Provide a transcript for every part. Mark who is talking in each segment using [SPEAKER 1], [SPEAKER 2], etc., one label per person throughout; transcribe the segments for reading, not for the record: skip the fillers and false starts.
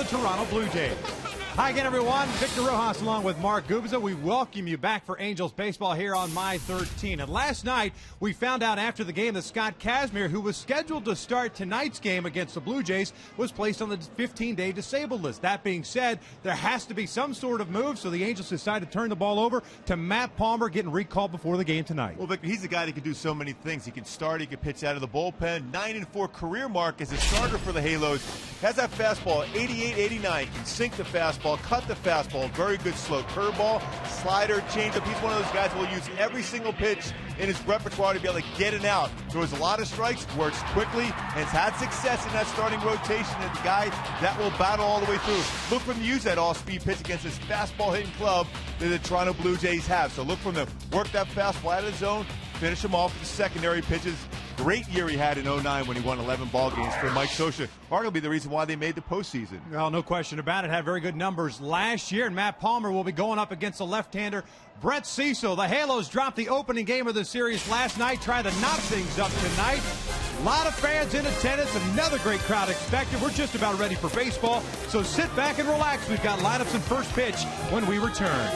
[SPEAKER 1] Toronto Blue Jays. Hi again, everyone. Victor Rojas along with Mark Gubza. We welcome you back for Angels baseball here on My 13. And last night, we found out after the game that Scott Kazmir, who was scheduled to start tonight's game against the Blue Jays, was placed on the 15-day disabled list. That being said, there has to be some sort of move, so the Angels decided to turn the ball over to Matt Palmer, getting recalled before the game tonight.
[SPEAKER 2] Well, Victor, he's a guy that can do so many things. He can start, he can pitch out of the bullpen. 9-4 career mark as a starter for the Halos. Has that fastball, 88-89, can sink the fastball, cut the fastball, very good slow curveball, slider, changeup. He's one of those guys who will use every single pitch in his repertoire to be able to get it out. Throws a lot of strikes, works quickly, and has had success in that starting rotation. And the guy that will battle all the way through. Look for him to use that all-speed pitch against this fastball-hitting club that the Toronto Blue Jays have. So look for him to work that fastball out of the zone, finish him off with the secondary pitches. Great year he had in 09 when he won 11 ball games for Mike Scioscia. Arguably the reason why they made the postseason.
[SPEAKER 1] Well, no question about it. Had very good numbers last year. And Matt Palmer will be going up against the left-hander Brett Cecil. The Halos dropped the opening game of the series last night, trying to knock things up tonight. A lot of fans in attendance. Another great crowd expected. We're just about ready for baseball. So sit back and relax. We've got lineups and first pitch when we return.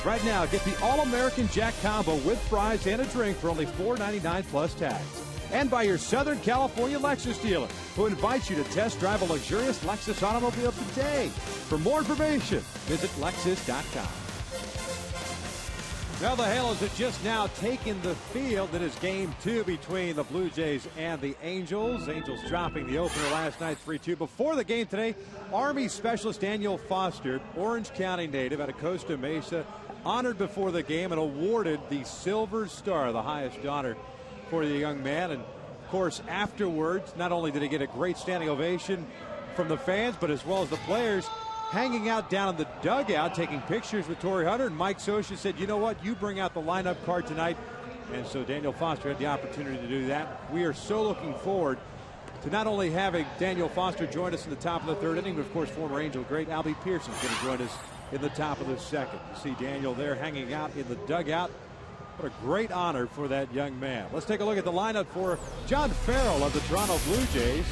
[SPEAKER 1] Right now, get the All-American Jack Combo with fries and a drink for only $4.99 plus tax. And by your Southern California Lexus dealer, who invites you to test drive a luxurious Lexus automobile today. For more information, visit Lexus.com. Well, the Halos have just now taken the field. It is game 2 between the Blue Jays and the Angels. Angels dropping the opener last night 3-2. Before the game today, Army specialist Daniel Foster, Orange County native out of Costa Mesa, honored before the game and awarded the Silver Star, the highest honor for the young man. And of course, afterwards, not only did he get a great standing ovation from the fans, but as well as the players, hanging out down in the dugout, taking pictures with Torrey Hunter. And Mike Scioscia said, you know what, you bring out the lineup card tonight. And so Daniel Foster had the opportunity to do that. We are so looking forward to not only having Daniel Foster join us in the top of the third inning, but of course former Angel great Albie Pearson's going to join us in the top of the second. You see Daniel there hanging out in the dugout. What a great honor for that young man. Let's take a look at the lineup for John Farrell of the Toronto Blue Jays.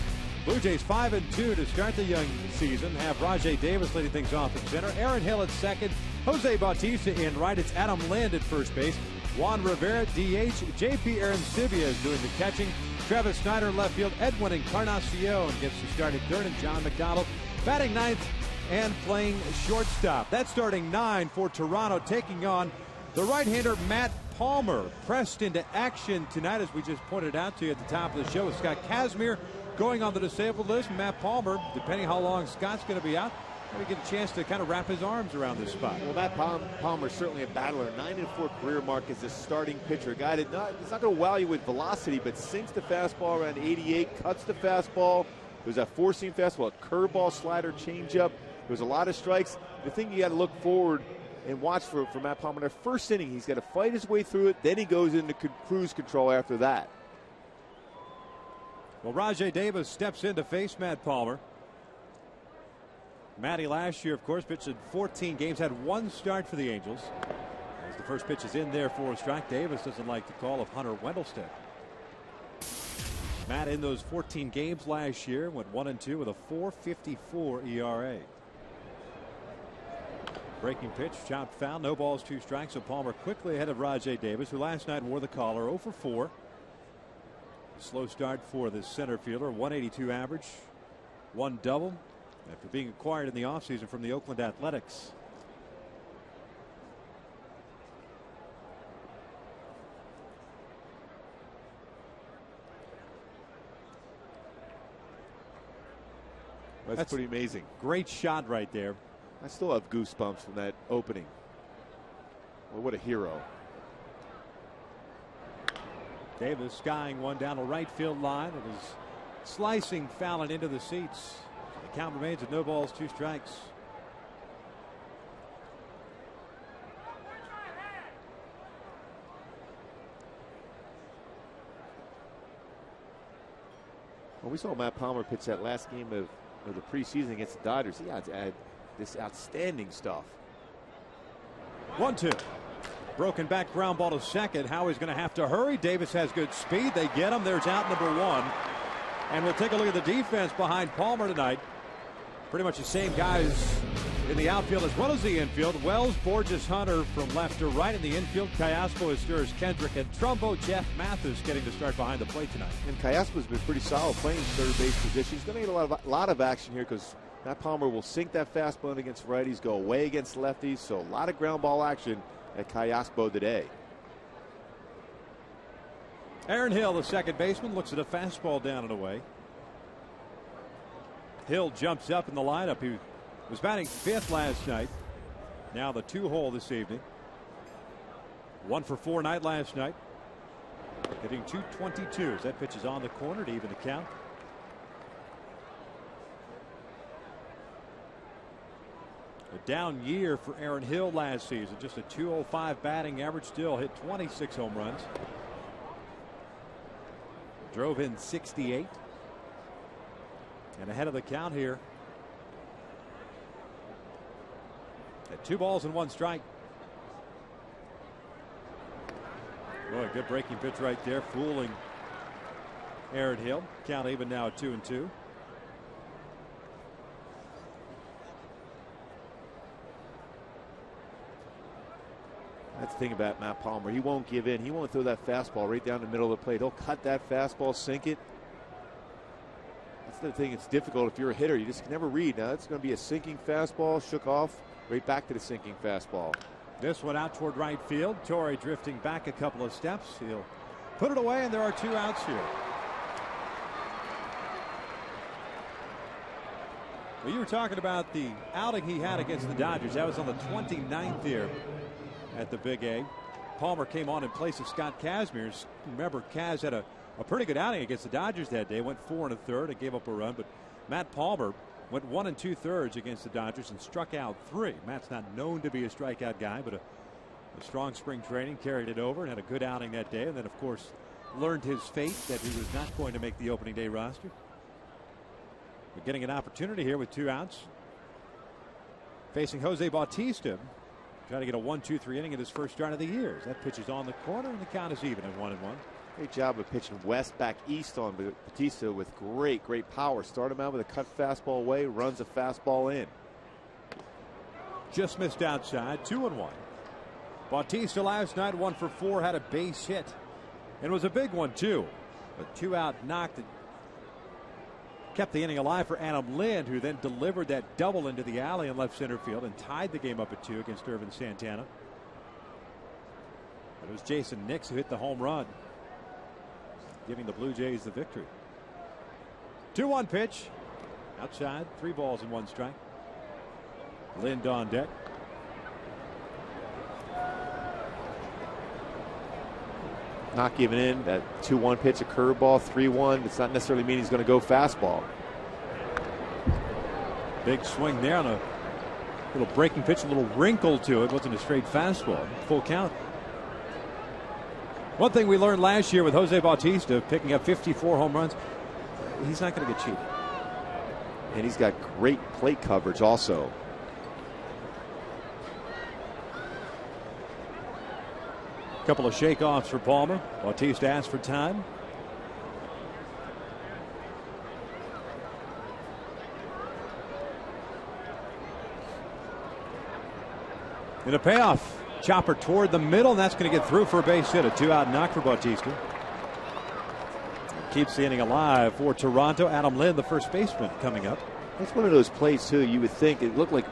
[SPEAKER 1] Blue Jays 5-2 to start the young season. Have Rajay Davis leading things off at center. Aaron Hill at second. Jose Bautista in right. It's Adam Lind at first base. Juan Rivera DH. JP Arancibia is doing the catching. Travis Snyder in left field. Edwin Encarnacion gets to start at third. And John McDonald batting ninth and playing shortstop. That's starting 9 for Toronto, taking on the right-hander Matt Palmer. Pressed into action tonight, as we just pointed out to you at the top of the show, with Scott Kazmir going on the disabled list. Matt Palmer, depending how long Scott's going to be out, going to get a chance to kind of wrap his arms around this spot.
[SPEAKER 3] Well, Matt Palmer is certainly a battler. 9-4 career mark as a starting pitcher. A guy that it's not going to wow you with velocity, but sinks the fastball around 88, cuts the fastball. There's that four-seam fastball, a curveball, slider, changeup. There's a lot of strikes. The thing you got to look forward and watch for Matt Palmer. In the first inning, he's got to fight his way through it. Then he goes into cruise control after that.
[SPEAKER 1] Well, Rajay Davis steps in to face Matt Palmer. Matty last year, of course, pitched in 14 games, had one start for the Angels. As the first pitch is in there for a strike, Davis doesn't like the call of Hunter Wendelstedt. Matt in those 14 games last year went 1-2 with a 4.54 ERA. Breaking pitch, chopped foul, no balls, 2 strikes. So Palmer quickly ahead of Rajay Davis, who last night wore the collar, 0 for 4. Slow start for the center fielder, 182 average, 1 double after being acquired in the offseason from the Oakland Athletics.
[SPEAKER 3] That's pretty amazing.
[SPEAKER 1] Great shot right there.
[SPEAKER 3] I still have goosebumps from that opening. Well, what a hero.
[SPEAKER 1] Davis skying one down the right field line. It is slicing foul and into the seats. The count remains at no balls, 2 strikes.
[SPEAKER 3] Well, we saw Matt Palmer pitch that last game of the preseason against the Dodgers. He had this outstanding stuff.
[SPEAKER 1] 1-2. Broken back ground ball to second. Howie's going to have to hurry. Davis has good speed. They get him. There's out number 1. And we'll take a look at the defense behind Palmer tonight. Pretty much the same guys in the outfield as well as the infield. Wells, Borges, Hunter from left to right in the infield. Callaspo, Astures, Kendrick, and Trumbo, Jeff Mathis getting to start behind the plate tonight.
[SPEAKER 3] And Callaspo's been pretty solid playing third base position. He's going to get a lot of action here because Matt Palmer will sink that fastball in against righties, go away against lefties. So a lot of ground ball action at Callaspo today.
[SPEAKER 1] Aaron Hill, the second baseman, looks at a fastball down and away. Hill jumps up in the lineup. He was batting 5th last night. Now the 2-hole this evening. 1 for 4 night last night. Hitting .222 as that pitch is on the corner to even the count. A down year for Aaron Hill last season. Just a .205 batting average. Still hit 26 home runs. Drove in 68. And ahead of the count here. At 2 balls and 1 strike. Boy, good breaking pitch right there, fooling Aaron Hill. Count even now at 2-2.
[SPEAKER 3] That's the thing about Matt Palmer. He won't give in. He won't throw that fastball right down the middle of the plate. He'll cut that fastball, sink it. That's the thing. It's difficult if you're a hitter. You just can never read. Now, it's going to be a sinking fastball, shook off, right back to the sinking fastball.
[SPEAKER 1] This one out toward right field. Torrey drifting back a couple of steps. He'll put it away, and there are 2 outs here. Well, you were talking about the outing he had against the Dodgers. That was on the 29th here at the Big A. Palmer came on in place of Scott Kazmir. Remember, Kaz had a pretty good outing against the Dodgers that day. Went 4 1/3 and gave up a run. But Matt Palmer went 1 2/3 against the Dodgers and struck out 3. Matt's not known to be a strikeout guy, but a strong spring training carried it over and had a good outing that day. And then, of course, learned his fate that he was not going to make the opening day roster. We're getting an opportunity here with 2 outs. Facing Jose Bautista. Trying to get a 1-2-3 inning in his first start of the year. That pitch is on the corner, and the count is even at 1-1.
[SPEAKER 3] Great job of pitching west back east on Bautista with great power. Start him out with a cut fastball away, runs a fastball in.
[SPEAKER 1] Just missed outside, 2-1. Bautista last night 1 for 4, had a base hit. And it was a big one, too. A 2-out knock that kept the inning alive for Adam Lind, who then delivered that double into the alley in left center field and tied the game up at 2 against Irvin Santana. But it was Jason Nix who hit the home run, giving the Blue Jays the victory. 2-1 pitch. Outside, 3 balls and 1 strike. Lind on deck.
[SPEAKER 3] Not giving in. That 2-1 pitch, a curveball, 3-1. Does not necessarily mean he's going to go fastball.
[SPEAKER 1] Big swing there on a little breaking pitch, a little wrinkle to it. Wasn't a straight fastball. Full count. One thing we learned last year with Jose Bautista picking up 54 home runs, he's not going to get cheated.
[SPEAKER 3] And he's got great plate coverage also.
[SPEAKER 1] Couple of shake-offs for Palmer. Bautista asked for time. And a payoff. Chopper toward the middle, and that's going to get through for a base hit. A 2-out knock for Bautista. Keeps the inning alive for Toronto. Adam Lind, the first baseman, coming up.
[SPEAKER 3] That's one of those plays, too. You would think it looked like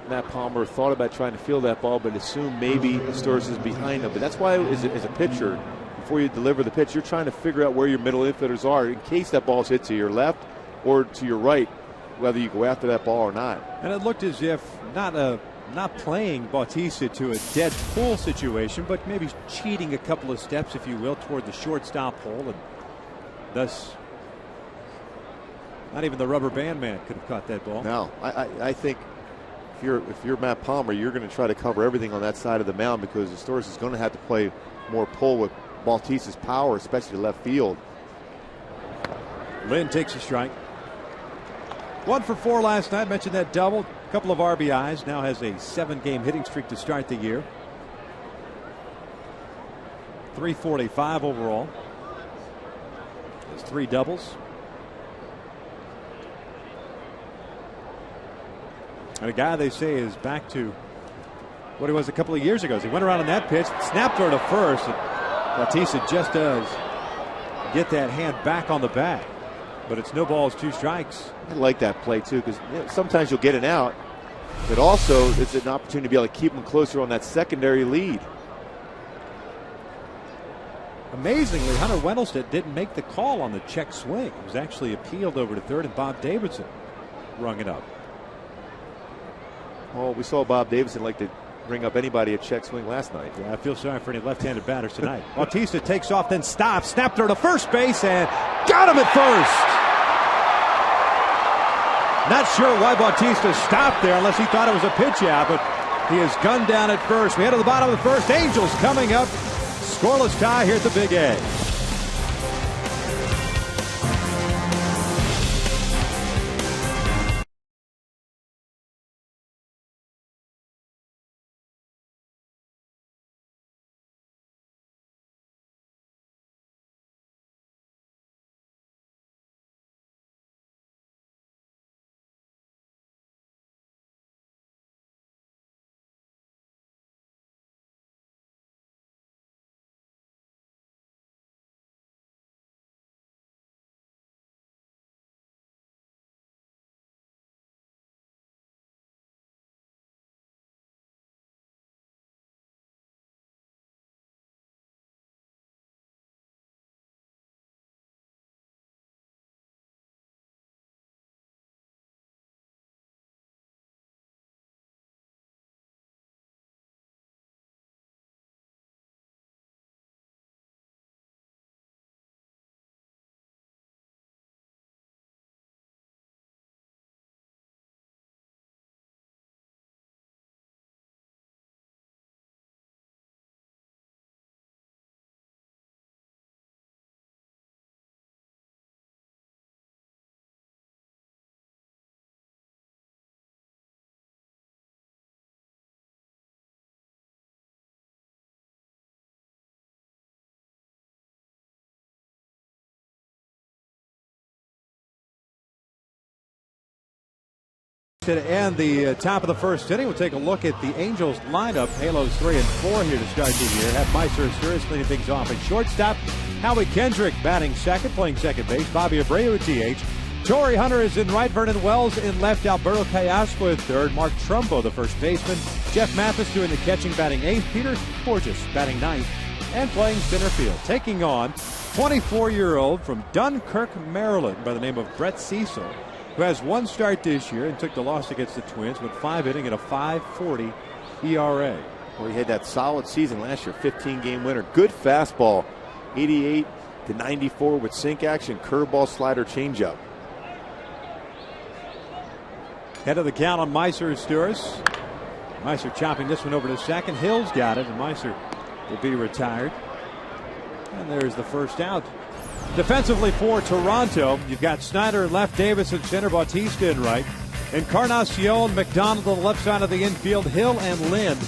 [SPEAKER 3] Matt Palmer thought about trying to field that ball, but assumed maybe Storis is behind him. But that's why, as a pitcher, before you deliver the pitch, you're trying to figure out where your middle infielders are in case that ball's hit to your left or to your right, whether you go after that ball or not.
[SPEAKER 1] And it looked as if not playing Bautista to a dead pull situation, but maybe cheating a couple of steps, if you will, toward the shortstop hole, and thus not even the rubber band man could have caught that ball.
[SPEAKER 3] No, I think if you're Matt Palmer, you're going to try to cover everything on that side of the mound because the Storis is going to have to play more pull with Bautista's power, especially to left field.
[SPEAKER 1] Lind takes a strike. 1 for 4 last night. Mentioned that double. A couple of RBIs. Now has a 7-game hitting streak to start the year. 345 overall. Has 3 doubles. And a guy they say is back to what he was a couple of years ago. He went around on that pitch, snapped her to first. And Bautista just does get that hand back on the bat. But it's no balls, 2 strikes.
[SPEAKER 3] I like that play, too, because sometimes you'll get an out, but also it's an opportunity to be able to keep them closer on that secondary lead.
[SPEAKER 1] Amazingly, Hunter Wendelstedt didn't make the call on the check swing. It was actually appealed over to third, and Bob Davidson rung it up.
[SPEAKER 3] Well, we saw Bob Davidson like to ring up anybody a check swing last night.
[SPEAKER 1] Yeah, I feel sorry for any left-handed batters tonight. Bautista takes off, then stops, snapped her to first base, and got him at first. Not sure why Bautista stopped there unless he thought it was a pitch out, but he is gunned down at first. We head to the bottom of the first. Angels coming up. Scoreless tie here at the Big A. To end the top of the first inning, we'll take a look at the Angels lineup. Halos 3 and 4 here to start the year. Have Meister Asturis cleaning things off at shortstop. Howie Kendrick batting second, playing second base. Bobby Abreu DH. Torrey Hunter is in right. Vernon Wells in left. Alberto Callasco in third. Mark Trumbo, the first baseman. Jeff Mathis doing the catching, batting eighth. Peter Porges batting ninth and playing center field. Taking on 24-year-old from Dunkirk, Maryland, by the name of Brett Cecil, who has one start this year and took the loss against the Twins with 5 innings and a 5.40 ERA.
[SPEAKER 3] Well, he had that solid season last year, 15-game winner. Good fastball, 88 to 94 with sink action, curveball, slider, changeup.
[SPEAKER 1] Head of the count on Meister Asturis. Meister chopping this one over to second. Hill's got it, and Meister will be retired. And there's the first out. Defensively for Toronto, you've got Snyder in left, Davis in center, Bautista in right. Encarnacion, McDonald on the left side of the infield, Hill and Lind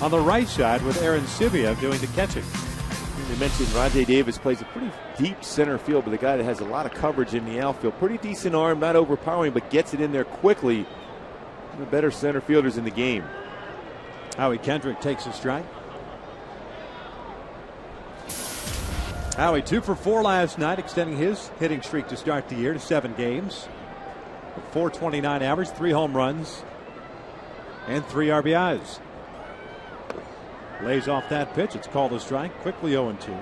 [SPEAKER 1] on the right side with Aaron Sivia doing the catching.
[SPEAKER 3] You mentioned Rajay Davis plays a pretty deep center field, but the guy that has a lot of coverage in the outfield. Pretty decent arm, not overpowering, but gets it in there quickly. One of the better center fielders in the game.
[SPEAKER 1] Howie Kendrick takes a strike. Howie 2 for 4 last night, extending his hitting streak to start the year to 7 games. A .429 average, 3 home runs, and 3 RBIs. Lays off that pitch. It's called a strike. Quickly 0-2.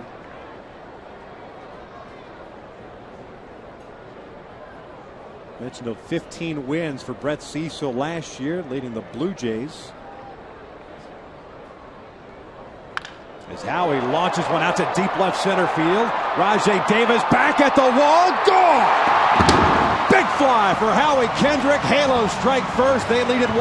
[SPEAKER 1] Mentioned of 15 wins for Brett Cecil last year, leading the Blue Jays. As Howie launches one out to deep left center field. Rajay Davis back at the wall. Gone! Big fly for Howie Kendrick. Halos strike first. They lead it 1-0.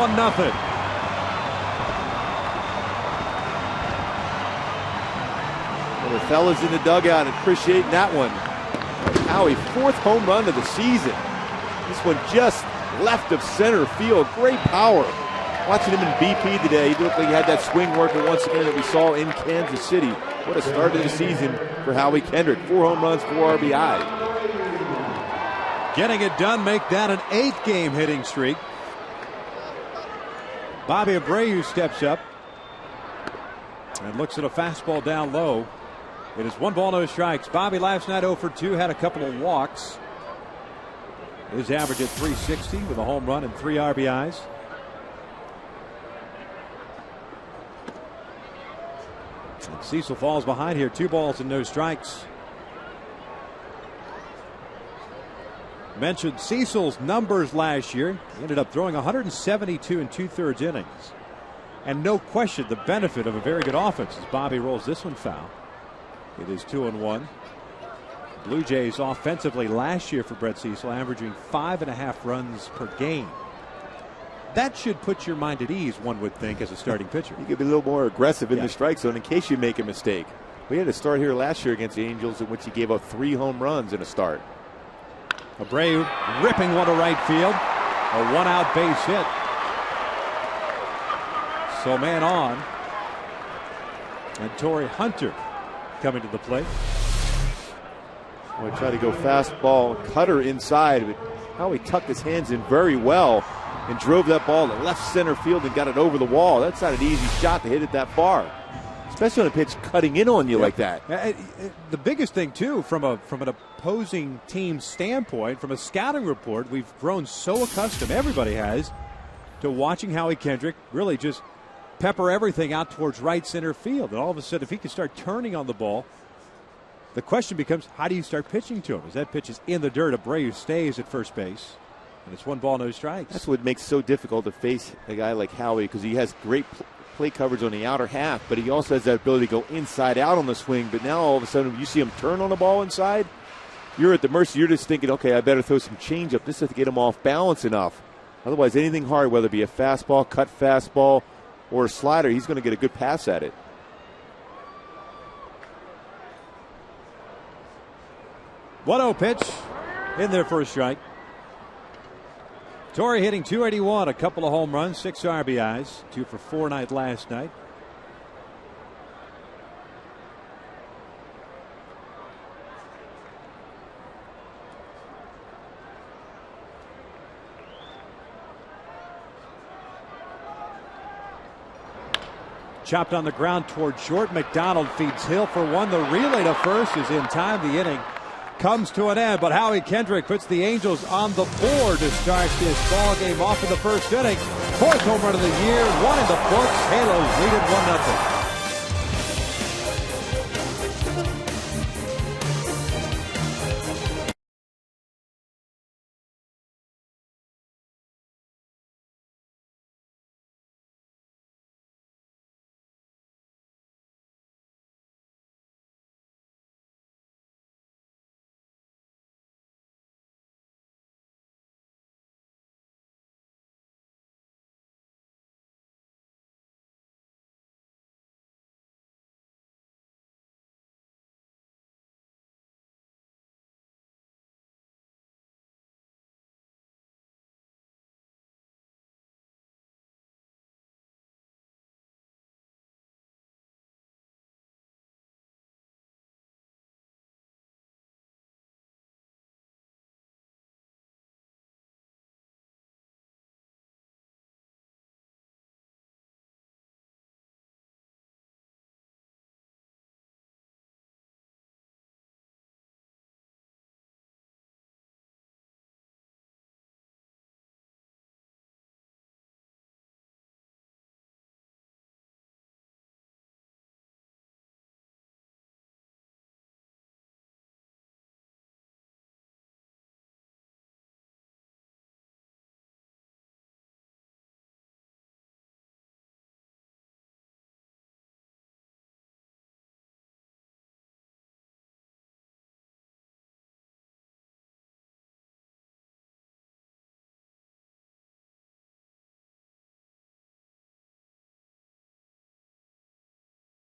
[SPEAKER 3] Well, the fellas in the dugout appreciating that one. Howie, 4th home run of the season. This one just left of center field. Great power. Watching him in BP today, he looked like he had that swing working once again that we saw in Kansas City. What a start to the season for Howie Kendrick. 4 home runs, 4 RBI.
[SPEAKER 1] Getting it done, make that an 8-game hitting streak. Bobby Abreu steps up and looks at a fastball down low. It is 1 ball, no strikes. Bobby last night 0 for 2, had a couple of walks. His average at .360 with a home run and 3 RBIs. And Cecil falls behind here. 2 balls and no strikes. Mentioned Cecil's numbers last year. He ended up throwing 172 2/3 innings. And no question the benefit of a very good offense as Bobby rolls this one foul. It is 2-1. Blue Jays offensively last year for Brett Cecil averaging 5.5 runs per game. That should put your mind at ease, one would think, as a starting pitcher.
[SPEAKER 3] You could be a little more aggressive in the strike zone in case you make a mistake. We had a start here last year against the Angels in which he gave up 3 home runs in a start.
[SPEAKER 1] Abreu ripping one to right field. A 1-out base hit. So man on. And Torrey Hunter coming to the plate.
[SPEAKER 3] Well, he tried to go fastball cutter inside, but Howie tucked his hands in very well and drove that ball to left center field and got it over the wall. That's not an easy shot to hit it that far, especially on a pitch cutting in on you like that.
[SPEAKER 1] The biggest thing, too, from an opposing team standpoint, from a scouting report, we've grown so accustomed, everybody has, to watching Howie Kendrick really just pepper everything out towards right center field. And all of a sudden, if he can start turning on the ball, the question becomes, how do you start pitching to him? As that pitch is in the dirt, Abreu stays at first base. And it's 1 ball, no strikes.
[SPEAKER 3] That's what makes it so difficult to face a guy like Howie, because he has great play coverage on the outer half, but he also has that ability to go inside out on the swing. But now all of a sudden, you see him turn on the ball inside, you're at the mercy. You're just thinking, okay, I better throw some changeup just to get him off balance enough. Otherwise, anything hard, whether it be a fastball, cut fastball, or a slider, he's going to get a good pass at it.
[SPEAKER 1] 1-0 pitch in there for a strike. Torrey hitting .281, a couple of home runs, 6 RBIs, 2 for 4 night last night. chopped on the ground toward short. McDonald feeds Hill for one. The relay to first is in time. The inning comes to an end, but Howie Kendrick puts the Angels on the board to start this ball game off in the first inning. Fourth home run of the year, one in the books. Halos lead it 1-0.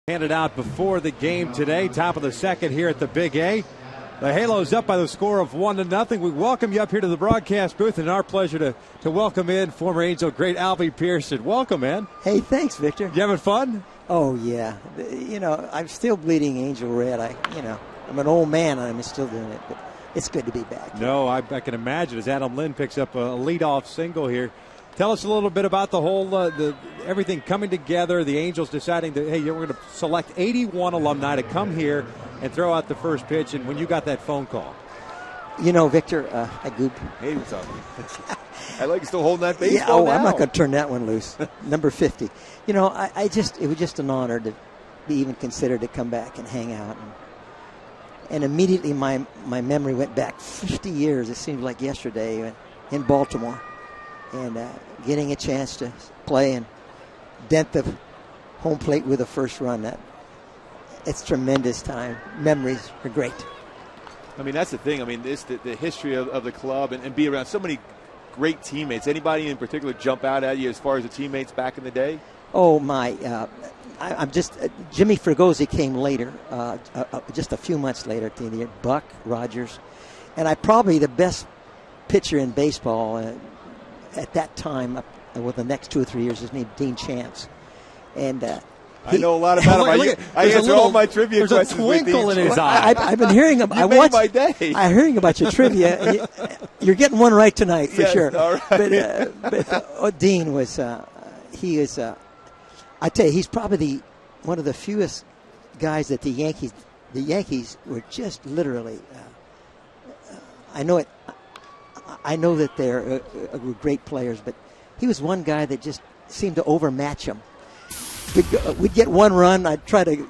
[SPEAKER 1] Handed out before the game today, top of the second here at the Big A. The Halos up by the score of 1-0. We welcome you up here to the broadcast booth, and our pleasure to welcome in former Angel great Albie Pearson. Welcome, man.
[SPEAKER 4] Hey, thanks, Victor.
[SPEAKER 1] You having fun?
[SPEAKER 4] Oh, yeah. You know, I'm still bleeding Angel Red. I'm an old man, and I'm still doing it, but it's good to be back.
[SPEAKER 1] No, I can imagine as Adam Lynn picks up a leadoff single here. Tell us a little bit about the whole, everything coming together, the Angels deciding that, hey, we're going to select 81 alumni to come here and throw out the first pitch, and when you got that phone call.
[SPEAKER 4] You know, Victor, I Goop.
[SPEAKER 3] Hey, what's up? I like you still holding that baseball.
[SPEAKER 4] Yeah, oh,
[SPEAKER 3] now.
[SPEAKER 4] I'm not going to turn that one loose. Number 50. You know, it was just an honor to be even considered to come back and hang out. And immediately my memory went back 50 years. It seems like yesterday in Baltimore. And getting a chance to play and dent the home plate with a first run, it's tremendous time. Memories are great.
[SPEAKER 3] I mean, that's the thing. I mean, the history of the club and be around so many great teammates. Anybody in particular jump out at you as far as the teammates back in the day?
[SPEAKER 4] Oh, my. I'm just Jimmy Fregosi came later, just a few months later at the end of the year. Buck, Rogers. And probably the best pitcher in baseball at that time, the next 2 or 3 years, is named Dean Chance. And
[SPEAKER 3] I know a lot about him. I answer all my trivia questions.
[SPEAKER 1] There's a twinkle in his eye.
[SPEAKER 4] I've been hearing him.
[SPEAKER 3] You made my day.
[SPEAKER 4] I'm hearing about your trivia. You're getting one right tonight for sure.
[SPEAKER 3] All right.
[SPEAKER 4] But Dean was. He is. I tell you, he's probably one of the fewest guys that the Yankees were just literally. I know it. I know that they're great players, but he was one guy that just seemed to overmatch them. We'd get one run. I'd try to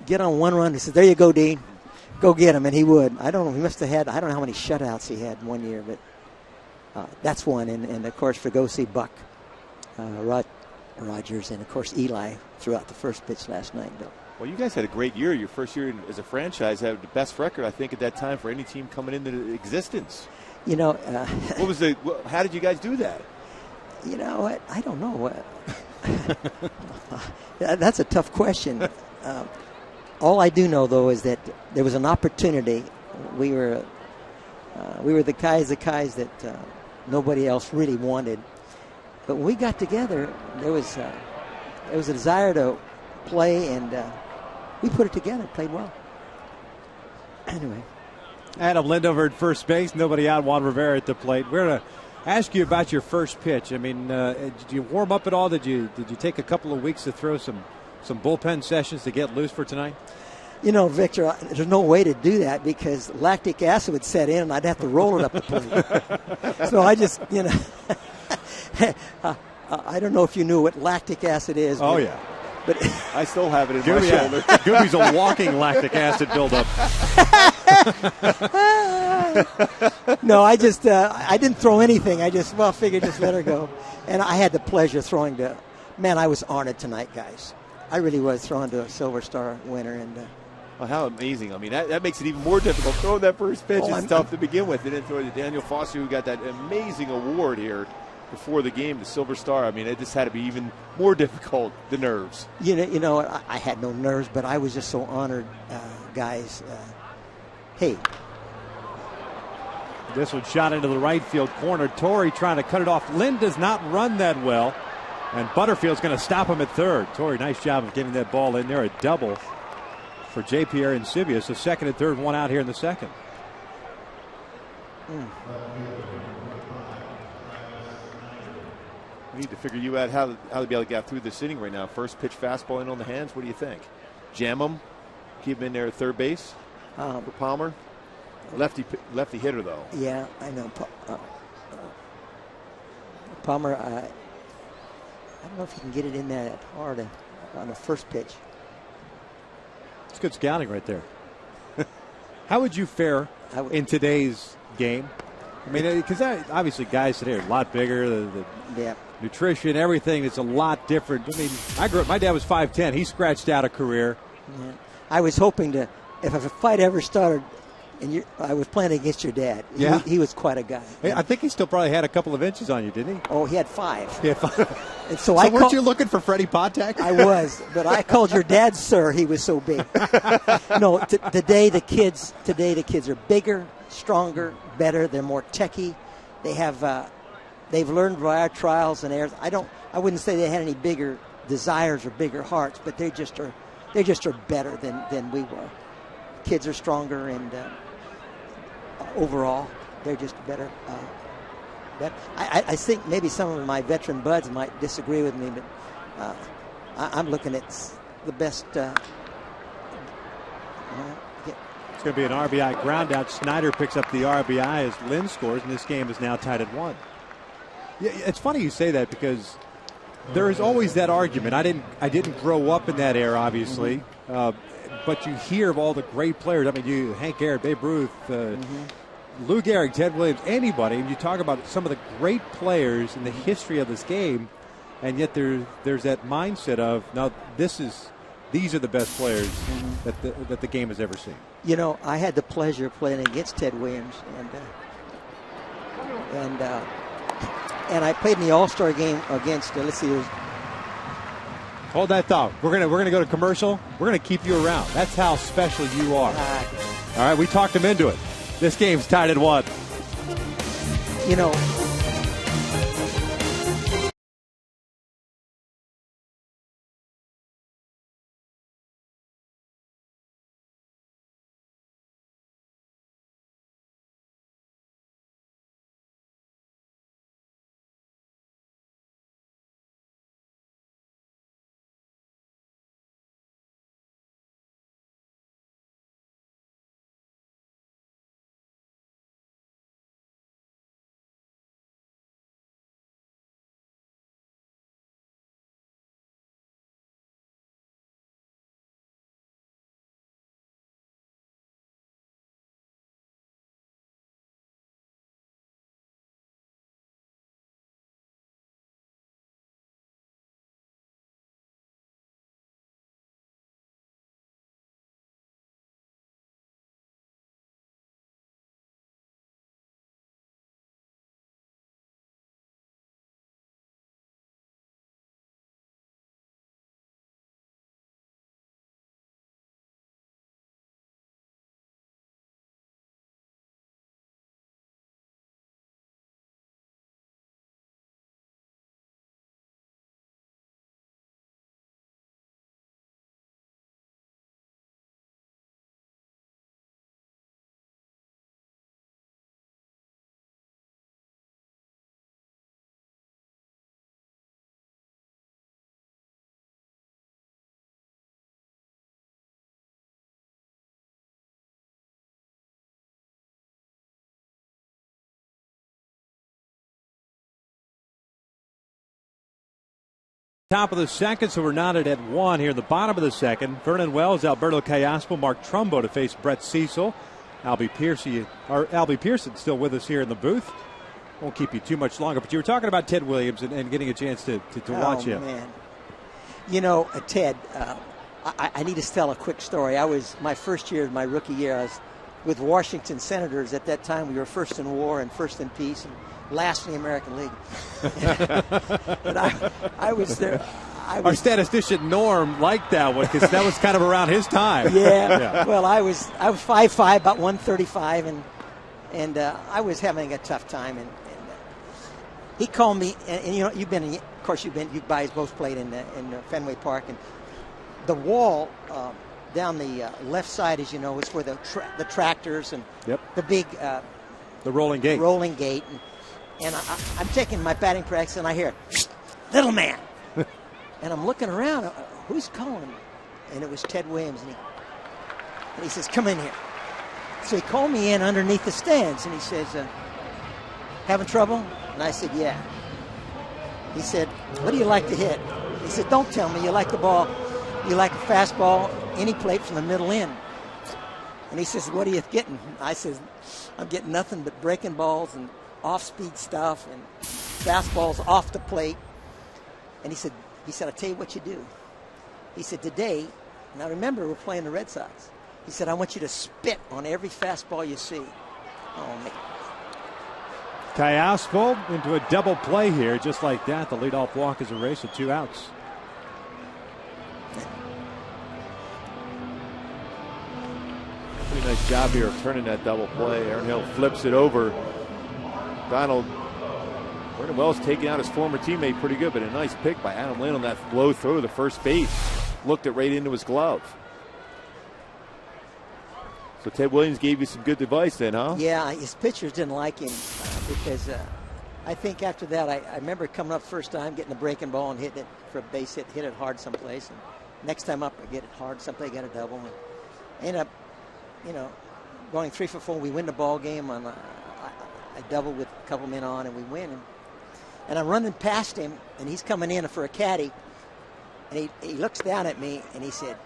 [SPEAKER 4] get on one run. He said, "There you go, Dean. Go get him," and he would. I don't know. He must have had. I don't know how many shutouts he had in 1 year, but that's one. And of course, Fregosi, Buck, Rogers, and of course Eli threw out the first pitch last night.
[SPEAKER 3] Well, you guys had a great year. Your first year as a franchise had the best record, I think, at that time for any team coming into existence.
[SPEAKER 4] You know,
[SPEAKER 3] how did you guys do that?
[SPEAKER 4] You know what? I don't know. That's a tough question. All I do know, though, is that there was an opportunity. We were the guys that nobody else really wanted. But when we got together, there was a desire to play, and we put it together. Played well. Anyway.
[SPEAKER 1] Adam Lindover at first base. Nobody out. Juan Rivera at the plate. We're going to ask you about your first pitch. I mean, did you warm up at all? Did you take a couple of weeks to throw some bullpen sessions to get loose for tonight?
[SPEAKER 4] You know, Victor, there's no way to do that because lactic acid would set in and I'd have to roll it up the plate. So I just, I don't know if you knew what lactic acid is.
[SPEAKER 1] Oh, yeah.
[SPEAKER 4] But
[SPEAKER 3] I still have it in my shoulder.
[SPEAKER 1] Gooby's a walking lactic acid buildup.
[SPEAKER 4] No, I just, I didn't throw anything. I just, figured just let her go. And I had the pleasure throwing to, man, I was honored tonight, guys. I really was throwing to a Silver Star winner. And
[SPEAKER 3] oh, how amazing. I mean, that makes it even more difficult. Throwing that first pitch is tough to begin with. And then throw to Daniel Foster, who got that amazing award here before the game, the Silver Star. I mean, it just had to be even more difficult, the nerves.
[SPEAKER 4] You know, I had no nerves, but I was just so honored, guys. Hey.
[SPEAKER 1] This one shot into the right field corner. Torrey trying to cut it off. Lynn does not run that well. And Butterfield's going to stop him at third. Torrey, nice job of getting that ball in there. A double for J.P. Arancibia. So second and third, one out here in the second.
[SPEAKER 3] We need to figure you out how to be able to get through this inning right now. First pitch fastball in on the hands. What do you think? Jam him, keep him in there at third base for Palmer. Lefty hitter though.
[SPEAKER 4] Yeah, I know. Palmer. I don't know if you can get it in there that hard on the first pitch.
[SPEAKER 1] It's good scouting right there. How would you fare in today's game? I mean, because obviously guys today are a lot bigger. The nutrition, everything is a lot different. I mean, I grew up, my dad was 5'10". He scratched out a career.
[SPEAKER 4] Yeah. I was hoping to, if a fight ever started, and I was playing against your dad.
[SPEAKER 1] Yeah.
[SPEAKER 4] He was quite a guy.
[SPEAKER 1] Hey, I think he still probably had a couple of inches on you, didn't he?
[SPEAKER 4] Oh, he had 5.
[SPEAKER 1] Yeah, 5.
[SPEAKER 4] And so
[SPEAKER 1] weren't you looking for Freddie Potak?
[SPEAKER 4] I was, but I called your dad sir. He was so big. No, today the kids are bigger, stronger, better. They're more techy. They've learned by our trials and errors. I wouldn't say they had any bigger desires or bigger hearts, but they just are better than we were. Kids are stronger and overall they're just better. I think maybe some of my veteran buds might disagree with me, but I'm looking at the best.
[SPEAKER 1] It's going to be an RBI ground out. Snyder picks up the RBI as Lynn scores, and this game is now tied at 1. Yeah, it's funny you say that because there is always that argument. I didn't grow up in that era, obviously, but you hear of all the great players. I mean, Hank Aaron, Babe Ruth, Lou Gehrig, Ted Williams, anybody, and you talk about some of the great players in the history of this game, and yet there's that mindset of, now these are the best players that the game has ever seen.
[SPEAKER 4] You know, I had the pleasure of playing against Ted Williams, and I played in the All-Star game against. Let's see,
[SPEAKER 1] hold that thought. We're gonna go to commercial. We're gonna keep you around. That's how special you are. All right, we talked him into it. This game's tied at 1.
[SPEAKER 4] You know.
[SPEAKER 1] Top of the second, so we're knotted at 1 here in the bottom of the second. Vernon Wells, Alberto Callaspo, Mark Trumbo to face Brett Cecil. Albie Pearson still with us here in the booth. Won't keep you too much longer, but you were talking about Ted Williams and getting a chance to watch him.
[SPEAKER 4] Oh, man. You know, Ted, I need to tell a quick story. My first year, my rookie year, I was with Washington Senators. At that time, we were first in war and first in peace and last in the American League. And I was there.
[SPEAKER 1] Our statistician Norm liked that one because that was kind of around his time.
[SPEAKER 4] Yeah. Well, I was 5'5", about 135, and I was having a tough time. And he called me, and you know, you guys both played in Fenway Park, and the wall down the left side, as you know, is where the tractors and the big
[SPEAKER 1] the rolling gate.
[SPEAKER 4] And I'm taking my batting practice, and I hear, "Little man," and I'm looking around. Who's calling me? And it was Ted Williams, and he says, "Come in here." So he called me in underneath the stands, and he says, "Having trouble?" And I said, "Yeah." He said, "What do you like to hit?" He said, "Don't tell me you like the ball. You like a fastball, any plate from the middle in." And he says, "What are you getting?" I says, "I'm getting nothing but breaking balls and off-speed stuff and fastballs off the plate." And he said, "I'll tell you what you do." He said, "Today," now remember, we're playing the Red Sox. He said, "I want you to spit on every fastball you see." Oh, man.
[SPEAKER 1] Callaspo into a double play here, just like that. The leadoff walk is erased with 2 outs.
[SPEAKER 3] Pretty nice job here of turning that double play. Aaron Hill flips it over. Donald, Vernon Wells taking out his former teammate pretty good, but a nice pick by Adam Lynn on that low throw to first base. Looked it right into his glove. So Ted Williams gave you some good advice then, huh?
[SPEAKER 4] Yeah, his pitchers didn't like him because I think after that, I remember coming up first time, getting a breaking ball and hitting it for a base hit, hit it hard someplace. And next time up, I get it hard someplace, got a double. And end up, you know, going 3 for 4. We win the ball game on I double with a couple men on, and we win. And I'm running past him, and he's coming in for a caddy. And he looks down at me, and he said,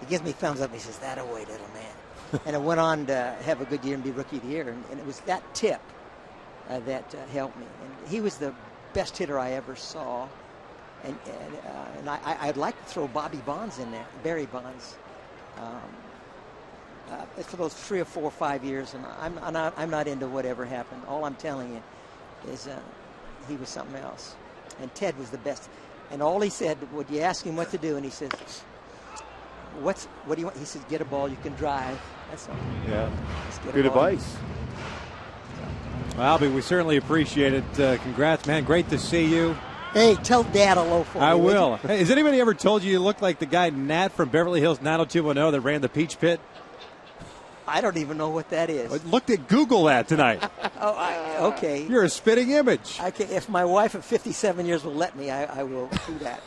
[SPEAKER 4] he gives me a thumbs up, and he says, "That away, little man." And I went on to have a good year and be Rookie of the Year. And it was that tip that helped me. And he was the best hitter I ever saw. And I'd like to throw Bobby Bonds in there, Barry Bonds. For those 3 or 4 or 5 years, and I'm not into whatever happened. All I'm telling you is he was something else, and Ted was the best. And all he said, would you ask him what to do, and he says, "What do you want?" He says, "Get a ball you can drive." That's all.
[SPEAKER 3] Yeah, good advice.
[SPEAKER 1] Well, Albie, we certainly appreciate it. Congrats, man. Great to see you.
[SPEAKER 4] Hey, tell Dad hello for me.
[SPEAKER 1] I will. Hey, has anybody ever told you look like the guy Nat from Beverly Hills 90210 that ran the Peach Pit?
[SPEAKER 4] I don't even know what that is.
[SPEAKER 1] Looked at Google that tonight.
[SPEAKER 4] Okay.
[SPEAKER 1] You're a spitting image.
[SPEAKER 4] Okay, if my wife of 57 years will let me, I will do that.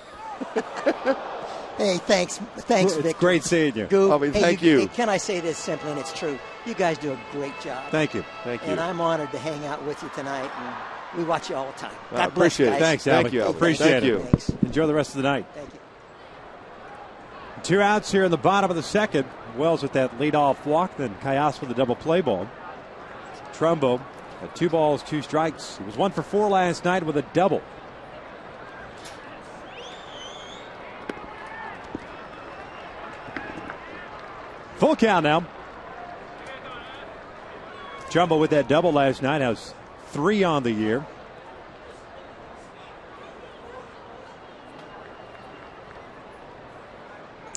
[SPEAKER 4] Hey, thanks, Victor.
[SPEAKER 1] It's great seeing you.
[SPEAKER 3] Thank you.
[SPEAKER 4] Hey, can I say this simply, and it's true? You guys do a great job.
[SPEAKER 1] Thank you.
[SPEAKER 3] Thank you.
[SPEAKER 4] And I'm honored to hang out with you tonight, and we watch you all the time.
[SPEAKER 3] I
[SPEAKER 4] God bless,
[SPEAKER 3] appreciate it.
[SPEAKER 4] guys.
[SPEAKER 1] Thanks, Albie.
[SPEAKER 3] Thank you, Albie.
[SPEAKER 1] Appreciate
[SPEAKER 3] Thank
[SPEAKER 1] it.
[SPEAKER 3] you.
[SPEAKER 4] Thanks.
[SPEAKER 1] Enjoy the rest of the night.
[SPEAKER 4] Thank you.
[SPEAKER 1] 2 outs here in the bottom of the second. Wells with that leadoff walk, then Callaspo with the double play ball. Trumbo at 2 balls, 2 strikes. He was 1 for 4 last night with a double. Full count now. Trumbo with that double last night has 3 on the year.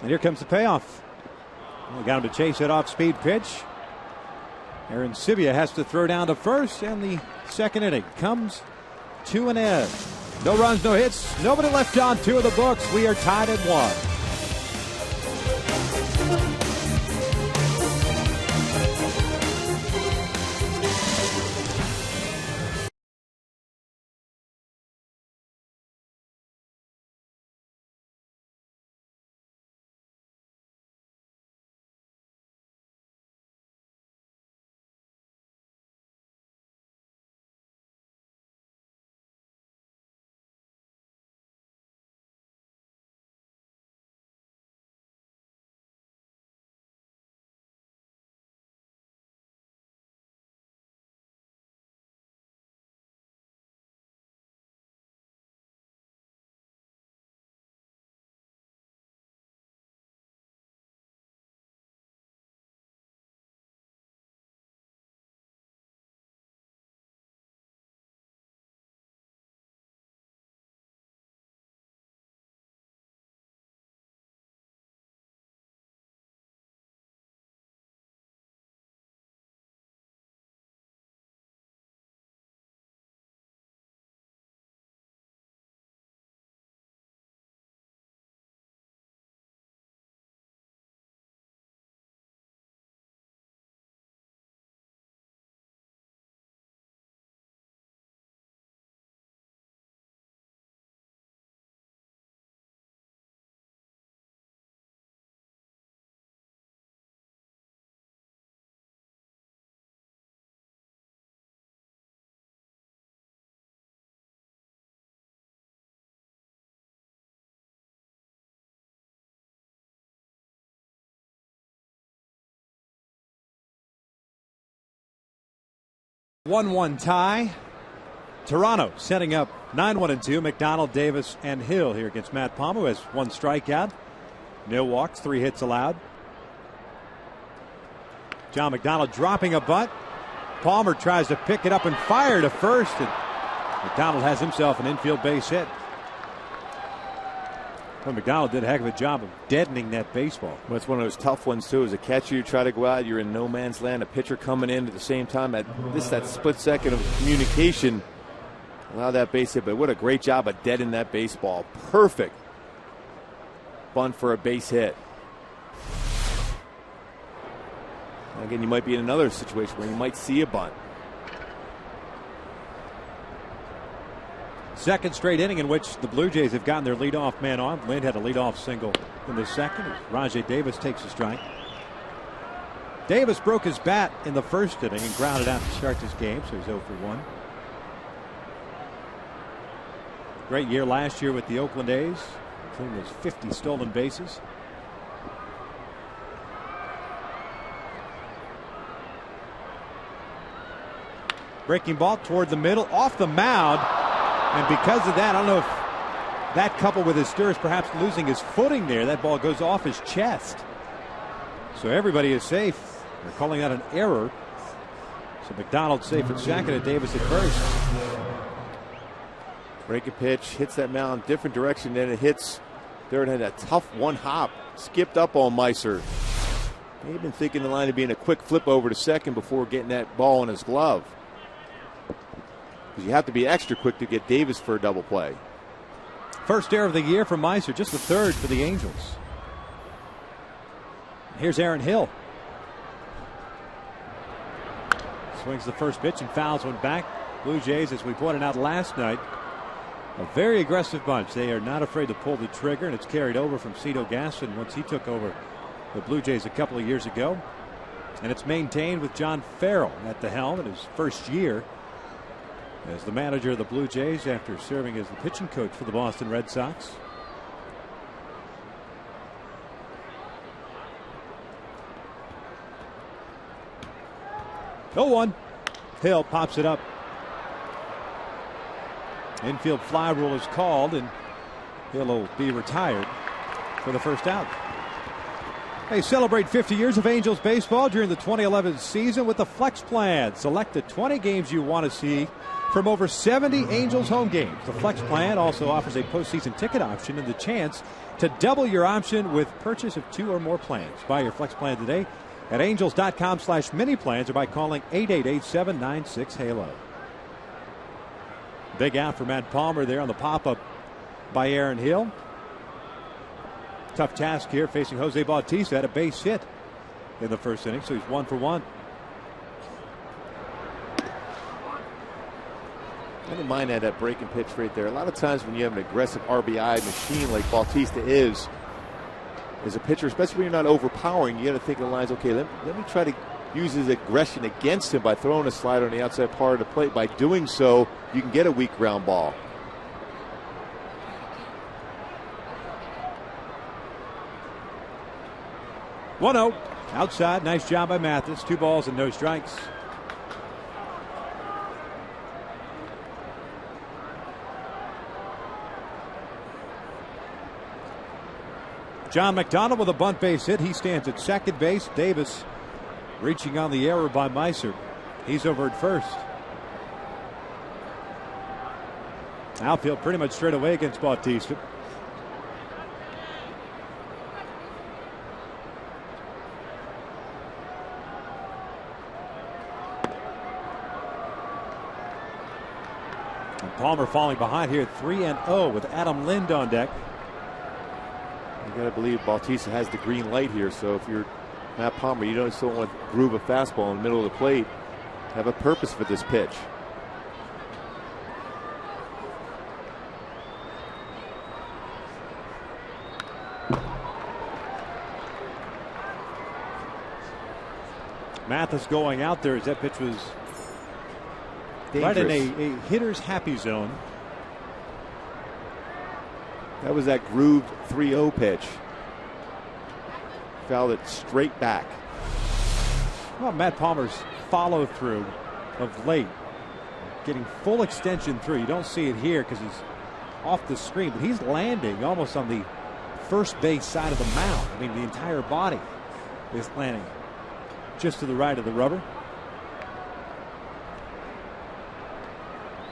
[SPEAKER 1] And here comes the payoff. We got him to chase that off-speed pitch. Aaron Sivia has to throw down to first, and the second inning comes to an end. No runs, no hits, nobody left on 2 of the books. We are tied at 1. 1-1 tie. Toronto setting up 9-1-2. McDonald, Davis, and Hill here against Matt Palmer, who has 1 strikeout. No walks, 3 hits allowed. John McDonald dropping a bunt. Palmer tries to pick it up and fire to first, and McDonald has himself an infield base hit. Well, McDonald did a heck of a job of deadening that baseball.
[SPEAKER 3] Well, it's one of those tough ones, too. As a catcher, you try to go out, you're in no man's land. A pitcher coming in at the same time. That split second of communication allowed that base hit. But what a great job of deadening that baseball. Perfect bunt for a base hit. Again, you might be in another situation where you might see a bunt.
[SPEAKER 1] Second straight inning in which the Blue Jays have gotten their leadoff man on. Lind had a leadoff single in the second. Rajay Davis takes a strike. Davis broke his bat in the first inning and grounded out to start this game, so he's 0 for 1. Great year last year with the Oakland A's, including those 50 stolen bases. Breaking ball toward the middle, off the mound. And because of that, I don't know if that coupled with his stirrups perhaps losing his footing there, that ball goes off his chest. So everybody is safe. They're calling that an error. So McDonald safe at second and Davis at first.
[SPEAKER 3] Break a pitch, hits that mound, different direction than it hits. Third had a tough 1 hop, skipped up on Meiser. They've been thinking the line of being a quick flip over to second before getting that ball in his glove. Because you have to be extra quick to get Davis for a double play.
[SPEAKER 1] First error of the year for Meiser, just the 3rd for the Angels. Here's Aaron Hill. Swings the first pitch and fouls one back. Blue Jays, as we pointed out last night, a very aggressive bunch. They are not afraid to pull the trigger, and it's carried over from Cito Gaston once he took over the Blue Jays a couple of years ago. And it's maintained with John Farrell at the helm in his first year as the manager of the Blue Jays after serving as the pitching coach for the Boston Red Sox. No one. Hill pops it up. Infield fly rule is called, and Hill will be retired for the first out. They celebrate 50 years of Angels baseball during the 2011 season with the Flex Plan. Select the 20 games you want to see from over 70 Angels home games. The Flex Plan also offers a postseason ticket option and the chance to double your option with purchase of 2 or more plans. Buy your Flex Plan today at angels.com/mini plans or by calling 888-796-HALO. Big out for Matt Palmer there on the pop-up by Aaron Hill. Tough task here facing Jose Bautista. Had a base hit in the first inning, so he's 1 for 1.
[SPEAKER 3] I didn't mind that breaking pitch right there. A lot of times when you have an aggressive RBI machine like Bautista is, as a pitcher, especially when you're not overpowering, you got to think of the lines, okay, let me try to use his aggression against him by throwing a slider on the outside part of the plate. By doing so, you can get a weak ground ball.
[SPEAKER 1] One-0 outside. Nice job by Mathis. 2 balls and no strikes. John McDonald with a bunt base hit. He stands at second base. Davis reaching on the error by Meiser. He's over at first. Outfield pretty much straight away against Bautista. And Palmer falling behind here 3-0 with Adam Lind on deck.
[SPEAKER 3] You got to believe Bautista has the green light here. So if you're Matt Palmer, you don't still want to groove a fastball in the middle of the plate. Have a purpose for this pitch.
[SPEAKER 1] Mathis going out there as that pitch was dangerous. Right in a hitter's happy zone.
[SPEAKER 3] That was that grooved 3-0 pitch. Fouled it straight back.
[SPEAKER 1] Well, Matt Palmer's follow through of late. Getting full extension through. You don't see it here because he's off the screen, but he's landing almost on the first base side of the mound. I mean, the entire body is landing just to the right of the rubber.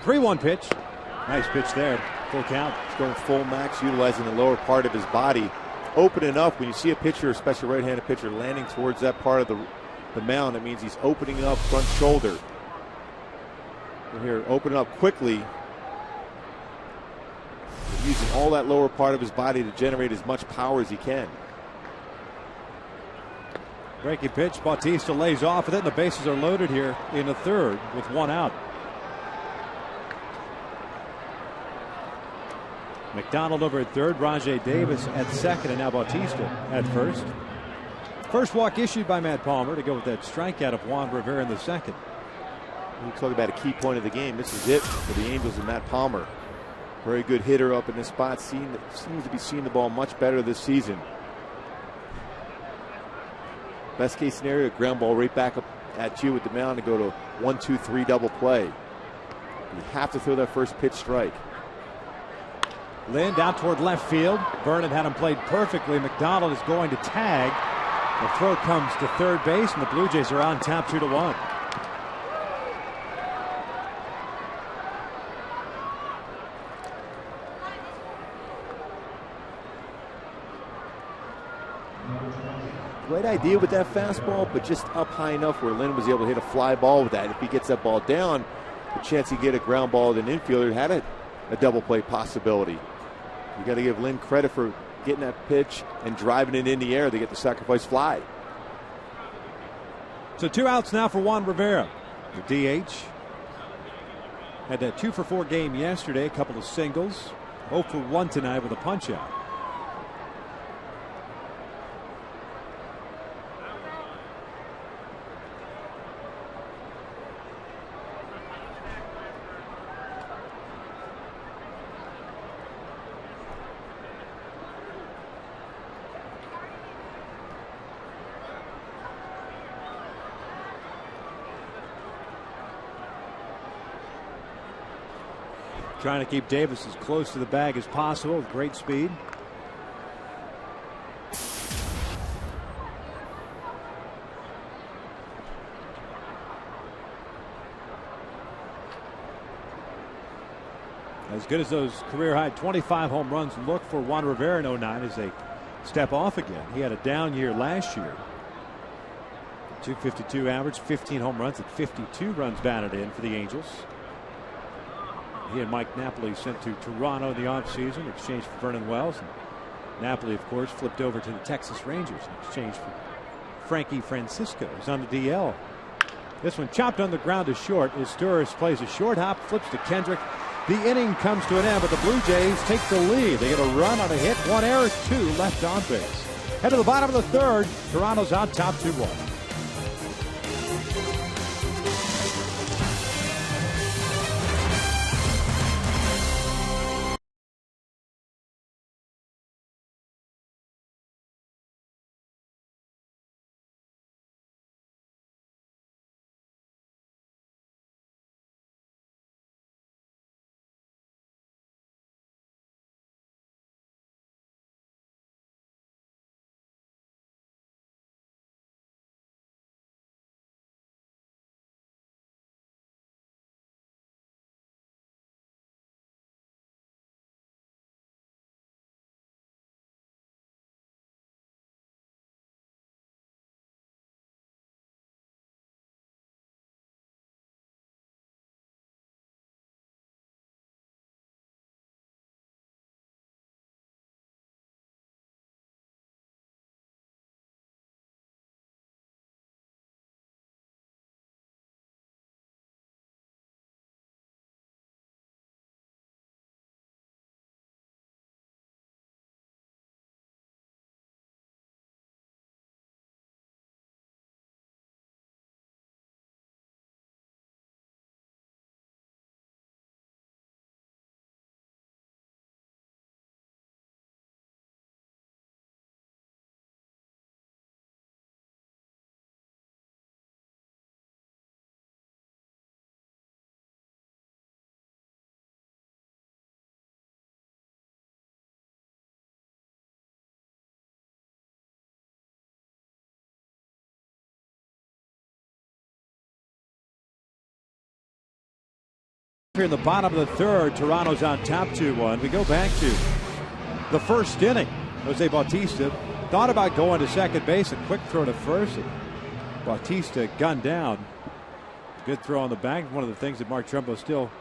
[SPEAKER 1] 3-1 pitch. Nice pitch there. Full count.
[SPEAKER 3] He's going full max, utilizing the lower part of his body. Opening up, when you see a pitcher, especially a right-handed pitcher, landing towards that part of the mound, it means he's opening up front shoulder. We're here opening up quickly, using all that lower part of his body to generate as much power as he can.
[SPEAKER 1] Breaking pitch. Bautista lays off with it, and the bases are loaded here in the third with one out. McDonald over at third, Rajay Davis at second, and now Bautista at first. First walk issued by Matt Palmer to go with that strikeout of Juan Rivera in the second.
[SPEAKER 3] You talk about a key point of the game. This is it for the Angels and Matt Palmer. Very good hitter up in this spot. Seems to be seeing the ball much better this season. Best case scenario, ground ball right back up at you with the mound to go to 1-2-3 double play. You have to throw that first pitch strike.
[SPEAKER 1] Lynn down toward left field. Vernon had him played perfectly. McDonald is going to tag. The throw comes to third base, and the Blue Jays are on top 2-1.
[SPEAKER 3] Great idea with that fastball, but just up high enough where Lynn was able to hit a fly ball with that. If he gets that ball down, the chance he get a ground ball at an infielder had a double play possibility. You got to give Lynn credit for getting that pitch and driving it in the air to get the sacrifice fly.
[SPEAKER 1] So 2 outs now for Juan Rivera. The DH had that 2-for-4 game yesterday, a couple of singles. 0-for-1 tonight with a punch out. Trying to keep Davis as close to the bag as possible with great speed. As good as those career high 25 home runs look for Juan Rivera in 09 as they step off again. He had a down year last year. 252 average, 15 home runs, and 52 runs batted in for the Angels. He and Mike Napoli sent to Toronto in the offseason in exchange for Vernon Wells. And Napoli, of course, flipped over to the Texas Rangers in exchange for Frankie Francisco, who's on the DL. This one chopped on the ground to short. Izturis plays a short hop, flips to Kendrick. The inning comes to an end, but the Blue Jays take the lead. They get a run on a hit, 1 error, 2 left on base. Head to the bottom of the third. Toronto's out top 2-1. here in the bottom of the third. Toronto's on top 2-1. We go back to the first inning. Jose Bautista thought about going to second base. A quick throw to first. And Bautista gunned down. Good throw on the bag. One of the things that Mark Trumbo still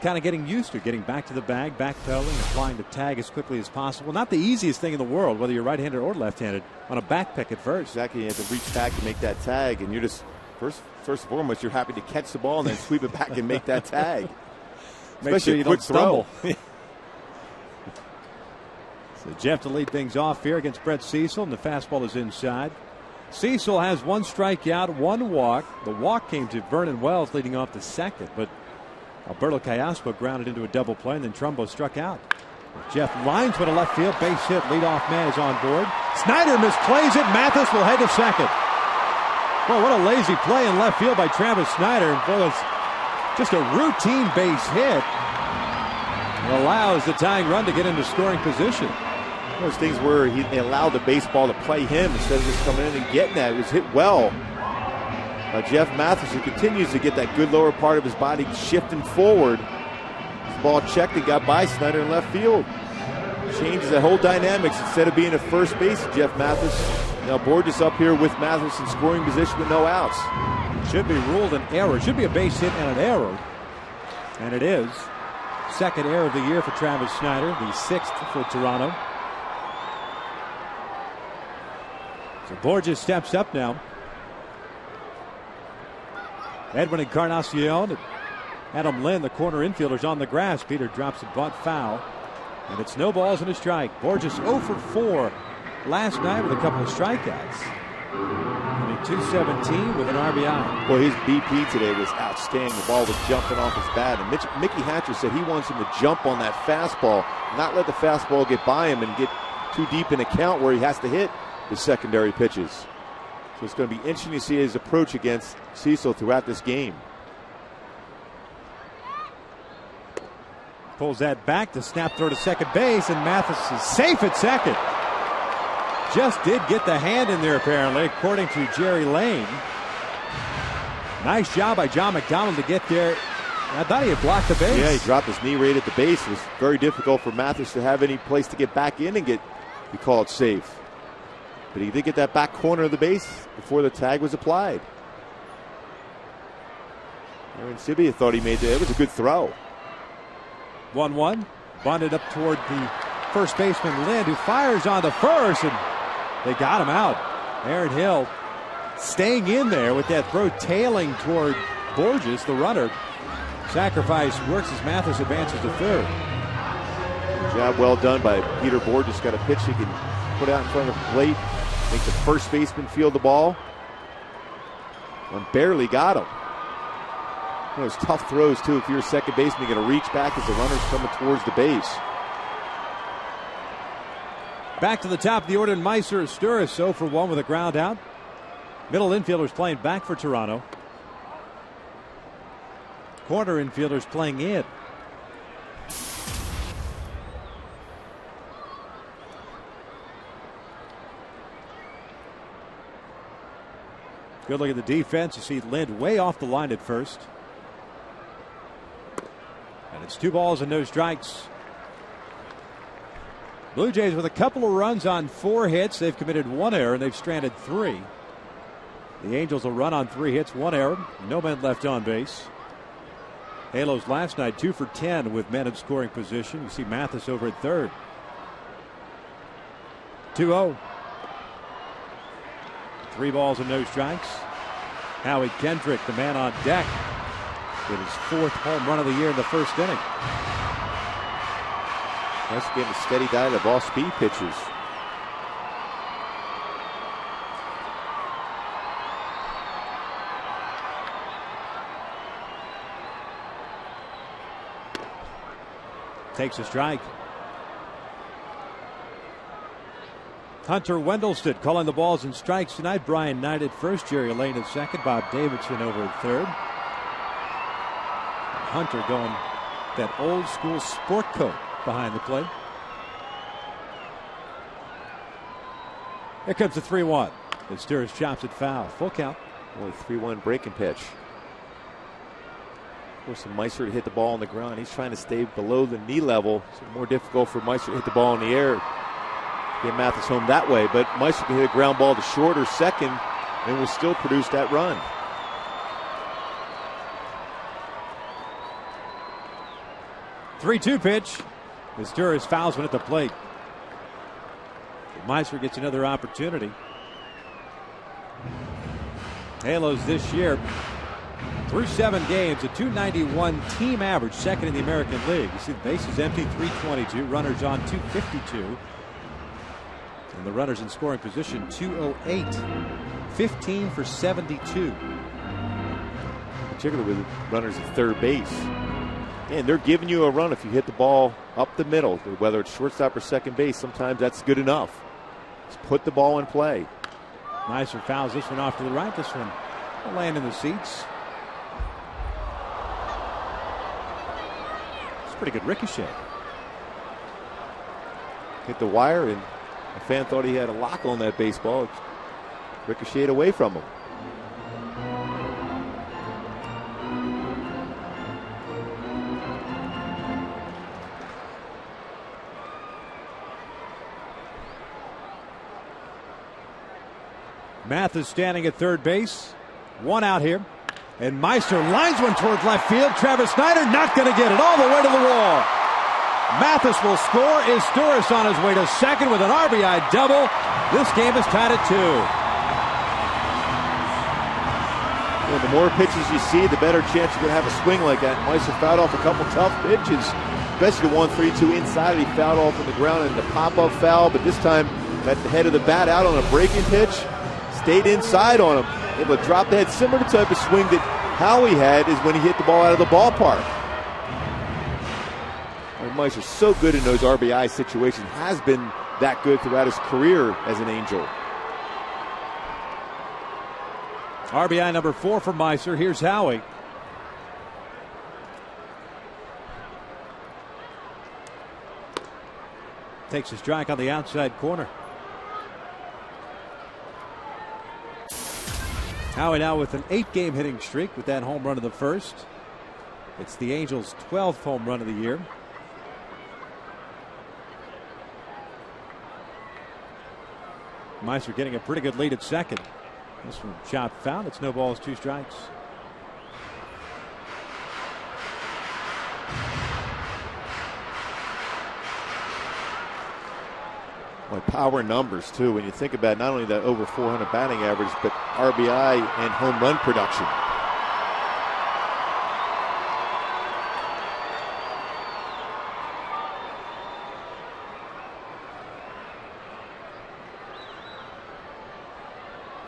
[SPEAKER 1] kind of getting used to, getting back to the bag, backpedaling, applying the tag as quickly as possible. Not the easiest thing in the world, whether you're right-handed or left-handed, on a back pick at first.
[SPEAKER 3] Exactly. You have to reach back to make that tag, and you're just, first and foremost, you're happy to catch the ball and then sweep it back and make that tag.
[SPEAKER 1] Make sure you don't stumble.
[SPEAKER 3] So
[SPEAKER 1] Jeff to lead things off here against Brett Cecil, and the fastball is inside. Cecil has 1 strikeout, 1 walk. The walk came to Vernon Wells leading off the second, but Alberto Callaspo grounded into a double play, and then Trumbo struck out. Jeff lines with a left field base hit. Leadoff man is on board. Snyder misplays it. Mathis will head to second. Well, what a lazy play in left field by Travis Snyder. Boy, it's just a routine base hit. It allows the tying run to get into scoring position.
[SPEAKER 3] Those things where they allowed the baseball to play him instead of just coming in and getting that. It was hit well by Jeff Mathis, who continues to get that good lower part of his body shifting forward. This ball checked and got by Snyder in left field. Changes the whole dynamics. Instead of being at first base, Jeff Mathis, now Borges up here with Mathis in scoring position with no outs.
[SPEAKER 1] Should be ruled an error. Should be a base hit and an error. And it is. Second error of the year for Travis Snyder, the 6th for Toronto. So Borges steps up now. Edwin Encarnacion and Adam Lynn, the corner infielders, on the grass. Peter drops a bunt foul. And it's no balls and a strike. Borges 0 for 4 last night with a couple of strikeouts. And a 217 with an RBI.
[SPEAKER 3] Well, his BP today was outstanding. The ball was jumping off his bat. And Mickey Hatcher said he wants him to jump on that fastball, not let the fastball get by him and get too deep in a count where he has to hit the secondary pitches. So it's going to be interesting to see his approach against Cecil throughout this game.
[SPEAKER 1] Pulls that back to snap throw to second base, and Mathis is safe at second. Just did get the hand in there, apparently, according to Jerry Lane. Nice job by John McDonald to get there. I thought he had blocked the base.
[SPEAKER 3] Yeah, he dropped his knee right at the base. It was very difficult for Mathis to have any place to get back in and be called safe. But he did get that back corner of the base before the tag was applied. Aaron Sibia thought he made that. It was a good throw.
[SPEAKER 1] 1-1. Bunted up toward the first baseman, Lind, who fires on the first, and they got him out. Aaron Hill staying in there with that throw tailing toward Borges, the runner. Sacrifice works as Mathis advances to third.
[SPEAKER 3] Good job well done by Peter Borges. Got a pitch he can put out in front of the plate. Make the first baseman field the ball. And barely got him. Those tough throws, too. If you're a second baseman, you got to reach back as the runner's coming towards the base.
[SPEAKER 1] Back to the top of the order, Meiser Asturis 0 for 1 with a ground out. Middle infielders playing back for Toronto. Corner infielders playing in. Good look at the defense. You see Lind way off the line at first. And it's 2 balls and no strikes. Blue Jays with a couple of runs on 4 hits. They've committed 1 error and they've stranded 3. The Angels will run on 3 hits, 1 error. No men left on base. Halos last night 2 for 10 with men in scoring position. You see Mathis over at third. 2-0. 3 balls and no strikes. Howie Kendrick, the man on deck, with his 4th home run of the year in the first inning.
[SPEAKER 3] That's getting a steady diet of off-speed pitches.
[SPEAKER 1] Takes a strike. Hunter Wendelstedt calling the balls and strikes tonight. Brian Knight at first, Jerry Lane at second, Bob Davidson over at third. Hunter going that old school sport coat behind the plate. Here comes the 3-1. It stirs, chops it foul. Full count.
[SPEAKER 3] Only 3-1 breaking pitch. Forcing Meister to hit the ball on the ground. He's trying to stay below the knee level, so more difficult for Meister to hit the ball in the air. Get Mathis home that way, but Meister can hit a ground ball to short or second and will still produce that run.
[SPEAKER 1] Three-two pitch. Misturis fouls one at the plate. Meister gets another opportunity. Halos this year, through 7 games, a .291 team average, second in the American League. You see the bases empty, 322, runners on 252. And the runners in scoring position, 208. 15 for 72.
[SPEAKER 3] Particularly with runners at third base. And they're giving you a run if you hit the ball up the middle, whether it's shortstop or second base. Sometimes that's good enough. Just put the ball in play.
[SPEAKER 1] Meister fouls this one off to the right. This one will land in the seats. It's a pretty good ricochet.
[SPEAKER 3] Hit the wire, and a fan thought he had a lock on that baseball. It ricocheted away from him.
[SPEAKER 1] Mathis standing at third base. One out here. And Meister lines one towards left field. Travis Snyder not going to get it all the way to the wall. Mathis will score. Izturis on his way to second with an RBI double. This game is tied at 2.
[SPEAKER 3] Well, the more pitches you see, the better chance you're going to have a swing like that. Meister fouled off a couple tough pitches, especially the 1-3-2 inside. He fouled off on the ground in the pop-up foul, but this time at the head of the bat out on a breaking pitch. Stayed inside on him, able to drop the head. Similar to the type of swing that Howie had is when he hit the ball out of the ballpark. And Meister's so good in those RBI situations, has been that good throughout his career as an Angel.
[SPEAKER 1] RBI number 4 for Meister. Here's Howie. Takes a strike on the outside corner. Howie now with an 8-game hitting streak with that home run in the first. It's the Angels' 12th home run of the year. Meister getting a pretty good lead at second. This one shot foul. It's no balls, 2 strikes.
[SPEAKER 3] Boy, power numbers, too, when you think about not only that over 400 batting average, but RBI and home run production.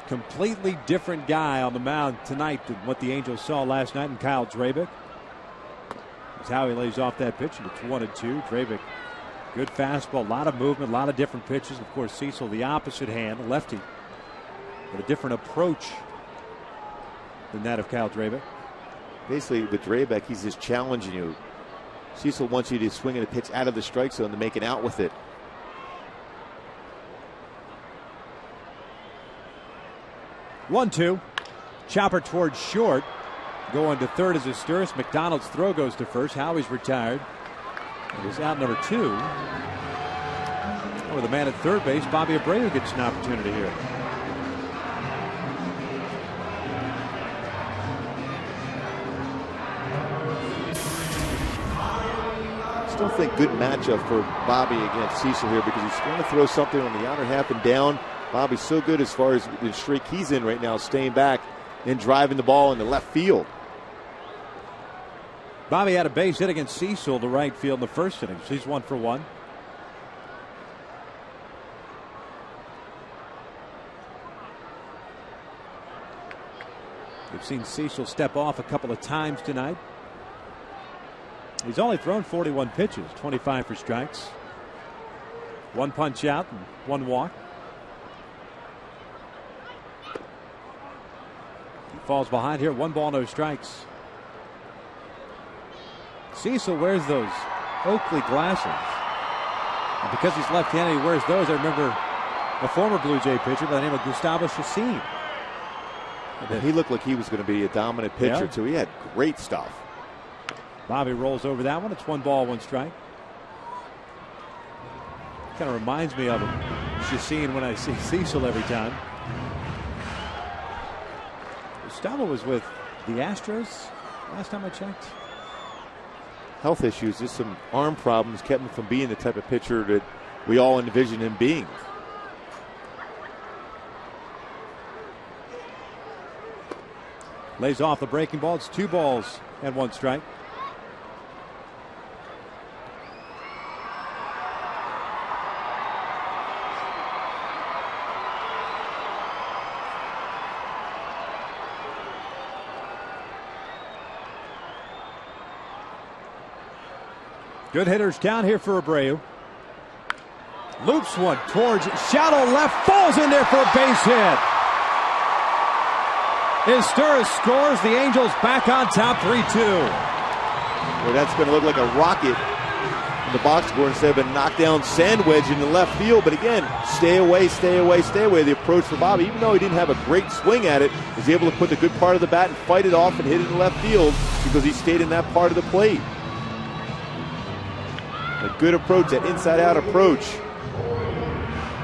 [SPEAKER 1] Completely different guy on the mound tonight than what the Angels saw last night in Kyle Drabek. That's how he lays off that pitch, and it's 1-2. Drabek, good fastball, a lot of movement, a lot of different pitches. Of course, Cecil, the opposite hand, lefty, with a different approach than that of Kyle Drabek.
[SPEAKER 3] Basically, with Drabek, he's just challenging you. Cecil wants you to swing at a pitch out of the strike zone to make it out with it.
[SPEAKER 1] 1-2. Chopper towards short. Going to third is Izturis. McDonald's throw goes to first. Howie's retired. It is out number 2. With a man at third base, Bobby Abreu gets an opportunity here.
[SPEAKER 3] Still think good matchup for Bobby against Cecil here because he's going to throw something on the outer half and down. Bobby's so good as far as the streak he's in right now, staying back and driving the ball in the left field.
[SPEAKER 1] Bobby had a base hit against Cecil to right field in the first inning. So he's 1 for 1. We've seen Cecil step off a couple of times tonight. He's only thrown 41 pitches, 25 for strikes. 1 punch out and 1 walk. He falls behind here, 1 ball, no strikes. Cecil wears those Oakley glasses. And because he's left-handed, he wears those. I remember a former Blue Jay pitcher by the name of Gustavo Chacin.
[SPEAKER 3] He looked like he was going to be a dominant pitcher, too. He had great stuff.
[SPEAKER 5] Bobby rolls over that one. It's 1 ball, 1 strike. Kind of reminds me of him. Just seeing when I see Cecil every time. Gustavo was with the Astros last time I checked.
[SPEAKER 3] Health issues, just some arm problems kept him from being the type of pitcher that we all envision him being.
[SPEAKER 5] Lays off the breaking ball. It's 2 balls and 1 strike. Good hitters count here for Abreu. Loops one towards shallow left, falls in there for a base hit. Esturris scores. The Angels back on top 3-2.
[SPEAKER 3] Well, that's going to look like a rocket in the box score instead of a knockdown sand wedge in the left field. But again, stay away, stay away, stay away. The approach for Bobby, even though he didn't have a great swing at it, was able to put the good part of the bat and fight it off and hit it in left field because he stayed in that part of the plate. A good approach, that inside-out approach.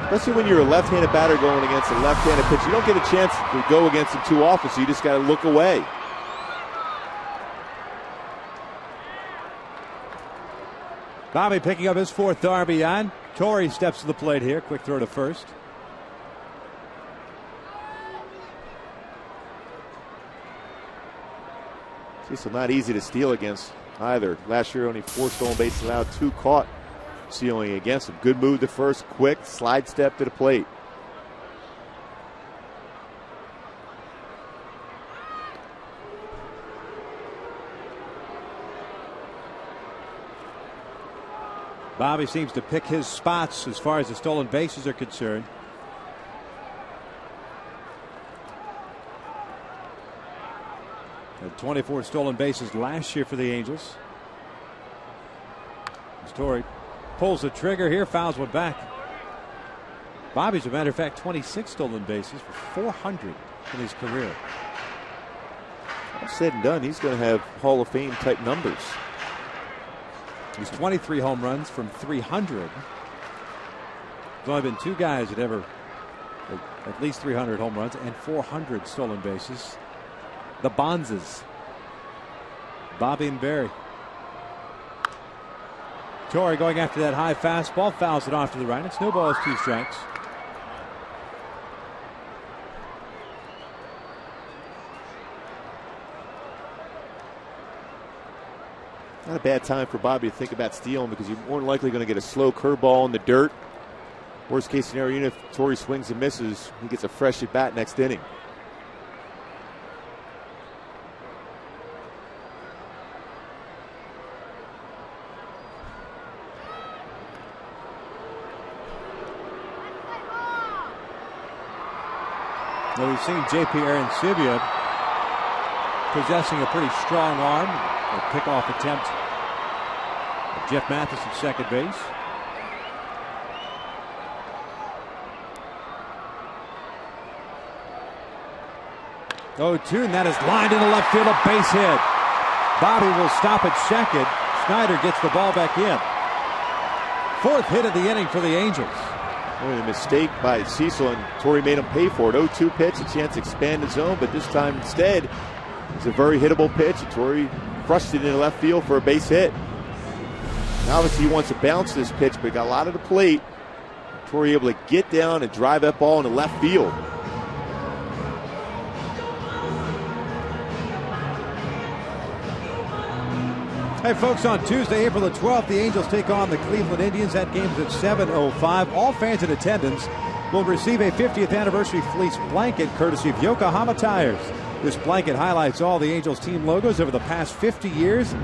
[SPEAKER 3] Especially when you're a left-handed batter going against a left-handed pitcher. You don't get a chance to go against him too often, so you just got to look away.
[SPEAKER 5] Bobby picking up his 4th RBI. Torrey steps to the plate here. Quick throw to first.
[SPEAKER 3] Cecil not easy to steal against either. Last year only 4 stolen bases allowed, 2 caught stealing against him. Good move to first, quick slide step to the plate.
[SPEAKER 5] Bobby seems to pick his spots as far as the stolen bases are concerned. Had 24 stolen bases last year for the Angels. Story pulls the trigger here, fouls one back. Bobby's, as a matter of fact, 26 stolen bases for 400 in his career.
[SPEAKER 3] All said and done, he's going to have Hall of Fame type numbers.
[SPEAKER 5] He's 23 home runs from 300. There's only been 2 guys that ever at least 300 home runs and 400 stolen bases. The Bonzes, Bobby and Barry. Torrey going after that high fastball, fouls it off to the right. It's 2 balls, 2 strikes.
[SPEAKER 3] Not a bad time for Bobby to think about stealing because you're more than likely going to get a slow curveball in the dirt. Worst case scenario, even if Torrey swings and misses, he gets a fresh at bat next inning.
[SPEAKER 5] Well, we've seen J.P. Arancibia possessing a pretty strong arm. A pickoff attempt of Jeff Mathis at second base. Oh, 2, and that is lined into left field, a base hit. Bobby will stop at second. Snyder gets the ball back in. 4th hit of the inning for the Angels.
[SPEAKER 3] Boy, a mistake by Cecil, and Torrey made him pay for it. 0-2 pitch, a chance to expand the zone, but this time instead, it's a very hittable pitch. And Torrey crushed it into left field for a base hit. Now obviously he wants to bounce this pitch, but he got a lot of the plate. Torrey able to get down and drive that ball into left field.
[SPEAKER 5] Hey folks, on Tuesday, April the 12th, the Angels take on the Cleveland Indians. That game's at 7:05. All fans in attendance will receive a 50th anniversary fleece blanket courtesy of Yokohama Tires. This blanket highlights all the Angels team logos over the past 50 years.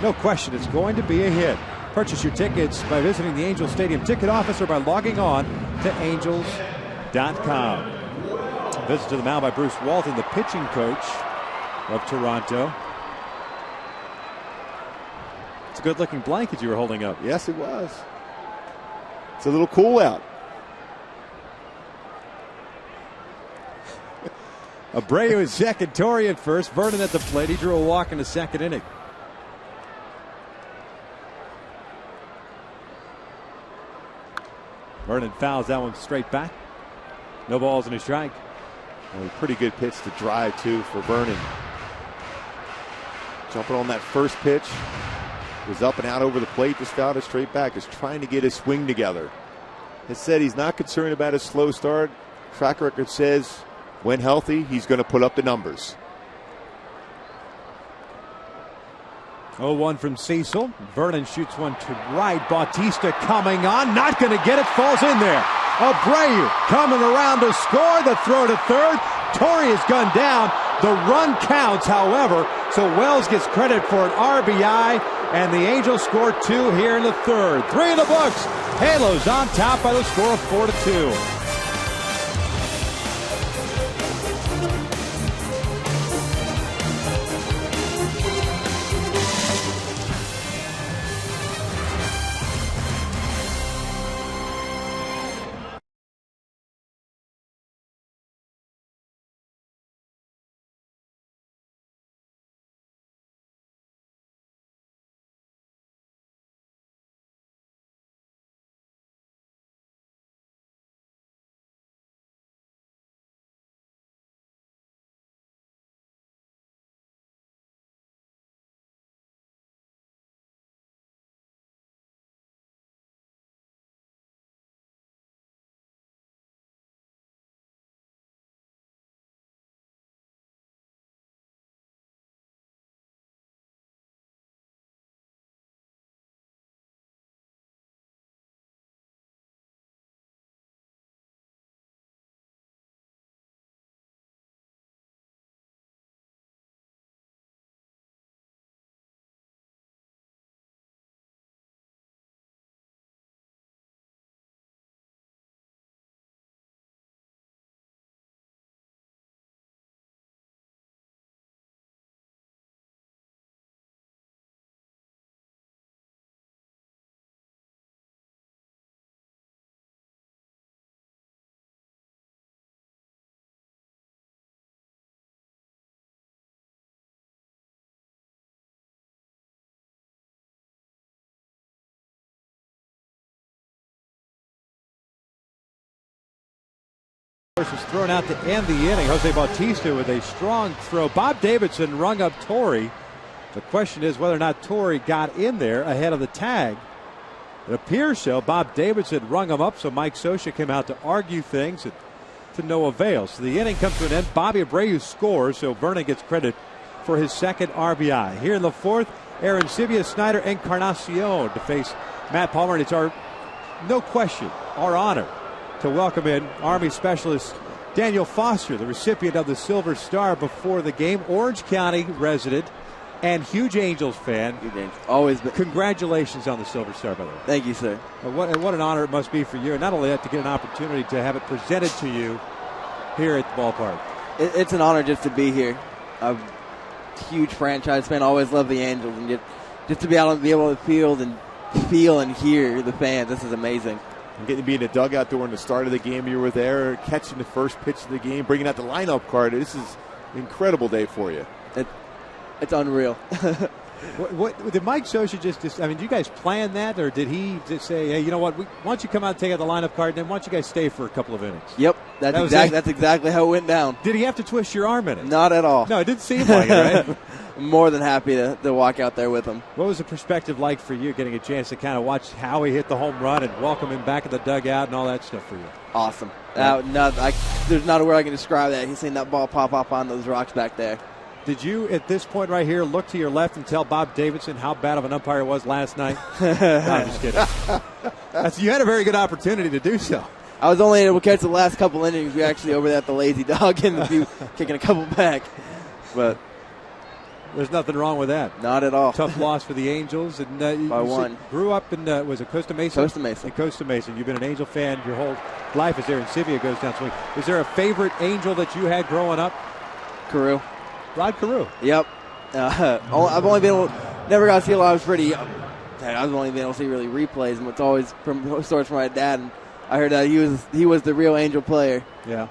[SPEAKER 5] No question, it's going to be a hit. Purchase your tickets by visiting the Angels Stadium ticket office or by logging on to angels.com. Visit to the mound by Bruce Walton, the pitching coach of Toronto. It's a good-looking blanket you were holding up.
[SPEAKER 3] Yes, it was. It's a little cool out.
[SPEAKER 5] Abreu is second, Torrey at first, Vernon at the plate. He drew a walk in the second inning. Vernon fouls that one straight back. No balls and a strike.
[SPEAKER 3] Well, a pretty good pitch to drive, too, for Vernon. Jumping on that first pitch. Was up and out over the plate, just fouled it straight back. Just trying to get his swing together. Has said he's not concerned about his slow start. Track record says when healthy, he's going to put up the numbers.
[SPEAKER 5] 0-1 from Cecil. Vernon shoots one to right. Bautista coming on. Not going to get it. Falls in there. Abreu coming around to score. The throw to third. Torrey is gunned down. The run counts, however, so Wells gets credit for an RBI, and the Angels score 2 here in the third. 3 in the books. Halos on top by the score of 4-2. Was thrown out to end the inning. Jose Bautista with a strong throw. Bob Davidson rung up Torrey. The question is whether or not Torrey got in there ahead of the tag. It appears so. Bob Davidson rung him up, so Mike Scioscia came out to argue things to no avail. So the inning comes to an end. Bobby Abreu scores, so Vernon gets credit for his second RBI. Here in the fourth, Aaron Sivia, Snyder, Encarnacion to face Matt Palmer, and it's no question, our honor to welcome in Army Specialist Daniel Foster, the recipient of the Silver Star before the game, Orange County resident and huge Angels fan.
[SPEAKER 6] Huge Angels. Always been.
[SPEAKER 5] Congratulations on the Silver Star, by the way.
[SPEAKER 6] Thank you, sir.
[SPEAKER 5] What an honor it must be for you, and not only that, to get an opportunity to have it presented to you here at the ballpark.
[SPEAKER 6] It's an honor just to be here. I'm a huge franchise fan, always love the Angels, and just to be able to feel and hear the fans, this is amazing.
[SPEAKER 3] And getting to be in the dugout during the start of the game, you were there, catching the first pitch of the game, bringing out the lineup card. This is an incredible day for you.
[SPEAKER 6] It's unreal.
[SPEAKER 5] What did Mike Scioscia just? I mean, did you guys plan that, or did he just say, "Hey, you know what? Why don't you come out and take out the lineup card, and then why don't you guys stay for a couple of innings?"
[SPEAKER 6] Yep, that's exactly how it went down.
[SPEAKER 5] Did he have to twist your arm in it?
[SPEAKER 6] Not at all.
[SPEAKER 5] No, it didn't seem like it, right?
[SPEAKER 6] I'm more than happy to walk out there with him.
[SPEAKER 5] What was the perspective like for you, getting a chance to kind of watch how he hit the home run and welcome him back in the dugout and all that stuff for you?
[SPEAKER 6] Awesome. There's not a word I can describe that. He's seen that ball pop up on those rocks back there.
[SPEAKER 5] Did you, at this point right here, look to your left and tell Bob Davidson how bad of an umpire was last night? No, I'm just kidding. You had a very good opportunity to do so.
[SPEAKER 6] I was only able to catch the last couple innings. We actually over there at the Lazy Dog and kicking a couple back. But
[SPEAKER 5] there's nothing wrong with that.
[SPEAKER 6] Not at all.
[SPEAKER 5] Tough loss for the Angels. And
[SPEAKER 6] by one.
[SPEAKER 5] Grew up in, was it Costa Mesa?
[SPEAKER 6] Costa Mesa.
[SPEAKER 5] In Costa Mesa. You've been an Angel fan your whole life as Aaron Sivia goes down swing. Is there a favorite Angel that you had growing up?
[SPEAKER 6] Carew.
[SPEAKER 5] Rod Carew.
[SPEAKER 6] Yep. I've only been never got to see a lot. I was pretty. I've only been able to see really replays, and it's always from stories from my dad. And I heard that he was the real Angel player.
[SPEAKER 5] Yeah.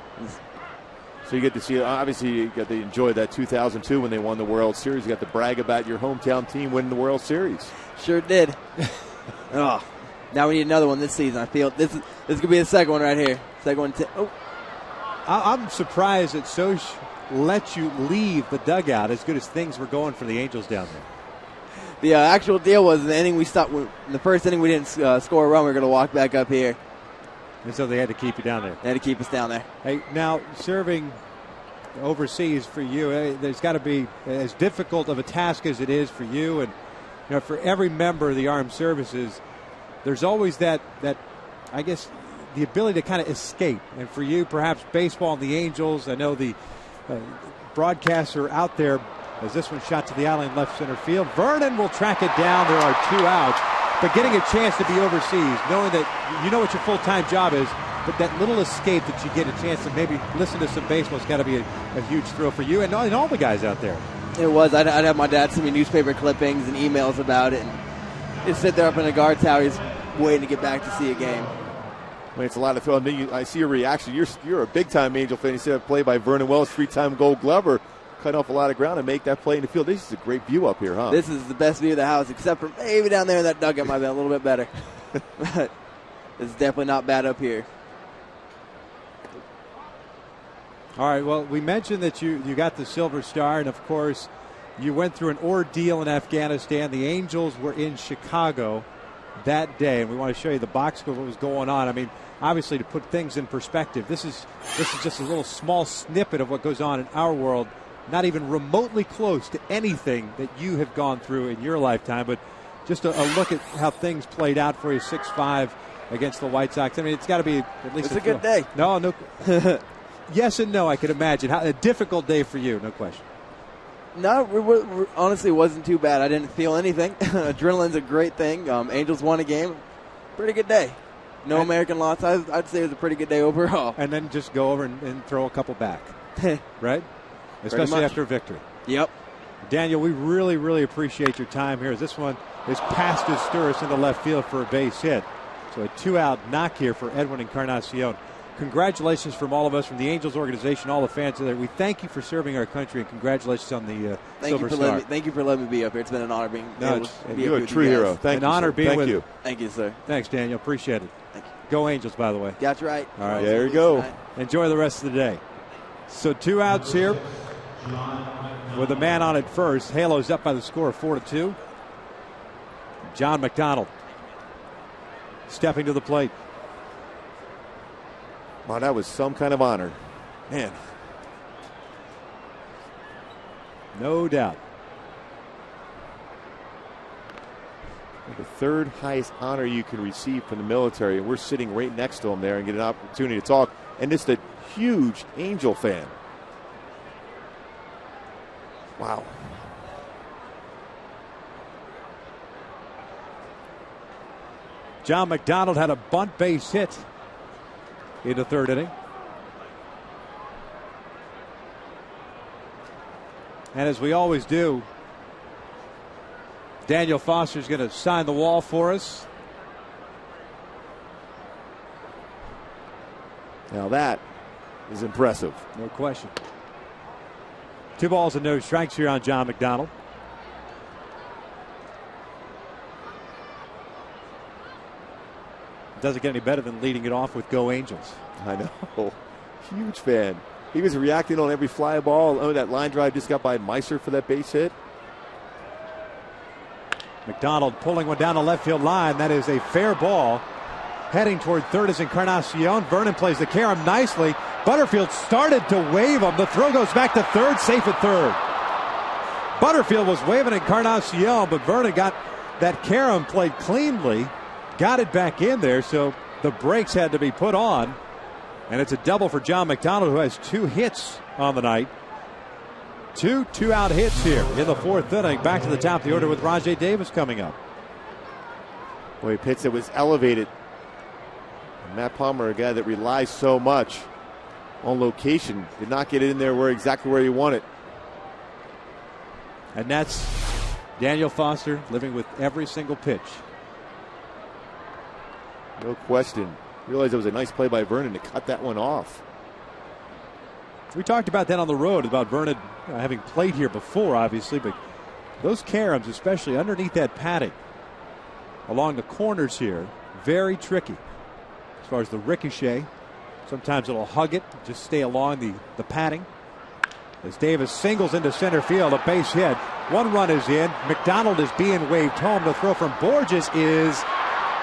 [SPEAKER 3] So you get to see, obviously, you got to enjoy that 2002 when they won the World Series. You got to brag about your hometown team winning the World Series.
[SPEAKER 6] Sure did. Oh, Now we need another one this season. I feel this could be the second one right here. Second one.
[SPEAKER 5] I'm surprised that Soch let you leave the dugout as good as things were going for the Angels down there.
[SPEAKER 6] The actual deal was in the inning we stopped. In the first inning we didn't score a run. We were going to walk back up here.
[SPEAKER 5] And so they had to keep you down there.
[SPEAKER 6] They had to keep us down there.
[SPEAKER 5] Hey, now serving overseas for you, there's got to be as difficult of a task as it is for you, and for every member of the armed services, there's always that I guess the ability to kind of escape. And for you, perhaps baseball and the Angels. I know the broadcasts are out there as this one shot to the alley in left center field. Vernon will track it down. There are 2 outs. But getting a chance to be overseas, knowing that you know what your full-time job is, but that little escape that you get a chance to maybe listen to some baseball has got to be a huge thrill for you and all the guys out there.
[SPEAKER 6] It was. I'd have my dad send me newspaper clippings and emails about it, and just sit there up in the guard tower, just waiting to get back to see a game.
[SPEAKER 3] I mean, it's a lot of thrill. And then I see your reaction. You're a big-time Angel fan. You see that play by Vernon Wells, 3-time Gold Glover, cut off a lot of ground and make that play in the field. This is a great view up here, huh?
[SPEAKER 6] This is the best view of the house, except for maybe down there in that dugout might have been a little bit better. But it's definitely not bad up here.
[SPEAKER 5] All right, well, we mentioned that you got the Silver Star, and, of course, you went through an ordeal in Afghanistan. The Angels were in Chicago that day, and we want to show you the box score of what was going on. I mean, obviously, to put things in perspective, this is just a little small snippet of what goes on in our world, not even remotely close to anything that you have gone through in your lifetime, but just a look at how things played out for you, 6-5 against the White Sox. I mean, it's got to be at least
[SPEAKER 6] it's a good day.
[SPEAKER 5] No. Yes and no, I can imagine. A difficult day for you, no question.
[SPEAKER 6] No, honestly, it wasn't too bad. I didn't feel anything. Adrenaline's a great thing. Angels won a game. Pretty good day. No American loss. I'd say it was a pretty good day overall.
[SPEAKER 5] And then just go over and throw a couple back, right? Especially after a victory.
[SPEAKER 6] Yep.
[SPEAKER 5] Daniel, we really, really appreciate your time here. This one is past his Sturris into left field for a base hit. So a 2-out knock here for Edwin Encarnacion. Congratulations from all of us, from the Angels organization, all the fans there. We thank you for serving our country, and congratulations on the Silver Star.
[SPEAKER 6] Thank you for letting me be up here. It's been an honor being
[SPEAKER 3] you're a true hero. Thank you.
[SPEAKER 5] An honor being with you.
[SPEAKER 6] Thank you, sir.
[SPEAKER 5] Thanks, Daniel. Appreciate it.
[SPEAKER 6] Thank you.
[SPEAKER 5] Go Angels, by the way.
[SPEAKER 6] That's right.
[SPEAKER 5] All right.
[SPEAKER 3] There you go.
[SPEAKER 5] Enjoy the rest of the day. So 2 outs here with a man on at first. Halo's up by the score of 4-2. John McDonald stepping to the plate.
[SPEAKER 3] Wow, that was some kind of honor. Man.
[SPEAKER 5] No doubt.
[SPEAKER 3] The third highest honor you can receive from the military, and we're sitting right next to him there and get an opportunity to talk. And just a huge Angel fan. Wow.
[SPEAKER 5] John McDonald had a bunt base hit in the third inning. And as we always do, Daniel Foster's going to sign the wall for us.
[SPEAKER 3] Now that is impressive.
[SPEAKER 5] No question. 2 balls and no strikes here on John McDonald. Doesn't get any better than leading it off with Go Angels.
[SPEAKER 3] I know. Huge fan. He was reacting on every fly ball. Oh, that line drive just got by Meiser for that base hit.
[SPEAKER 5] McDonald pulling one down the left field line. That is a fair ball. Heading toward third is Encarnacion. Vernon plays the carom nicely. Butterfield started to wave him. The throw goes back to third, safe at third. Butterfield was waving Encarnacion, but Vernon got that carom played cleanly. Got it back in there, so the brakes had to be put on. And it's a double for John McDonald, who has 2 hits on the night. 2 2-out hits here in the 4th inning. Back to the top of the order with Rajay Davis coming up.
[SPEAKER 3] Boy, a pitch that was elevated. And Matt Palmer, a guy that relies so much on location, did not get it in there exactly where you want it.
[SPEAKER 5] And that's Daniel Foster living with every single pitch.
[SPEAKER 3] No question. Realized it was a nice play by Vernon to cut that one off.
[SPEAKER 5] We talked about that on the road, about Vernon having played here before, obviously, but those caroms, especially underneath that padding, along the corners here, very tricky as far as the ricochet. Sometimes it'll hug it, just stay along the padding. As Davis singles into center field, a base hit. One run is in. McDonald is being waved home. The throw from Borges is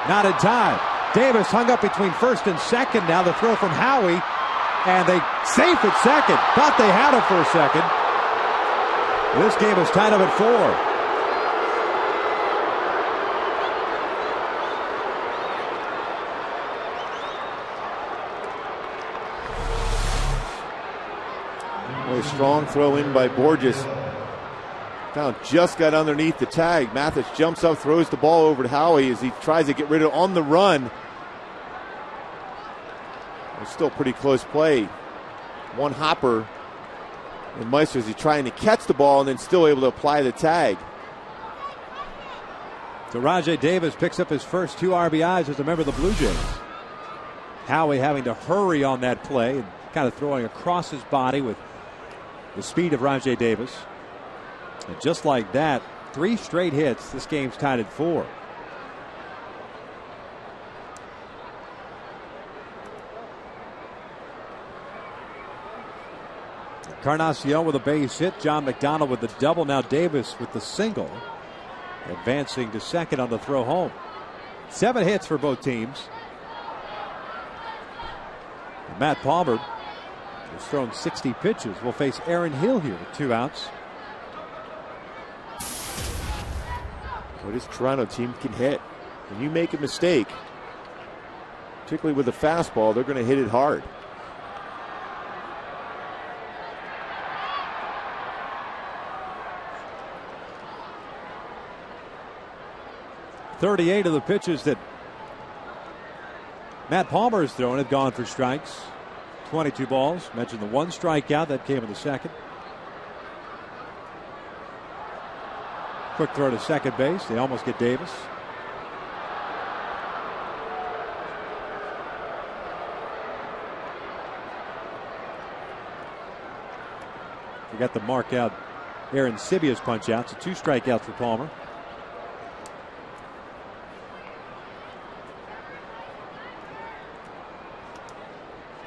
[SPEAKER 5] not in time. Davis hung up between first and second. Now the throw from Howie, and they safe at second. Thought they had him for a second. This game is tied up at 4.
[SPEAKER 3] A strong throw in by Borges. Now just got underneath the tag. Mathis jumps up, throws the ball over to Howie as he tries to get rid of it on the run. It's still pretty close play. One hopper. And Meister, is he trying to catch the ball and then still able to apply the tag.
[SPEAKER 5] So Rajai Davis picks up his first 2 RBIs as a member of the Blue Jays. Howie having to hurry on that play and kind of throwing across his body with the speed of Rajai Davis. And just like that, 3 straight hits. This game's tied at 4. Encarnacion with a base hit. John McDonald with the double. Now Davis with the single. Advancing to second on the throw home. 7 hits for both teams. And Matt Palmer has thrown 60 pitches. Will face Aaron Hill here with 2 outs.
[SPEAKER 3] Well, this Toronto team can hit. When you make a mistake, particularly with a fastball, they're going to hit it hard.
[SPEAKER 5] .38 of the pitches that Matt Palmer has thrown have gone for strikes. 22 balls. Mentioned the 1 strikeout that came in the second. Quick throw to second base. They almost get Davis. We got the mark out Aaron Sibia's punch out. So 2 strikeouts for Palmer.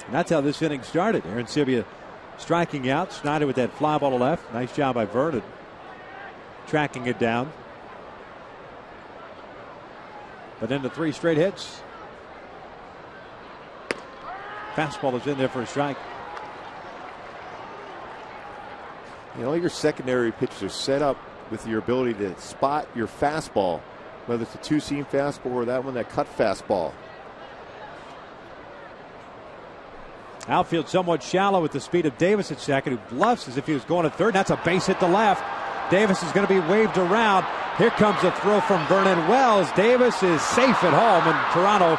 [SPEAKER 5] And that's how this inning started. Aaron Sibia striking out. Snyder with that fly ball to left. Nice job by Vernon. Tracking it down. But into 3 straight hits. Fastball is in there for a strike.
[SPEAKER 3] You know, all your secondary pitches are set up with your ability to spot your fastball, whether it's a 2-seam fastball or that one, that cut fastball.
[SPEAKER 5] Outfield somewhat shallow with the speed of Davis at second, who bluffs as if he was going to third. That's a base hit to left. Davis is going to be waved around. Here comes a throw from Vernon Wells. Davis is safe at home, and Toronto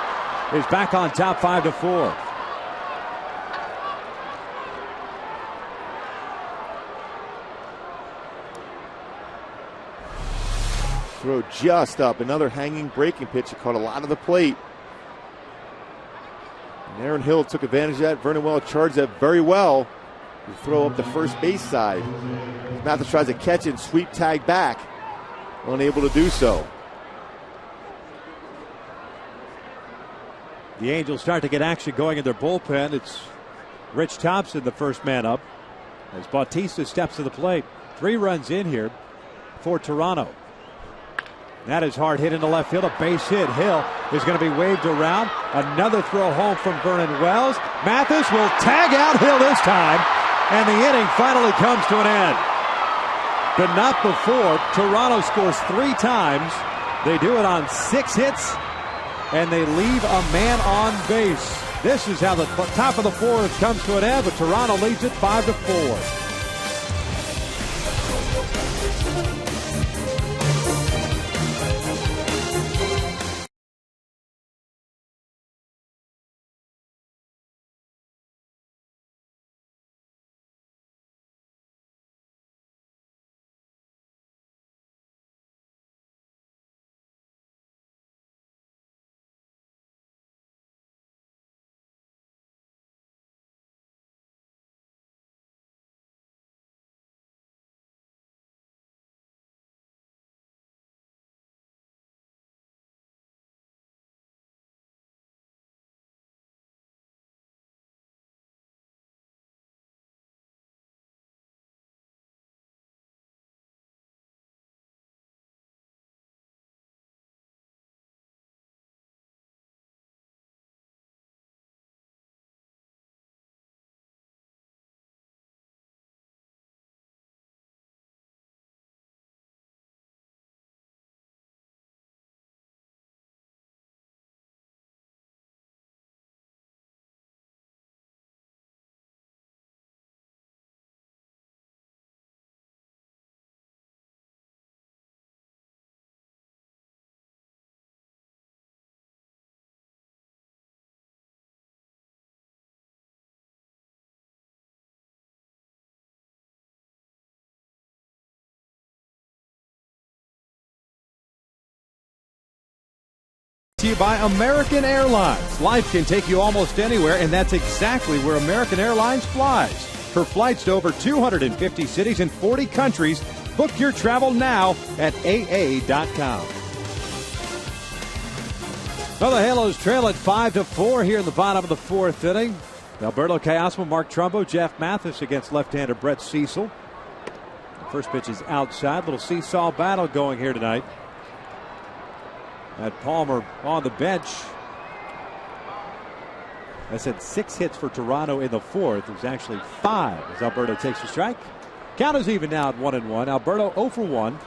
[SPEAKER 5] is back on top 5-4.
[SPEAKER 3] Throw just up. Another hanging breaking pitch. It caught a lot of the plate. And Aaron Hill took advantage of that. Vernon Wells charged that very well. To throw up the first base side. Mathis tries to catch it and sweep tag back. Unable to do so.
[SPEAKER 5] The Angels start to get action going in their bullpen. It's Rich Thompson, the first man up, as Bautista steps to the plate. 3 runs in here for Toronto. That is hard hit into left field. A base hit. Hill is going to be waved around. Another throw home from Vernon Wells. Mathis will tag out Hill this time. And the inning finally comes to an end. But not before. Toronto scores 3 times. They do it on 6 hits. And they leave a man on base. This is how the top of the 4th comes to an end. But Toronto leads it 5-4. to you by American Airlines. Life can take you almost anywhere, and that's exactly where American Airlines flies. For flights to over 250 cities in 40 countries, book your travel now at AA.com. Well, the Halos trail at 5-4 here in the bottom of the fourth inning. Alberto Callasmo, Mark Trumbo, Jeff Mathis against left-hander Brett Cecil. The first pitch is outside. Little seesaw battle going here tonight. Matt Palmer on the bench. I said 6 hits for Toronto in the fourth. It was actually 5 as Alberto takes the strike. Count is even now at 1-1. Alberto 0 for 1.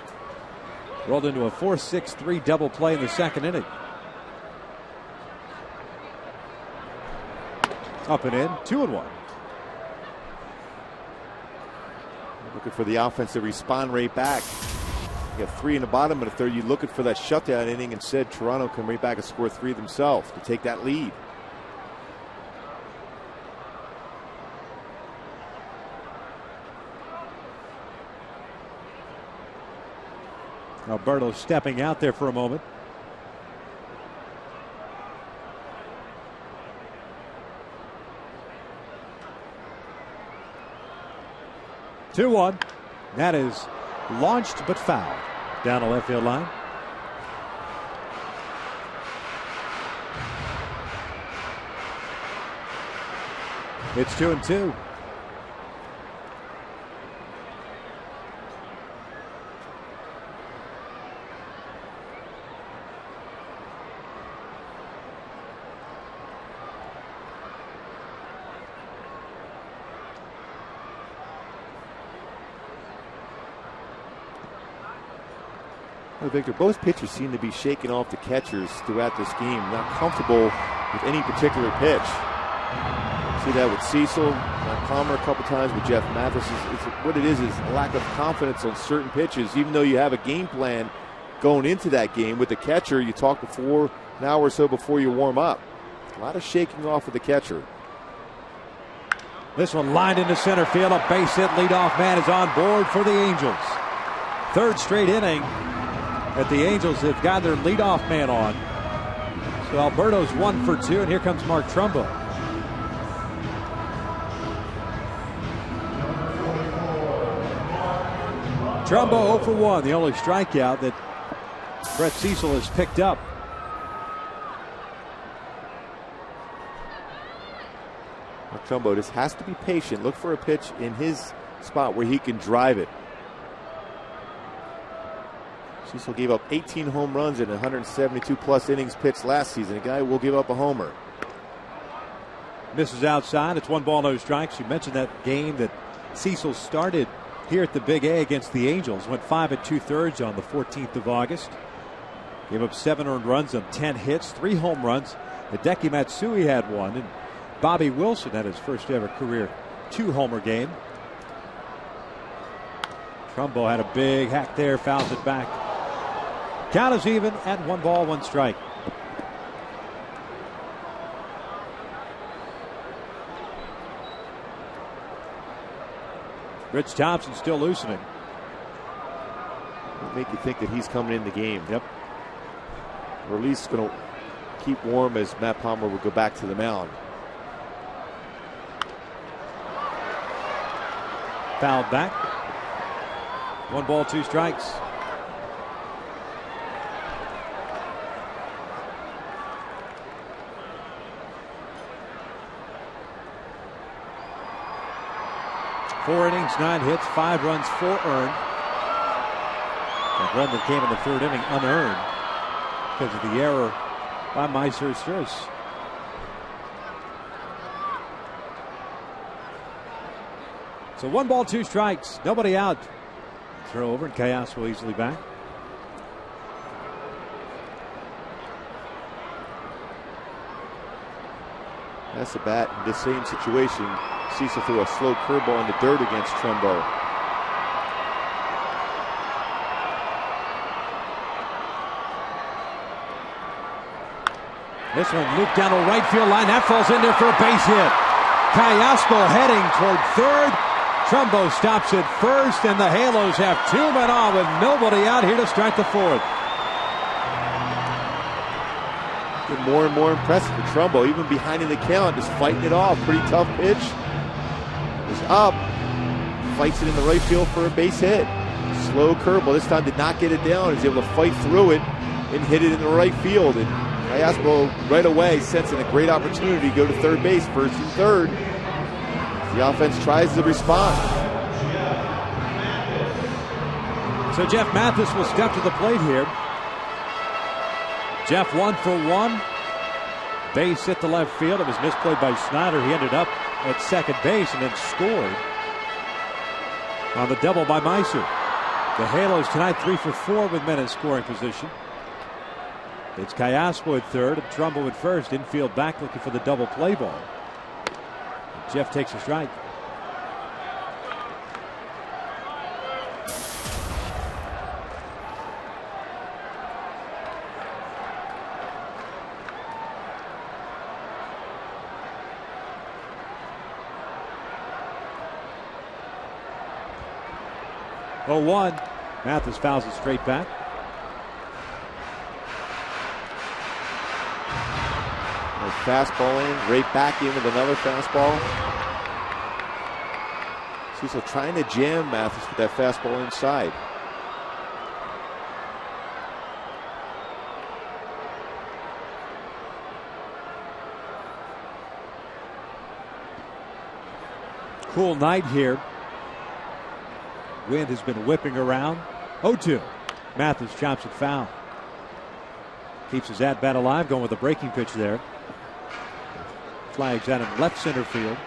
[SPEAKER 5] Rolled into a 4-6-3 double play in the second inning. Up and in, 2-1.
[SPEAKER 3] Looking for the offense to respond right back. You got 3 in the bottom of the third. You're looking for that shutdown inning. Instead, Toronto come right back and score 3 themselves to take that lead.
[SPEAKER 5] Alberto stepping out there for a moment. Two-one. That is launched but fouled down the left field line. It's 2-2.
[SPEAKER 3] Well, Victor, both pitchers seem to be shaking off the catchers throughout this game, not comfortable with any particular pitch. See that with Cecil, Matt Palmer a couple times, with Jeff Mathis. What it is a lack of confidence on certain pitches, even though you have a game plan going into that game. With the catcher, you talk before, an hour or so before you warm up. A lot of shaking off of the catcher.
[SPEAKER 5] This one lined into center field. A base hit. Leadoff man is on board for the Angels. Third straight inning that the Angels have got their leadoff man on. So Alberto's 1 for 2, and here comes Mark Trumbo. Trumbo 0 for 1, the only strikeout that Brett Cecil has picked up.
[SPEAKER 3] Mark Trumbo just has to be patient. Look for a pitch in his spot where he can drive it. Cecil gave up 18 home runs in 172 plus innings pitched last season. A guy will give up a homer.
[SPEAKER 5] Misses outside. It's 1 ball, no strikes. You mentioned that game that Cecil started here at the Big A against the Angels. Went 5 2/3 on the 14th of August. Gave up 7 earned runs on 10 hits, 3 home runs. Hideki Matsui had 1, and Bobby Wilson had his first ever career 2-homer game. Trumbo had a big hack there, fouls it back. Count is even at 1 ball, 1 strike. Rich Thompson still loosening.
[SPEAKER 3] It'll make you think that he's coming in the game. Yep. Or at least going to keep warm as Matt Palmer will go back to the mound.
[SPEAKER 5] Fouled back. 1 ball, 2 strikes. Four innings, 9 hits, 5 runs, 4 earned. That run that came in the third inning unearned because of the error by Meiser Strauss. So 1 ball, 2 strikes, nobody out. Throw over and Callasmo easily back.
[SPEAKER 3] That's the bat in the same situation. Cecil threw a slow curveball in the dirt against Trumbo.
[SPEAKER 5] This one looped down the right field line. That falls in there for a base hit. Callasmo heading toward third. Trumbo stops at first, and the Halos have 2 men on with nobody out here to start the fourth.
[SPEAKER 3] getting more and more impressive for Trumbo, even behind in the count, just fighting it off. Pretty tough pitch. Is up, fights it in the right field for a base hit. Slow curveball. This time did not get it down. He's able to fight through it and hit it in the right field. And Cayaspo right away sensing a great opportunity to go to third base, first and third. The offense tries to respond.
[SPEAKER 5] So Jeff Mathis will step to the plate here. Jeff 1 for 1. Base hit the left field. It was misplayed by Snyder. He ended up at second base and then scored on the double by Meiser. The Halos tonight 3 for 4 with men in scoring position. It's Cayaspo at third and Trumbo at first. Infield back looking for the double play ball. Jeff takes a strike. Oh, 1. Mathis fouls it straight back.
[SPEAKER 3] Fastball in, right back in with another fastball. Cecil trying to jam Mathis with that fastball inside.
[SPEAKER 5] Cool night here. Wind has been whipping around. 0-2. Mathis chops it foul. Keeps his at-bat alive, going with a breaking pitch there. Flags out in left center field.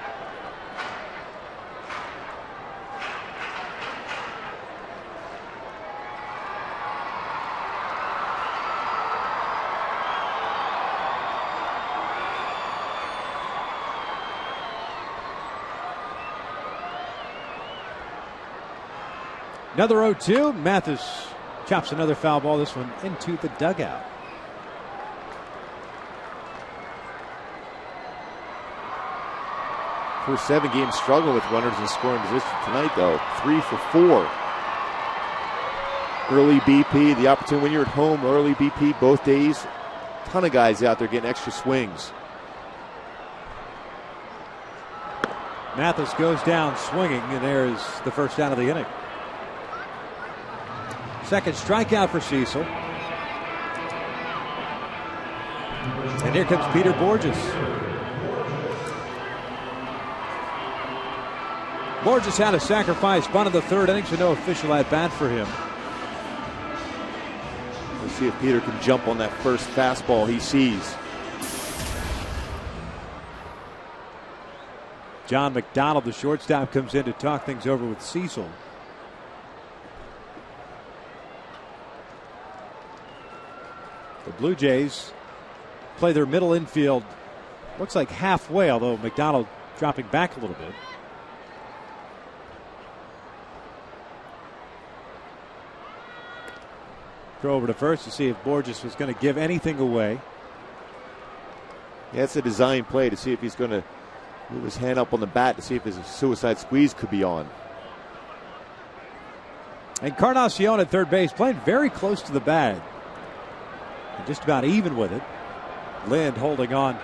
[SPEAKER 5] Another 0-2. Mathis chops another foul ball, this one into the dugout.
[SPEAKER 3] First 7 games struggle with runners in scoring position tonight, though. 3 for 4. Early BP, the opportunity when you're at home, early BP both days. Ton of guys out there getting extra swings.
[SPEAKER 5] Mathis goes down swinging, and there's the first down of the inning. Second strikeout for Cecil. And here comes Peter Borges. Borges had a sacrifice bunt in the third inning, so no official at bat for him.
[SPEAKER 3] We'll see if Peter can jump on that first fastball he sees.
[SPEAKER 5] John McDonald, the shortstop, comes in to talk things over with Cecil. The Blue Jays play their middle infield, looks like halfway, although McDonald dropping back a little bit. Throw over to first to see if Borges was going to give anything away.
[SPEAKER 3] Yeah, it's a design play to see if he's going to move his hand up on the bat to see if his suicide squeeze could be on.
[SPEAKER 5] Encarnacion at third base, playing very close to the bag. And just about even with it. Lind holding on.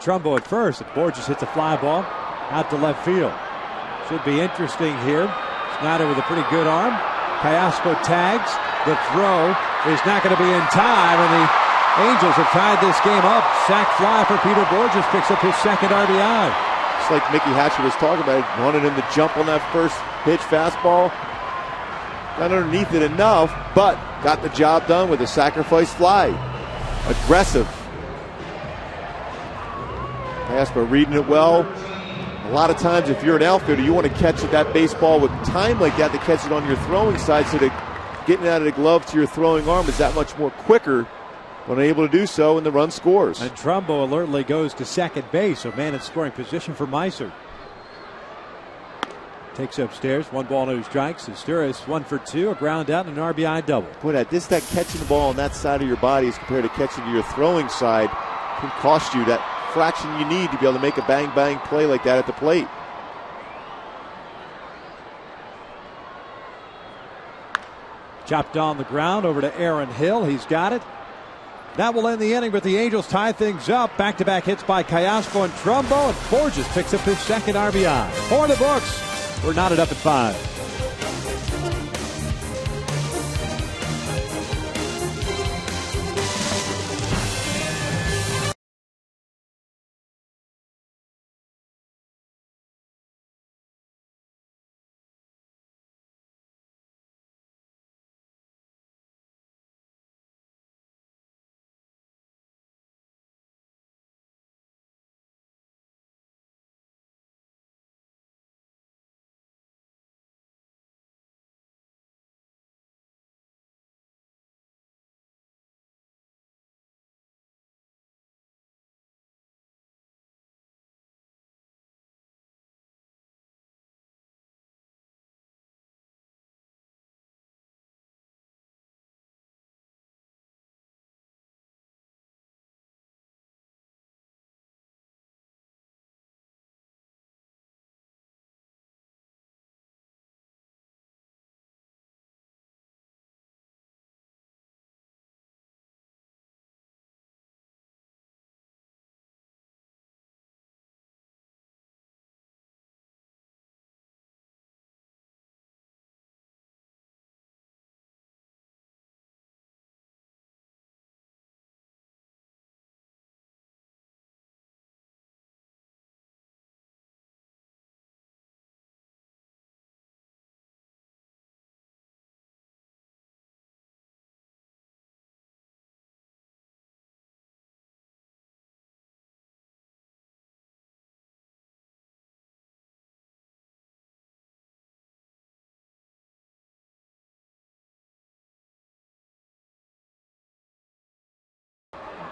[SPEAKER 5] Trumbo at first. And Borges hits a fly ball out to left field. Should be interesting here. Snyder with a pretty good arm. Cayaspo tags. The throw is not going to be in time, and the Angels have tied this game up. Sac fly for Peter Borges, picks up his second RBI.
[SPEAKER 3] Just like Mickey Hatcher was talking about, wanted him to jump on that first pitch fastball. Got underneath it enough, but got the job done with a sacrifice fly. Aggressive. Cayaspo reading it well. A lot of times if you're an outfielder, you want to catch that baseball with time like that to catch it on your throwing side, so that getting out of the glove to your throwing arm is that much more quicker when able to do so, and the run scores.
[SPEAKER 5] And Trumbo alertly goes to second base, so man in scoring position for Meiser. Takes upstairs, 1 ball, no strikes. Asturis 1 for 2, a ground out and an RBI double.
[SPEAKER 3] Boy, that catching the ball on that side of your body as compared to catching to your throwing side can cost you that fraction you need to be able to make a bang play like that at the plate.
[SPEAKER 5] Chopped on the ground over to Aaron Hill. He's got it. That will end the inning, but the Angels tie things up. Back-to-back hits by Callasco and Trumbo, and Borges picks up his second RBI. 4 in the books. We're knotted up at 5.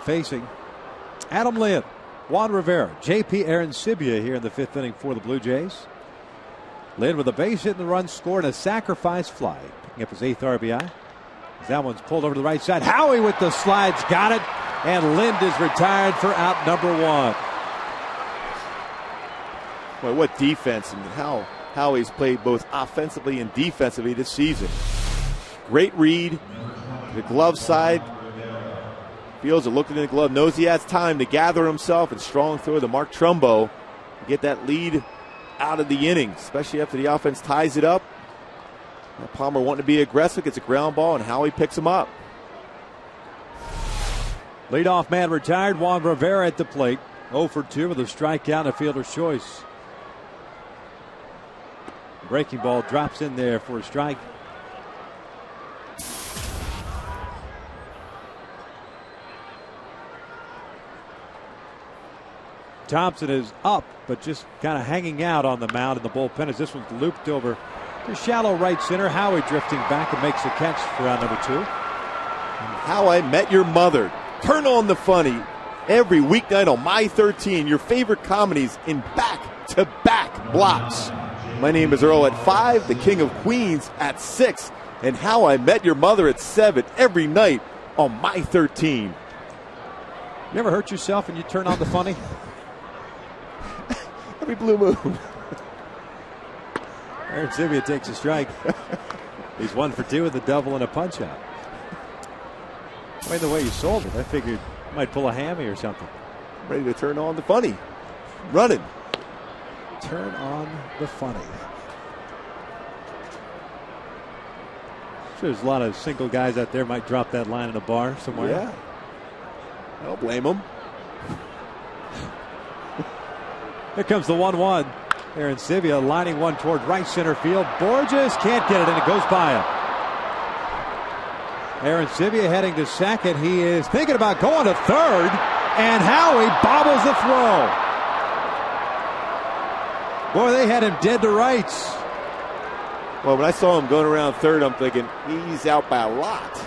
[SPEAKER 5] Facing Adam Lind, Juan Rivera, J.P. Arancibia here in the 5th inning for the Blue Jays. Lind with a base hit and the run scored, and a sacrifice fly, picking up his 8th RBI. That one's pulled over to the right side. Howie with the slides, got it, and Lind is retired for out number 1.
[SPEAKER 3] Boy, what defense, and how Howie's played both offensively and defensively this season. Great read, the glove side. Feels it, looking in the glove, knows he has time to gather himself, and strong throw to Mark Trumbo to get that lead out of the inning, especially after the offense ties it up. Now Palmer wanting to be aggressive, gets a ground ball, and Howie picks him up.
[SPEAKER 5] Leadoff man retired, Juan Rivera at the plate. 0 for 2 with a strikeout and a fielder's choice. Breaking ball drops in there for a strike. Thompson is up, but just kind of hanging out on the mound in the bullpen as this one's looped over to shallow right center. Howie drifting back and makes the catch for out number 2.
[SPEAKER 3] How I Met Your Mother. Turn on the funny every weeknight on My 13. Your favorite comedies in back-to-back blocks. My name is Earl at 5, the King of Queens at 6, and How I Met Your Mother at 7 every night on My 13.
[SPEAKER 5] You ever hurt yourself and you turn on the funny?
[SPEAKER 3] Every blue moon.
[SPEAKER 5] Arancibia takes a strike. He's 1 for 2 with a double and a punch out. I mean, the way you sold it, I figured you might pull a hammy or something.
[SPEAKER 3] Ready to turn on the funny. Running.
[SPEAKER 5] Turn on the funny. Sure, there's a lot of single guys out there might drop that line in a bar somewhere.
[SPEAKER 3] Yeah. I don't blame them.
[SPEAKER 5] Here comes the 1-1. Arancibia lining one toward right center field. Borges can't get it, and it goes by him. Arancibia heading to second. He is thinking about going to third, and Howie bobbles the throw. Boy, they had him dead to rights.
[SPEAKER 3] Well, when I saw him going around third, I'm thinking he's out by a lot.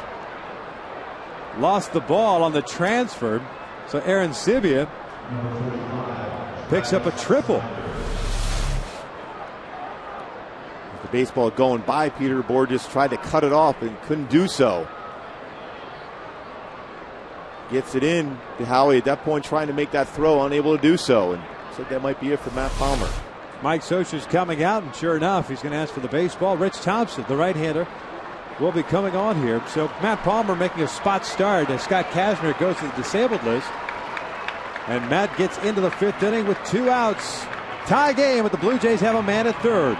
[SPEAKER 5] Lost the ball on the transfer, so Arancibia picks up a triple.
[SPEAKER 3] The baseball going by, Peter Borges tried to cut it off and couldn't do so. Gets it in to Howie at that point, trying to make that throw, unable to do so. And looks like that might be it for Matt Palmer.
[SPEAKER 5] Mike Scioscia's coming out, and sure enough, he's going to ask for the baseball. Rich Thompson, the right-hander, will be coming on here. So Matt Palmer making a spot start as Scott Kazmir goes to the disabled list. And Matt gets into the 5th inning with 2 outs. Tie game, but the Blue Jays have a man at third.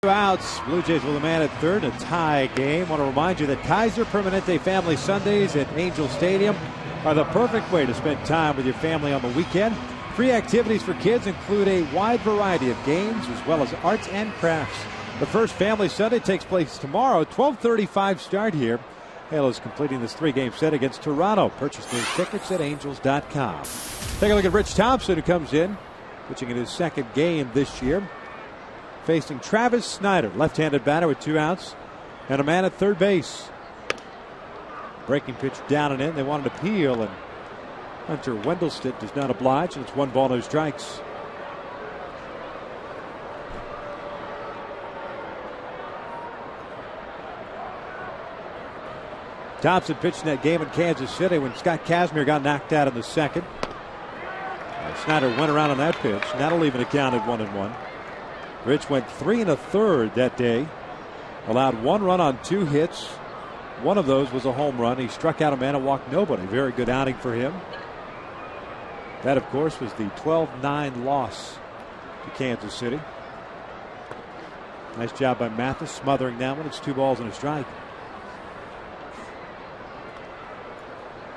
[SPEAKER 5] Outs. Blue Jays with a man at third. A tie game. Want to remind you that Kaiser Permanente Family Sundays at Angel Stadium are the perfect way to spend time with your family on the weekend. Free activities for kids include a wide variety of games as well as arts and crafts. The first Family Sunday takes place tomorrow, 12:35 start here. Halos completing this 3-game set against Toronto. Purchase those tickets at angels.com. Take a look at Rich Thompson, who comes in, pitching in his 2nd game this year, facing Travis Snyder, left-handed batter with 2 outs and a man at third base. Breaking pitch down and in. They wanted to peel, and Hunter Wendelstedt does not oblige, and it's 1 ball, no strikes. Thompson pitched in that game in Kansas City when Scott Kazmir got knocked out in the 2nd. Snyder went around on that pitch. That'll leave it accounted 1-1. Rich went 3 1/3 that day. Allowed 1 run on 2 hits. One of those was a home run. He struck out a man and walked nobody. Very good outing for him. That, of course, was the 12-9 loss to Kansas City. Nice job by Mathis smothering that one. It's 2 balls and a strike.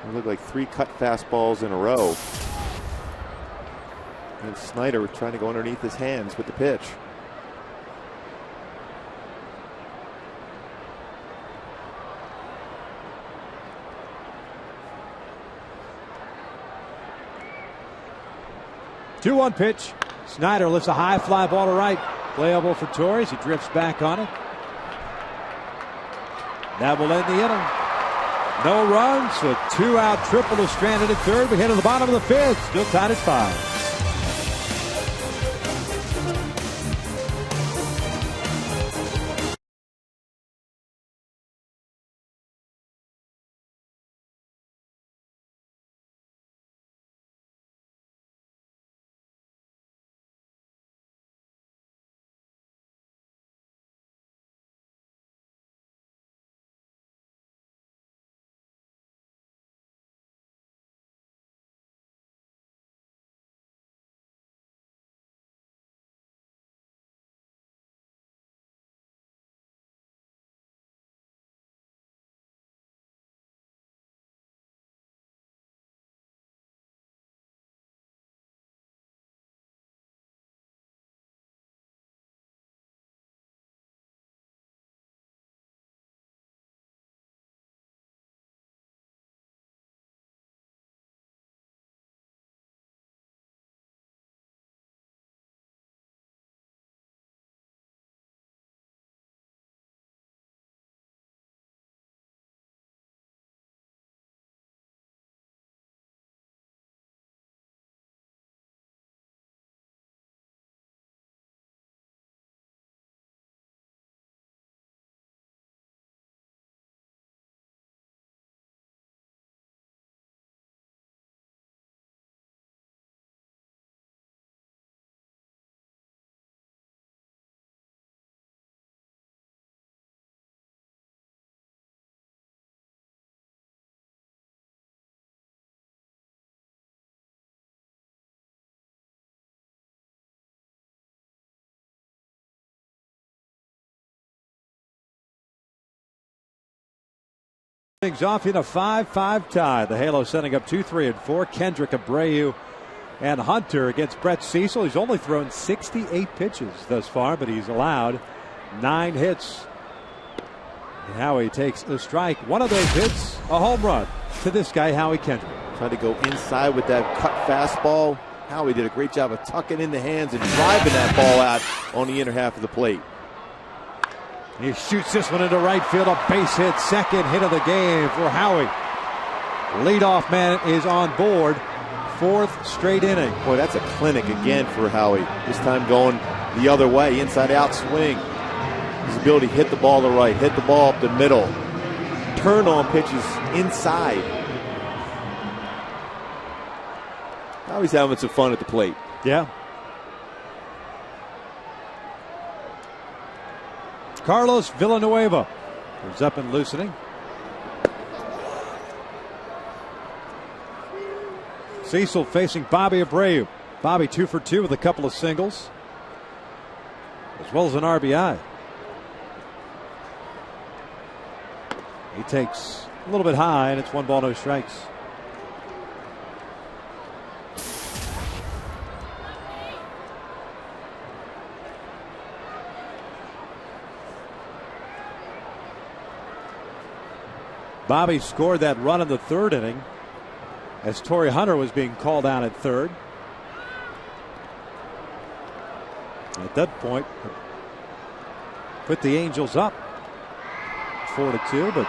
[SPEAKER 3] It looked like 3 cut fastballs in a row. And Snyder was trying to go underneath his hands with the pitch.
[SPEAKER 5] Two-one pitch. Snyder lifts a high fly ball to right. Playable for Torres. He drifts back on it. That will end the inning. No runs. A 2-out triple to Stranded at third. We head to the bottom of the 5th. Still tied at 5. Things off in a 5-5 tie. The Halo setting up 2, 3, and 4. Kendrick, Abreu, and Hunter against Brett Cecil. He's only thrown 68 pitches thus far, but he's allowed 9 hits. And Howie takes a strike. One of those hits, a home run to this guy, Howie Kendrick.
[SPEAKER 3] Tried to go inside with that cut fastball. Howie did a great job of tucking in the hands and driving that ball out on the inner half of the plate.
[SPEAKER 5] He shoots this one into right field, a base hit, second hit of the game for Howie. Leadoff man is on board, 4th straight inning.
[SPEAKER 3] Boy, that's a clinic again for Howie. This time going the other way, inside out swing. His ability to hit the ball to the right, hit the ball up the middle. Turn on pitches inside. Howie's having some fun at the plate.
[SPEAKER 5] Yeah. Carlos Villanueva is up and loosening. Cecil facing Bobby Abreu. Bobby 2 for 2 with a couple of singles, as well as an RBI. He takes a little bit high, and it's 1 ball, no strikes. Bobby scored that run in the 3rd inning as Torrey Hunter was being called out at 3rd. At that point, put the Angels up 4-2, but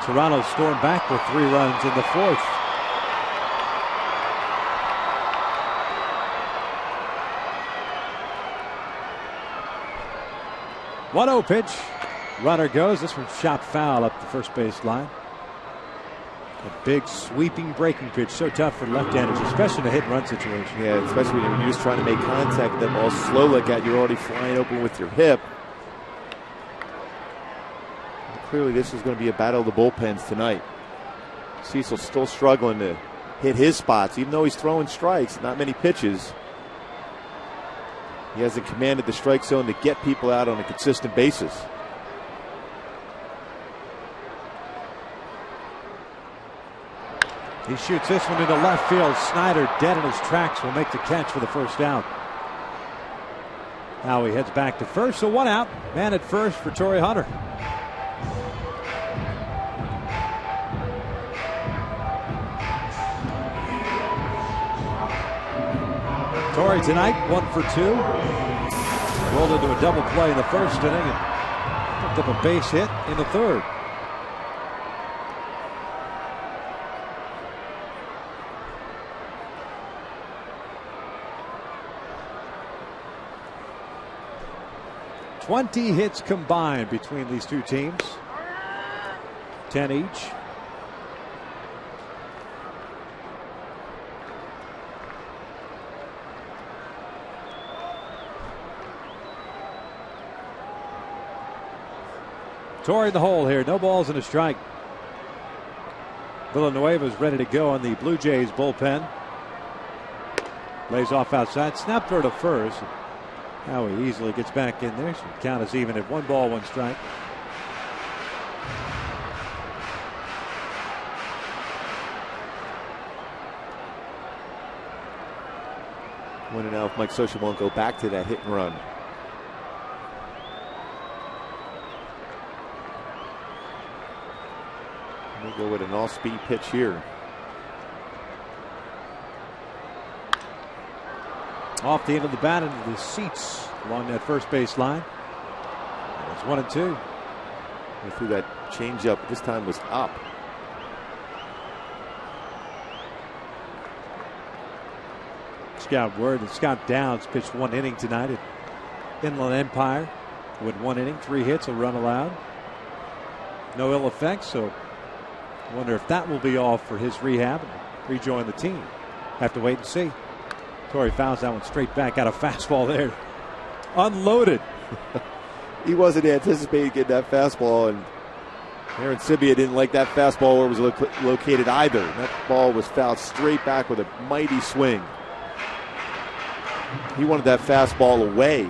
[SPEAKER 5] Toronto stormed back with 3 runs in the 4th. One-0 pitch. Runner goes. This one's shot foul up the first base line. A big sweeping breaking pitch, so tough for left-handers, especially in a hit-and-run situation.
[SPEAKER 3] Yeah, especially when you're just trying to make contact. That ball slow like that, you're already flying open with your hip. Clearly, this is going to be a battle of the bullpens tonight. Cecil's still struggling to hit his spots, even though he's throwing strikes, not many pitches. He hasn't commanded the strike zone to get people out on a consistent basis.
[SPEAKER 5] He shoots this one into left field. Snyder, dead in his tracks, will make the catch for the first out. Now he heads back to first, so 1 out. Man at first for Torrey Hunter. Torrey tonight, 1 for 2. Rolled into a double play in the 1st inning and picked up a base hit in the 3rd. Twenty hits combined between these two teams. 10 each. Torrey in the hole here. No balls and a strike. Villanueva's ready to go on the Blue Jays bullpen. Lays off outside. Snap throw to first. Howie easily gets back in there. So the count is even at 1 ball, 1 strike.
[SPEAKER 3] Wondering now if Mike Scioscia won't go back to that hit and run. We'll go with an all-speed pitch here.
[SPEAKER 5] Off the end of the bat into the seats along that first base line. And it's 1-2.
[SPEAKER 3] He threw that changeup. This time was up.
[SPEAKER 5] Scout word that Scott Downs pitched 1 inning tonight at Inland Empire with 1 inning, 3 hits, a run allowed. No ill effects, so I wonder if that will be all for his rehab and rejoin the team. Have to wait and see. Torrey fouls that one straight back out of fastball there. Unloaded.
[SPEAKER 3] He wasn't anticipating getting that fastball, and Aaron Sibia didn't like that fastball where it was located either. That ball was fouled straight back with a mighty swing. He wanted that fastball away.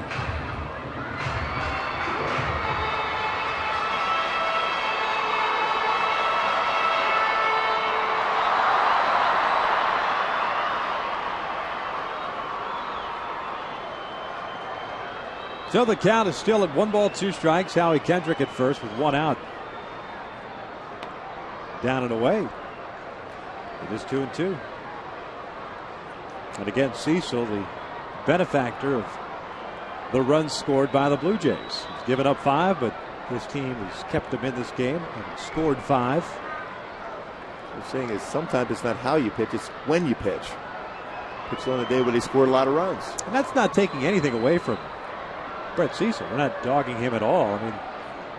[SPEAKER 5] So the count is still at 1 ball, 2 strikes. Howie Kendrick at first with 1 out. Down and away. It is 2-2. And again, Cecil, the benefactor of the runs scored by the Blue Jays. He's given up 5, but his team has kept them in this game and scored 5.
[SPEAKER 3] What I'm saying is sometimes it's not how you pitch, it's when you pitch. Pitched on a day when they scored a lot of runs.
[SPEAKER 5] And that's not taking anything away from Brett Cecil. We're not dogging him at all. I mean,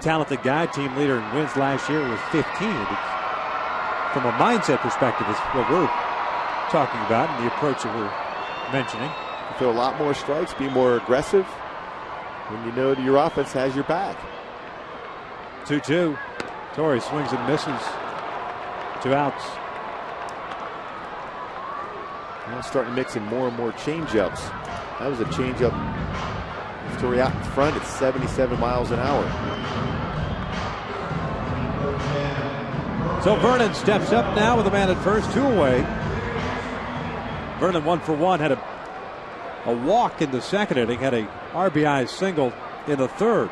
[SPEAKER 5] talented guy, team leader in wins last year with 15. It's, from a mindset perspective, is what we're talking about and the approach that we're mentioning.
[SPEAKER 3] You throw a lot more strikes, be more aggressive when you know that your offense has your back.
[SPEAKER 5] 2-2. Torrey swings and misses. 2 outs.
[SPEAKER 3] Now starting to mix in more and more changeups. That was a changeup. Torrey out in front at 77 miles an hour.
[SPEAKER 5] So Vernon steps up now with a man at first, 2 away. Vernon 1 for 1, had a walk in the second inning, had a RBI single in the third.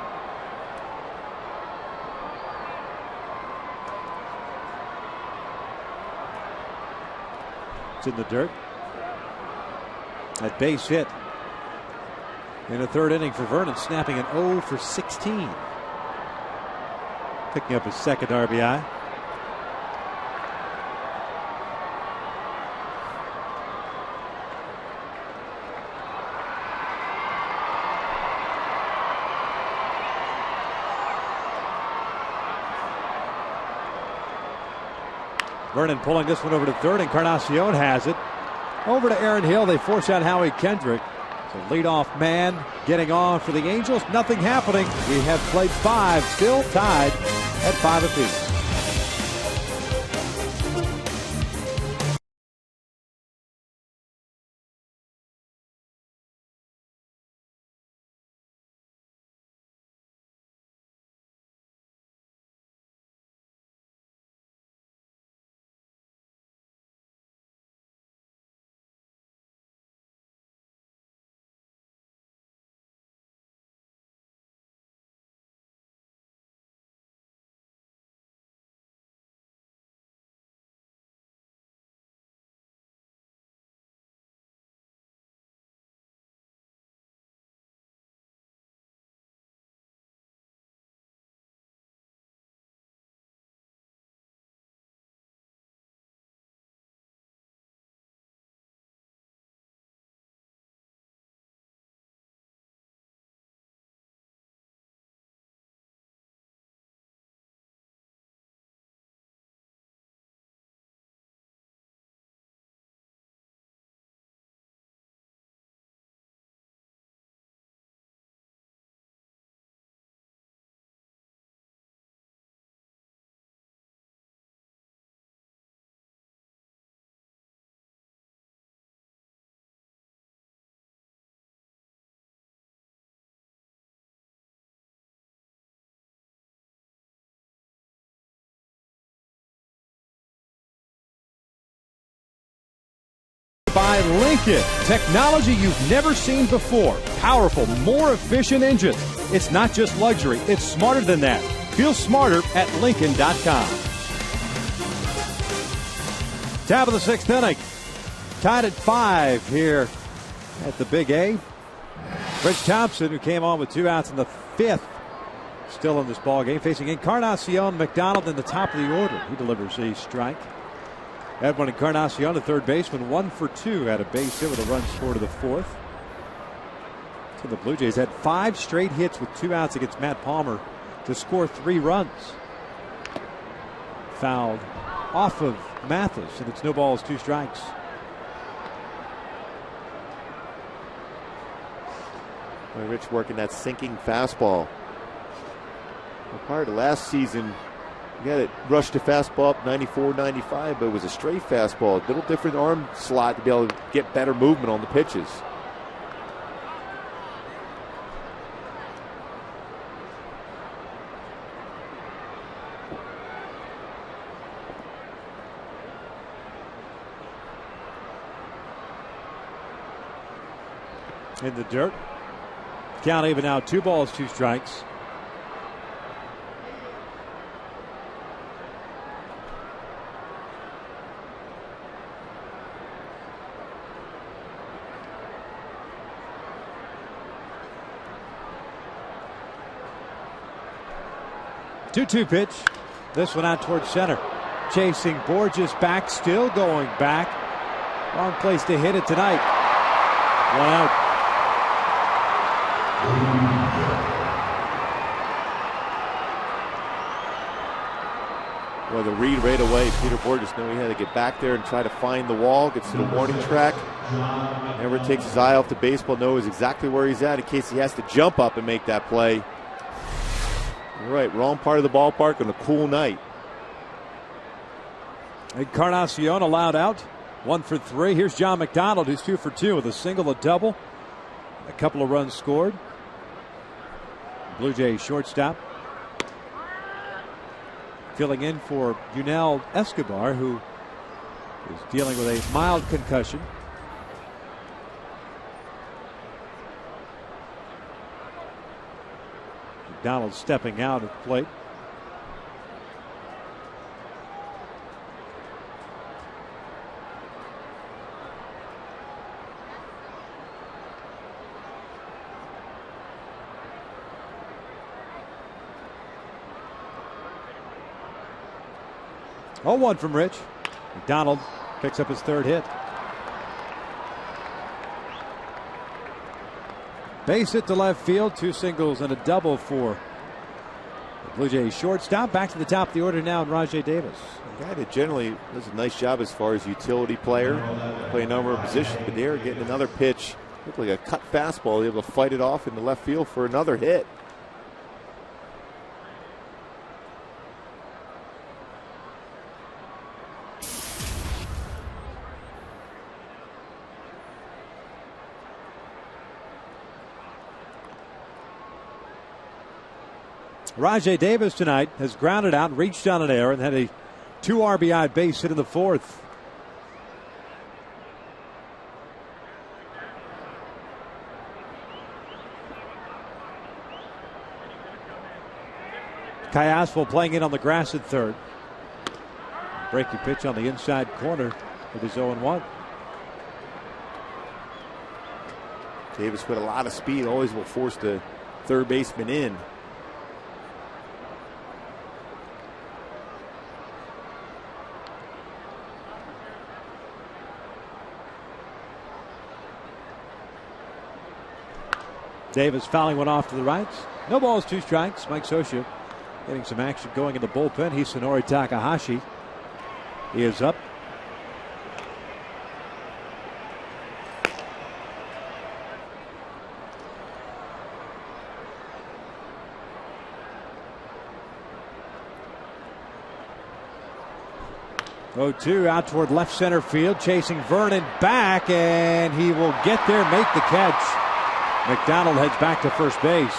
[SPEAKER 5] It's in the dirt. That base hit in the third inning for Vernon, snapping an 0 for 16. Picking up his second RBI. Vernon pulling this one over to third, Encarnacion has it. Over to Aaron Hill. They force out Howie Kendrick. So leadoff man getting on for the Angels. Nothing happening. We have played 5, still tied at 5 apiece. By Lincoln. Technology you've never seen before. Powerful, more efficient engines. It's not just luxury, it's smarter than that. Feel smarter at Lincoln.com. Top of the 6th inning. Tied at 5 here at the Big A. Rich Thompson, who came on with 2 outs in the 5th, still in this ball game, facing Encarnacion McDonald in the top of the order. He delivers a strike. Edwin Encarnacion, the third baseman, 1 for 2, had a base hit with a run scored to the 4th. So the Blue Jays had 5 straight hits with 2 outs against Matt Palmer to score 3 runs. Fouled off of Mathis, and it's no balls, 2 strikes.
[SPEAKER 3] Rich working that sinking fastball. Well, prior to last season, you got it rushed to fastball up 94, 95, but it was a straight fastball. A little different arm slot to be able to get better movement on the pitches.
[SPEAKER 5] In the dirt. Count even now, 2 balls, 2 strikes. Two-two pitch. This one out towards center. Chasing Borges back, still going back. Wrong place to hit it tonight. 1 out.
[SPEAKER 3] Well, the read right away. Peter Borges knew he had to get back there and try to find the wall, gets to the warning track. Never takes his eye off the baseball, knows exactly where he's at in case he has to jump up and make that play. You're right, wrong part of the ballpark on a cool night.
[SPEAKER 5] Encarnacion allowed out. 1 for 3. Here's John McDonald, who's 2 for 2 with a single, a double, a couple of runs scored. Blue Jays shortstop filling in for Yunel Escobar, who is dealing with a mild concussion. McDonald stepping out at plate. Oh, 1 from Rich. McDonald picks up his 3rd hit. Base hit to left field, 2 singles and a double for the Blue Jays shortstop. Back to the top of the order now, Rajai Davis.
[SPEAKER 3] A guy that generally does a nice job as far as utility player. Play a number of positions, but they're getting another pitch. Looked like a cut fastball, able to fight it off in the left field for another hit.
[SPEAKER 5] Rajai Davis tonight has grounded out, reached on an error, and had a 2 RBI base hit in the 4th. Kai Asfel playing in on the grass at 3rd. Breaking pitch on the inside corner with his 0-1.
[SPEAKER 3] Davis with a lot of speed, always will force the third baseman in.
[SPEAKER 5] Davis fouling one off to the right. No balls, 2 strikes. Mike Scioscia getting some action going in the bullpen. Hisanori Takahashi. He is up. Oh, 2 out toward left center field, chasing Vernon back, and he will get there, make the catch. McDonald heads back to first base.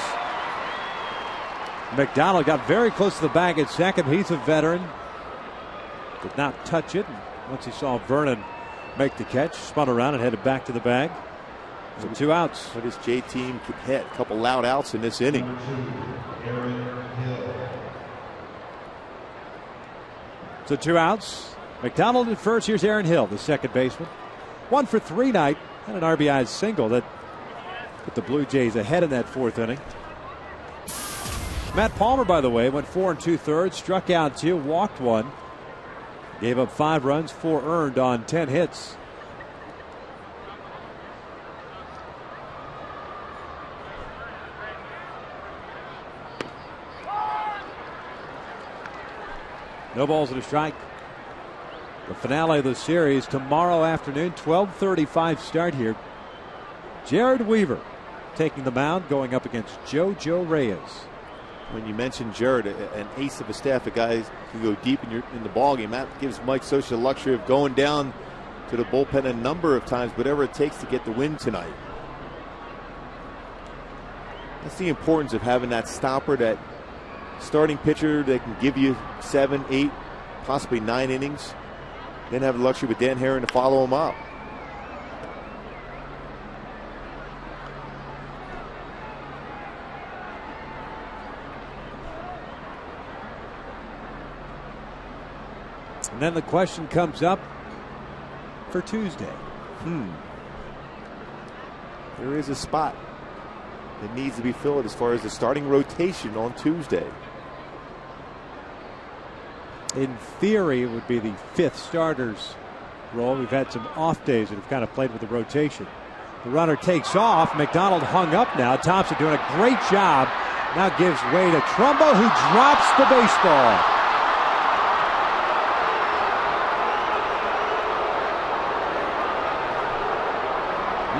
[SPEAKER 5] McDonald got very close to the bag at second. He's a veteran. Did not touch it. Once he saw Vernon make the catch, spun around and headed back to the bag. So 2 outs.
[SPEAKER 3] What his J team could hit. A couple loud outs in this inning.
[SPEAKER 5] So 2 outs. McDonald at first. Here's Aaron Hill, the second baseman. 1 for 3 night and an RBI single that put the Blue Jays ahead in that 4th inning. Matt Palmer, by the way, went 4 2/3, struck out 2, walked 1, gave up 5 runs, 4 earned on 10 hits. No balls and a strike. The finale of the series tomorrow afternoon, 12:35 start here. Jared Weaver taking the mound, going up against JoJo Reyes.
[SPEAKER 3] When you mentioned Jared, an ace of a staff, a guy who can go deep in the ballgame, that gives Mike Scioscia the luxury of going down to the bullpen a number of times, whatever it takes to get the win tonight. That's the importance of having that stopper, that starting pitcher that can give you 7, 8, possibly 9 innings. Then have the luxury with Dan Herron to follow him up.
[SPEAKER 5] And then the question comes up for Tuesday.
[SPEAKER 3] There is a spot that needs to be filled as far as the starting rotation on Tuesday.
[SPEAKER 5] In theory, it would be the 5th starter's role. We've had some off days that have kind of played with the rotation. The runner takes off. McDonald hung up now. Thompson doing a great job. Now gives way to Trumbo, who drops the baseball.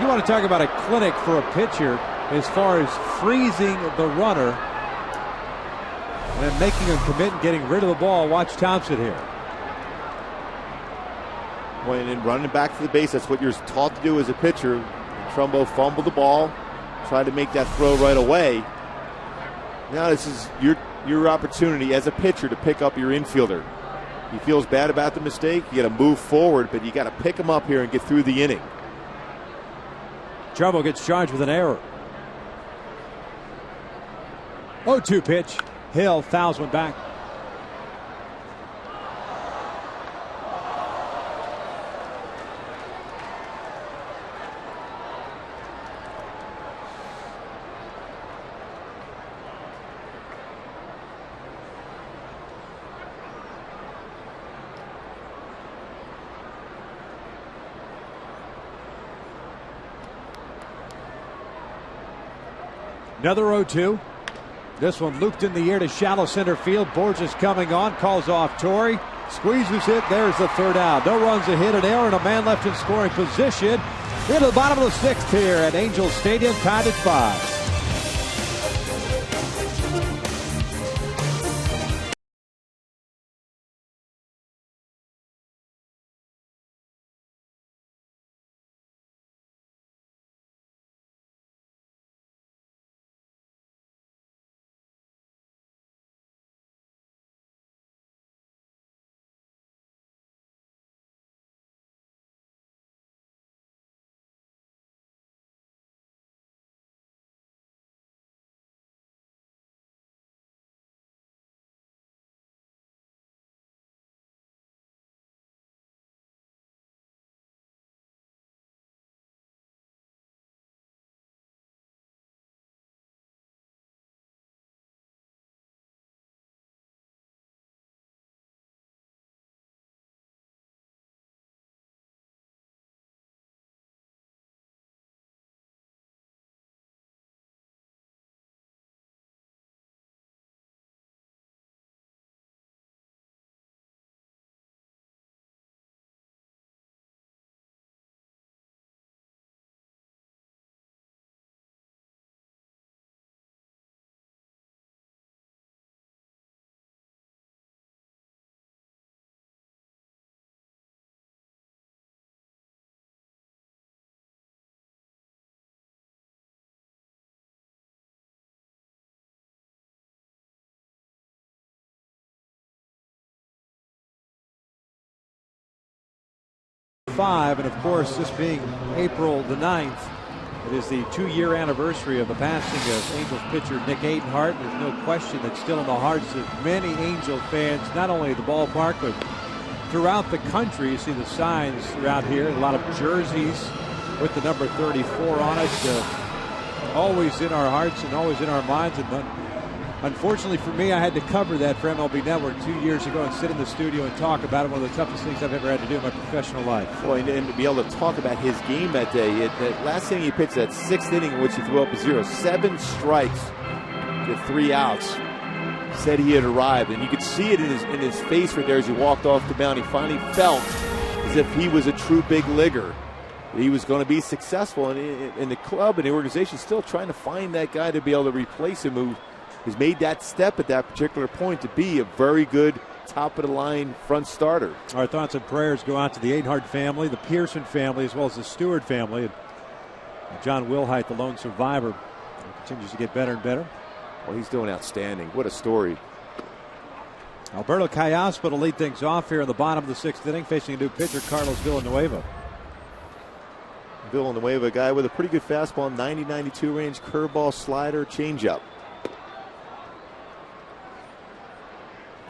[SPEAKER 5] You want to talk about a clinic for a pitcher as far as freezing the runner and making him commit and getting rid of the ball. Watch Thompson here.
[SPEAKER 3] When in running back to the base, that's what you're taught to do as a pitcher. And Trumbo fumbled the ball, tried to make that throw right away. Now this is your opportunity as a pitcher to pick up your infielder. He feels bad about the mistake. You got to move forward, but you got to pick him up here and get through the inning.
[SPEAKER 5] Trumbo gets charged with an error. 0-2 pitch. Hill fouls one back. Another 0-2. This one looped in the air to shallow center field. Borges coming on, calls off Torrey. Squeezes it. There's the 3rd out. No runs, a hit, an error, and a man left in scoring position. Into the bottom of the 6th here at Angels Stadium, tied at 5. And of course, this being April the 9th, it is the 2-year anniversary of the passing of Angels pitcher Nick Adenhart. There's no question that's still in the hearts of many Angel fans, not only at the ballpark, but throughout the country. You see the signs throughout here, a lot of jerseys with the number 34 on it. Always in our hearts and always in our minds. And unfortunately for me, I had to cover that for MLB Network 2 years ago and sit in the studio and talk about it. One of the toughest things I've ever had to do in my professional life.
[SPEAKER 3] Well, and to be able to talk about his game that day, that last inning he pitched, that 6th inning in which he threw up a 0, 7 strikes, with 3 outs, said he had arrived. And you could see it in his face right there as he walked off the mound. He finally felt as if he was a true big leaguer. He was going to be successful, and the club and the organization still trying to find that guy to be able to replace him who has made that step at that particular point to be a very good top-of-the-line front starter.
[SPEAKER 5] Our thoughts and prayers go out to the Adenhart family, the Pearson family, as well as the Stewart family. And John Wilhite, the lone survivor, continues to get better and better.
[SPEAKER 3] Well, he's doing outstanding. What a story.
[SPEAKER 5] Alberto Callaspo to lead things off here in the bottom of the 6th inning, facing a new pitcher, Carlos Villanueva.
[SPEAKER 3] Villanueva, a guy with a pretty good fastball, 90-92 range, curveball, slider, changeup.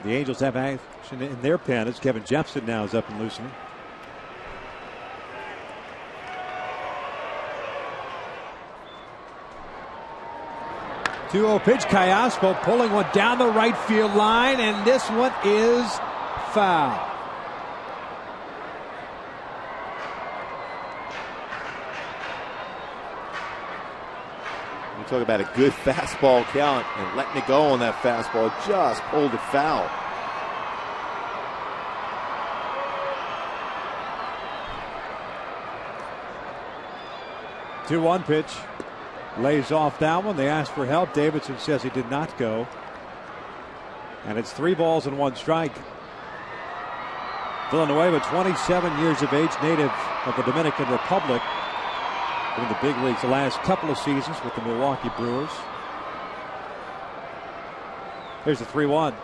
[SPEAKER 5] The Angels have action in their pen as Kevin Jepson now is up and loosening. Two-0 pitch. Cayaspo pulling one down the right field line, and this one is foul.
[SPEAKER 3] You talk about a good fastball count, and letting it go on that fastball, just pulled it foul.
[SPEAKER 5] Two-one pitch. Lays off that one. They asked for help. Davidson says he did not go. And it's 3 balls and 1 strike. Villanueva, 27 years of age, native of the Dominican Republic. In the big leagues the last couple of seasons with the Milwaukee Brewers. Here's the 3-1.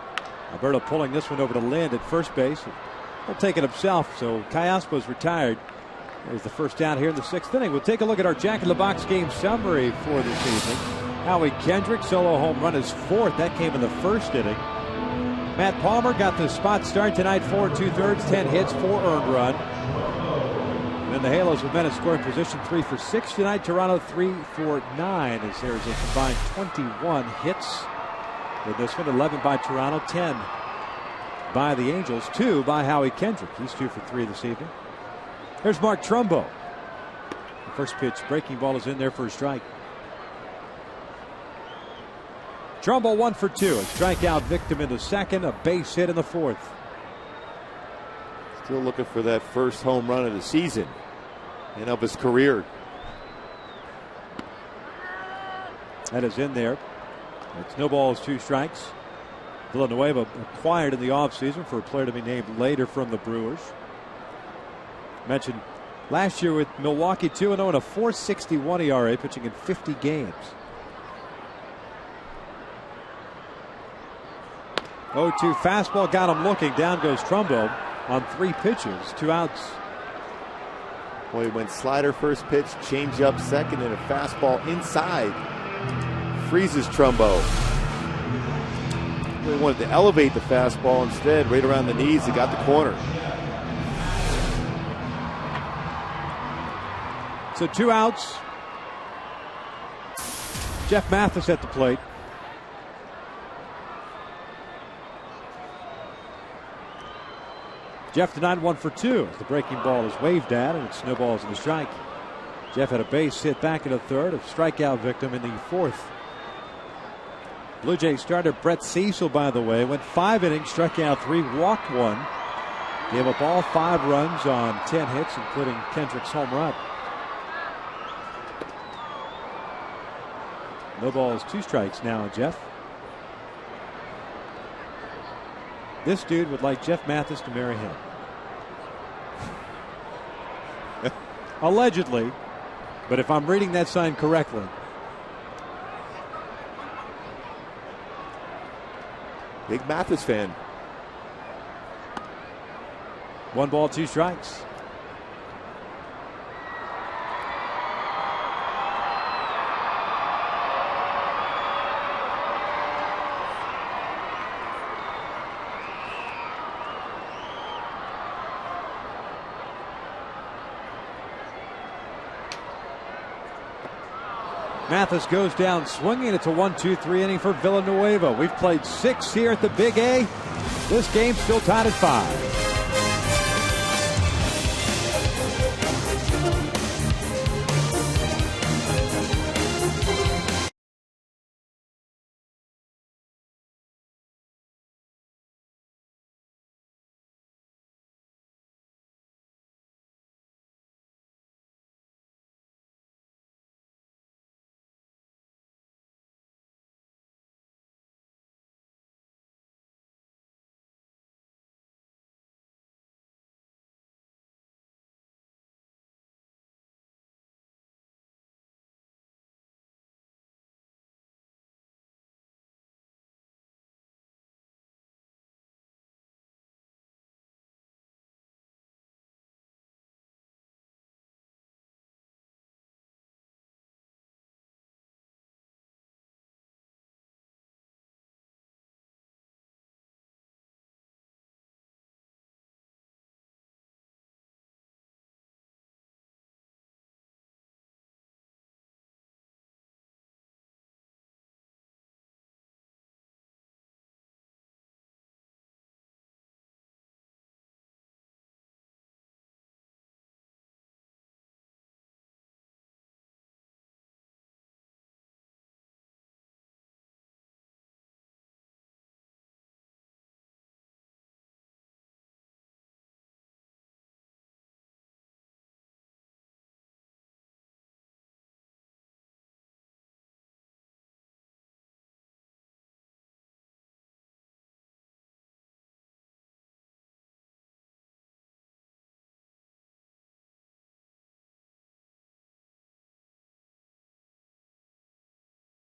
[SPEAKER 5] Alberto pulling this one over to Lind at first base. He'll take it himself, so Cayaspo's retired. There's the first down here in the 6th inning. We'll take a look at our Jack in the Box game summary for this evening. Howie Kendrick, solo home run, is 4th. That came in the 1st inning. Matt Palmer got the spot start tonight, 4 2/3, 10 hits, 4 earned run. And then the Halos with men in scoring position, 3 for 6 tonight. Toronto 3 for 9 as there's a combined 21 hits in this one. 11 by Toronto, 10 by the Angels, 2 by Howie Kendrick. He's 2 for 3 this evening. Here's Mark Trumbo. The first pitch, breaking ball is in there for a strike. Trumbo 1 for 2. A strikeout victim in the 2nd, a base hit in the 4th.
[SPEAKER 3] Still looking for that first home run of the season and of his career.
[SPEAKER 5] That is in there. It's no balls, 2 strikes. Villanueva acquired in the offseason for a player to be named later from the Brewers. Mentioned last year with Milwaukee, 2-0 and a 4.61 ERA, pitching in 50 games. 0-2 fastball got him looking. Down goes Trumbo on 3 pitches, 2 outs.
[SPEAKER 3] Boy, he went slider first pitch, change up second, and a fastball inside. Freezes Trumbo. He wanted to elevate the fastball instead, right around the knees. He got the corner.
[SPEAKER 5] So 2 outs. Jeff Mathis at the plate. Jeff tonight 1 for 2. The breaking ball is waved at and it snowballs in the strike. Jeff had a base hit back in the 3rd, a strikeout victim in the 4th. Blue Jays starter Brett Cecil, by the way, went 5 innings, struck out 3, walked 1. Gave up all 5 runs on 10 hits, including Kendrick's home run. No balls, 2 strikes now, Jeff. This dude would like Jeff Mathis to marry him. Allegedly, but if I'm reading that sign correctly.
[SPEAKER 3] Big Mathis fan.
[SPEAKER 5] 1 ball, 2 strikes. Mathis goes down swinging. It's a 1-2-3 inning for Villanueva. We've played 6 here at the Big A. This game's still tied at 5.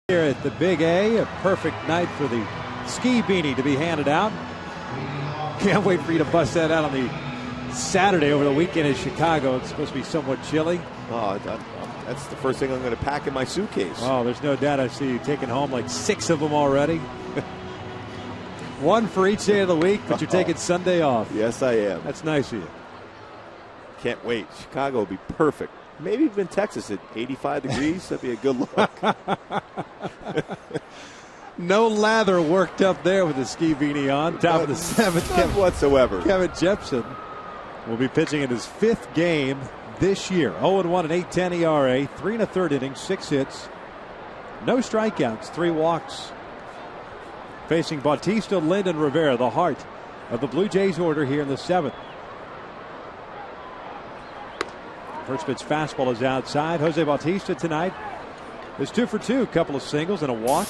[SPEAKER 5] Here at the Big A, a perfect night for the ski beanie to be handed out. Can't wait for you to bust that out on the Saturday over the weekend in Chicago. It's supposed to be somewhat chilly.
[SPEAKER 3] Oh, that's the first thing I'm going to pack in my suitcase.
[SPEAKER 5] Oh, there's no doubt. I see you taking home like 6 of them already. One for each day of the week, but you're taking Sunday off.
[SPEAKER 3] Yes, I am.
[SPEAKER 5] That's nice of you.
[SPEAKER 3] Can't wait. Chicago will be perfect. Maybe even Texas at 85 degrees. That'd be a good look.
[SPEAKER 5] No lather worked up there with the ski beanie on. Top of the 7th.
[SPEAKER 3] None whatsoever.
[SPEAKER 5] Kevin Jepson will be pitching in his 5th game this year. 0-1 and 8.10 ERA, 3 1/3 innings, 6 hits, no strikeouts, 3 walks. Facing Bautista, Lind, and Rivera, the heart of the Blue Jays order here in the 7th. First pitch fastball is outside. Jose Bautista tonight is 2 for 2, couple of singles and a walk.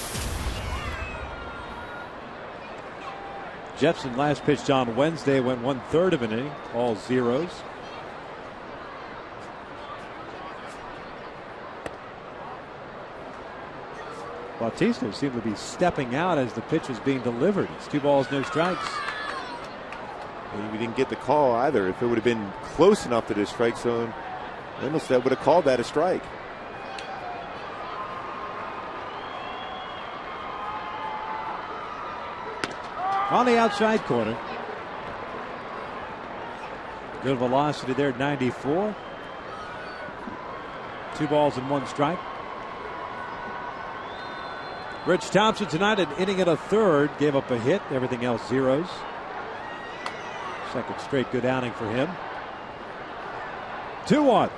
[SPEAKER 5] Jepson last pitched on Wednesday, went 1/3 of an inning, all zeros. Bautista seemed to be stepping out as the pitch was being delivered. It's 2 balls, no strikes.
[SPEAKER 3] And we didn't get the call either. If it would have been close enough to the strike zone, almost that would have called that a strike.
[SPEAKER 5] On the outside corner. Good velocity there at 94. 2 balls and 1 strike. Rich Thompson tonight an inning and a third. Gave up a hit. Everything else zeros. Second straight good outing for him. 2-1.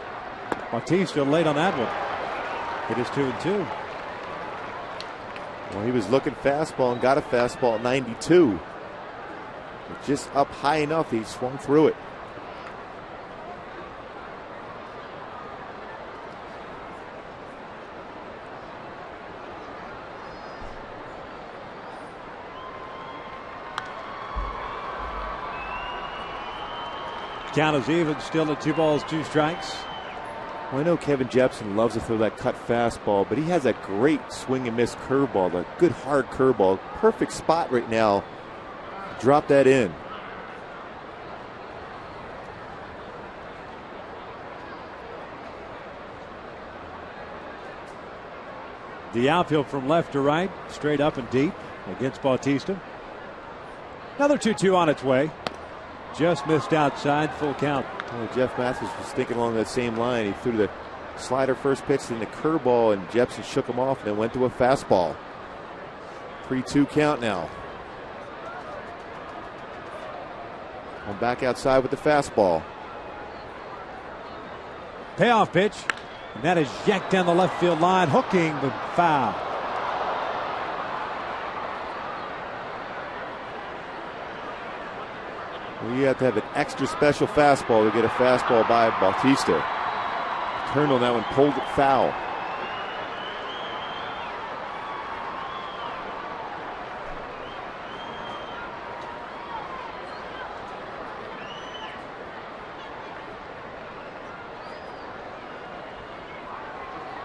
[SPEAKER 5] Bautista late on that one. It is 2-2.
[SPEAKER 3] Well, he was looking fastball and got a fastball at 92. Just up high enough, he swung through it.
[SPEAKER 5] Count is even, still at 2 balls, 2 strikes.
[SPEAKER 3] Well, I know Kevin Jepson loves to throw that cut fastball, but he has a great swing and miss curveball, a good hard curveball. Perfect spot right now. Drop that in.
[SPEAKER 5] The outfield from left to right, straight up and deep against Bautista. Another 2-2 on its way. Just missed outside, full count.
[SPEAKER 3] Well, Jeff Mathis was thinking along that same line. He threw the slider first pitch, then the curveball, and Jepson shook him off and then went to a fastball. 3-2 count now. I'm back outside with the fastball.
[SPEAKER 5] Payoff pitch. And that is yanked down the left field line, hooking, but foul.
[SPEAKER 3] Well, you have to have an extra special fastball to get a fastball by Bautista. Turned on that one, pulled it foul.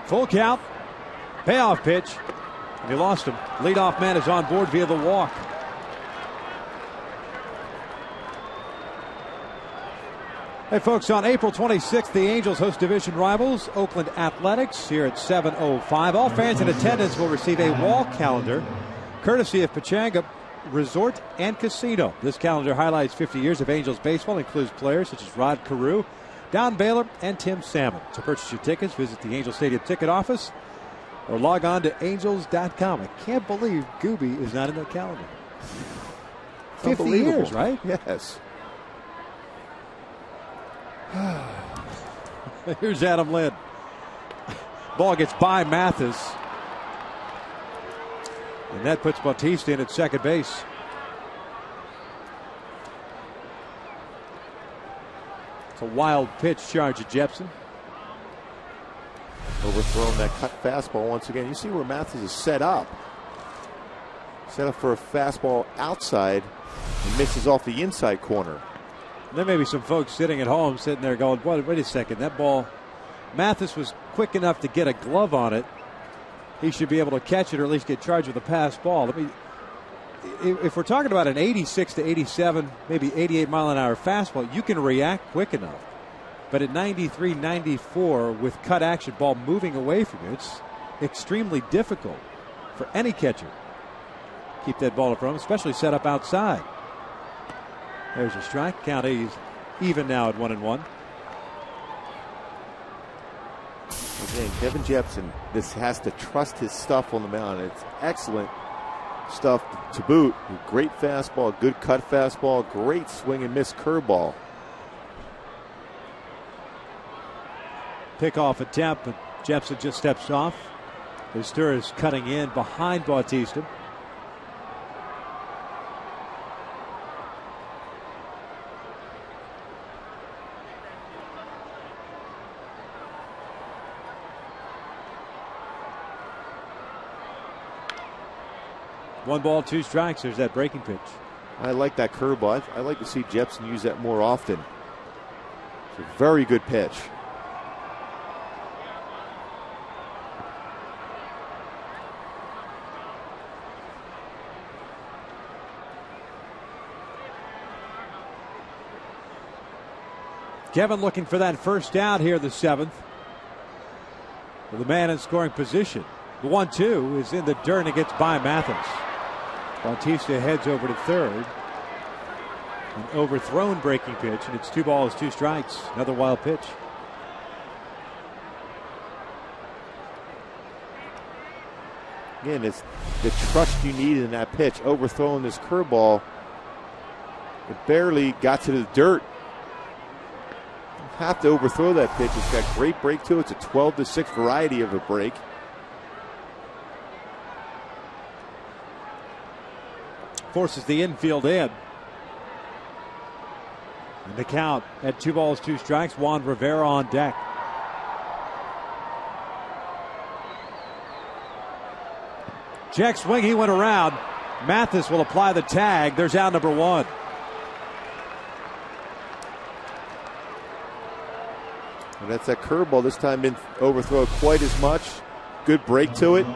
[SPEAKER 5] Full count. Payoff pitch. And he lost him. Leadoff man is on board via the walk. Hey, folks, on April 26th, the Angels host division rivals Oakland Athletics here at 7:05. All fans in attendance will receive a wall calendar courtesy of Pechanga Resort and Casino. This calendar highlights 50 years of Angels baseball, includes players such as Rod Carew, Don Baylor, and Tim Salmon. To purchase your tickets, visit the Angel Stadium ticket office or log on to angels.com. I can't believe Gooby is not in that calendar. 50 years, right?
[SPEAKER 3] Yes.
[SPEAKER 5] Here's Adam Lind. Ball gets by Mathis. And that puts Bautista in at second base. It's a wild pitch charge at Jepson.
[SPEAKER 3] Overthrown that cut fastball once again. You see where Mathis is set up. Set up for a fastball outside and misses off the inside corner.
[SPEAKER 5] There may be some folks sitting at home, sitting there going, wait a second, that ball, Mathis was quick enough to get a glove on it. he should be able to catch it or at least get charged with a pass ball. If we're talking about an 86 to 87, maybe 88 mile an hour fastball, you can react quick enough. But at 93, 94 with cut action ball moving away from you, it's extremely difficult for any catcher. Keep that ball in front of him, especially set up outside. There's a strike. Count is even now at 1-1.
[SPEAKER 3] Again, Kevin Jepson, this has to trust his stuff on the mound. It's excellent stuff to boot. Great fastball, good cut fastball, great swing and miss curveball.
[SPEAKER 5] Pickoff attempt, but Jepson just steps off. Asturias cutting in behind Bautista. One ball, two strikes. There's that breaking pitch.
[SPEAKER 3] I like that curveball. I like to see Jepson use that more often. It's a very good pitch.
[SPEAKER 5] Kevin looking for that first down here, the 7th. With the man in scoring position. The 1-2 is in the dirt and it gets by Mathis. Bautista heads over to third. An overthrown breaking pitch, and it's 2 balls, 2 strikes. Another wild pitch.
[SPEAKER 3] Again, it's the trust you need in that pitch. Overthrowing this curveball. It barely got to the dirt. Have to overthrow that pitch. It's got great break to it. It's a 12-6 variety of a break.
[SPEAKER 5] Forces the infield in. And the count at 2 balls, 2 strikes. Juan Rivera on deck. Check swing. He went around. Mathis will apply the tag. There's out number 1.
[SPEAKER 3] And that's that curveball. This time didn't overthrow it quite as much. Good break to it.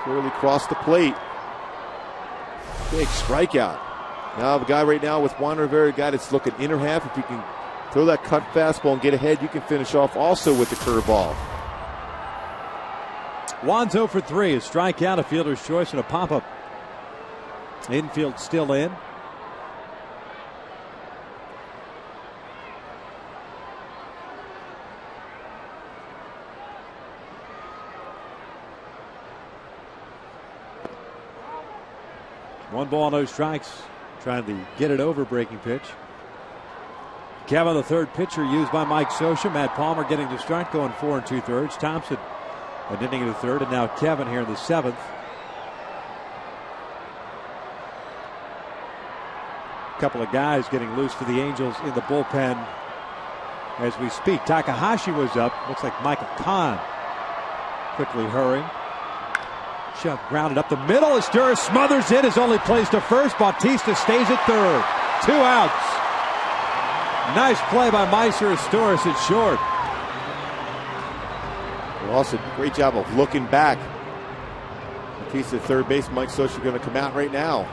[SPEAKER 3] Clearly crossed the plate. Big strikeout. Now the guy right now with Juan Rivera, a guy that's looking inner half. If you can throw that cut fastball and get ahead, you can finish off also with the curveball.
[SPEAKER 5] Juan's 0 for 3. A strikeout, a fielder's choice, and a pop-up. Infield still in. One ball, no strikes. Trying to get it over, breaking pitch. Kevin, the third pitcher used by Mike Scioscia. Matt Palmer getting the start, going 4 2/3. Thompson an inning in the 3rd, and now Kevin here in the 7th. A couple of guys getting loose for the Angels in the bullpen as we speak. Takahashi was up. Looks like Michael Kahn quickly hurrying. Shove grounded up the middle. Asturias smothers it. His only place to first. Bautista stays at third. 2 outs. Nice play by Meiser Asturias at short.
[SPEAKER 3] Also, great job of looking back. Bautista at third base. Mike Scioscia going to come out right now.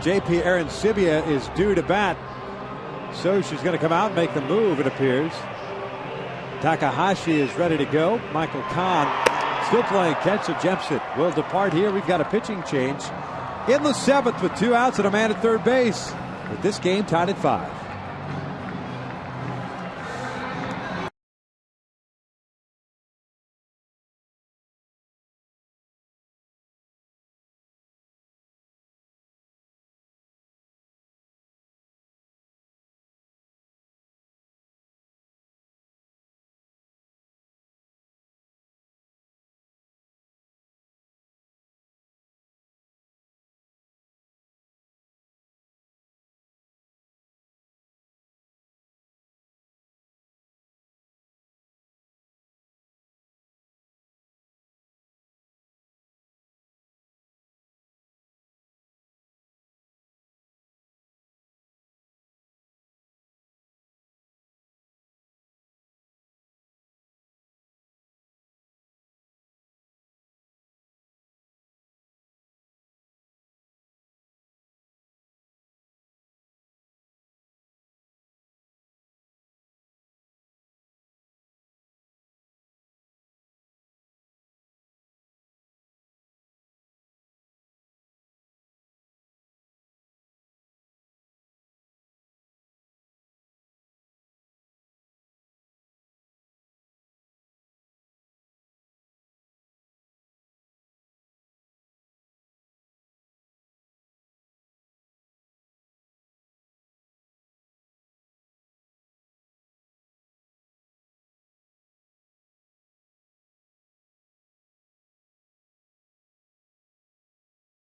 [SPEAKER 5] JP Arancibia is due to bat. Scioscia's going to come out and make the move, it appears. Takahashi is ready to go. Michael Kahn still playing catch, so Jepson will depart here. We've got a pitching change in the 7th with 2 outs and a man at third base. With this game tied at 5.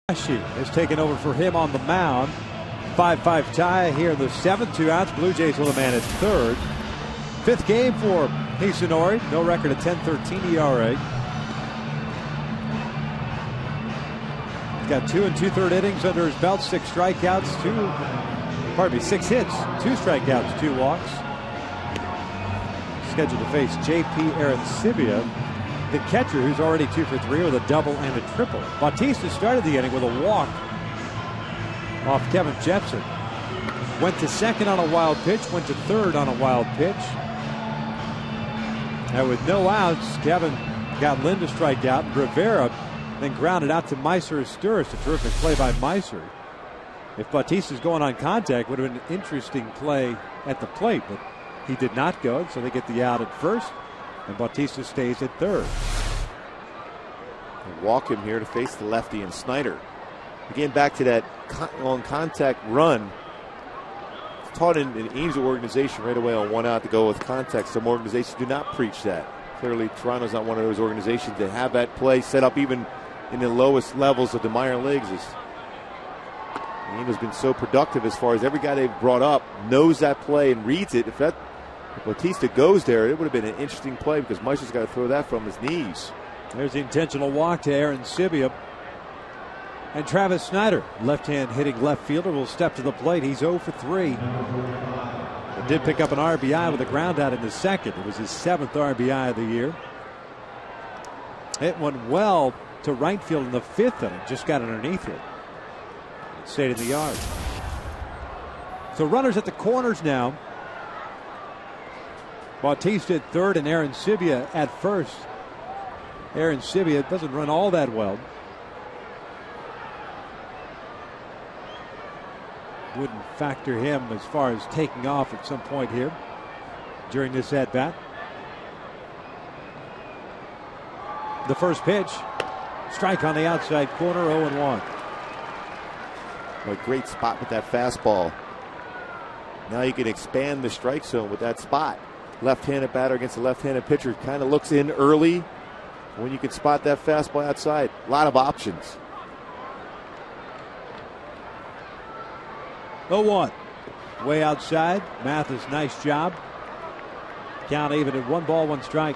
[SPEAKER 5] Takahashi has taken over for him on the mound. 5-5 tie here in the 7th. 2 outs. Blue Jays with a man at third. 5th game for Hisanori. No record at 10.13 ERA. He's got 2 2/3 innings under his belt. 6 strikeouts. 6 hits. 2 strikeouts. 2 walks. Scheduled to face J.P. Arancibia, the catcher, who's already 2 for 3 with a double and a triple. Bautista started the inning with a walk off Kevin Jepson. Went to second on a wild pitch, went to third on a wild pitch. And with no outs, Kevin got Lynn to strike out. Rivera then grounded out to Meiser Asturis. A terrific play by Meiser. If Bautista's going on contact, would have been an interesting play at the plate, but he did not go, so they get the out at first, and Bautista stays at third.
[SPEAKER 3] They walk him here to face the lefty and Snyder. Again, back to that long contact run. It's taught in an Angel organization right away on 1 out to go with contact. Some organizations do not preach that. Clearly, Toronto's not one of those organizations that have that play set up even in the lowest levels of the minor leagues. The Angels been so productive as far as every guy they've brought up knows that play and reads it. If Bautista goes there, it would have been an interesting play because Meister's got to throw that from his knees.
[SPEAKER 5] There's the intentional walk to Arancibia. And Travis Snyder, left-hand hitting left fielder, will step to the plate. He's 0 for 3. He did pick up an RBI with a ground out in the 2nd. It was his 7th RBI of the year. It went well to right field in the 5th inning. Just got underneath it. It stayed in the yard. So runners at the corners now. Bautista at third and Arancibia at first. Arancibia doesn't run all that well. Wouldn't factor him as far as taking off at some point here during this at-bat. The first pitch, strike on the outside corner, 0-1.
[SPEAKER 3] A great spot with that fastball. Now you can expand the strike zone with that spot. Left-handed batter against a left-handed pitcher kind of looks in early when you can spot that fastball outside. A lot of options.
[SPEAKER 5] 0-1. Way outside. Mathis, nice job. Count even at 1 ball, 1 strike.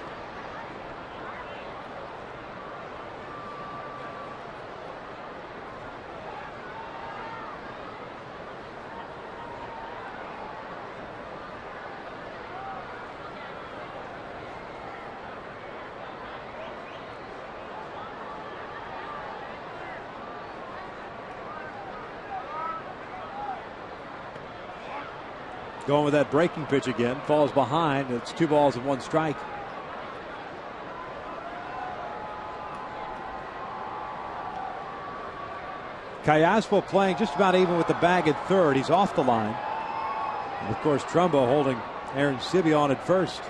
[SPEAKER 5] Going with that breaking pitch again. Falls behind. It's 2 balls and 1 strike. Callaspo playing just about even with the bag at third. He's off the line. And of course, Trumbo holding Arancibia on at first.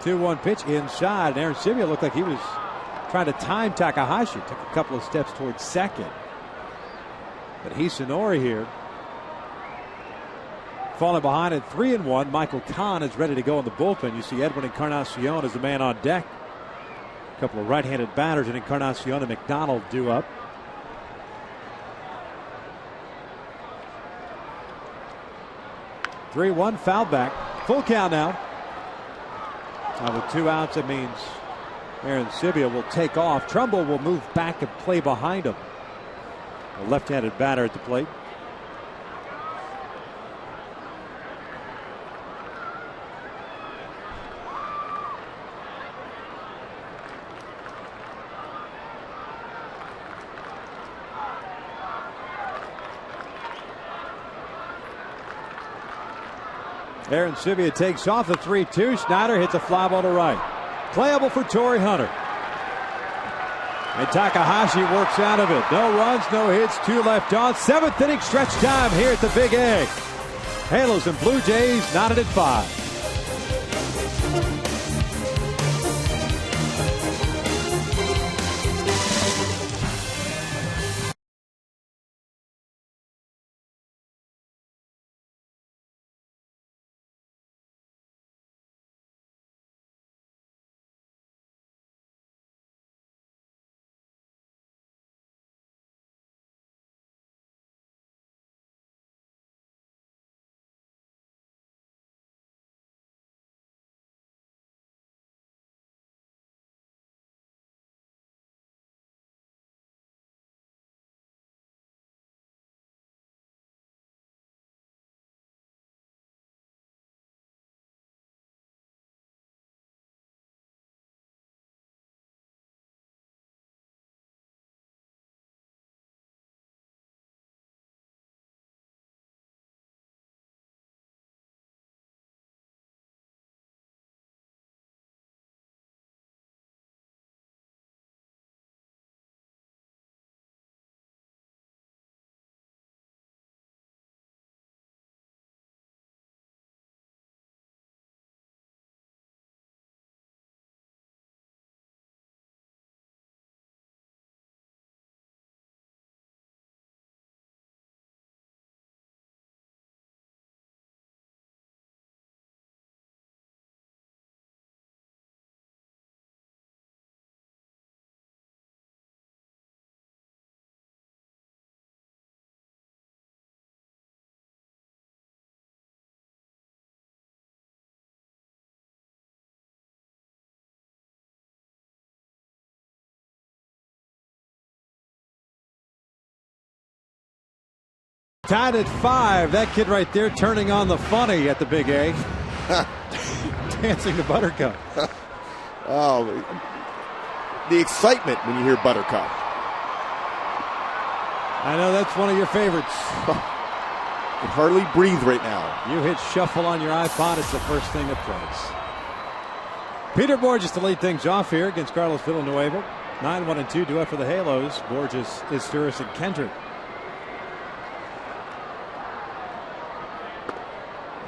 [SPEAKER 5] Two-one pitch inside. And Arancibia looked like he was trying to time Takahashi. Took a couple of steps towards second. But Hisanori here falling behind at 3-1. Michael Kahn is ready to go in the bullpen. You see Edwin Encarnacion as the man on deck. A couple of right-handed batters, and Encarnacion and McDonald due up. Three-one, foul back. Full count now. Now with 2 outs, it means Arancibia will take off. Trumbull will move back and play behind him. A left-handed batter at the plate. Arancibia takes off the 3-2. Snyder hits a fly ball to right. Playable for Torrey Hunter. And Takahashi works out of it. No runs, no hits, 2 left on. 7th inning stretch time here at the Big Egg. Halos and Blue Jays knotted at 5. Tied at 5. That kid right there turning on the funny at the Big A. Dancing to Buttercup.
[SPEAKER 3] Oh, the excitement when you hear Buttercup.
[SPEAKER 5] I know that's one of your favorites.
[SPEAKER 3] Can hardly breathe right now.
[SPEAKER 5] You hit shuffle on your iPod, it's the first thing that plays. Peter Borges to lead things off here against Carlos Villanueva. 9-1-2 duet for the Halos. Borges, Isturis, and Kendrick.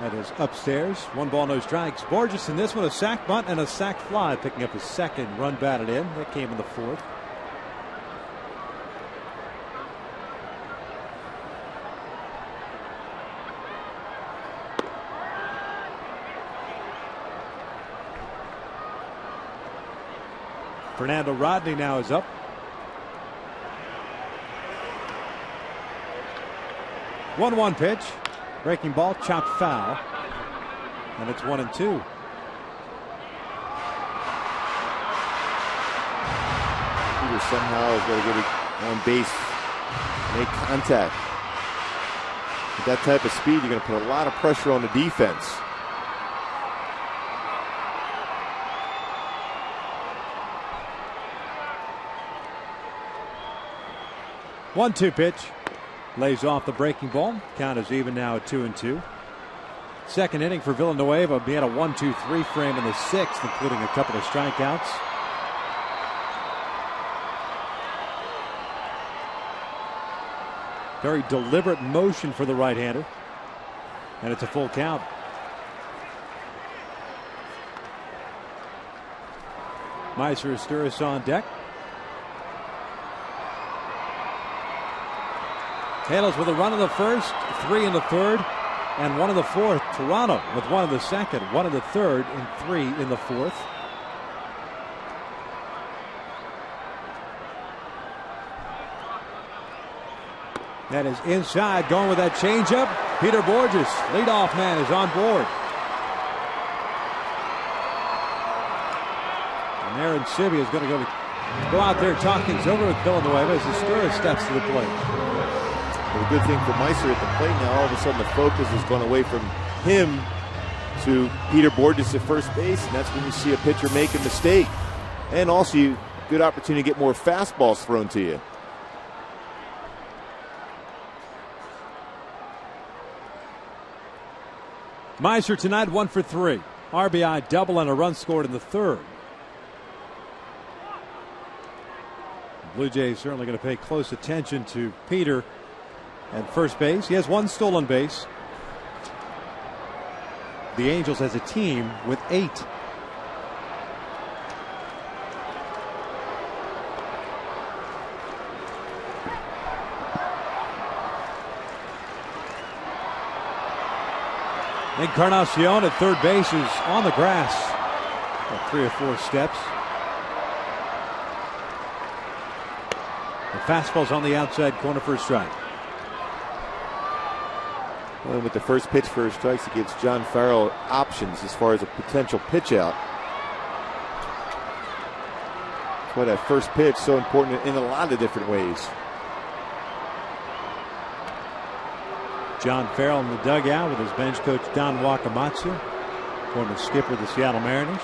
[SPEAKER 5] That is upstairs. 1 ball, no strikes. Borges in this one, a sac bunt and a sac fly, picking up his second run batted in. That came in the 4th. Fernando Rodney now is up. 1-1 pitch. Breaking ball, chopped foul. And it's 1-2.
[SPEAKER 3] Peter somehow is going to get on base, make contact. With that type of speed, you're going to put a lot of pressure on the defense.
[SPEAKER 5] One-two pitch. Lays off the breaking ball. Count is even now at 2-2. Second inning for Villanueva. He had a 1-2-3 frame in the 6th, including a couple of strikeouts. Very deliberate motion for the right-hander. And it's a full count. Meiser Isturis on deck. Halos with a run in the 1st, 3 in the 3rd, and 1 in the 4th. Toronto with 1 in the 2nd, 1 in the 3rd, and 3 in the 4th. That is inside, going with that changeup. Peter Borges, leadoff man, is on board. And Aaron Sibby is going to go out there and talk things over with Villanueva as Isturis steps to the plate.
[SPEAKER 3] But a good thing for Meiser at the plate now, all of a sudden the focus has gone away from him to Peter Borges at first base, and that's when you see a pitcher make a mistake. And also, you good opportunity to get more fastballs thrown to you.
[SPEAKER 5] Meiser tonight 1 for 3. RBI double and a run scored in the 3rd. The Blue Jays certainly going to pay close attention to Peter at first base. He has 1 stolen base. The Angels as a team with 8. Encarnacion at third base is on the grass. About 3 or 4 steps. The fastball's on the outside corner for a strike.
[SPEAKER 3] Well, with the first pitch for strikes, it gives John Farrell options as far as a potential pitch out. That's why that first pitch is so important in a lot of different ways.
[SPEAKER 5] John Farrell in the dugout with his bench coach Don Wakamatsu, former skipper of the Seattle Mariners.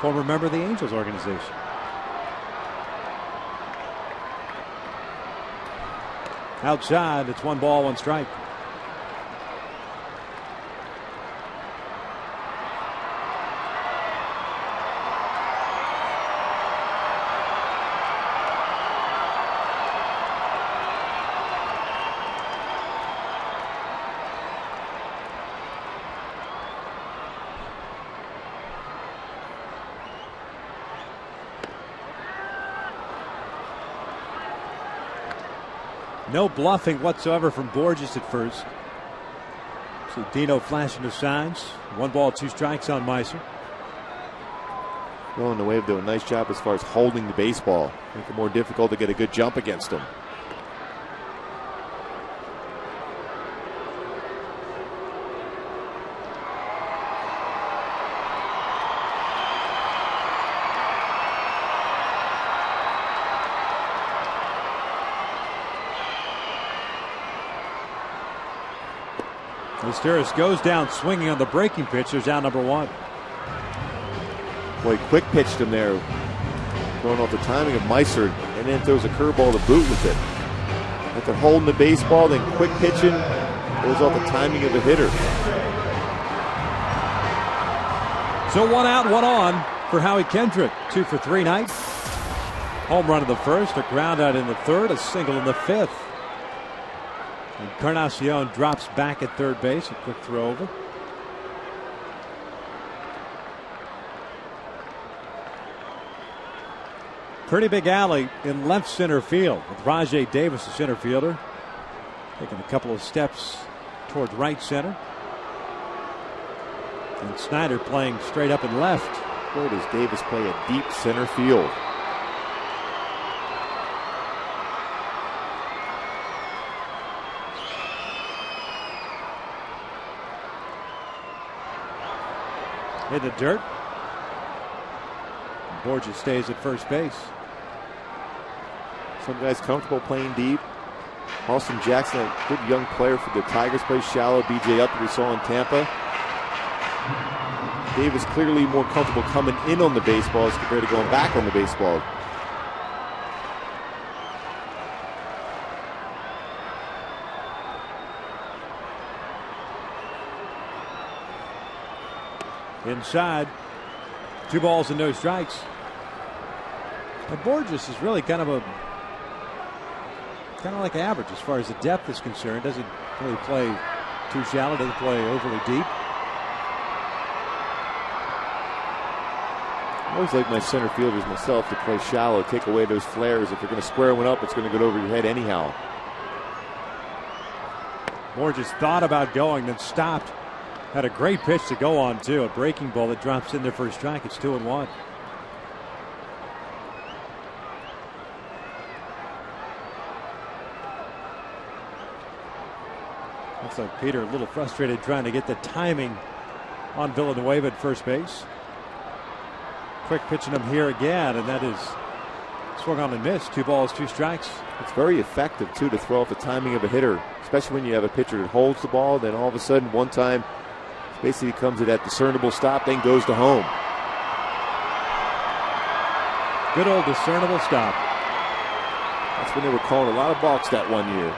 [SPEAKER 5] Former member of the Angels organization. Outside, it's 1 ball, 1 strike. No bluffing whatsoever from Borges at first. So Dino flashing the signs. 1 ball, 2 strikes on Meiser.
[SPEAKER 3] Well, in the way of doing a nice job as far as holding the baseball. Make it more difficult to get a good jump against him.
[SPEAKER 5] Listeris goes down swinging on the breaking pitch. There's out number one.
[SPEAKER 3] Boy, quick pitched him there. Going off the timing of Meister, and then throws a curveball to boot with it. After holding the baseball, then quick pitching, goes off the timing of the hitter.
[SPEAKER 5] So 1 out, 1 on for Howie Kendrick. 2 for 3 night. Home run in the first, a ground out in the third, a single in the fifth. Encarnacion drops back at third base. A quick throw over. Pretty big alley in left center field with Rajay Davis, the center fielder, taking a couple of steps towards right center. And Snyder playing straight up and left.
[SPEAKER 3] Boy, does Davis play a deep center field.
[SPEAKER 5] In the dirt. Borges stays at first base.
[SPEAKER 3] Some guys comfortable playing deep. Austin Jackson, a good young player for the Tigers, plays shallow. BJ Upton we saw in Tampa. Davis clearly more comfortable coming in on the baseball as compared to going back on the baseball.
[SPEAKER 5] Inside, 2 balls and no strikes. And Borges is really kind of like average as far as the depth is concerned. Doesn't really play too shallow, doesn't play overly deep.
[SPEAKER 3] I always like my center fielders myself to play shallow, take away those flares. If you're going to square one up, it's going to go over your head anyhow.
[SPEAKER 5] Borges thought about going, then stopped. Had a great pitch to go on, too. A breaking ball that drops in there for a strike. It's 2-1. Looks like Peter a little frustrated trying to get the timing on Villanueva at first base. Quick pitching him here again, and that is swung on and missed. 2 balls, 2 strikes.
[SPEAKER 3] It's very effective, too, to throw off the timing of a hitter, especially when you have a pitcher that holds the ball, then all of a sudden, one time, basically comes to that discernible stop, then goes to home.
[SPEAKER 5] Good old discernible stop.
[SPEAKER 3] That's when they were calling a lot of balks that one year,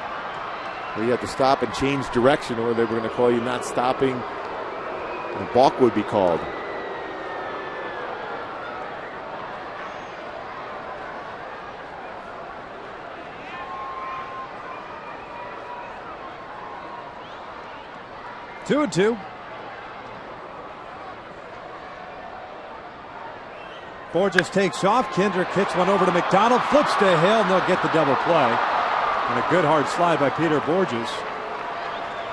[SPEAKER 3] where you had to stop and change direction, or they were going to call you not stopping, and a balk would be called.
[SPEAKER 5] Two and two. Borges takes off. Kendrick hits one over to McDonald. Flips to Hill, and they'll get the double play. And a good hard slide by Peter Borges.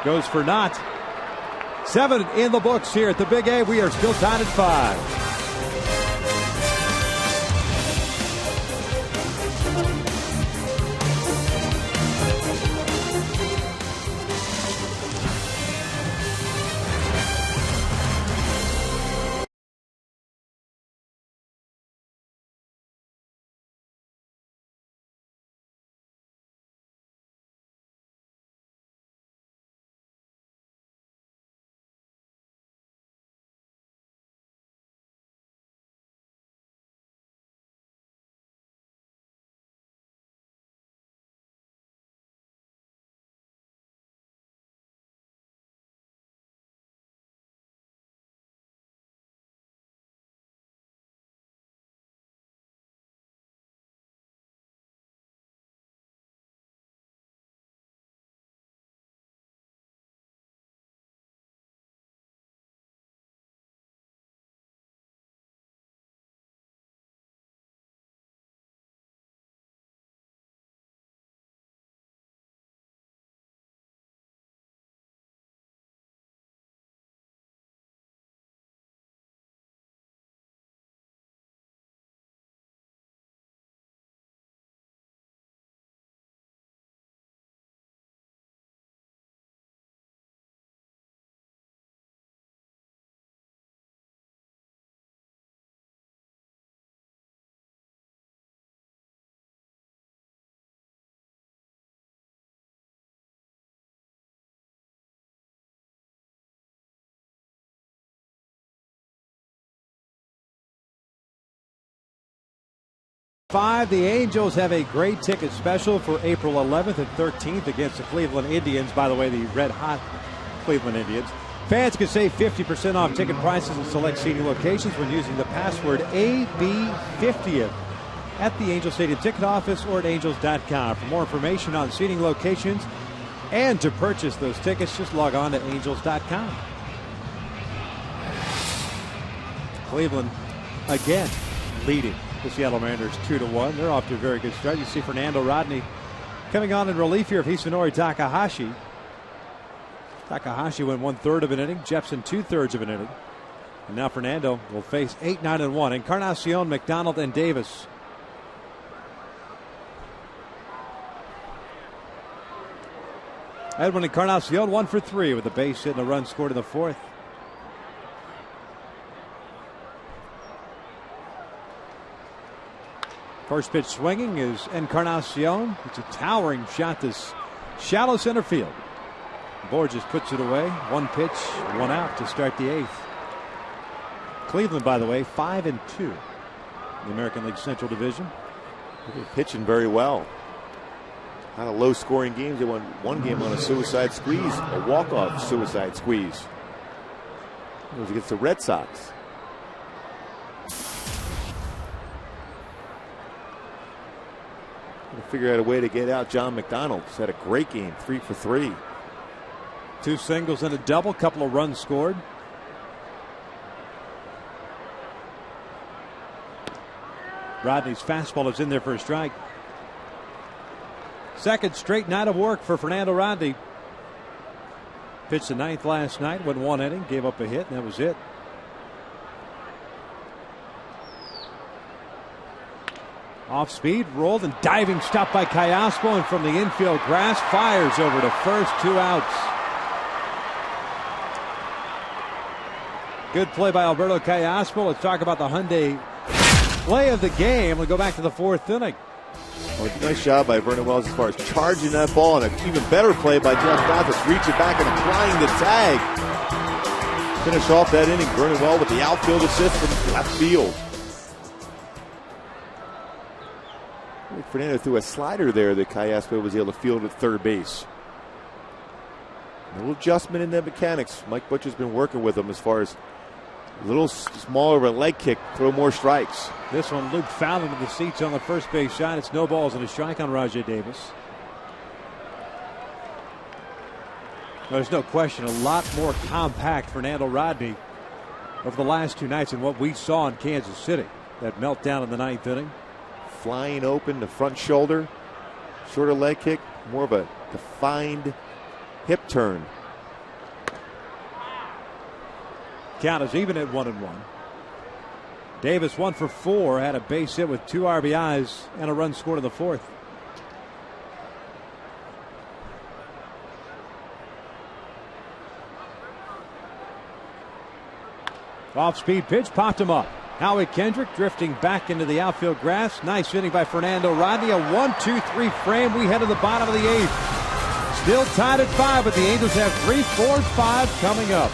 [SPEAKER 5] Goes for naught. 7 in the books here at the Big A. We are still tied at 5. 5. The Angels have a great ticket special for April 11th and 13th against the Cleveland Indians. By the way, the red-hot Cleveland Indians. Fans can save 50% off ticket prices in select seating locations when using the password AB50th at the Angel Stadium ticket office or at angels.com. For more information on seating locations and to purchase those tickets, just log on to angels.com. Cleveland again leading the Seattle Mariners 2-1. They're off to a very good start. You see Fernando Rodney coming on in relief here of Hisanori Takahashi. Takahashi went 1/3 of an inning. Jepson 2/3 of an inning. And now Fernando will face 8, 9, and 1. Encarnacion, McDonald, and Davis. Edwin Encarnacion 1 for 3 with a base hit and a run scored in the 4th. First pitch swinging is Encarnacion. It's a towering shot to shallow center field. Borges puts it away. 1 pitch, 1 out to start the 8th. Cleveland, by the way, 5-2 in the American League Central Division.
[SPEAKER 3] They're pitching very well. Kind of low-scoring games. They won one game on a suicide squeeze, a walk-off suicide squeeze. It was against the Red Sox. Gonna figure out a way to get out John McDonald. He's had a great game, 3 for 3.
[SPEAKER 5] 2 singles and a double, couple of runs scored. Rodney's fastball is in there for a strike. Second straight night of work for Fernando Rodney. Pitched the 9th last night, went 1 inning, gave up a hit, and that was it. Off speed, rolled, and diving stop by Callaspo, and from the infield grass, fires over to first, 2 outs. Good play by Alberto Callaspo. Let's talk about the Hyundai play of the game. We'll go back to the 4th inning.
[SPEAKER 3] Well, nice job by Vernon Wells as far as charging that ball, and an even better play by Jeff Mathis, reaching back and applying the tag. Finish off that inning, Vernon Wells with the outfield assist from left field. I think Fernando threw a slider there that Callaspo was able to field at third base. A little adjustment in the mechanics. Mike Butcher's been working with him as far as a little smaller of a leg kick, throw more strikes.
[SPEAKER 5] This one, Luke Fallon to the seats on the first base shot. It's no balls and a strike on Rajai Davis. There's no question, a lot more compact Fernando Rodney over the last 2 nights than what we saw in Kansas City. That meltdown in the 9th inning.
[SPEAKER 3] Flying open, the front shoulder, shorter leg kick, more of a defined hip turn.
[SPEAKER 5] Count is even at 1-1. Davis 1 for 4, had a base hit with 2 RBIs and a run scored in the 4th. Off speed pitch, popped him up. Howie Kendrick drifting back into the outfield grass. Nice inning by Fernando Rodney. A 1-2-3 frame. We head to the bottom of the 8th. Still tied at 5, but the Angels have 3, 4, 5 coming up.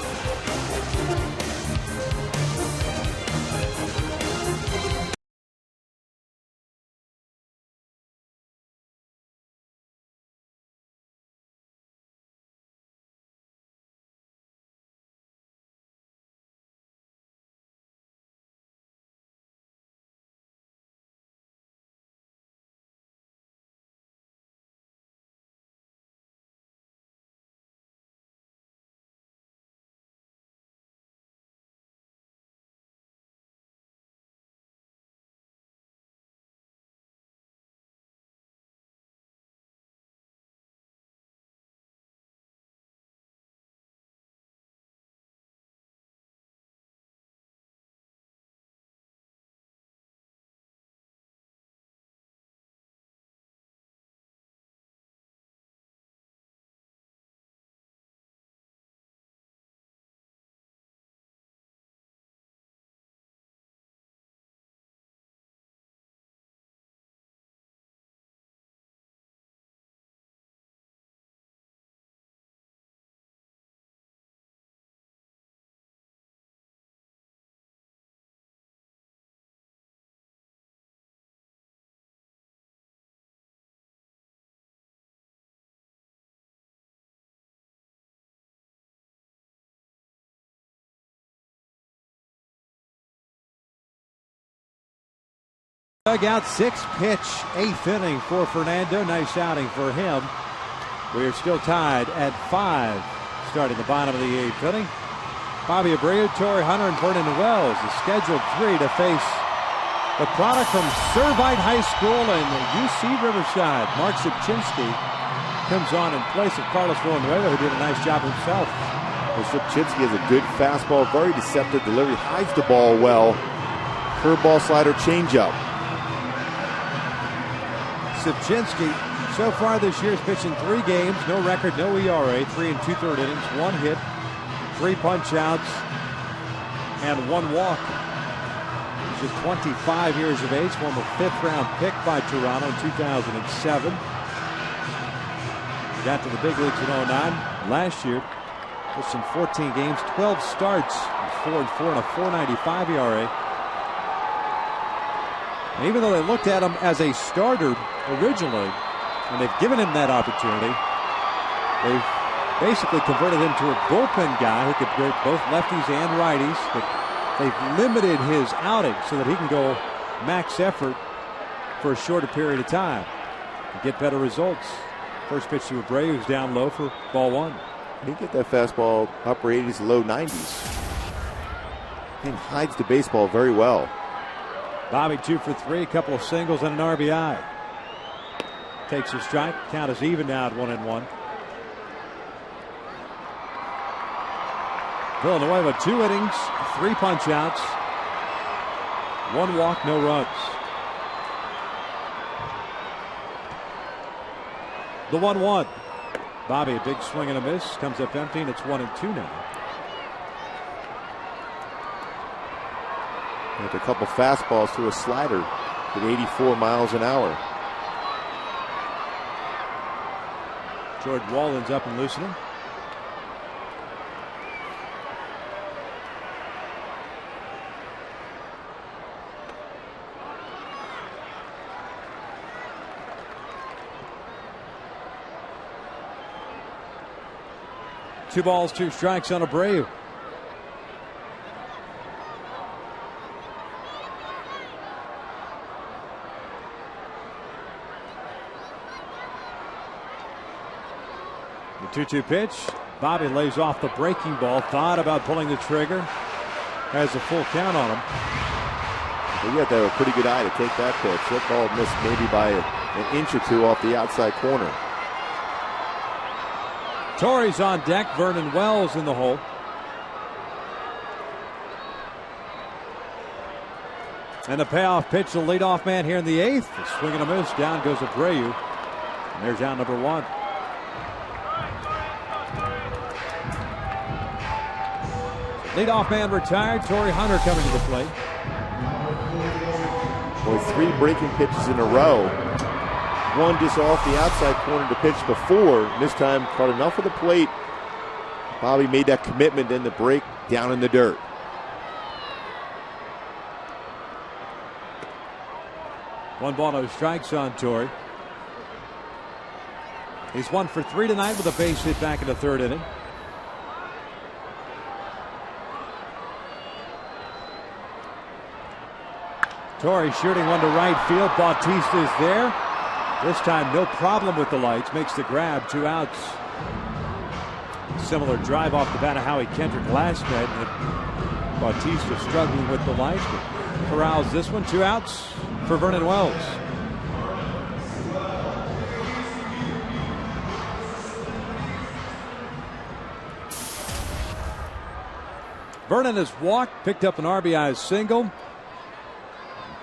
[SPEAKER 5] Dugout, 6-pitch, 8th inning for Fernando. Nice outing for him. We are still tied at 5, starting the bottom of the 8th inning. Bobby Abreu, Torrey Hunter, and Vernon Wells, the scheduled 3 to face the product from Servite High School and UC Riverside. Mark Sipchinski comes on in place of Carlos Villanueva, who did a nice job himself.
[SPEAKER 3] Well, Sipchinski has a good fastball, very deceptive delivery, hides the ball well. Curveball, slider, changeup.
[SPEAKER 5] Sipchinski, so far this year, has pitched in 3 games, no record, no ERA, 3 2/3 innings, 1 hit, 3 punch-outs, and 1 walk. He's just 25 years of age, former 5th-round pick by Toronto in 2007. He got to the big leagues in 2009. Last year, pitched in 14 games, 12 starts, 4-4 and a 4.95 ERA. And even though they looked at him as a starter originally, and they've given him that opportunity, they've basically converted him to a bullpen guy who could break both lefties and righties. But they've limited his outing so that he can go max effort for a shorter period of time and get better results. First pitch to Abreu, who's down low for ball 1.
[SPEAKER 3] He get that fastball upper 80s, low 90s. And hides the baseball very well.
[SPEAKER 5] Bobby 2 for 3, a couple of singles and an RBI. Takes a strike. Count is even now at 1-1. Villanueva, 2 innings, 3 punch-outs, 1 walk, no runs. The 1-1. Bobby, a big swing and a miss. Comes up empty, and it's 1-2 now.
[SPEAKER 3] With a couple fastballs to a slider at 84 miles an hour.
[SPEAKER 5] Jordan Wallen's up and loosening. Two balls, 2 strikes on Abreu. The 2-2 pitch. Bobby lays off the breaking ball. Thought about pulling the trigger. Has a full count on him.
[SPEAKER 3] Well, you have to have a pretty good eye to take that pitch. That ball missed maybe by an inch or 2 off the outside corner.
[SPEAKER 5] Torrey's on deck. Vernon Wells in the hole. And the payoff pitch, the leadoff man here in the 8th. A swing and a miss. Down goes Abreu. And there's out number 1. Leadoff man retired. Torrey Hunter coming to the plate.
[SPEAKER 3] Boy, 3 breaking pitches in a row. 1 just off the outside corner to pitch before. This time caught enough of the plate. Bobby made that commitment, then the break down in the dirt.
[SPEAKER 5] One ball, no strikes on Torrey. He's 1 for 3 tonight with a base hit back in the 3rd inning. Torrey shooting one to right field. Bautista is there. This time no problem with the lights. Makes the grab. 2 outs. Similar drive off the bat of Howie Kendrick last night. Bautista struggling with the lights, but corrals this one. 2 outs for Vernon Wells. Vernon has walked, picked up an RBI single,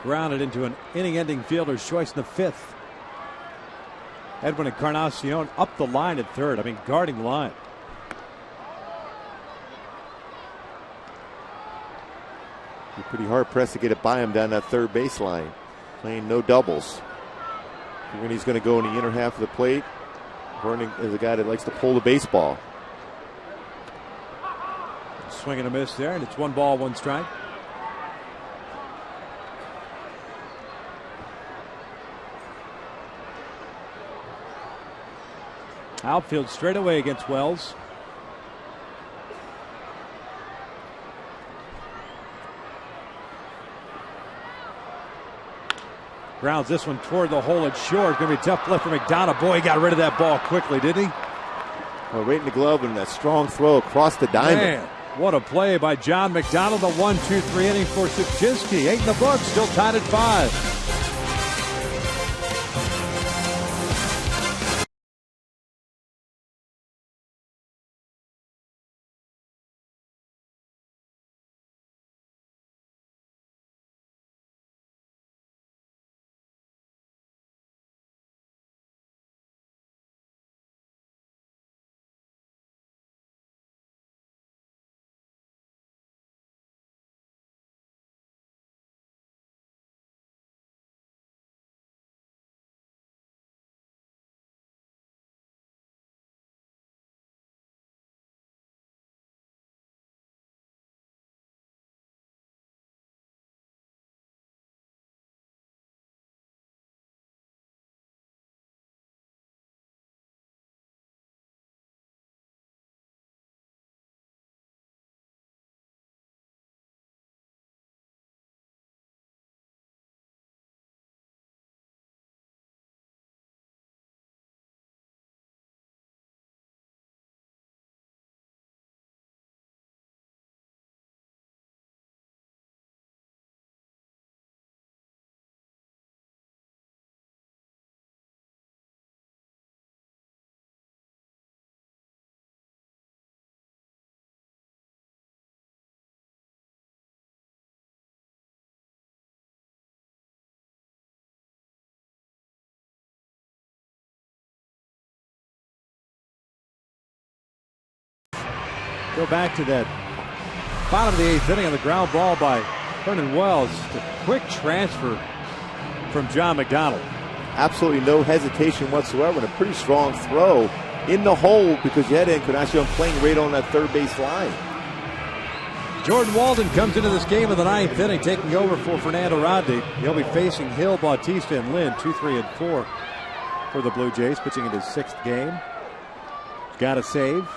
[SPEAKER 5] grounded into an inning-ending fielder's choice in the 5th. Edwin Encarnacion up the line at 3rd. I mean, guarding the line.
[SPEAKER 3] You're pretty hard pressed to get it by him down that 3rd baseline. Playing no doubles. When he's going to go in the inner half of the plate, Vernon is a guy that likes to pull the baseball.
[SPEAKER 5] Swing and a miss there, and it's 1 ball, 1 strike. Outfield straight away against Wells. Grounds this one toward the hole at short. It's going to be a tough play for McDonald. Boy, he got rid of that ball quickly, didn't he?
[SPEAKER 3] Well, right in the glove and that strong throw across the diamond.
[SPEAKER 5] Man, what a play by John McDonald. The 1-2-3 inning for Subchinski. 8 in the books, still tied at 5. Go back to that bottom of the 8th inning on the ground ball by Vernon Wells. Just a quick transfer from John McDonald.
[SPEAKER 3] Absolutely no hesitation whatsoever, and a pretty strong throw in the hole because you had Encarnacion playing right on that third base line.
[SPEAKER 5] Jordan Walden comes into this game in the 9th inning, taking over for Fernando Rodney. He'll be facing Hill, Bautista, and Lynn, 2, 3, and 4 for the Blue Jays, pitching in his 6th game. Got a save.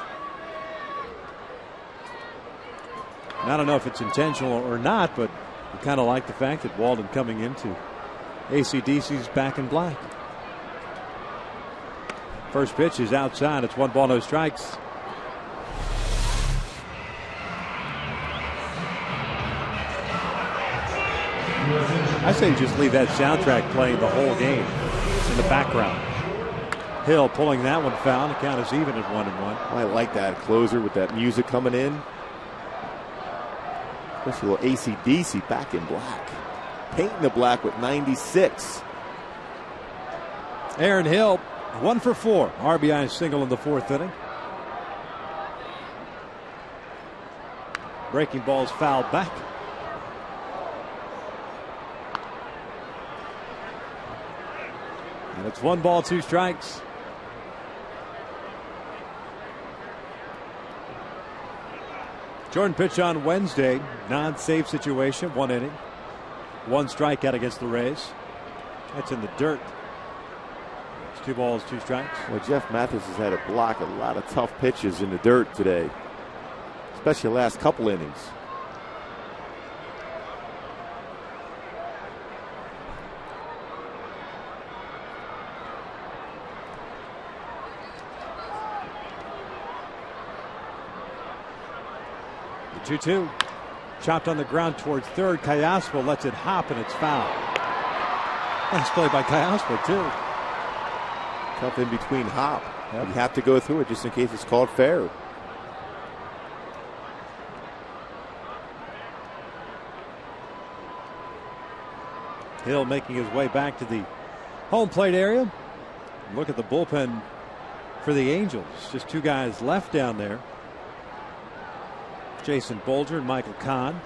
[SPEAKER 5] I don't know if it's intentional or not, but you kind of like the fact that Walden coming into AC/DC's back in black. First pitch is outside. It's 1 ball, no strikes. I say just leave that soundtrack playing the whole game in the background. Hill pulling that one foul. The count is even at 1-1.
[SPEAKER 3] I like that closer with that music coming in. Especially a little AC/DC back in black. Painting the black with 96.
[SPEAKER 5] Aaron Hill, 1 for 4. RBI single in the 4th inning. Breaking ball's fouled back. And it's 1 ball, 2 strikes. Jordan pitched on Wednesday. Non-save situation, 1 inning. 1 strikeout against the Rays. That's in the dirt. It's 2 balls, 2 strikes.
[SPEAKER 3] Well, Jeff Mathis has had to block a lot of tough pitches in the dirt today, especially the last couple innings.
[SPEAKER 5] The 2-2. Chopped on the ground towards third. Callaspo lets it hop, and it's foul. Nice play by Callaspo, too.
[SPEAKER 3] Tough in between hop.
[SPEAKER 5] Yep.
[SPEAKER 3] You have to go through it just in case it's called fair.
[SPEAKER 5] Hill making his way back to the home plate area. Look at the bullpen for the Angels. Just 2 guys left down there. Jason Bolger and Michael Kahn.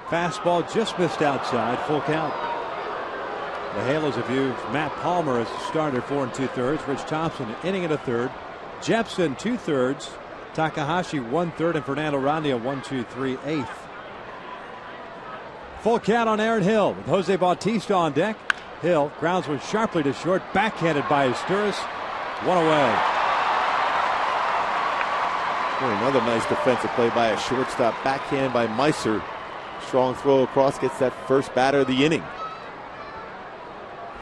[SPEAKER 5] Fastball just missed outside. Full count. The Halos have used Matt Palmer as the starter, 4 2/3. Rich Thompson, an inning and a third. Jepson, 2/3. Takahashi, 1/3. And Fernando Rodney, 1, 2, 3, 1/8. Full count on Aaron Hill with Jose Bautista on deck. Hill grounds one sharply to short, backhanded by Asturis. One away.
[SPEAKER 3] Boy, another nice defensive play by a shortstop. Backhand by Meiser. Strong throw across, gets that first batter of the inning.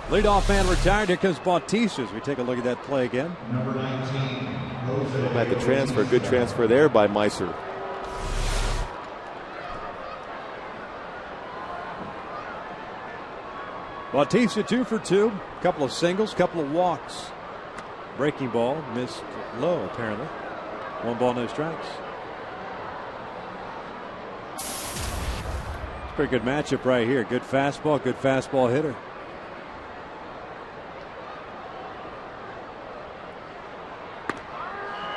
[SPEAKER 5] Leadoff man retired. Here comes Bautista as we take a look at that play again.
[SPEAKER 7] Number 19,
[SPEAKER 3] At the transfer, good transfer there by Meiser.
[SPEAKER 5] Bautista 2 for 2. Couple of singles, couple of walks. Breaking ball missed low apparently. 1 ball, no strikes. Pretty good matchup right here. Good fastball hitter.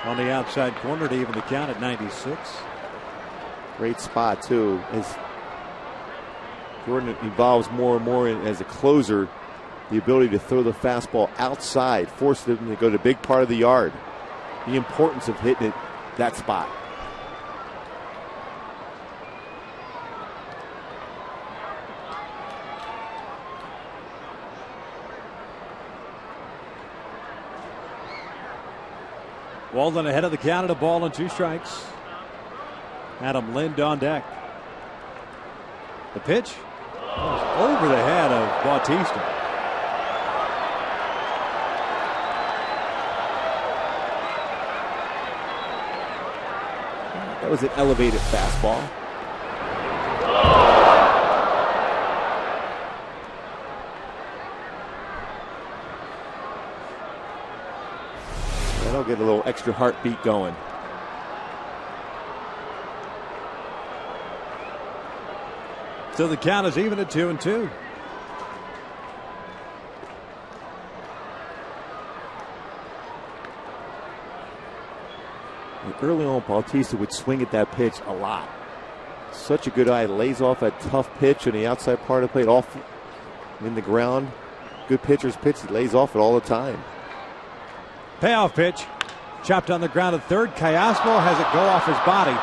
[SPEAKER 5] On the outside corner to even the count at 96.
[SPEAKER 3] Great spot, too. As Jordan evolves more and more as a closer, the ability to throw the fastball outside forces him to go to a big part of the yard. The importance of hitting it that spot.
[SPEAKER 5] Walden ahead of the count at a ball and 2 strikes. Adam Lind on deck. The pitch was over the head of Bautista.
[SPEAKER 3] That was an elevated fastball. That'll get a little extra heartbeat going.
[SPEAKER 5] So the count is even at 2-2.
[SPEAKER 3] Early on, Bautista would swing at that pitch a lot. Such a good eye. Lays off a tough pitch on the outside part of the plate, off in the ground. Good pitcher's pitch. He lays off it all the time.
[SPEAKER 5] Payoff pitch. Chopped on the ground at third. Callaspo has it go off his body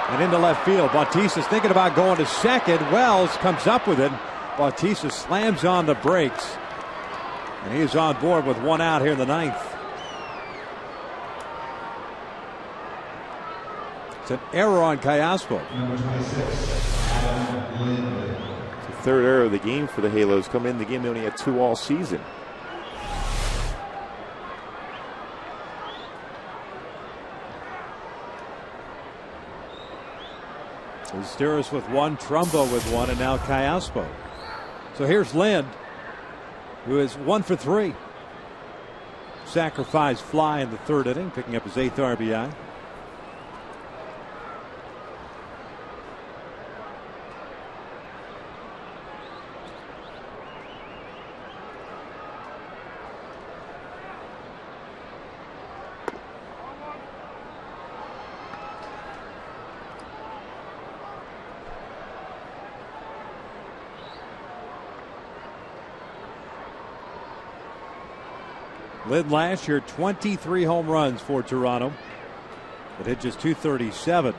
[SPEAKER 5] and into left field. Bautista's thinking about going to second. Wells comes up with it. Bautista slams on the brakes. And he is on board with 1 out here in the 9th. It's an error on Callaspo.
[SPEAKER 7] number 26, Adam Lind.
[SPEAKER 3] It's the 3rd error of the game for the Halos. Come in the game, they only had 2 all season.
[SPEAKER 5] Steers with 1, Trumbo with 1, and now Callaspo. So here's Lind, who is 1 for 3. Sacrifice fly in the 3rd inning, picking up his 8th RBI. Lind last year, 23 home runs for Toronto. It hit just 237.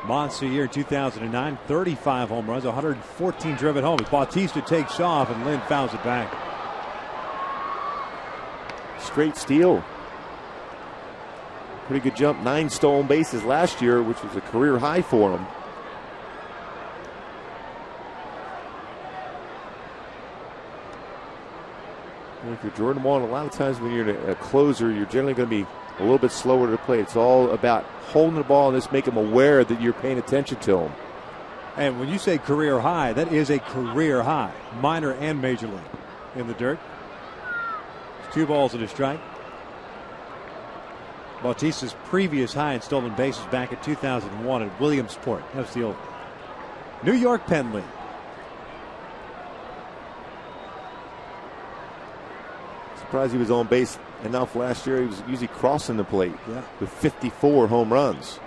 [SPEAKER 5] Monster year 2009, 35 home runs, 114 driven home. Bautista takes off and Lind fouls it back.
[SPEAKER 3] Straight steal. Pretty good jump. 9 stolen bases last year, which was a career high for him. If you're Jordan Wallen, a lot of times when you're a closer, you're generally going to be a little bit slower to play. It's all about holding the ball and just make him aware that you're paying attention to him.
[SPEAKER 5] And when you say career high, that is a career high, minor and major league. In the dirt. 2 balls and a strike. Bautista's previous high in stolen bases back in 2001 at Williamsport. That's the old New York Penn League.
[SPEAKER 3] Surprised he was on base enough last year. He was usually crossing the plate with 54 home runs.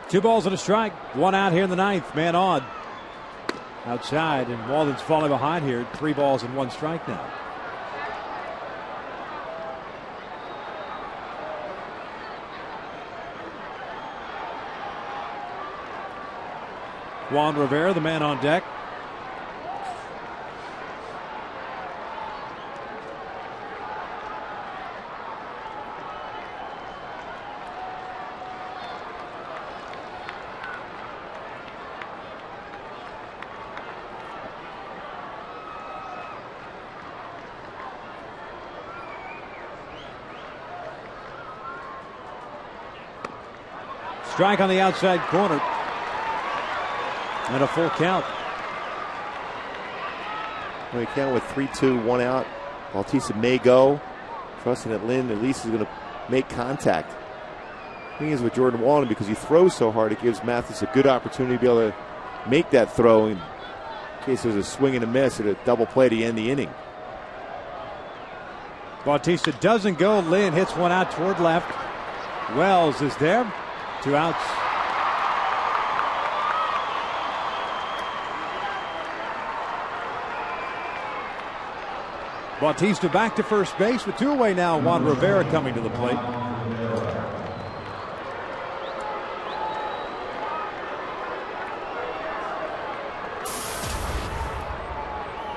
[SPEAKER 5] 2 balls and a strike. 1 out here in the 9th. Man on. Outside, and Walden's falling behind here. 3 balls and 1 strike now. Juan Rivera, the man on deck. Strike on the outside corner. And a full count.
[SPEAKER 3] Well, you count with 3-2, 1 out. Bautista may go, trusting that Lynn at least is going to make contact. The thing is with Jordan Walden, because he throws so hard, it gives Mathis a good opportunity to be able to make that throw in case there's a swing and a miss at a double play to end the inning.
[SPEAKER 5] Bautista doesn't go. Lynn hits one out toward left. Wells is there. 2 outs. Bautista back to first base with 2 away now. Juan Rivera coming to the plate.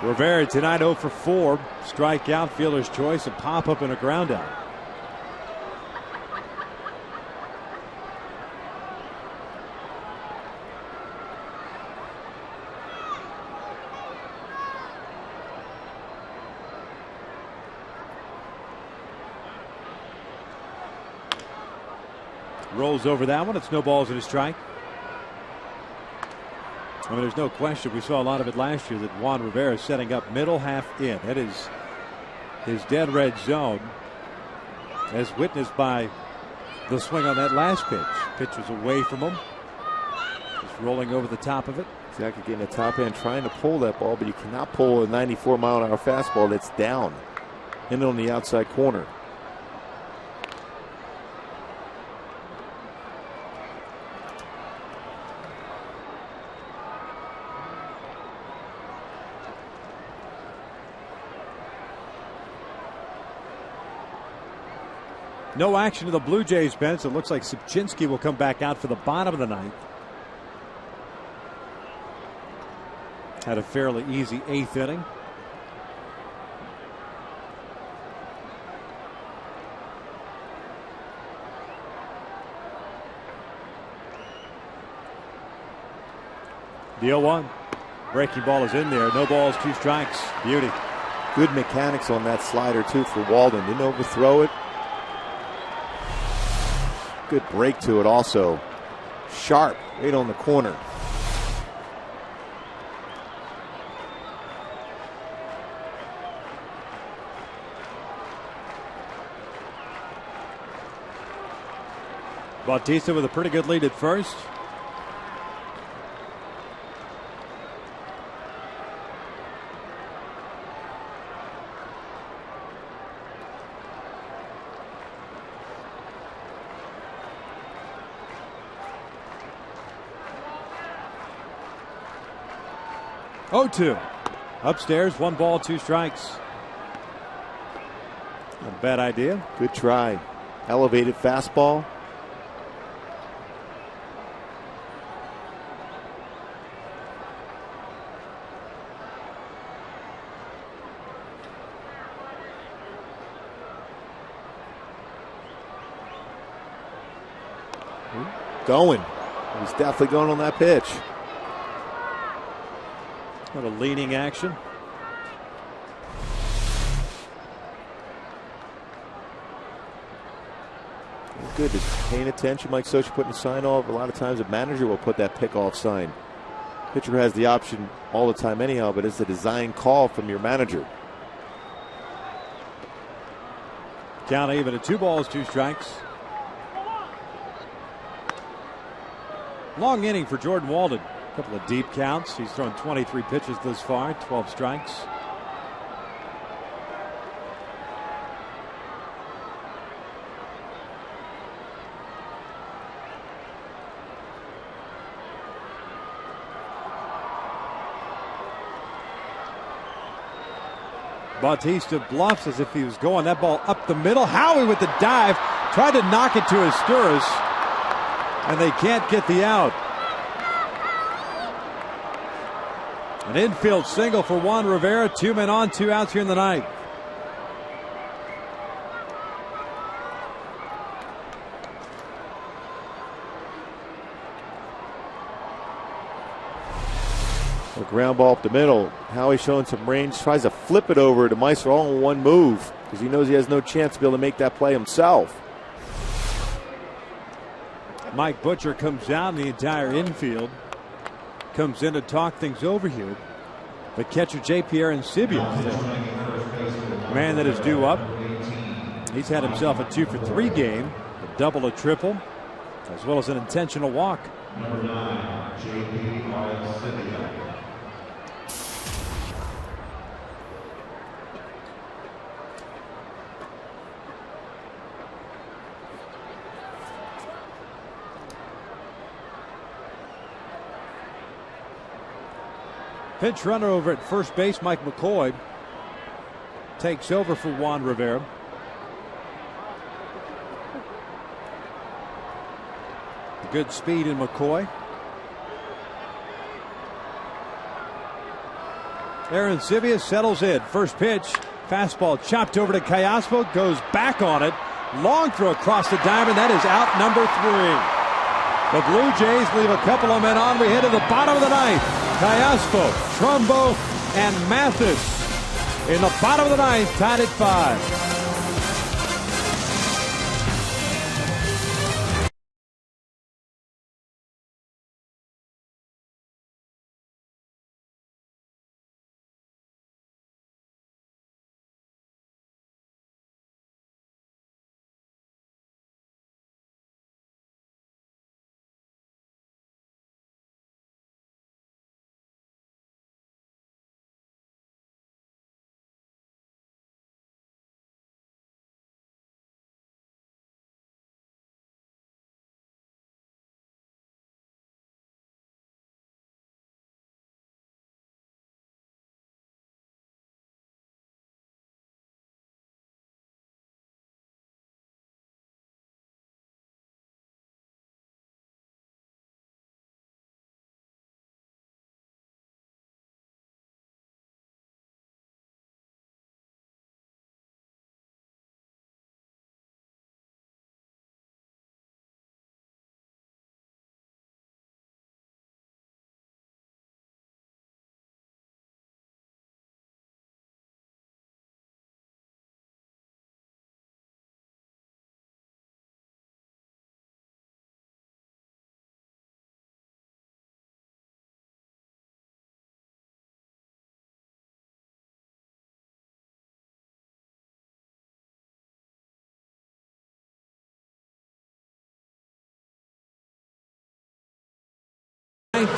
[SPEAKER 5] Rivera tonight 0 for 4. Strikeout, fielder's choice, a pop up and a ground out. Rolls over that one. It's no balls and a strike. I mean, there's no question. We saw a lot of it last year that Juan Rivera is setting up middle half in. That is his dead red zone, as witnessed by the swing on that last pitch. Pitch was away from him. Just rolling over the top of it.
[SPEAKER 3] Exactly, getting the top end, trying to pull that ball, but you cannot pull a 94-mile-an-hour fastball that's down and on the outside corner.
[SPEAKER 5] No action to the Blue Jays bench. It looks like Subchinski will come back out for the bottom of the 9th. Had a fairly easy 8th inning. The 0-1. Breaking ball is in there. No balls, 2 strikes. Beauty.
[SPEAKER 3] Good mechanics on that slider, too, for Walden. Didn't overthrow it. Good break to it also. Sharp, right on the corner.
[SPEAKER 5] Bautista with a pretty good lead at first. Oh-2. Upstairs, 1 ball, 2 strikes. Not a bad idea.
[SPEAKER 3] Good try. Elevated fastball. Going. He was definitely going on that pitch.
[SPEAKER 5] What a leaning action.
[SPEAKER 3] Good, just paying attention. Mike Socha putting a sign off. A lot of times a manager will put that pick-off sign. Pitcher has the option all the time anyhow, but it's a design call from your manager.
[SPEAKER 5] Count even at 2 balls, 2 strikes. Long inning for Jordan Walden. A couple of deep counts. He's thrown 23 pitches thus far, 12 strikes. Bautista bluffs as if he was going that ball up the middle. Howie with the dive, tried to knock it to Asturis, and they can't get the out. An infield single for Juan Rivera. 2 men on, 2 outs here in the ninth.
[SPEAKER 3] A ground ball up the middle. Howie showing some range. Tries to flip it over to Meister all in one move because he knows he has no chance to be able to make that play himself.
[SPEAKER 5] Mike Butcher comes down the entire infield. Comes in to talk things over here. But catcher J.P. Arancibia, the man that is due up. He's had himself a 2-for-3 game, a double, a triple, as well as an intentional walk.
[SPEAKER 7] Number 9, J.P. Arancibia.
[SPEAKER 5] Pinch runner over at first base, Mike McCoy takes over for Juan Rivera. Good speed in McCoy. Arancibia settles in. First pitch, fastball chopped over to Callaspo, goes back on it. Long throw across the diamond. That is out number 3. The Blue Jays leave a couple of men on. We head to the bottom of the ninth. Callaspo, Trumbo, and Mathis in the bottom of the ninth, tied at 5.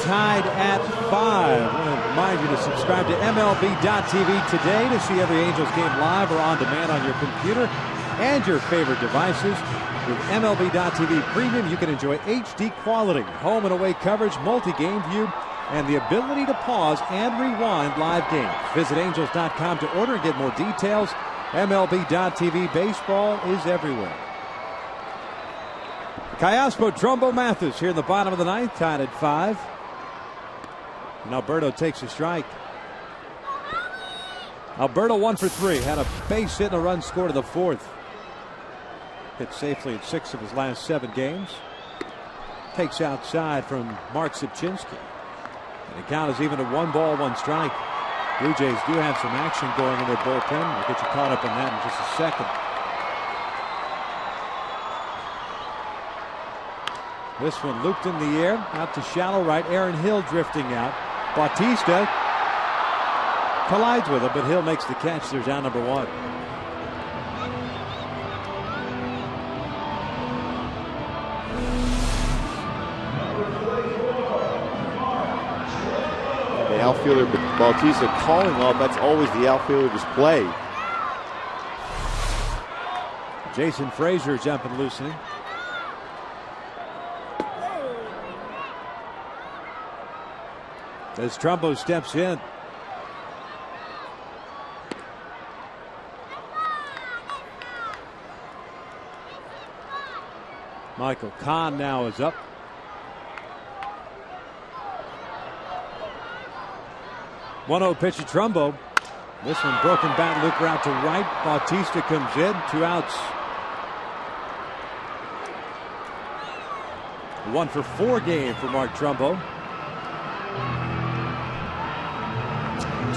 [SPEAKER 5] Tied at 5. I want to remind you to subscribe to MLB.tv today to see every Angels game live or on demand on your computer and your favorite devices. With MLB.tv Premium, you can enjoy HD quality, home and away coverage, multi-game view, and the ability to pause and rewind live games. Visit Angels.com to order and get more details. MLB.tv, baseball is everywhere. Callaspo, Trumbo, Mathis here in the bottom of the ninth, tied at 5. And Alberto takes a strike. Alberto 1 for 3. Had a base hit and a run scored in the 4th. Hit safely in 6 of his last 7 games. Takes outside from Mark Sipchinski. And the count is even at 1 ball, 1 strike. Blue Jays do have some action going in their bullpen. We'll get you caught up on that in just a second. This one looped in the air, out to shallow right. Aaron Hill drifting out. Bautista collides with him, but Hill makes the catch. There's out number 1.
[SPEAKER 3] The outfielder Bautista calling off. That's always the outfielder's play.
[SPEAKER 5] Jason Frazier jumping loosening. As Trumbo steps in. Michael Kahn now is up. One-0 pitch to Trumbo. This one broken bat, Luke out to right. Bautista comes in, 2 outs. 1-for-4 game for Mark Trumbo.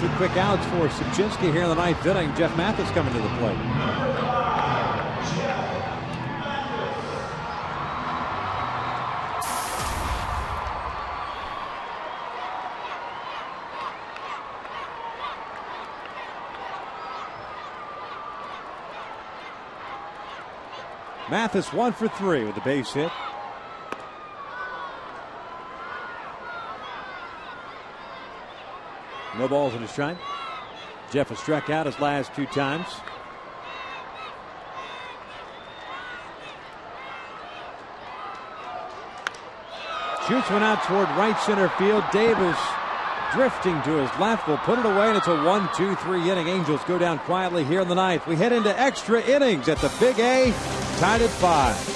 [SPEAKER 5] 2 quick outs for Subchinski here in the 9th inning. Jeff Mathis coming to the plate. Mathis 1-for-3 with a base hit. No balls in his strike. Jeff has struck out his last 2 times. Shoots one out toward right center field. Davis drifting to his left will put it away, and it's a 1-2-3 inning. Angels go down quietly here in the 9th. We head into extra innings at the Big A, tied at 5.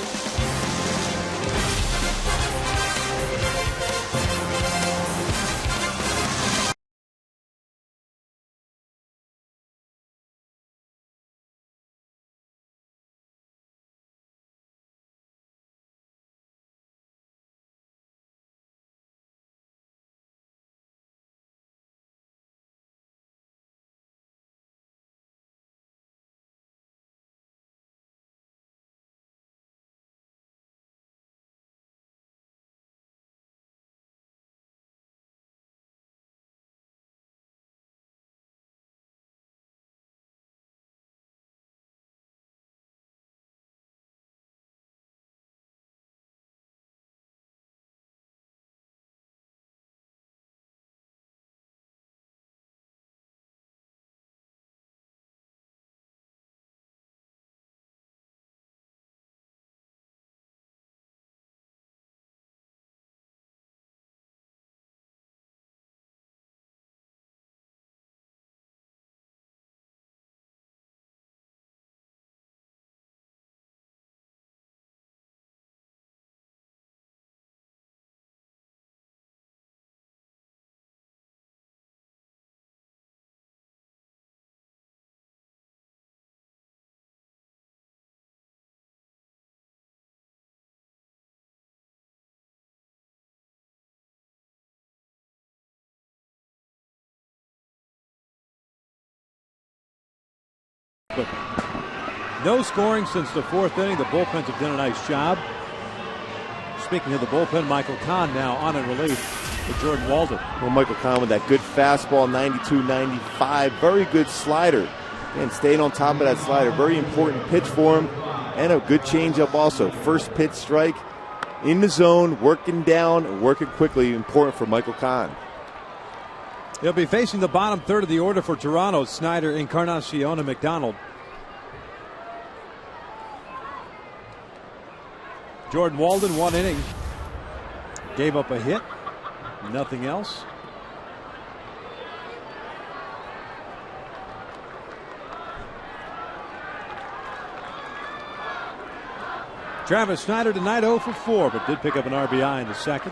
[SPEAKER 5] But no scoring since the 4th inning. The bullpens have done a nice job. Speaking of the bullpen, Michael Kahn now on in relief with Jordan Walden.
[SPEAKER 3] Well, Michael Kahn with that good fastball, 92-95. Very good slider. And staying on top of that slider. Very important pitch for him. And a good changeup also. First pitch strike in the zone, working down, working quickly. Important for Michael Kahn.
[SPEAKER 5] He'll be facing the bottom third of the order for Toronto. Snyder, Encarnacion, and McDonald. Jordan Walden, 1 inning. Gave up a hit. Nothing else. Travis Snyder tonight 0 for 4, but did pick up an RBI in the 2nd.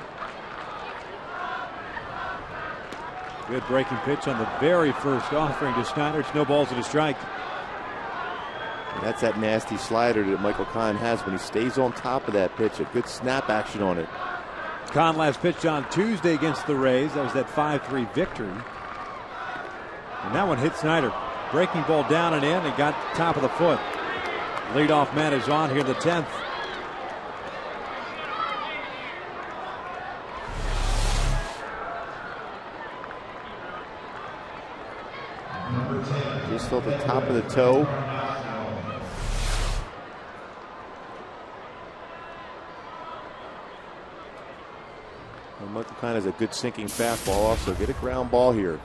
[SPEAKER 5] Good breaking pitch on the very first offering to Snyder. It's no balls and a strike.
[SPEAKER 3] And that's that nasty slider that Michael Kahn has when he stays on top of that pitch. A good snap action on it.
[SPEAKER 5] Kahn last pitched on Tuesday against the Rays. That was that 5-3 victory. And that one hit Snyder. Breaking ball down and in and got top of the foot. Leadoff man is on here in the 10th.
[SPEAKER 3] Just off the top of the toe. Well, Michael Kahn has a good sinking fastball also. Get a ground ball here.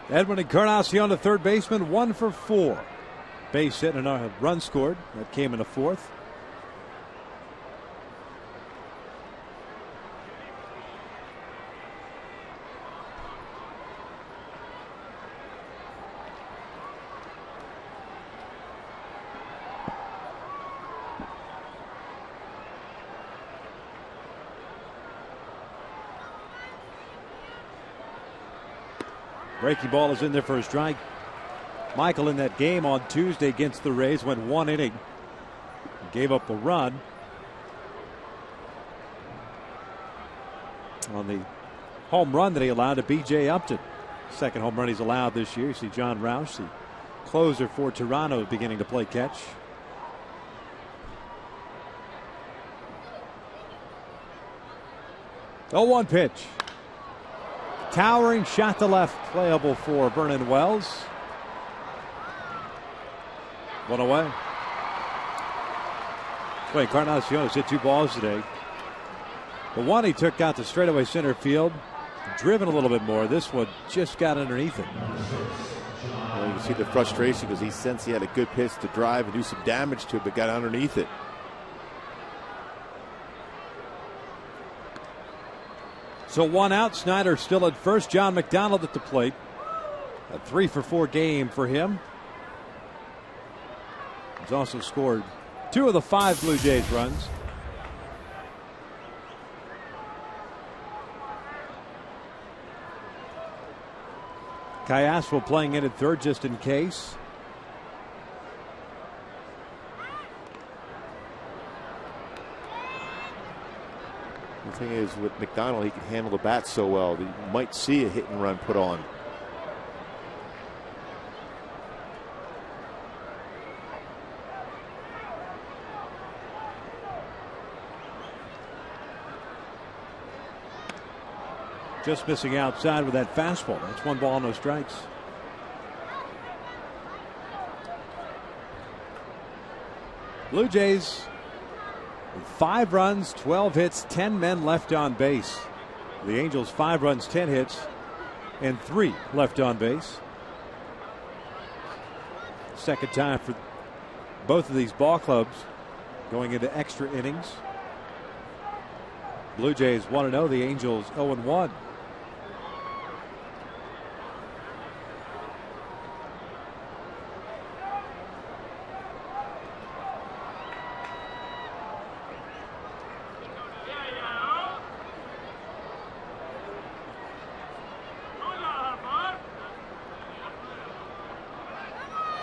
[SPEAKER 5] Edwin Encarnacion, the third baseman, 1 for 4. Base hit and a run scored. That came in the 4th. Breaking ball is in there for a strike. Michael in that game on Tuesday against the Rays went 1 inning. Gave up a run on the home run that he allowed to B.J. Upton. Second home run he's allowed this year. You see John Roush, the closer for Toronto, beginning to play catch. The 1 pitch. Towering shot to left, playable for Vernon Wells. 1 away. Wait, Encarnacion's hit 2 balls today. The one he took out to straightaway center field, driven a little bit more. This one just got underneath it.
[SPEAKER 3] Well, you can see the frustration because he sensed he had a good pitch to drive and do some damage to it, but got underneath it.
[SPEAKER 5] So 1 out. Snyder still at first. John McDonald at the plate. A 3-for-4 game for him. He's also scored 2 of the 5 Blue Jays runs. Cayaspo playing in at third just in case.
[SPEAKER 3] The thing is, with McDonald, he can handle the bat so well that you might see a hit and run put on.
[SPEAKER 5] Just missing outside with that fastball. That's 1 ball, no strikes. Blue Jays, 5 runs, 12 hits, 10 men left on base. The Angels, 5 runs, 10 hits, and 3 left on base. Second time for both of these ball clubs going into extra innings. Blue Jays 1-0, the Angels 0-1.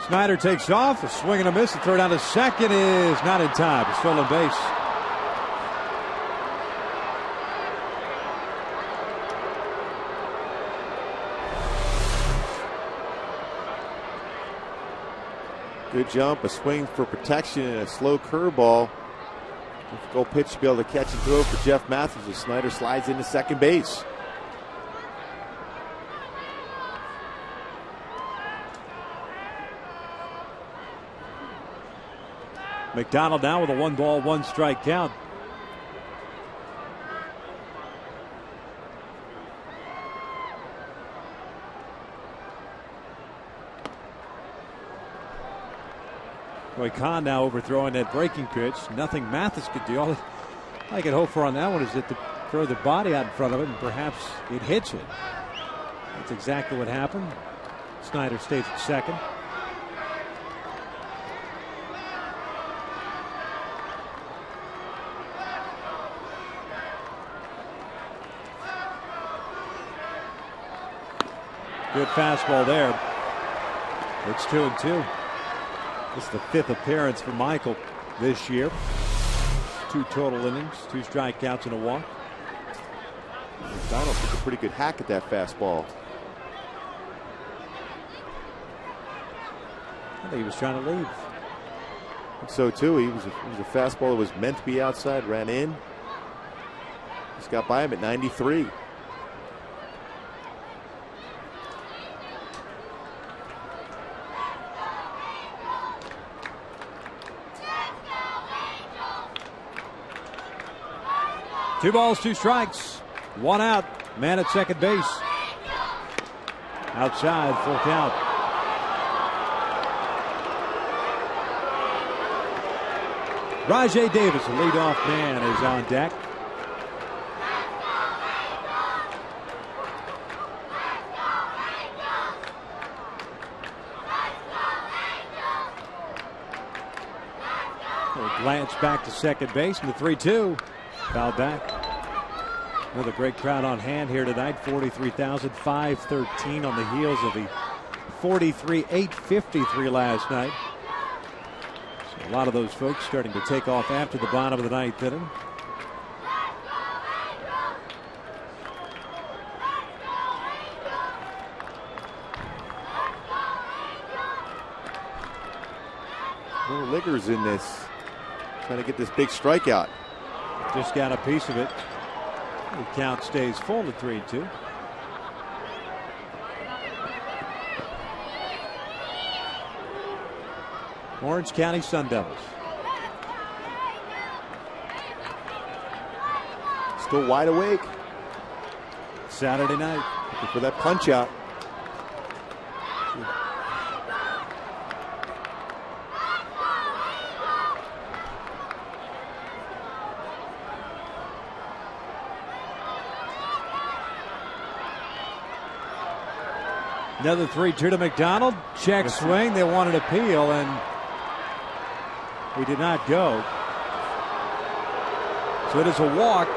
[SPEAKER 5] Snyder takes off, a swing and a miss. The throw down to second is not in time. A stolen base.
[SPEAKER 3] Good jump, a swing for protection, and a slow curveball. Difficult pitch to be able to catch and throw for Jeff Matthews as Snyder slides into second base.
[SPEAKER 5] McDonald now with a 1 ball, 1 strike count. Roy Khan now overthrowing that breaking pitch. Nothing Mathis could do. All I could hope for on that one is that to throw the body out in front of it and perhaps it hits it. That's exactly what happened. Snyder stays at second. Good fastball there. It's 2-2. This is the 5th appearance for Michael this year. 2 total innings, 2 strikeouts and a walk.
[SPEAKER 3] McDonald took a pretty good hack at that fastball.
[SPEAKER 5] I think he was trying to leave.
[SPEAKER 3] So too, it was a fastball that was meant to be outside, ran in. Just got by him at 93.
[SPEAKER 5] Two balls, 2 strikes, 1 out. Man at second base. Outside, full count. Rajai Davis, the leadoff man, is on deck. A glance back to second base, and the 3-2. Foul back. Another great crowd on hand here tonight. 43,513 on the heels of the 43,853 last night. So a lot of those folks starting to take off after the bottom of the ninth inning.
[SPEAKER 3] Little Liggers in this, trying to get this big strikeout.
[SPEAKER 5] Just got a piece of it. The count stays full at 3-2. Orange County Sun Devils.
[SPEAKER 3] Still wide awake.
[SPEAKER 5] Saturday night.
[SPEAKER 3] Looking for that punch out.
[SPEAKER 5] Another 3-2 to McDonald. Check swing. They wanted appeal, and he did not go. So it is a walk,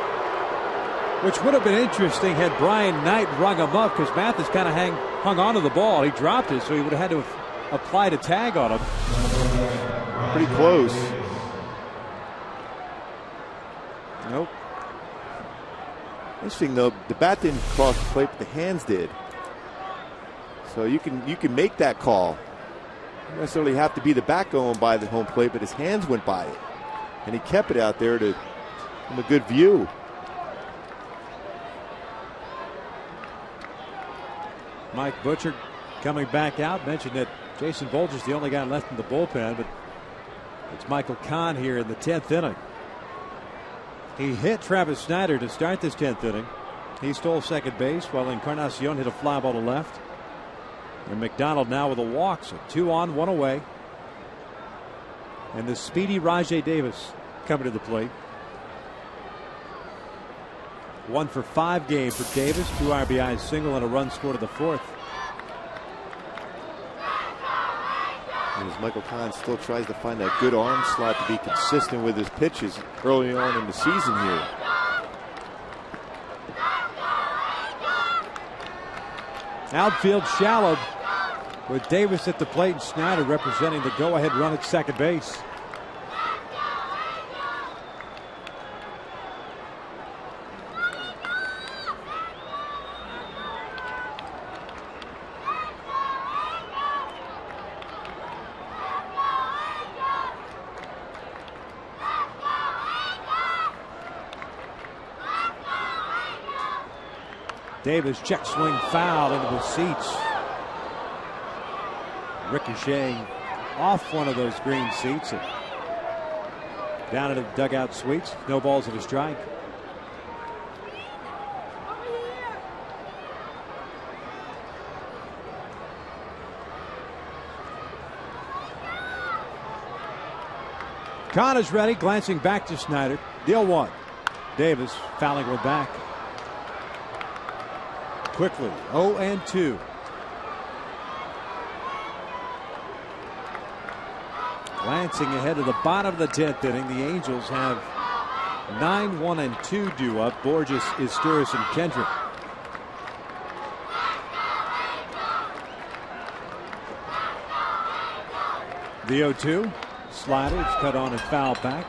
[SPEAKER 5] which would have been interesting had Brian Knight rung him up, because Mathis kind of hung onto the ball. He dropped it, so he would have had to have applied a tag on him.
[SPEAKER 3] Pretty close.
[SPEAKER 5] Nope.
[SPEAKER 3] Interesting though, the bat didn't cross the plate, but the hands did. So you can make that call. You don't necessarily have to be the bat going by the home plate, but his hands went by it. And he kept it out there from a good view.
[SPEAKER 5] Mike Butcher coming back out. Mentioned that Jason Bolger's the only guy left in the bullpen, but it's Michael Kahn here in the 10th inning. He hit Travis Snyder to start this 10th inning. He stole second base while Encarnacion hit a fly ball to left. And McDonald now with a walk, so 2 on, 1 away. And the speedy Rajay Davis coming to the plate. 1 for 5 game for Davis, 2 RBIs, single, and a run scored in the 4th.
[SPEAKER 3] And as Michael Kahn still tries to find that good arm slot to be consistent with his pitches early on in the season here.
[SPEAKER 5] Outfield shallow with Davis at the plate and Snyder representing the go-ahead run at second base. Davis check swing foul into the seats. Ricocheting off one of those green seats and down into the dugout suites. No balls at a strike. Kahn is ready, glancing back to Snyder. Deal 1. Davis fouling one back. Quickly, 0-2. Glancing ahead to the bottom of the 10th inning, the Angels have 9-1-2 due up. Borges, Isturis, and Kendrick. The 0-2. Slider, it's cut on and foul back.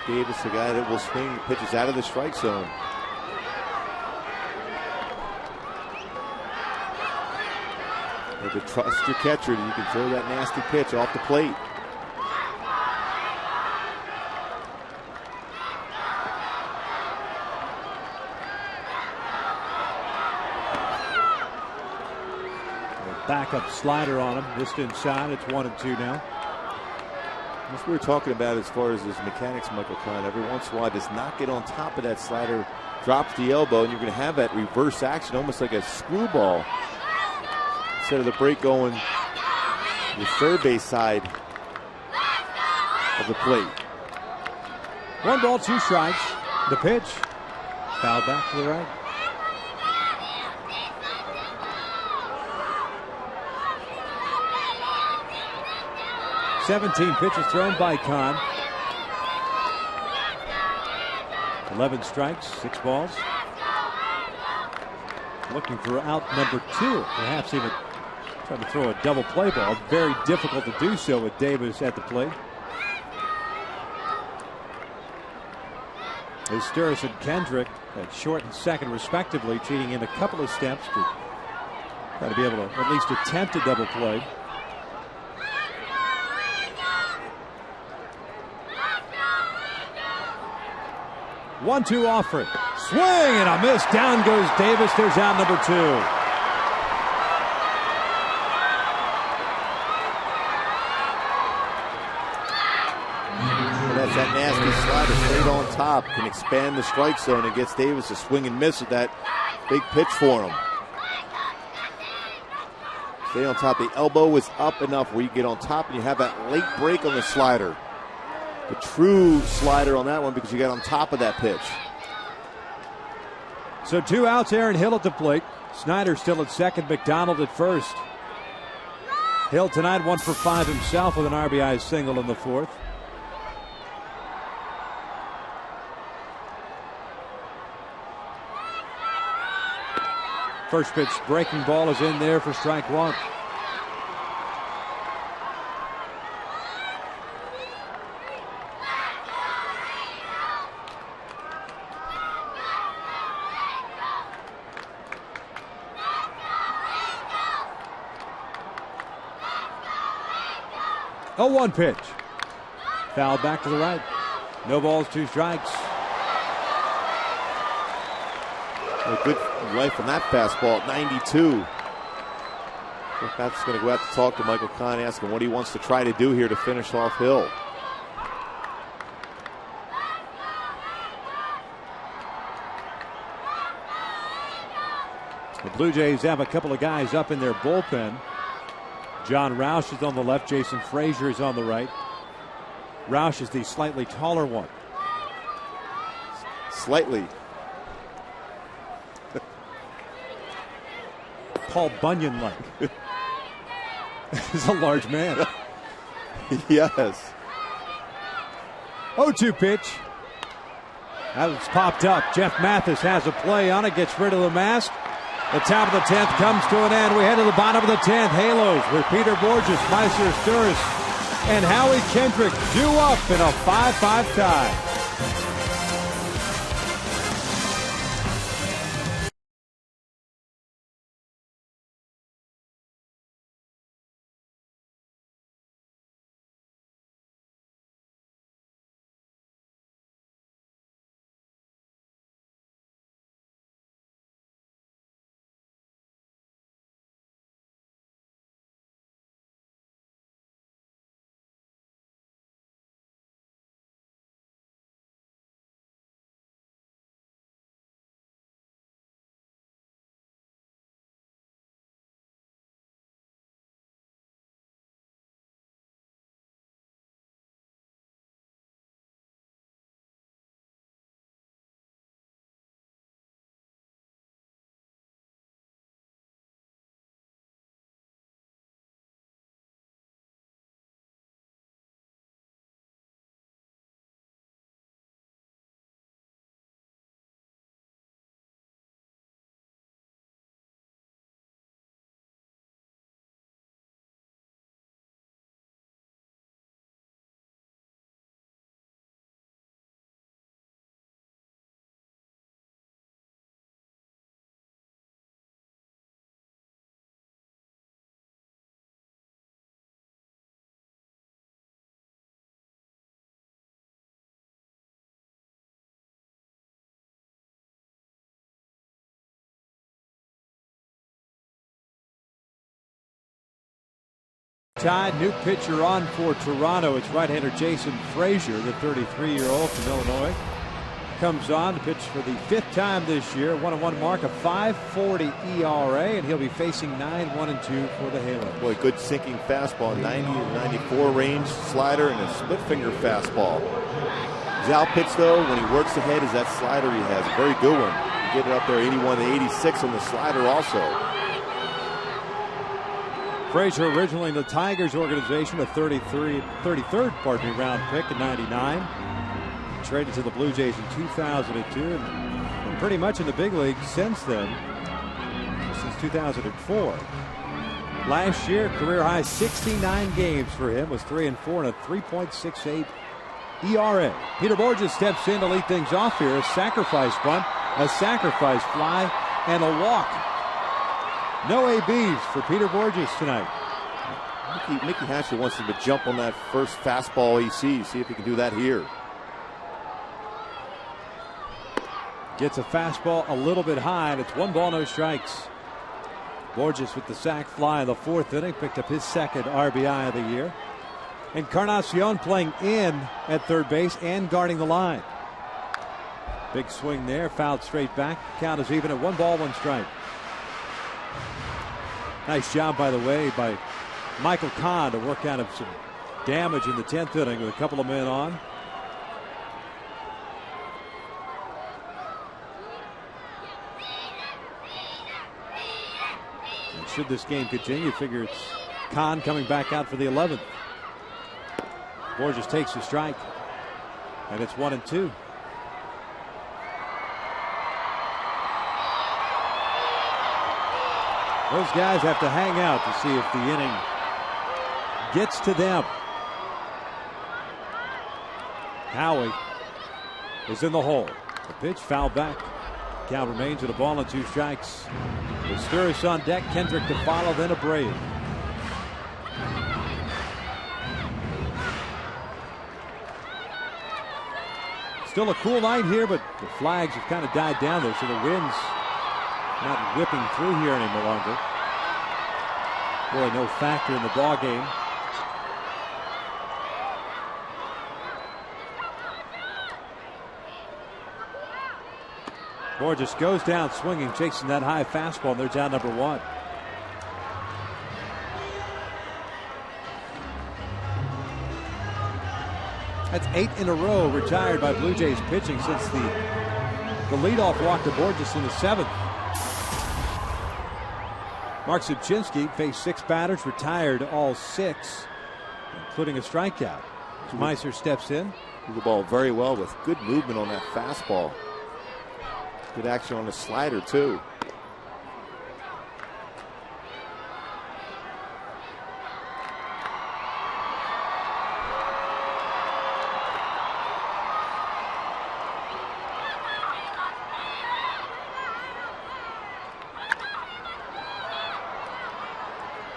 [SPEAKER 3] Davis, the guy that will swing pitches out of the strike zone. If you trust your catcher, you can throw that nasty pitch off the plate.
[SPEAKER 5] Backup slider on him, just inside. It's 1-2 now.
[SPEAKER 3] As we were talking about as far as his mechanics, Michael Kahn, every once in a while does not get on top of that slider, drops the elbow, and you're going to have that reverse action, almost like a screwball. Instead of the break going the third base side of the plate.
[SPEAKER 5] 1 ball, 2 strikes. The pitch. Foul back to the right. .17 pitches thrown by Kahn. 11 strikes, 6 balls. Looking for out number 2, perhaps even trying to throw a double play ball. Very difficult to do so with Davis at the plate. As Sturris and Kendrick at short and second respectively, cheating in a couple of steps to try to be able to at least attempt a double play. One-two offer. Swing and a miss. Down goes Davis. There's out number 2.
[SPEAKER 3] That's that nasty slider straight on top. Can expand the strike zone and gets Davis a swing and miss with that big pitch for him. Stay on top. The elbow is up enough where you get on top and you have that late break on the slider. The true slider on that one because you got on top of that pitch.
[SPEAKER 5] So 2 outs, Aaron Hill at the plate. Snyder still at second, McDonald at first. Hill tonight 1 for 5 himself with an RBI single in the 4th. First pitch breaking ball is in there for strike 1. A 1 pitch. Fouled back to the right. No balls, 2 strikes.
[SPEAKER 3] A good life from that fastball at 92. Pat's going to go out to talk to Michael Kahn, ask him what he wants to try to do here to finish off Hill.
[SPEAKER 5] The Blue Jays have a couple of guys up in their bullpen. John Roush is on the left. Jason Frazier is on the right. Roush is the slightly taller one.
[SPEAKER 3] Slightly.
[SPEAKER 5] Paul Bunyan-like. He's a large man.
[SPEAKER 3] Yes.
[SPEAKER 5] 0-2 pitch. That's popped up. Jeff Mathis has a play on it. Gets rid of the mask. The top of the 10th comes to an end. We head to the bottom of the 10th. Halos with Peter Borges, Meister Sturris, and Howie Kendrick due up in a 5-5 tie. Tied, new pitcher on for Toronto. It's right-hander Jason Frazier, the 33-year-old from Illinois. Comes on to pitch for the 5th time this year. 1-1 mark, a 5.40 ERA, and he'll be facing 9-1-2 for the Halos.
[SPEAKER 3] Boy, good sinking fastball, 90 to 94 range slider and a split finger fastball. Zal pitch though, when he works ahead, is that slider he has. A very good one. You get it up there 81 to 86 on the slider also.
[SPEAKER 5] Frazier originally in the Tigers organization, a 33rd round pick in '99. traded to the Blue Jays in 2002 and pretty much in the big leagues since then, since 2004. Last year, career high 69 games for him, was 3-4 and a 3.68 ERA. Peter Borges steps in to lead things off here. A sacrifice bunt, a sacrifice fly, and a walk. No ABs for Peter Borges tonight.
[SPEAKER 3] Mickey Hatcher wants him to jump on that first fastball he sees. See if he can do that here.
[SPEAKER 5] Gets a fastball a little bit high, and it's 1 ball, no strikes. Borges with the sac fly in the 4th inning, picked up his 2nd RBI of the year. Encarnacion playing in at third base and guarding the line. Big swing there, fouled straight back. Count is even at 1 ball, 1 strike. Nice job, by the way, by Michael Kahn to work out of some damage in the 10th inning with a couple of men on. And should this game continue, figure it's Kahn coming back out for the 11th. Borges takes a strike, and it's 1-2. Those guys have to hang out to see if the inning gets to them. Howie is in the hole. The pitch fouled back. Count remains at 1 ball and 2 strikes. With Sturris on deck, Kendrick to follow, then Abreu. Still a cool night here, but the flags have kind of died down there, so the wind's not whipping through here any longer. Really no factor in the ball game. Borges goes down swinging, chasing that high fastball, and they're down number 1. That's 8 in a row retired by Blue Jays pitching since the leadoff walk to Borges in the 7th. Mark Zubczynski faced 6 batters, retired all 6, including a strikeout. Meiser steps in.
[SPEAKER 3] Threw the ball very well with good movement on that fastball. Good action on the slider, too.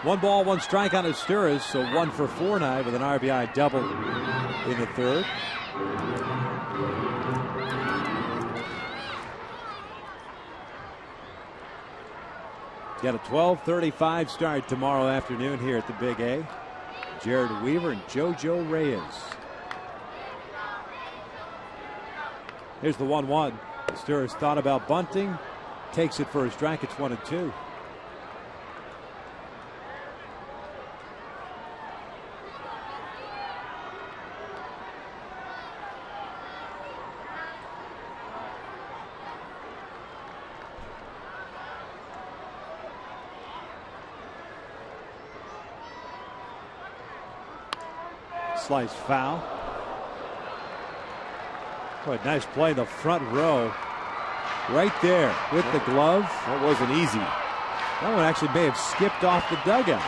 [SPEAKER 5] One ball, 1 strike on his Sturris, so 1 for 4 now with an RBI double in the 3rd. Got a 12:35 start tomorrow afternoon here at the Big A. Jared Weaver and JoJo Reyes. Here's the 1-1. Sturris thought about bunting, takes it for a strike. It's 1-2. Slice foul. Boy, nice play in the front row. Right there with the glove.
[SPEAKER 3] That wasn't easy.
[SPEAKER 5] That one actually may have skipped off the dugout.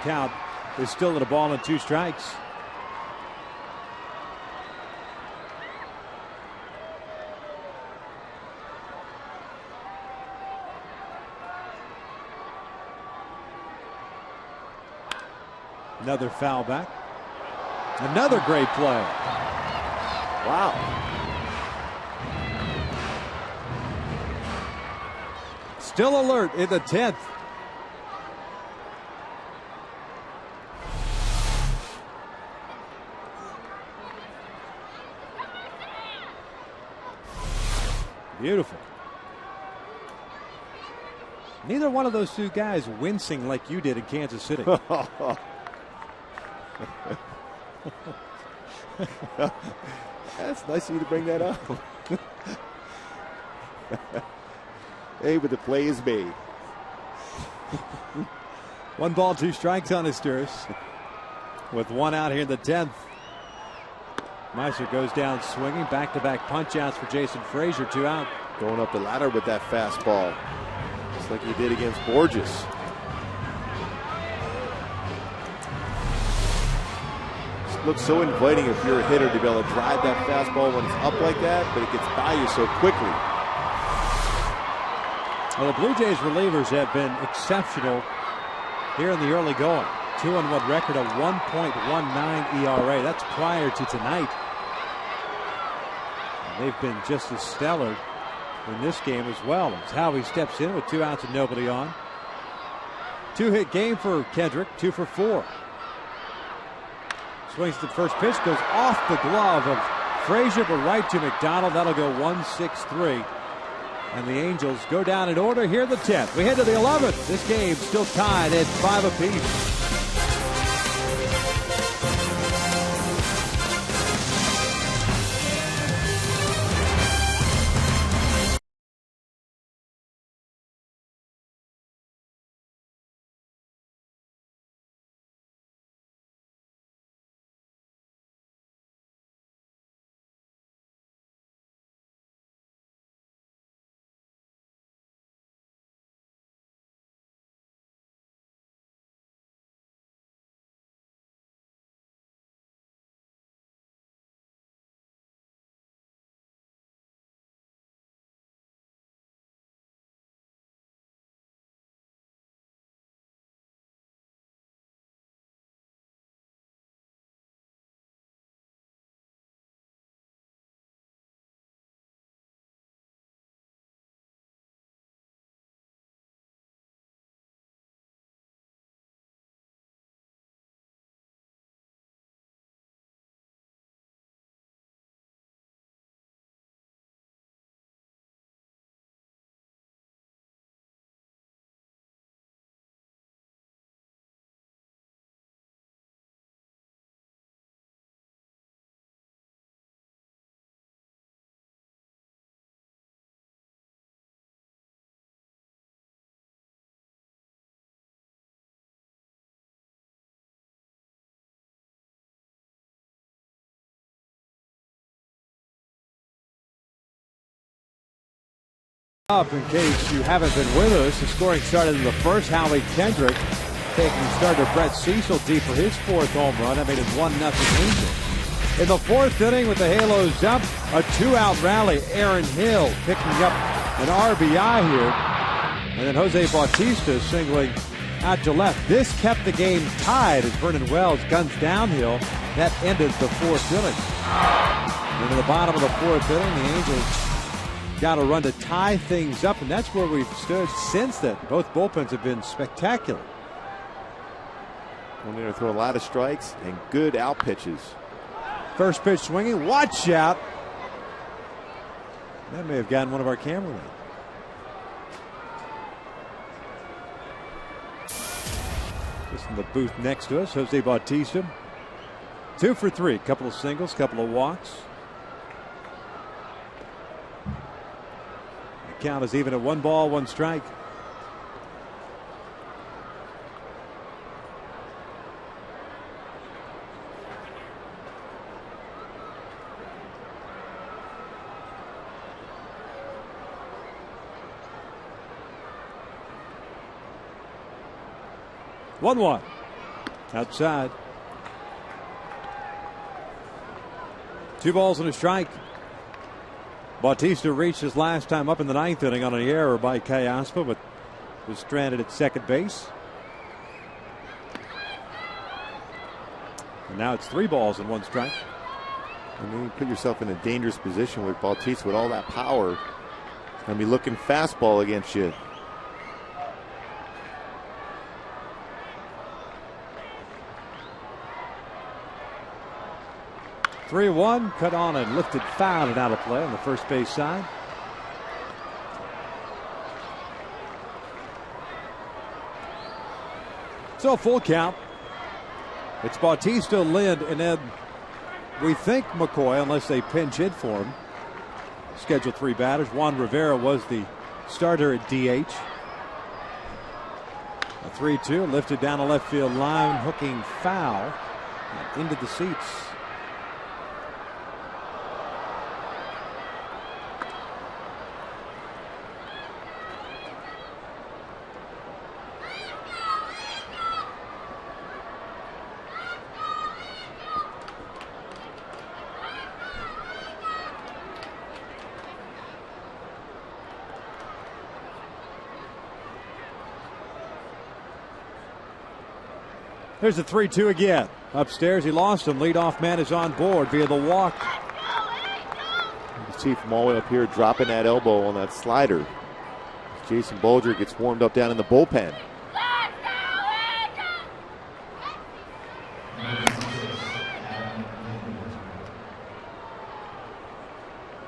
[SPEAKER 5] Count is still at 1 ball and 2 strikes. Another foul back. Another great play.
[SPEAKER 3] Wow.
[SPEAKER 5] Still alert in the 10th. Beautiful. Neither one of those 2 guys wincing like you did in Kansas City.
[SPEAKER 3] That's nice of you to bring that up. Hey, but the play is made.
[SPEAKER 5] 1 ball, 2 strikes on his Sturris. With 1 out here in the 10th. Meiser goes down swinging. Back-to-back punch-outs for Jason Frazier. 2 out.
[SPEAKER 3] Going up the ladder with that fastball, just like he did against Borges. It looks so inviting if you're a hitter to be able to drive that fastball when it's up like that, but it gets by you so quickly.
[SPEAKER 5] Well, the Blue Jays relievers have been exceptional here in the early going. 2-1 record, a 1.19 ERA. That's prior to tonight. And they've been just as stellar in this game as well. As Howie steps in with 2 outs and nobody on. 2-hit game for Kendrick, 2 for 4. Swings the first pitch, goes off the glove of Frazier, but right to McDonald. That'll go 1-6-3. And the Angels go down in order here in the 10th. We head to the 11th. This game still tied at 5 apiece. Up in case you haven't been with us, the scoring started in the first. Howie Kendrick taking starter Brett Cecil deep for his 4th home run. That made it 1-0 Angels. In the 4th inning with the Halos up, a 2-out rally. Aaron Hill picking up an RBI here. And then Jose Bautista singling out to left. This kept the game tied as Vernon Wells guns downhill. That ended the 4th inning. Into the bottom of the 4th inning, the Angels got a run to tie things up, and that's where we've stood since then. Both bullpens have been spectacular.
[SPEAKER 3] Only to throw a lot of strikes and good out pitches.
[SPEAKER 5] First pitch swinging, watch out. That may have gotten one of our cameramen. Just in the booth next to us, Jose Bautista. 2 for 3, couple of singles, couple of walks. Count is even at 1 ball, 1 strike. One outside. 2 balls and a strike. Bautista reached his last time up in the 9th inning on an error by Kayaspa, but was stranded at second base. And now it's 3 balls and 1 strike.
[SPEAKER 3] I mean, you put yourself in a dangerous position with Bautista with all that power. He's going to be looking fastball against you.
[SPEAKER 5] (3-1) cut on and lifted foul and out of play on the first base side. So full count. It's Bautista, Lind, and then we think McCoy, unless they pinch hit for him. Scheduled 3 batters. Juan Rivera was the starter at DH. A 3-2 lifted down the left field line, hooking foul into the seats. There's the 3-2 again. Upstairs, he lost him. Leadoff man is on board via the walk.
[SPEAKER 3] You can see from all the way up here dropping that elbow on that slider. Jason Bolger gets warmed up down in the bullpen.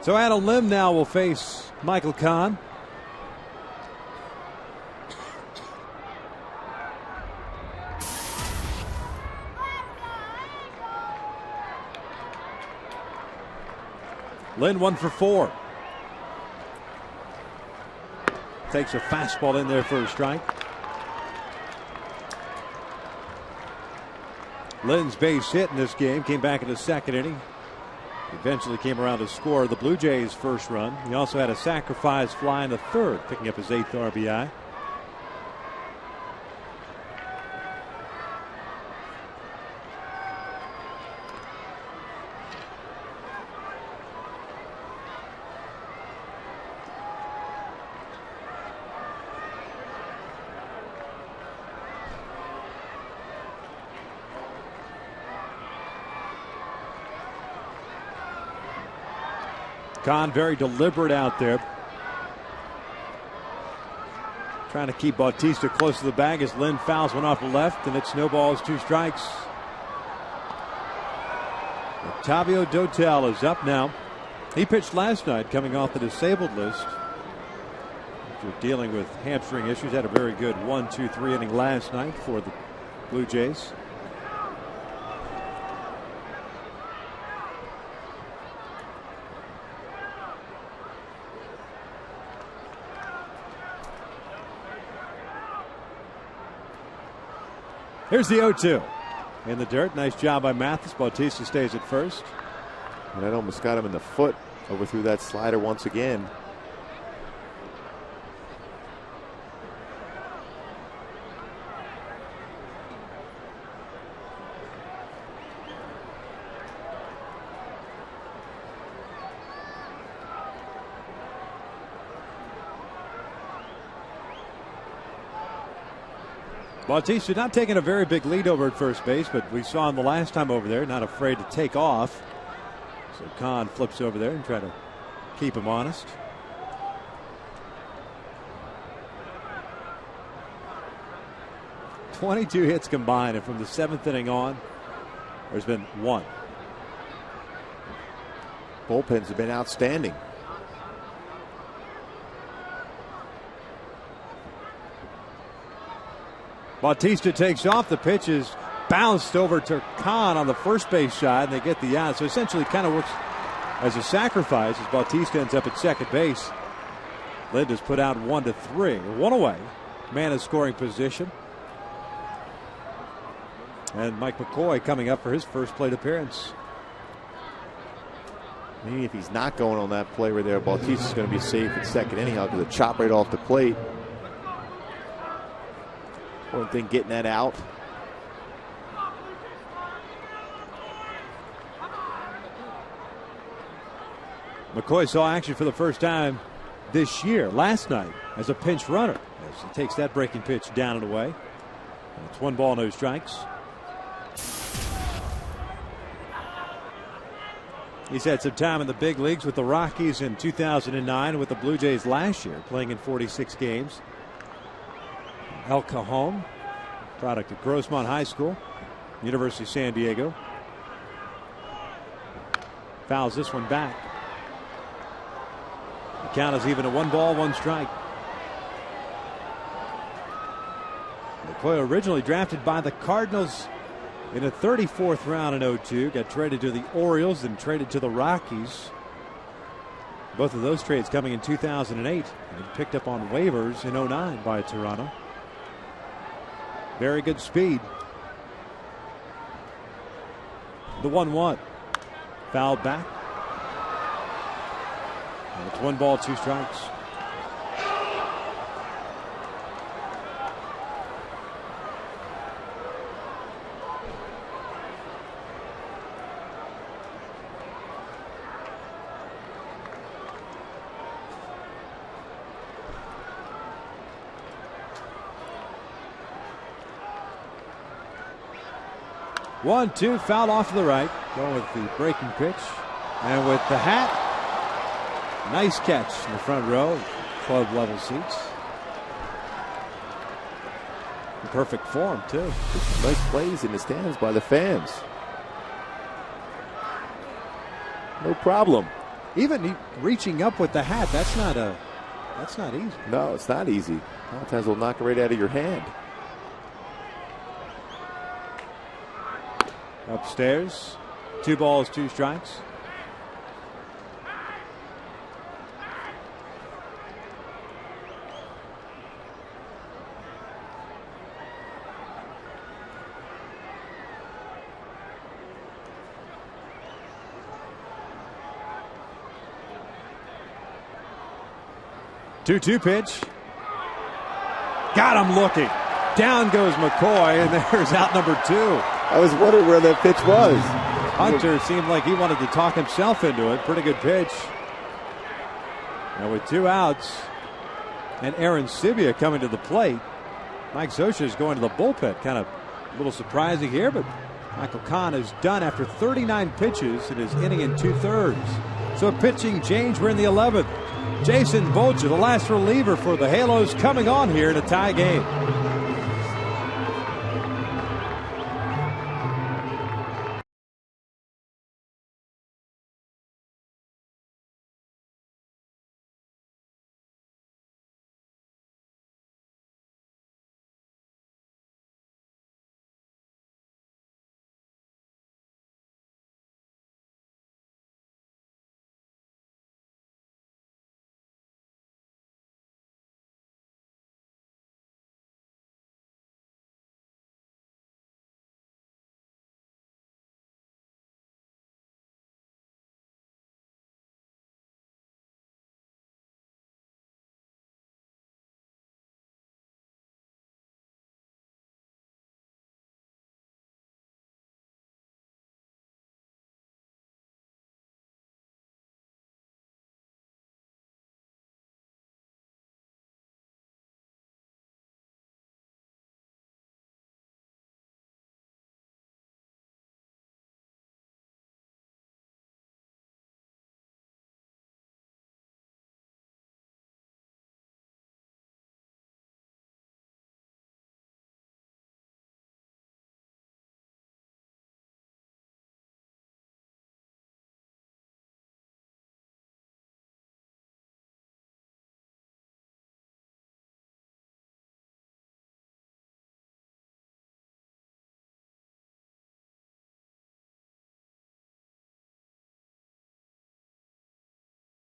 [SPEAKER 5] So Adam Lim now will face Michael Kahn. Lynn 1 for 4. Takes a fastball in there for a strike. Lynn's base hit in this game came back in the second inning. Eventually came around to score the Blue Jays' first run. He also had a sacrifice fly in the third, picking up his 8th RBI. Kahn very deliberate out there. Trying to keep Bautista close to the bag as Lynn fouls one off the left, and it snowballs 2 strikes. Octavio Dotel is up now. He pitched last night coming off the disabled list. After dealing with hamstring issues, had a very good 1-2-3 inning last night for the Blue Jays. Here's the 0-2 in the dirt. Nice job by Mathis. Bautista stays at first.
[SPEAKER 3] And that almost got him in the foot. Overthrew that slider once again.
[SPEAKER 5] Bautista not taking a very big lead over at first base, but we saw him the last time over there, not afraid to take off. So Kahn flips over there and try to keep him honest. "22 hits combined, and from the 7th inning on, there's been 1.
[SPEAKER 3] Bullpens have been outstanding.
[SPEAKER 5] Bautista takes off. The pitch is bounced over to Kahn on the first base side, and they get the out. So essentially, it kind of works as a sacrifice as Bautista ends up at second base. Lind has put out 1-3, 1 away. Man in scoring position. And Mike McCoy coming up for his first plate appearance.
[SPEAKER 3] Maybe if he's not going on that play right there, Bautista's going to be safe at second anyhow because the chop right off the plate. One thing getting that out.
[SPEAKER 5] McCoy saw action for the first time this year, last night, as a pinch runner. As he takes that breaking pitch down and away. And it's 1 ball, no strikes. He's had some time in the big leagues with the Rockies in 2009 and with the Blue Jays last year, playing in 46 games. El Cajon, product of Grossmont High School, University of San Diego. Fouls this one back. The count is even at 1 ball, 1 strike. McCoy originally drafted by the Cardinals in the 34th round in 2002. Got traded to the Orioles, then traded to the Rockies. Both of those trades coming in 2008. And picked up on waivers in 2009 by Toronto. Very good speed. The 1-1. Fouled back. And it's 1 ball, 2 strikes. 1-2, foul off to the right. Going with the breaking pitch. And with the hat, nice catch in the front row, club level seats. In perfect form, too.
[SPEAKER 3] Nice plays in the stands by the fans. No problem.
[SPEAKER 5] Even reaching up with the hat, that's not easy.
[SPEAKER 3] No, it's not easy. A lot of times they'll knock it right out of your hand.
[SPEAKER 5] Upstairs, 2 balls, 2 strikes. Two-two pitch. Got him looking. Down goes McCoy, and there's out number 2.
[SPEAKER 3] I was wondering where that pitch was.
[SPEAKER 5] Hunter seemed like he wanted to talk himself into it. Pretty good pitch. And with 2 outs, and Aaron Sibia coming to the plate, Mike Zosha is going to the bullpen. Kind of a little surprising here, but Michael Kahn is done after 39 pitches in his inning and 2/3. So a pitching change. We're in the 11th. Jason Bolger, the last reliever for the Halos, coming on here in a tie game.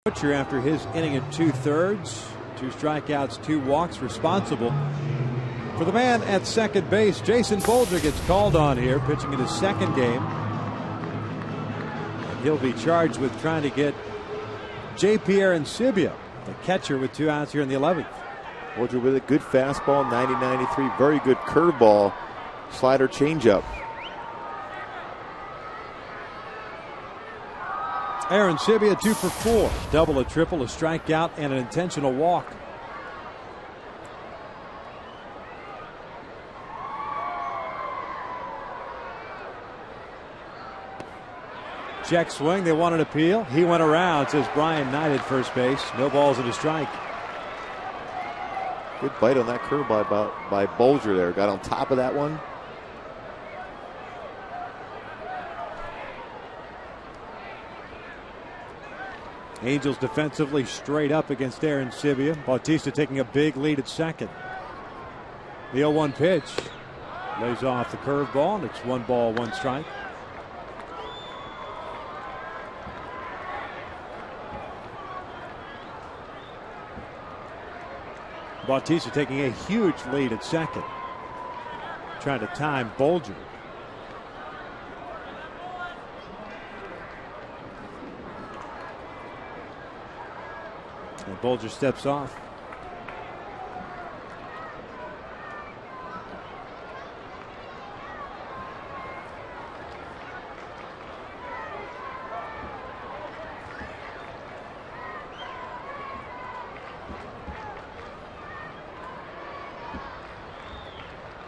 [SPEAKER 5] Butcher after his inning and 2/3. 2 strikeouts, 2 walks, responsible for the man at second base. Jason Bolger gets called on here, pitching in his 2nd game. And he'll be charged with trying to get J.P. Arencibia, the catcher, with 2 outs here in the 11th.
[SPEAKER 3] Bolger with a good fastball, 90-93, very good curveball, slider changeup.
[SPEAKER 5] Arencibia 2 for 4. Double, a triple, a strikeout, and an intentional walk. Check swing. They want an appeal. He went around, says Brian Knight at first base. No balls and a strike.
[SPEAKER 3] Good bite on that curve by Bolger there. Got on top of that one.
[SPEAKER 5] Angels defensively straight up against Arencibia. Bautista taking a big lead at second. The 0-1 pitch. Lays off the curveball, and it's 1 ball, 1 strike. Bautista taking a huge lead at second. Trying to time Bolger. And Bolger steps off.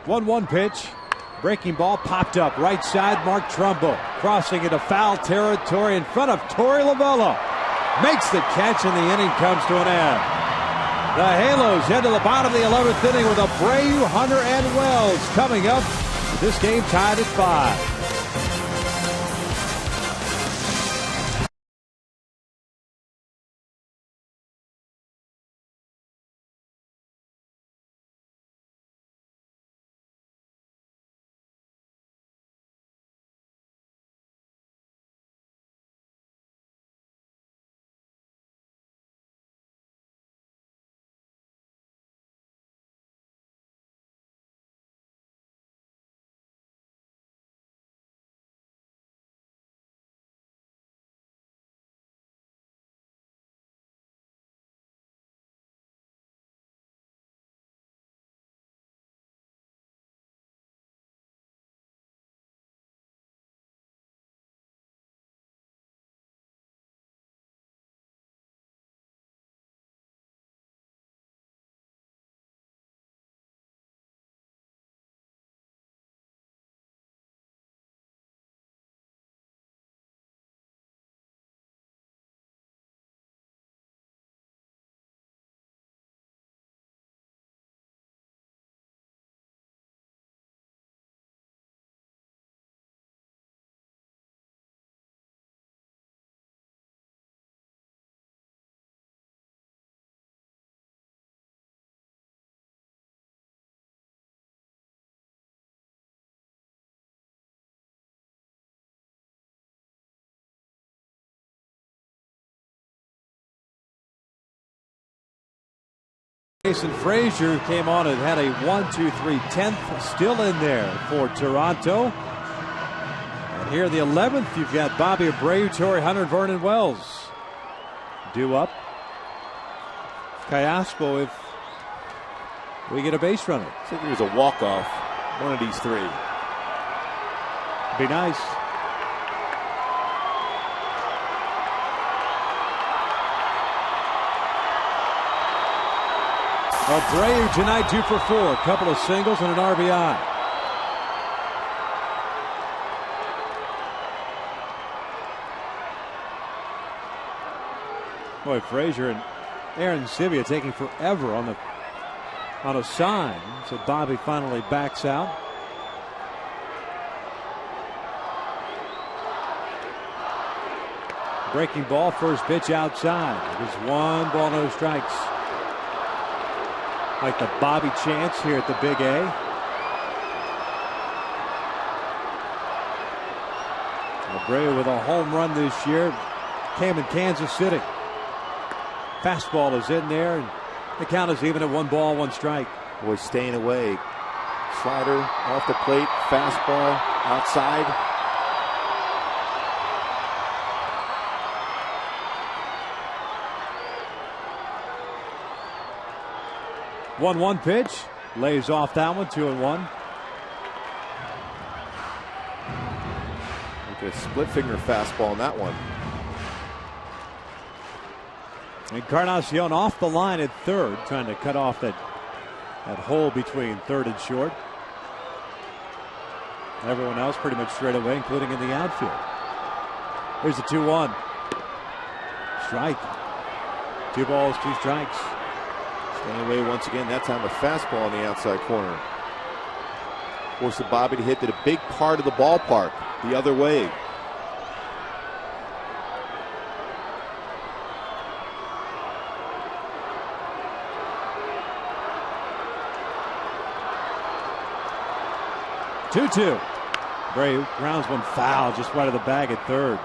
[SPEAKER 5] One pitch. Breaking ball popped up right side. Mark Trumbo crossing into foul territory in front of Torey Lovullo. Makes the catch and the inning comes to an end. The Halos head to the bottom of the 11th inning with Abreu, Hunter, and Wells coming up. This game tied at 5. Jason Frazier came on and had a 1-2-3 10th still in there for Toronto. And here in the 11th, you've got Bobby Abreu, Torey Hunter, and Vernon Wells. Due up. Callaspo if we get a base runner.
[SPEAKER 3] I think there's a walk-off, one of these three.
[SPEAKER 5] Be nice. Abreu tonight 2 for 4. A couple of singles and an RBI. Boy, Frazier and Aaron Sivia taking forever on a sign. So Bobby finally backs out. Breaking ball, first pitch outside. It is 1 ball, no strikes. Like the Bobby chance here at the Big A. Abreu with a home run this year came in Kansas City. Fastball is in there, and the count is even at 1 ball, 1 strike.
[SPEAKER 3] Boy, staying away. Slider off the plate, fastball outside.
[SPEAKER 5] One pitch, lays off that one, 2-1.
[SPEAKER 3] Like a split finger fastball on that one.
[SPEAKER 5] Encarnacion off the line at third, trying to cut off that hole between third and short. Everyone else pretty much straight away, including in the outfield. Here's the 2-1. Strike. 2 balls, 2 strikes.
[SPEAKER 3] Staying away once again, that time a fastball on the outside corner. Forced Bobby to hit to the big part of the ballpark, the other way.
[SPEAKER 5] Two. Abreu grounds one foul just right of the bag at third.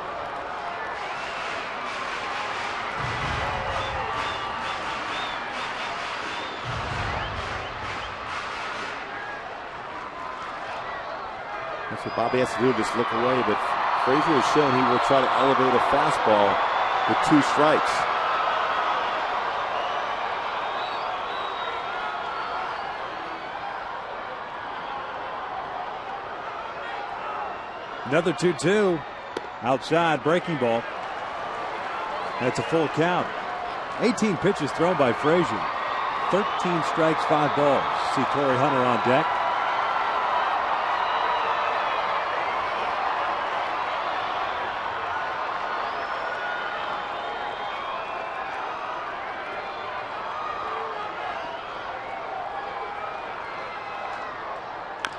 [SPEAKER 3] That's what Bobby has to do, just look away. But Frazier has shown he will try to elevate a fastball with 2 strikes.
[SPEAKER 5] Another 2-2. Outside, breaking ball. That's a full count. 18 pitches thrown by Frazier. 13 strikes, 5 balls. See Torey Hunter on deck.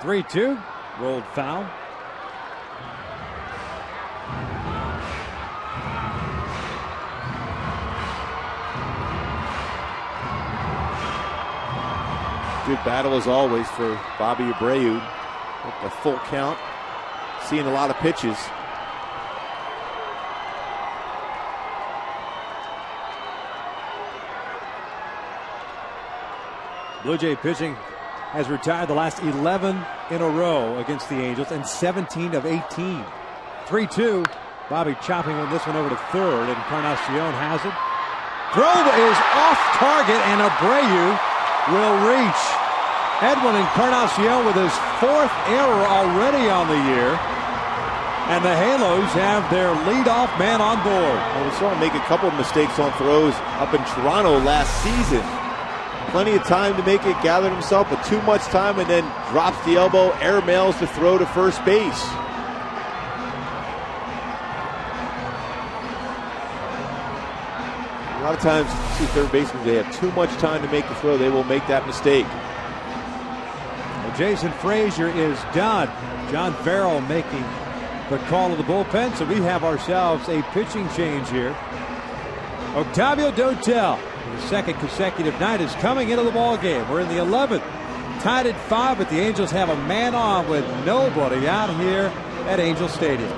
[SPEAKER 5] 3-2. Rolled foul.
[SPEAKER 3] Good battle as always for Bobby Abreu. A full count. Seeing a lot of pitches.
[SPEAKER 5] Blue Jay pitching has retired the last 11 in a row against the Angels and 17 of 18. 3-2. Bobby chopping this one over to third, and Encarnacion has it. Throw is off target, and Abreu will reach. Edwin Encarnacion with his 4th error already on the year. And the Halos have their leadoff man on board.
[SPEAKER 3] Well, we saw him make a couple of mistakes on throws up in Toronto last season. Plenty of time to make it, gathered himself, but too much time, and then drops the elbow, airmails the throw to first base. A lot of times, you see third basemen, they have too much time to make the throw. They will make that mistake.
[SPEAKER 5] Well, Jason Frazier is done. John Farrell making the call of the bullpen, so we have ourselves a pitching change here. Octavio Dotel, his 2nd consecutive night, is coming into the ball game. We're in the 11th, tied at 5, but the Angels have a man on with nobody out here at Angel Stadium.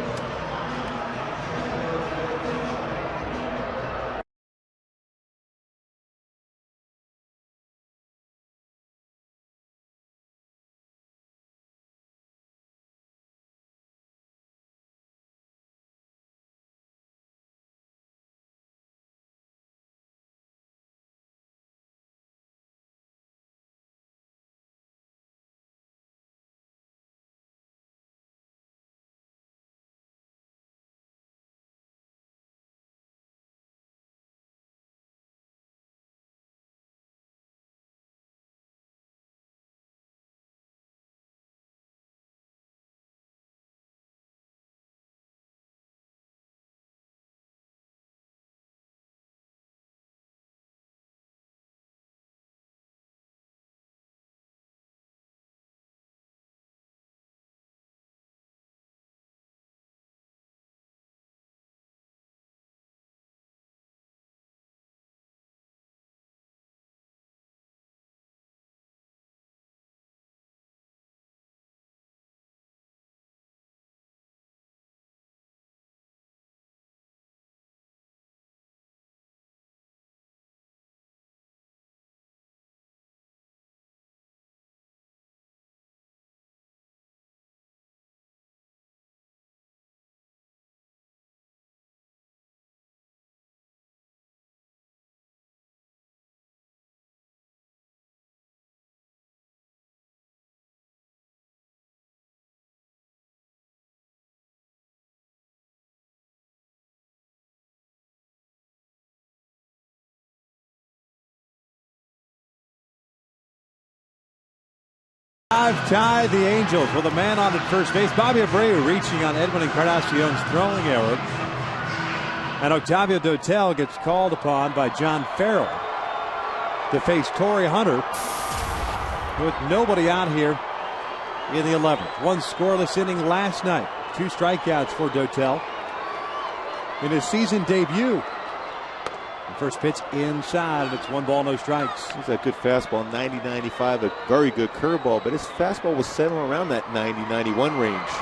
[SPEAKER 5] Tie the Angels with a man on at first base. Bobby Abreu reaching on Edwin Encarnacion's throwing error. And Octavio Dotel gets called upon by John Farrell to face Torrey Hunter with nobody out here in the 11th. One scoreless inning last night. 2 strikeouts for Dotel in his season debut. The first pitch inside, and it's 1 ball, no strikes.
[SPEAKER 3] He's a good fastball, 90-95, a very good curveball, but his fastball was settling around that 90-91 range.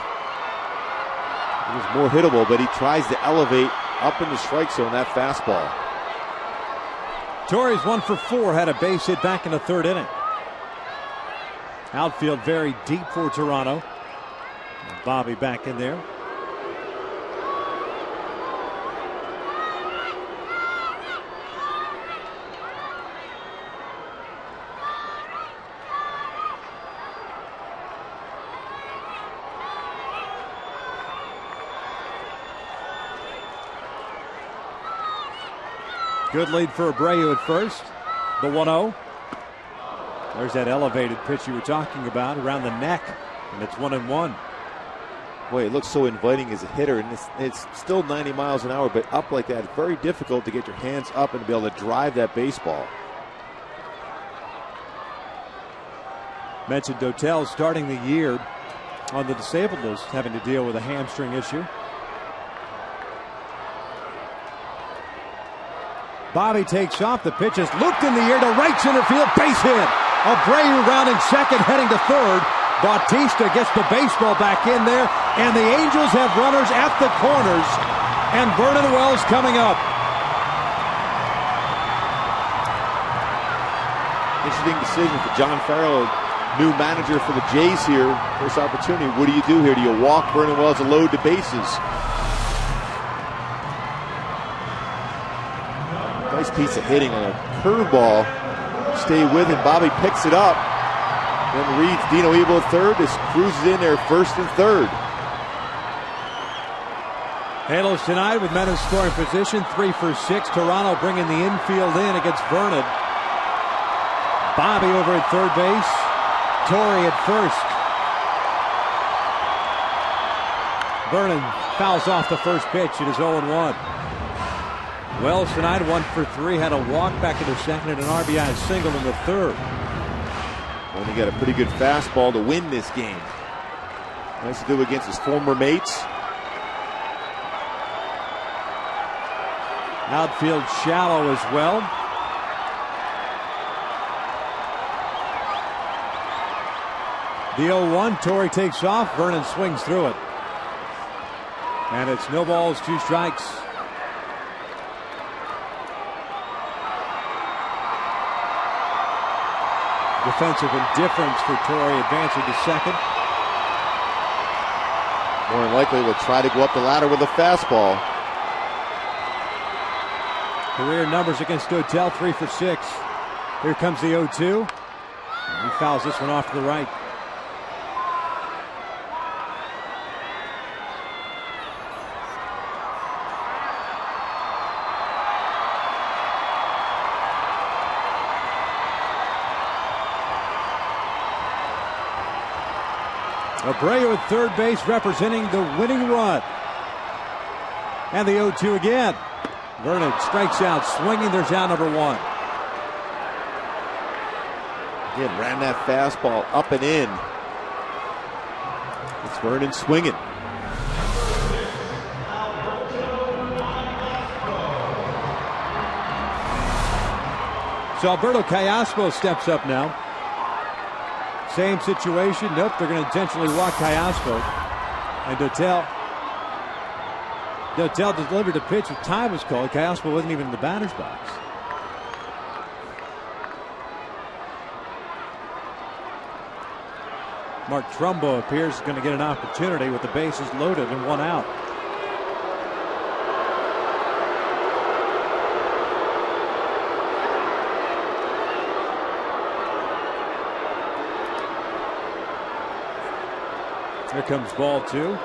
[SPEAKER 3] It was more hittable, but he tries to elevate up in the strike zone, that fastball.
[SPEAKER 5] Torrey's 1 for 4, had a base hit back in the 3rd inning. Outfield very deep for Toronto. Bobby back in there. Good lead for Abreu at first. The 1-0. There's that elevated pitch you were talking about around the neck, and it's 1-1.
[SPEAKER 3] Boy, it looks so inviting as a hitter, and it's still 90 miles an hour, but up like that, it's very difficult to get your hands up and be able to drive that baseball.
[SPEAKER 5] Mentioned Dotel starting the year on the disabled list, having to deal with a hamstring issue. Bobby takes off. The pitch is looped in the air to right center field. Base hit. Abreu rounding second, heading to third. Bautista gets the baseball back in there, and the Angels have runners at the corners, and Vernon Wells coming up.
[SPEAKER 3] Interesting decision for John Farrell, new manager for the Jays here. First opportunity. What do you do here? Do you walk Vernon Wells and load the bases? Nice piece of hitting on a curveball. Stay with him. Bobby picks it up. Then reads Dino Evo at third. This cruises in there first and third.
[SPEAKER 5] Halos tonight with men in scoring position. 3 for 6. Toronto bringing the infield in against Vernon. Bobby over at third base. Torrey at first. Vernon fouls off the first pitch. It is 0-1. Wells tonight 1 for 3. Had a walk back into second and an RBI single in the third.
[SPEAKER 3] Only got a pretty good fastball to win this game. Nice to do against his former mates.
[SPEAKER 5] Outfield shallow as well. The 0-1, Torrey takes off. Vernon swings through it. And it's no balls, 2 strikes. Defensive indifference for Torrey, advancing to second.
[SPEAKER 3] More than likely will try to go up the ladder with a fastball.
[SPEAKER 5] Career numbers against Dotel, 3 for 6. Here comes the 0-2. He fouls this one off to the right. Abreu at third base representing the winning run. And the 0-2 again. Vernon strikes out swinging. There's out number 1.
[SPEAKER 3] Again, ran that fastball up and in. It's Vernon swinging.
[SPEAKER 5] So Alberto Callaspo steps up now. Same situation. Nope, they're going to intentionally walk Callaspo. And Dotel delivered a pitch. Time was called. Callaspo wasn't even in the batter's box. Mark Trumbo appears going to get an opportunity with the bases loaded and 1 out. Here comes ball 2.
[SPEAKER 3] You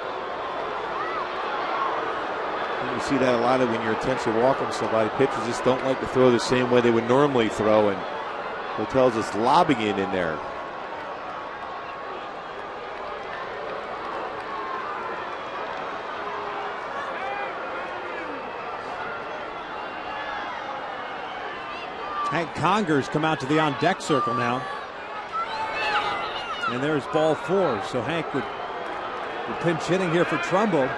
[SPEAKER 3] see that a lot of when you're intentionally walking somebody. Pitchers just don't like to throw the same way they would normally throw, and Hotel's just lobbing it in there.
[SPEAKER 5] Hank Conger's come out to the on-deck circle now. And there's ball 4. So Hank would pinch hitting here for Trumbo.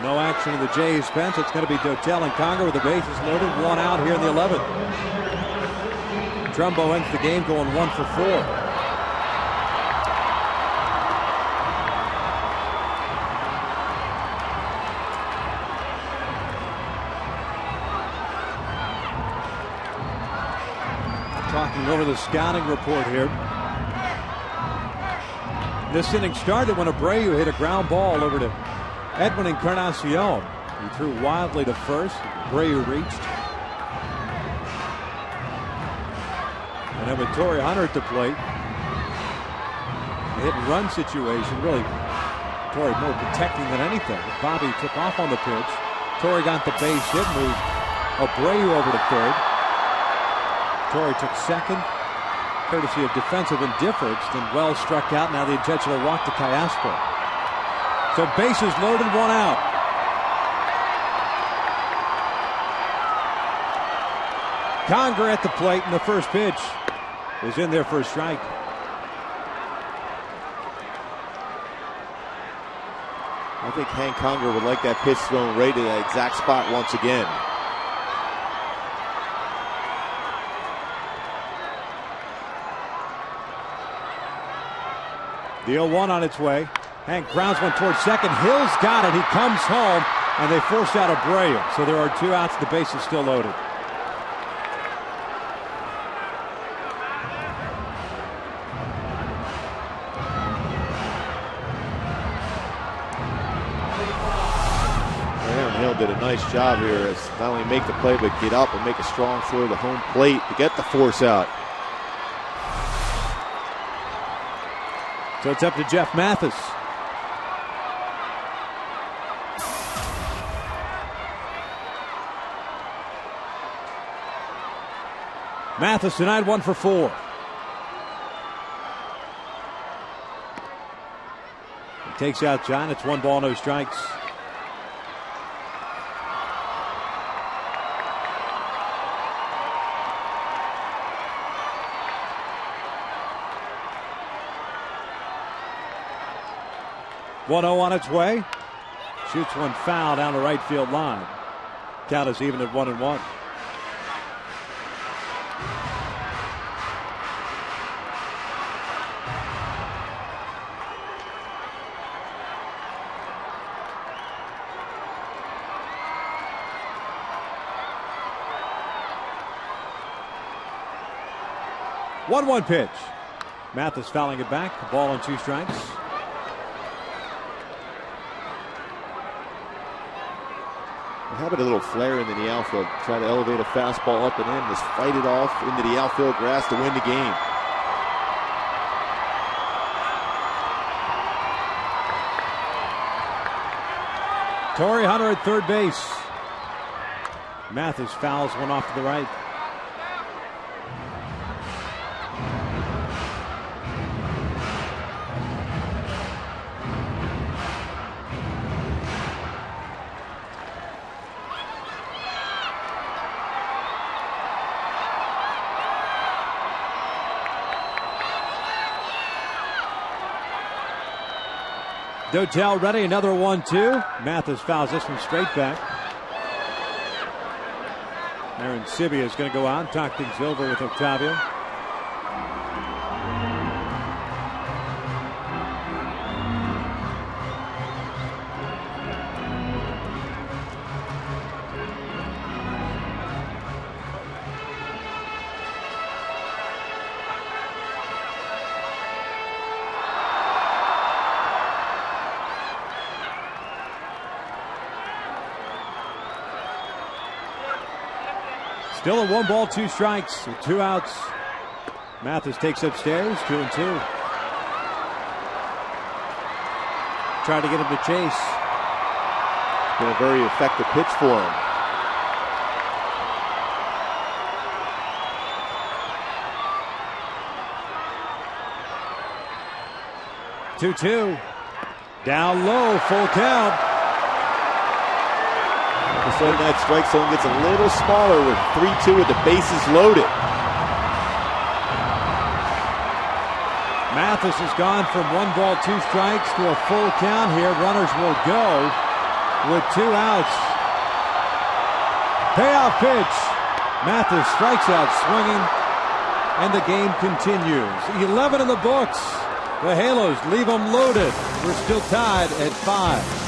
[SPEAKER 5] No action in the Jays bench. It's going to be Dotel and Conger with the bases loaded. 1 out here in the 11th. Trumbo ends the game going 1 for 4. Talking over the scouting report here. This inning started when Abreu hit a ground ball over to Edwin Encarnacion. He threw wildly to first. Abreu reached. And then with Torrey Hunter at the plate, a hit and run situation. Really, Torrey more protecting than anything. Bobby took off on the pitch. Torrey got the base hit, moved Abreu over to third. Torrey took second, courtesy of defensive indifference. Then Wells struck out. Now the intentional walk to Callaspo. So bases loaded, 1 out. Conger at the plate, and the first pitch is in there for a strike.
[SPEAKER 3] I think Hank Conger would like that pitch thrown right to that exact spot once again.
[SPEAKER 5] The 0-1 on its way. Hank grounds one towards second. Hill's got it. He comes home, and they force out Abreu. So there are 2 outs. The base is still loaded.
[SPEAKER 3] Aaron Hill did a nice job here as not only make the play, but get up and make a strong throw to home plate to get the force out.
[SPEAKER 5] So it's up to Jeff Mathis. Mathis tonight 1 for 4. He takes out John. It's 1 ball, no strikes. One 0 on its way. Shoots one foul down the right field line. Count is even at 1-1. One pitch. Mathis fouling it back. The ball and 2 strikes.
[SPEAKER 3] How about a little flare into the outfield? Try to elevate a fastball up and in. Just fight it off into the outfield grass to win the game.
[SPEAKER 5] Torrey Hunter at third base. Mathis fouls one off to the right. Dotel ready, another 1-2. Mathis fouls this one straight back. Aaron Sivia is going to go out and talk things over with Octavio. Still a 1 ball, 2 strikes, 2 outs. Mathis takes upstairs, 2-2. Trying to get him to chase.
[SPEAKER 3] Been a very effective pitch for him.
[SPEAKER 5] Two. Down low, full count.
[SPEAKER 3] All of a sudden that strike zone gets a little smaller with 3-2 with the bases loaded.
[SPEAKER 5] Mathis has gone from 1 ball, 2 strikes to a full count here. Runners will go with 2 outs. Payoff pitch. Mathis strikes out swinging, and the game continues. 11 in the books. The Halos leave them loaded. We're still tied at 5.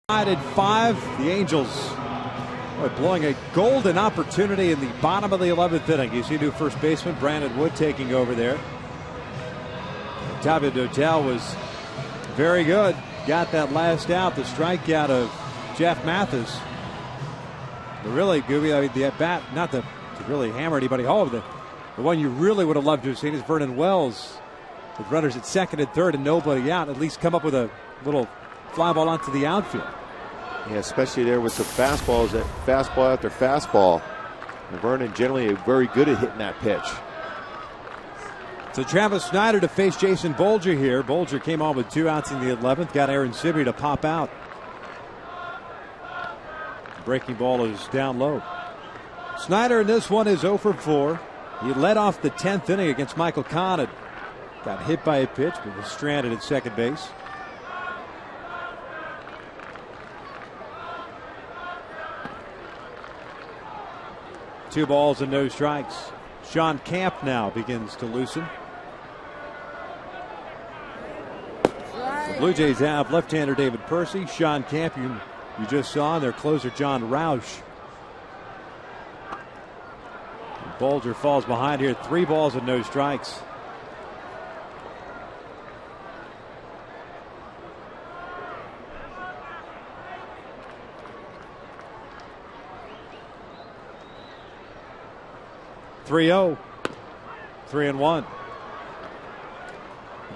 [SPEAKER 5] Tied at 5. The Angels are blowing a golden opportunity in the bottom of the 11th inning. You see new first baseman Brandon Wood taking over there. Octavio Dotel was very good. Got that last out, the strikeout of Jeff Mathis. But really, Gooby, I mean, the at bat, not to really hammer anybody home, the one you really would have loved to have seen is Vernon Wells with runners at second and third and nobody out, at least come up with a little fly ball onto the outfield.
[SPEAKER 3] Yeah, especially there with some fastballs, fastball after fastball. And Vernon generally very good at hitting that pitch.
[SPEAKER 5] So Travis Snyder to face Jason Bolger here. Bolger came on with 2 outs in the 11th, got Aaron Sibby to pop out. Breaking ball is down low. Snyder in this one is 0 for 4. He led off the 10th inning against Michael Kahn and got hit by a pitch, but was stranded at second base. Two balls and no strikes. Sean Camp now begins to loosen. The Blue Jays have left-hander David Percy. Sean Camp, you just saw, and their closer John Roush. Bolger falls behind here. 3 balls and no strikes. (3-0), 3-1.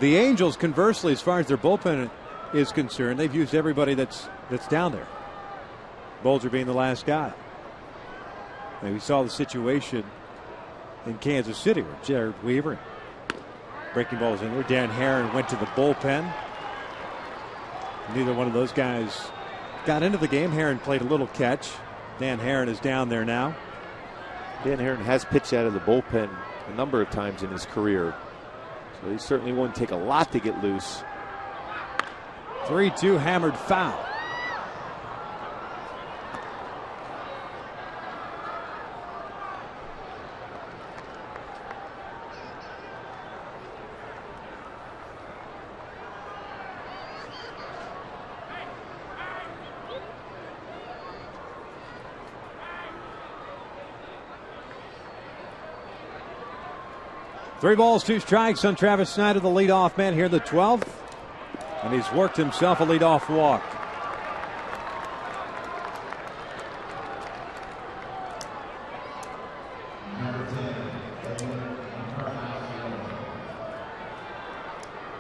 [SPEAKER 5] The Angels, conversely, as far as their bullpen is concerned, they've used everybody that's down there. Bolger being the last guy. And we saw the situation in Kansas City where Jared Weaver, breaking balls in there. Dan Herron went to the bullpen. Neither one of those guys got into the game. Herron played a little catch. Dan Herron is down there now.
[SPEAKER 3] Dan Herron has pitched out of the bullpen a number of times in his career. So he certainly won't take a lot to get loose.
[SPEAKER 5] 3-2 hammered foul. Three balls, 2 strikes on Travis Snyder, the leadoff man here in the 12th. And he's worked himself a leadoff walk.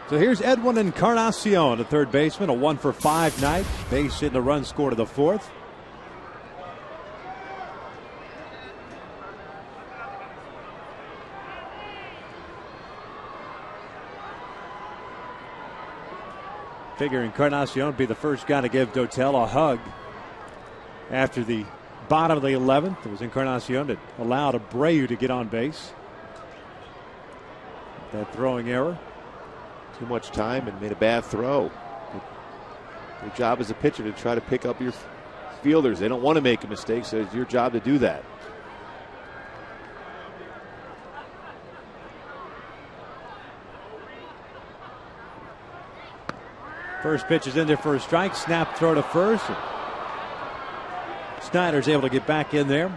[SPEAKER 5] So here's Edwin Encarnacion, the third baseman, a 1 for 5 night. Base hit and a run scored to the 4th. Figure Encarnacion would be the first guy to give Dotel a hug after the bottom of the 11th. It was Encarnacion that allowed Abreu to get on base. That throwing error.
[SPEAKER 3] Too much time and made a bad throw. Your job as a pitcher to try to pick up your fielders. They don't want to make a mistake, so it's your job to do that.
[SPEAKER 5] First pitch is in there for a strike. Snap throw to first. Snyder's able to get back in there.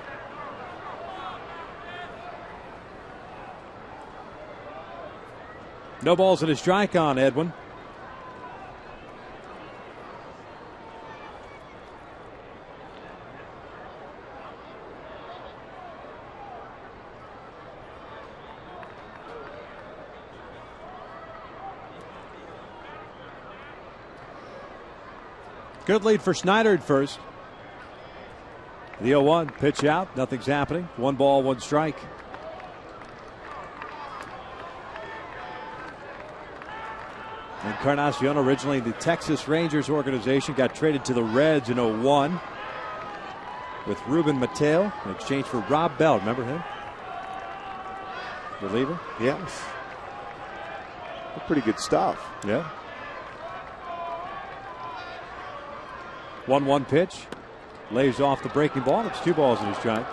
[SPEAKER 5] No balls and a strike on Edwin. Good lead for Snyder at first. The 0-1 pitch out. Nothing's happening. 1 ball, 1 strike. Encarnacion, originally the Texas Rangers organization, got traded to the Reds in 0-1 with Ruben Mateo in exchange for Rob Bell. Remember him? Reliever?
[SPEAKER 3] Yes. Pretty good stuff.
[SPEAKER 5] Yeah. 1-1 pitch. Lays off the breaking ball. It's 2 balls and a strike.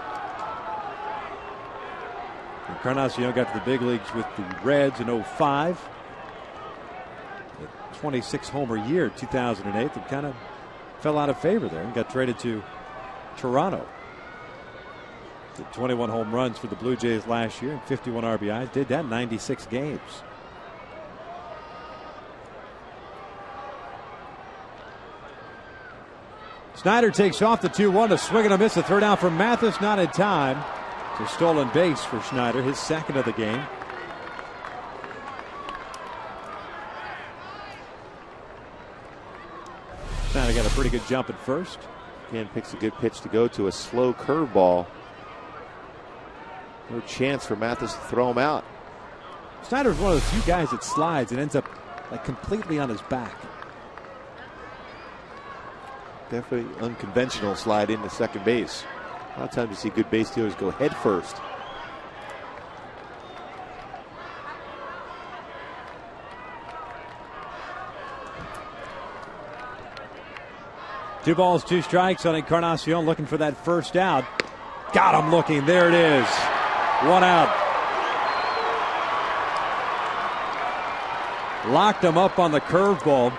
[SPEAKER 5] Encarnacion got to the big leagues with the Reds in 05. 26 homer year, 2008. They've kind of fell out of favor there and got traded to Toronto. Did 21 home runs for the Blue Jays last year and 51 RBIs. Did that in 96 games. Snyder takes off the 2-1. A swing and a miss. A throw down from Mathis. Not in time. It's a stolen base for Snyder. His second of the game. Snyder got a pretty good jump at first.
[SPEAKER 3] Again, picks a good pitch to go to a slow curveball. No chance for Mathis to throw him out.
[SPEAKER 5] Snyder's one of the few guys that slides and ends up like completely on his back.
[SPEAKER 3] Definitely unconventional slide into second base. A lot of times you see good base stealers go head first.
[SPEAKER 5] Two balls, two strikes on Encarnacion, looking for that first out. Got him looking. There it is. One out. Locked him up on the curveball.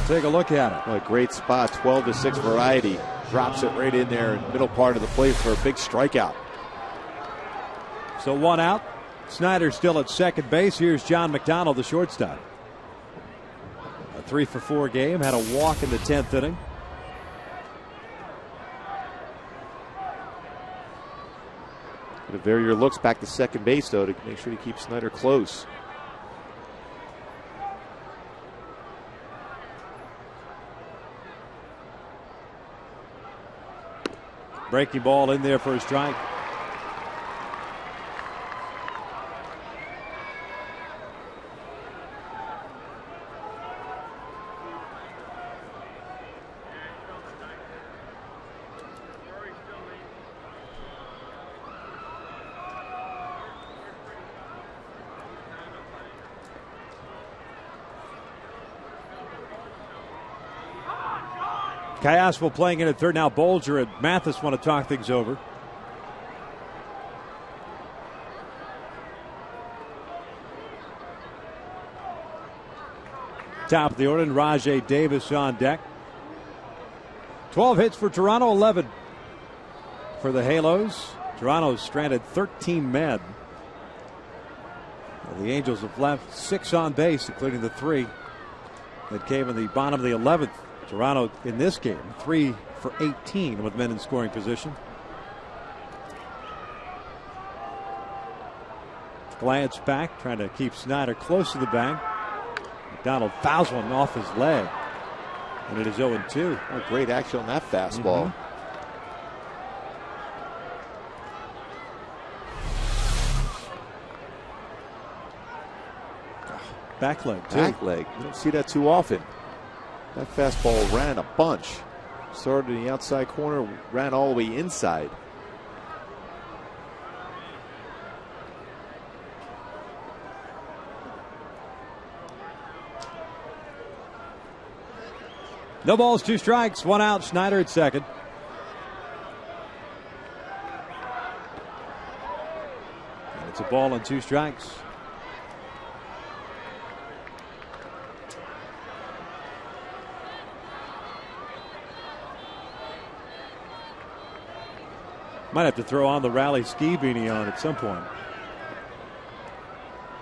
[SPEAKER 5] Take a look at it.
[SPEAKER 3] What a great spot. 12-6 variety. Drops it right in there in the middle part of the plate for a big strikeout.
[SPEAKER 5] So one out. Snyder still at second base. Here's John McDonald, the shortstop. A 3-for-4 game. Had a walk in the 10th inning.
[SPEAKER 3] Verrier looks back to second base, though, to make sure he keeps Snyder close.
[SPEAKER 5] Breaking ball in there for a strike. Kayasville playing in at third. Now Bolger and Mathis want to talk things over. Top of the order, and Rajay Davis on deck. 12 hits for Toronto, 11 for the Halos. Toronto's stranded 13 men. Well, the Angels have left 6 on base, including the 3 that came in the bottom of the 11th. Toronto in this game 3 for 18 with men in scoring position. Glance back, trying to keep Snyder close to the bag. McDonald fouls one off his leg, and it is 0-2.
[SPEAKER 3] Oh, great action on that fastball.
[SPEAKER 5] Back leg, too.
[SPEAKER 3] Back leg. You don't see that too often. That fastball ran a bunch. Started in the outside corner, ran all the way inside.
[SPEAKER 5] No balls, 2 strikes, 1 out. Snyder at second. And it's a ball and 2 strikes. Might have to throw on the rally ski beanie on at some point.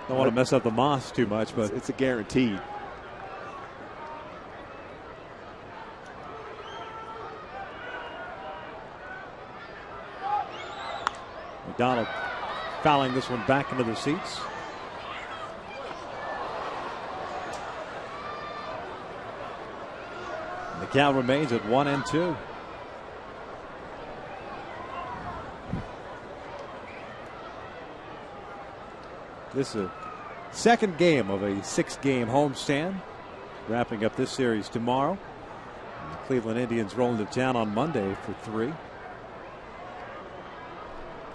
[SPEAKER 5] Don't want to mess up the moss too much, but
[SPEAKER 3] it's a guarantee.
[SPEAKER 5] McDonald fouling this one back into the seats. And the count remains at 1-2. This is a second game of a 6-game homestand. Wrapping up this series tomorrow. And the Cleveland Indians rolling to town on Monday for 3.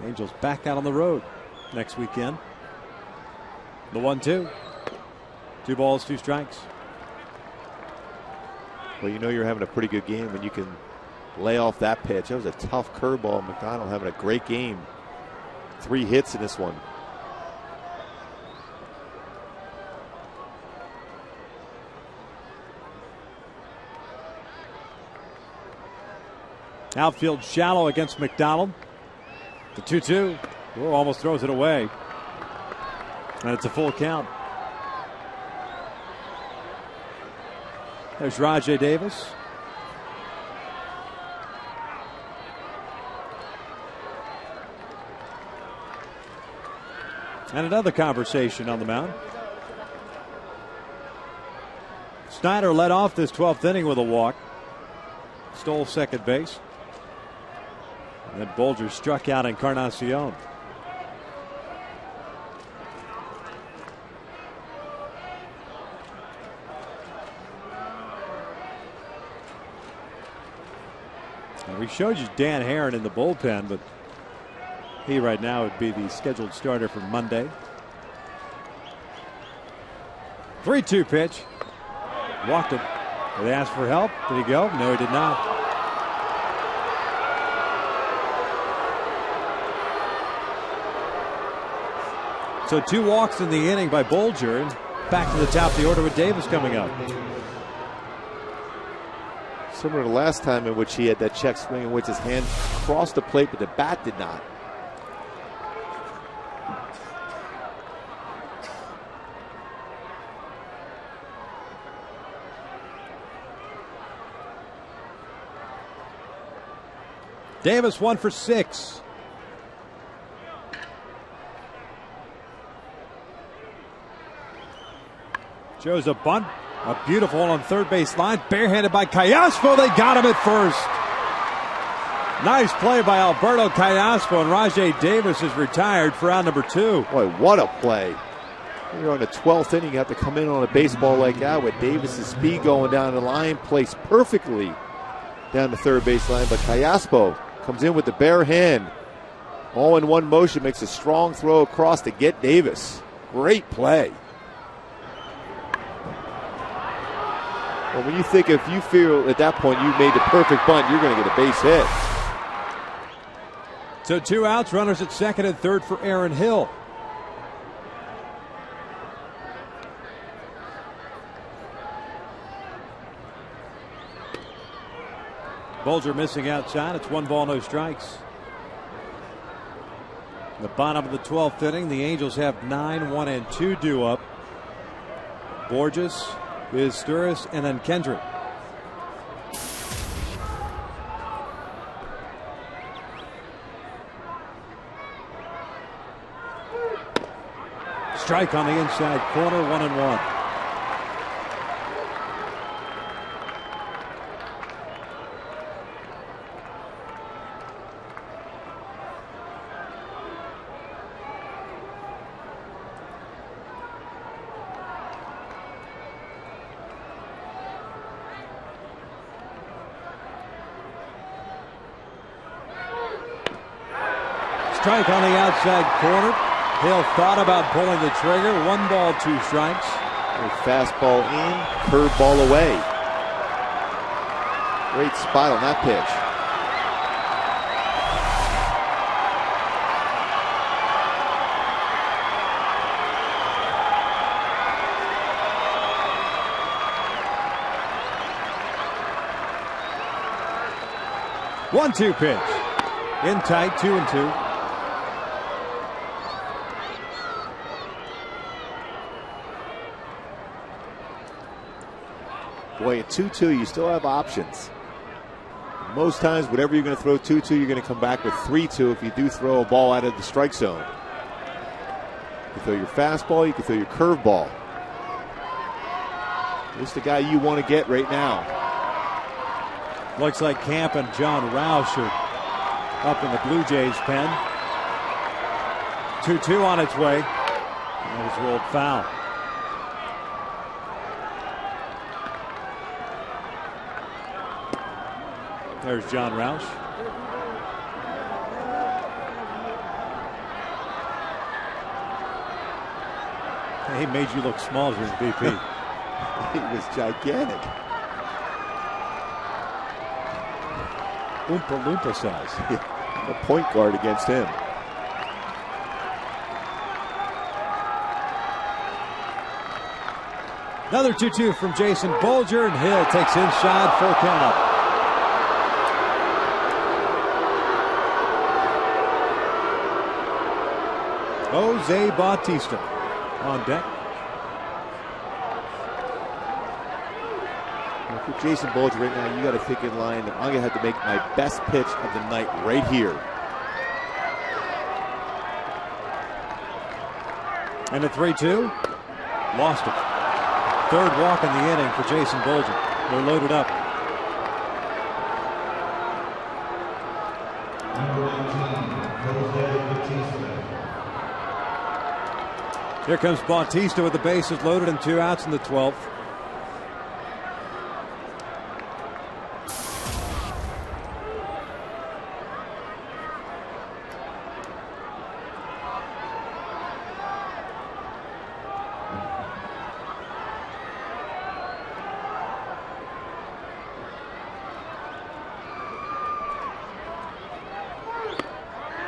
[SPEAKER 5] Angels back out on the road next weekend. The 1-2. 2 balls, 2 strikes.
[SPEAKER 3] Well, you know you're having a pretty good game when you can lay off that pitch. That was a tough curveball. McDonald having a great game. 3 hits in this one.
[SPEAKER 5] Outfield shallow against McDonald. The 2-2. Oh, almost throws it away. And it's a full count. There's Rajai Davis. And another conversation on the mound. Snyder led off this 12th inning with a walk. Stole second base. And then Bolger struck out Encarnacion. And we showed you Dan Herron in the bullpen, but he right now would be the scheduled starter for Monday. 3-2 pitch. Walked him. Did they ask for help? Did he go? No, he did not. So 2 walks in the inning by Bolger, and back to the top of the order with Davis coming up.
[SPEAKER 3] Similar to last time in which he had that check swing in which his hand crossed the plate, but the bat did not.
[SPEAKER 5] Davis 1 for 6. Shows a bunt. A beautiful one on third base line. Barehanded by Callaspo. They got him at first. Nice play by Alberto Callaspo, and Rajai Davis is retired for out number 2.
[SPEAKER 3] Boy, what a play. You're on the 12th inning. You have to come in on a baseball like that with Davis's speed going down the line. Placed perfectly down the third base line. But Callaspo comes in with the bare hand. All in one motion. Makes a strong throw across to get Davis. Great play. Well, when you think if you feel at that point you made the perfect bunt, you're going to get a base hit.
[SPEAKER 5] So 2 outs, runners at second and third for Aaron Hill. Bolger missing outside. It's 1 ball, no strikes. In the bottom of the 12th inning, the Angels have 9-1-2 due up. Borges, Izturis, and then Kendrick. Strike on the inside corner, 1-1. Strike on the outside corner. Hill thought about pulling the trigger. 1 ball, 2 strikes.
[SPEAKER 3] Fastball in, curveball away. Great spot on that pitch.
[SPEAKER 5] One-two pitch. In tight, 2-2.
[SPEAKER 3] Boy, at 2-2, you still have options. Most times, whatever you're going to throw 2-2, you're going to come back with 3-2 if you do throw a ball out of the strike zone. You can throw your fastball, you can throw your curveball. Who's the guy you want to get right now?
[SPEAKER 5] Looks like Camp and John Roush are up in the Blue Jays pen. 2-2 on its way. And it was ruled foul. There's John Roush. He made you look small as BP.
[SPEAKER 3] He was gigantic.
[SPEAKER 5] Oompa Loompa size.
[SPEAKER 3] Yeah, a point guard against him.
[SPEAKER 5] Another 2-2 from Jason Bolger, and Hill takes inside, full count. Jose Bautista on deck.
[SPEAKER 3] If you're Jason Bolger right now, you got to think in line, I'm going to have to make my best pitch of the night right here.
[SPEAKER 5] And a 3-2. Lost it. Third walk in the inning for Jason Bolger. They're loaded up. Here comes Bautista with the bases loaded and 2 outs in the 12th.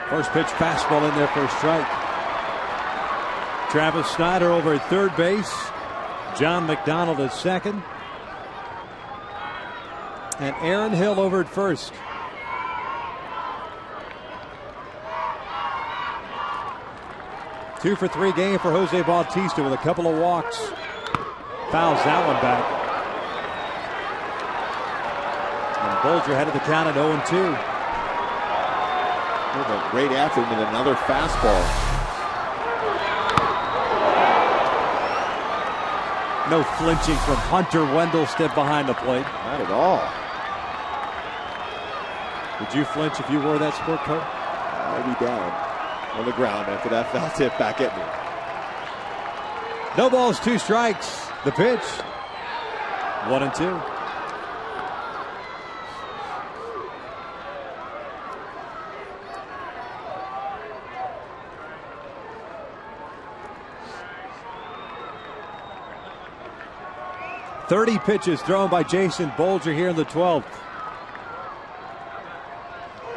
[SPEAKER 5] First pitch fastball in there for a strike. Travis Snyder over at third base. John McDonald at second. And Aaron Hill over at first. Two for three game for Jose Bautista with a couple of walks. Fouls that one back. And Bolger headed the count at 0-2.
[SPEAKER 3] Right after him with another fastball.
[SPEAKER 5] No flinching from Hunter Wendelstedt behind the plate.
[SPEAKER 3] Not at all.
[SPEAKER 5] Would you flinch if you wore that sport coat?
[SPEAKER 3] I'd be down on the ground after that foul tip back at me.
[SPEAKER 5] No balls, 2 strikes. The pitch. 1-2. .30 pitches thrown by Jason Bolger here in the 12th.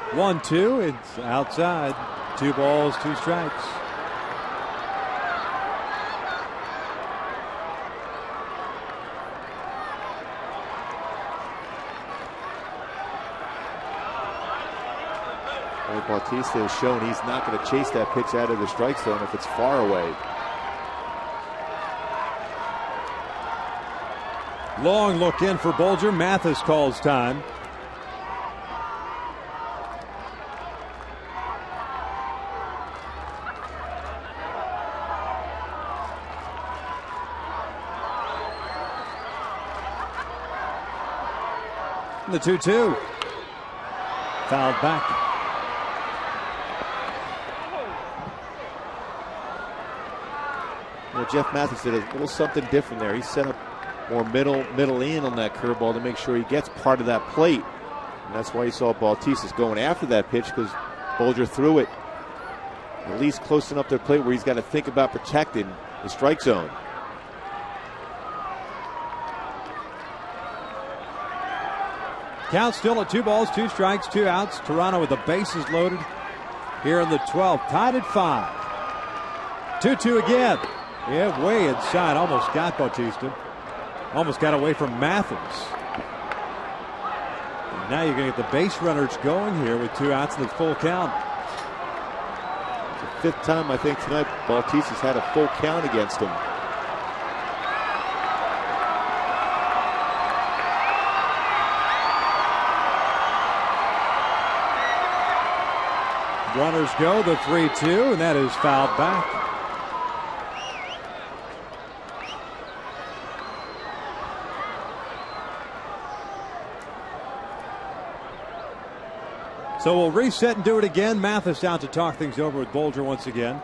[SPEAKER 5] 1-2. It's outside. 2 balls, 2 strikes.
[SPEAKER 3] Bautista has shown he's not going to chase that pitch out of the strike zone if it's far away.
[SPEAKER 5] Long look in for Bolger. Mathis calls time. The 2-2. Fouled back.
[SPEAKER 3] Well, Jeff Mathis did a little something different there. He set up more middle in on that curveball to make sure he gets part of that plate. And that's why you saw Bautista going after that pitch, because Bolger threw it at least close enough to the plate where he's got to think about protecting the strike zone.
[SPEAKER 5] Count still at 2 balls, 2 strikes, 2 outs. Toronto with the bases loaded here in the 12th. Tied at 5. 2-2 again. Yeah, way inside. Almost got Bautista. Almost got away from Mathis. And now you're going to get the base runners going here with 2 outs and the full count.
[SPEAKER 3] It's the 5th time I think tonight Bautista's had a full count against him.
[SPEAKER 5] Runners go, the 3-2, and that is fouled back. So we'll reset and do it again. Mathis out to talk things over with Bolger once again.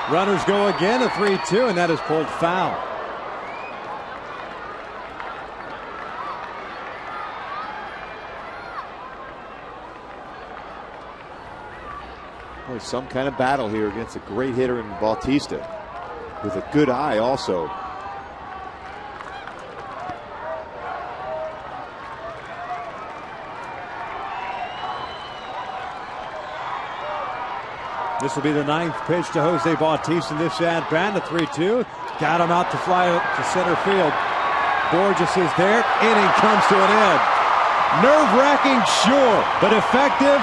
[SPEAKER 5] Runners go again, a 3-2, and that is pulled foul.
[SPEAKER 3] Boy, some kind of battle here against a great hitter in Bautista, with a good eye also.
[SPEAKER 5] This will be the 9th pitch to Jose Bautista in this at-bat. The 3-2. Got him out to fly to center field. Borges is there. Inning comes to an end. Nerve-wracking, sure, but effective,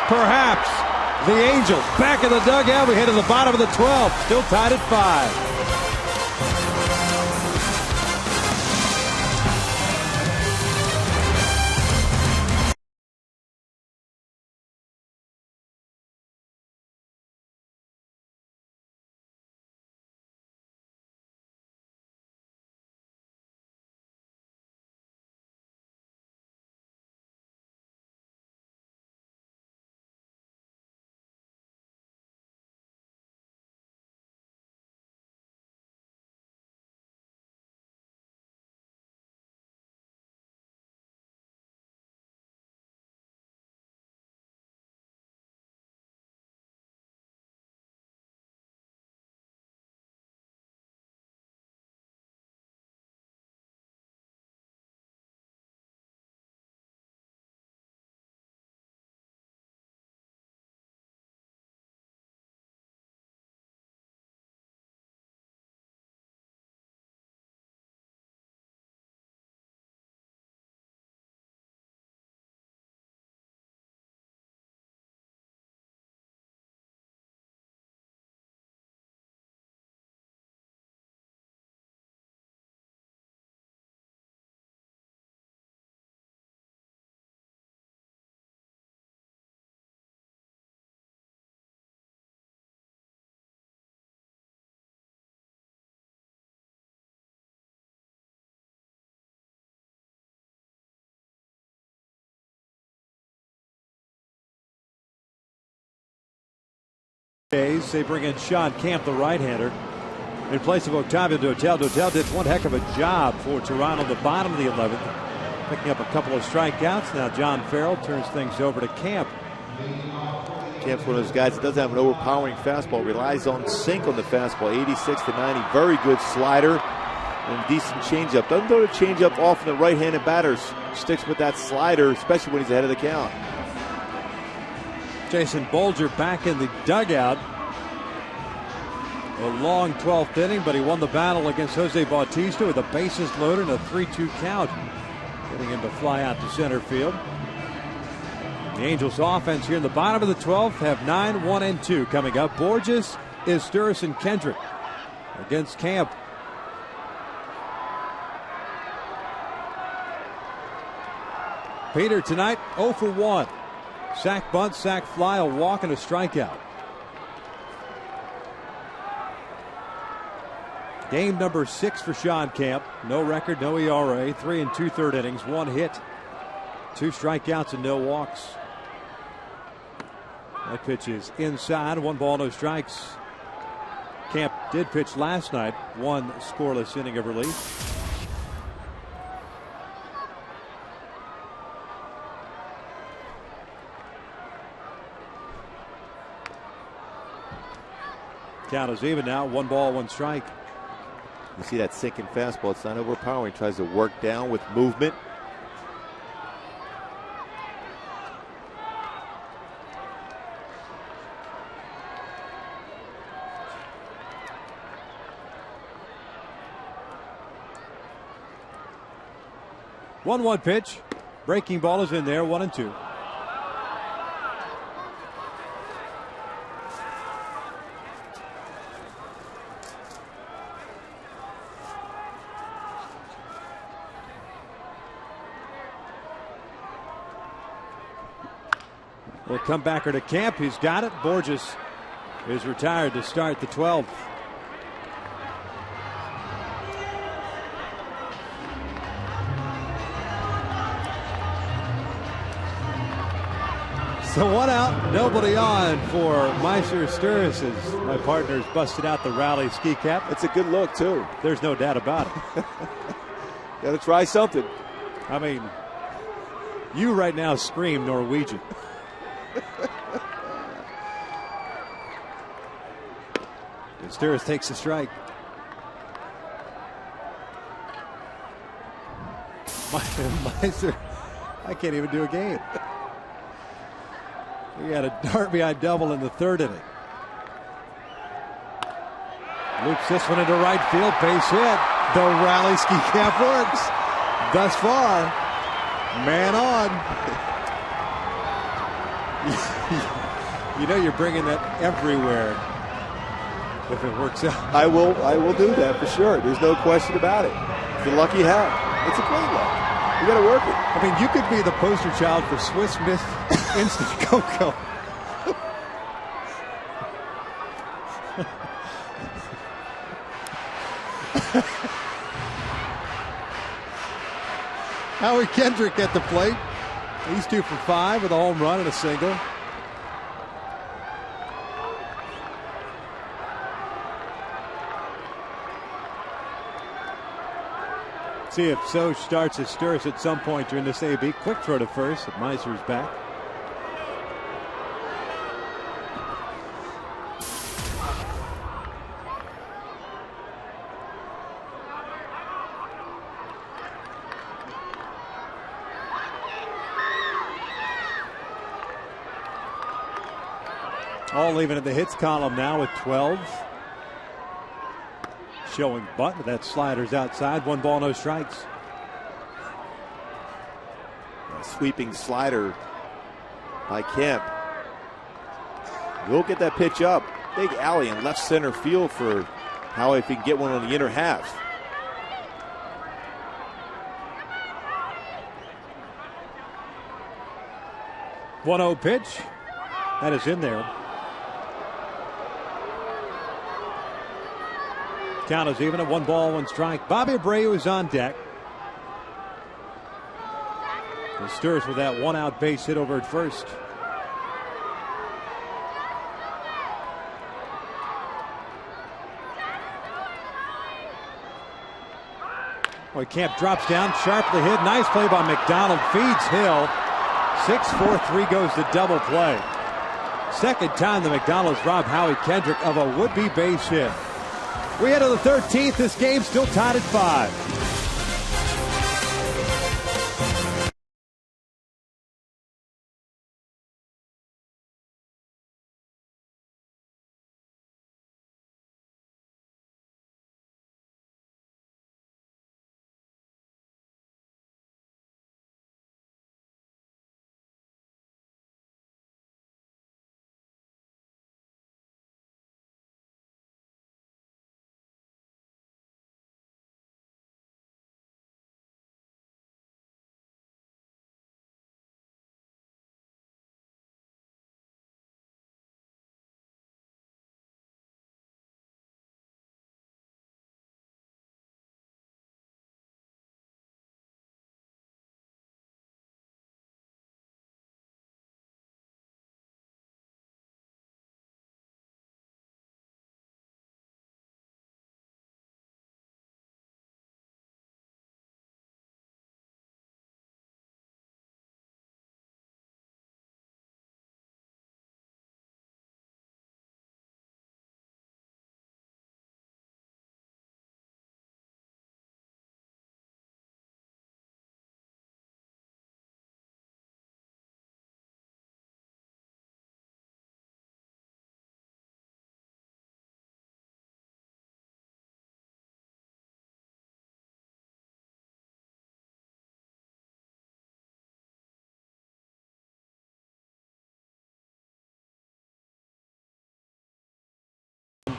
[SPEAKER 5] perhaps. The Angels back in the dugout. We head to the bottom of the 12th. Still tied at 5. They bring in Sean Camp, the right-hander, in place of Octavio Dotel. Dotel did one heck of a job for Toronto, the bottom of the 11th, picking up a couple of strikeouts. Now John Farrell turns things over to Camp.
[SPEAKER 3] Camp's one of those guys that doesn't have an overpowering fastball, relies on sink on the fastball, 86 to 90. Very good slider and decent changeup. Doesn't throw the changeup often to right-handed batters. Sticks with that slider, especially when he's ahead of the count.
[SPEAKER 5] Jason Bolger back in the dugout. A long 12th inning, but he won the battle against Jose Bautista with a bases loaded and a 3-2 count, getting him to fly out to center field. The Angels offense here in the bottom of the 12th have 9, 1, and 2 coming up. Borges, Izturis, and Kendrick against Camp. Peter tonight 0 for 1. Sack bunt, sack fly, a walk, and a strikeout. Game number 6 for Sean Camp. No record, no ERA. 3 2/3 innings, 1 hit, 2 strikeouts, and no walks. That pitch is inside. 1 ball, no strikes. Camp did pitch last night. 1 scoreless inning of relief. Count is even now. 1 ball, 1 strike.
[SPEAKER 3] You see that sinking fastball. It's not overpowering. He tries to work down with movement.
[SPEAKER 5] One pitch. Breaking ball is in there. 1-2. Will come back to Camp. He's got it. Borges is retired to start the 12th. So 1 out, nobody on for Meister Izturis as my partner's busted out the rally ski cap.
[SPEAKER 3] It's a good look, too.
[SPEAKER 5] There's no doubt about it.
[SPEAKER 3] Got to try something.
[SPEAKER 5] I mean, you right now scream Norwegian. Izturis takes a strike. Meister, I can't even do a game. He had a Darby double in the 3rd inning. Loops this one into right field. Base hit. The rally ski cap works. Thus far, man on. You know you're bringing that everywhere if it works out.
[SPEAKER 3] I will do that for sure. There's no question about it. It's a lucky hat. It's a great luck. You got to work it.
[SPEAKER 5] I mean, you could be the poster child for Swiss Miss Instant Cocoa. Howie Kendrick at the plate. He's 2 for 5 with a home run and a single. See if Soch starts his Sturris at some point during this AB. Quick throw to first. Meiser's back. All leaving at the hits column now with 12. Showing butt, but that slider's outside. 1 ball, no strikes.
[SPEAKER 3] A sweeping slider by Kemp. We'll get that pitch up. Big alley in left center field for Howie if he can get one on the inner half.
[SPEAKER 5] One-zero pitch. That is in there. Count is even at 1 ball, 1 strike. Bobby Abreu is on deck. And Sturris with that 1-out base hit over at first. Boy, Camp drops down, sharply hit. Nice play by McDonald. Feeds Hill. 6-4-3 goes the double play. Second time the McDonald's robbed Howie Kendrick of a would-be base hit. We head to the 13th. This game still tied at 5.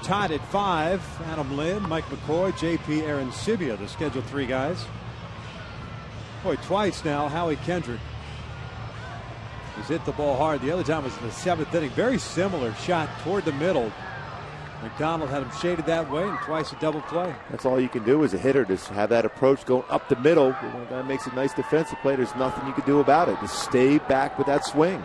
[SPEAKER 5] Tied at 5. Adam Lynn, Mike McCoy, JP Arancibia, the scheduled 3 guys. Boy, twice now, Howie Kendrick has hit the ball hard. The other time was in the 7th inning. Very similar shot toward the middle. McDonald had him shaded that way, and twice a double play.
[SPEAKER 3] That's all you can do as a hitter, just have that approach going up the middle. That makes a nice defensive play. There's nothing you can do about it. Just stay back with that swing.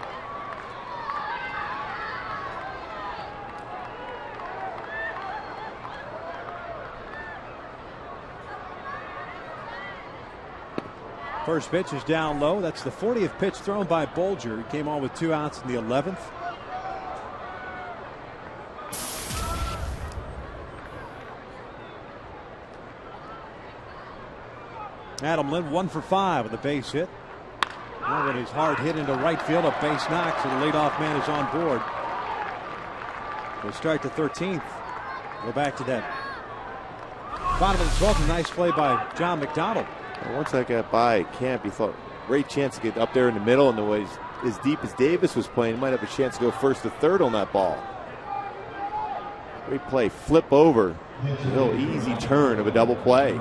[SPEAKER 5] First pitch is down low. That's the 40th pitch thrown by Bolger. He came on with 2 outs in the 11th. Adam Lynn 1 for 5 with a base hit. Now when he's hard hit into right field, a base knock, so the leadoff man is on board. We'll start the 13th. Go back to that bottom of the 12th. A nice play by John McDonald.
[SPEAKER 3] And once that got by Camp, he thought great chance to get up there in the middle, and the way as deep as Davis was playing, he might have a chance to go first to third on that ball. Great play, flip over, a little easy turn of a double play.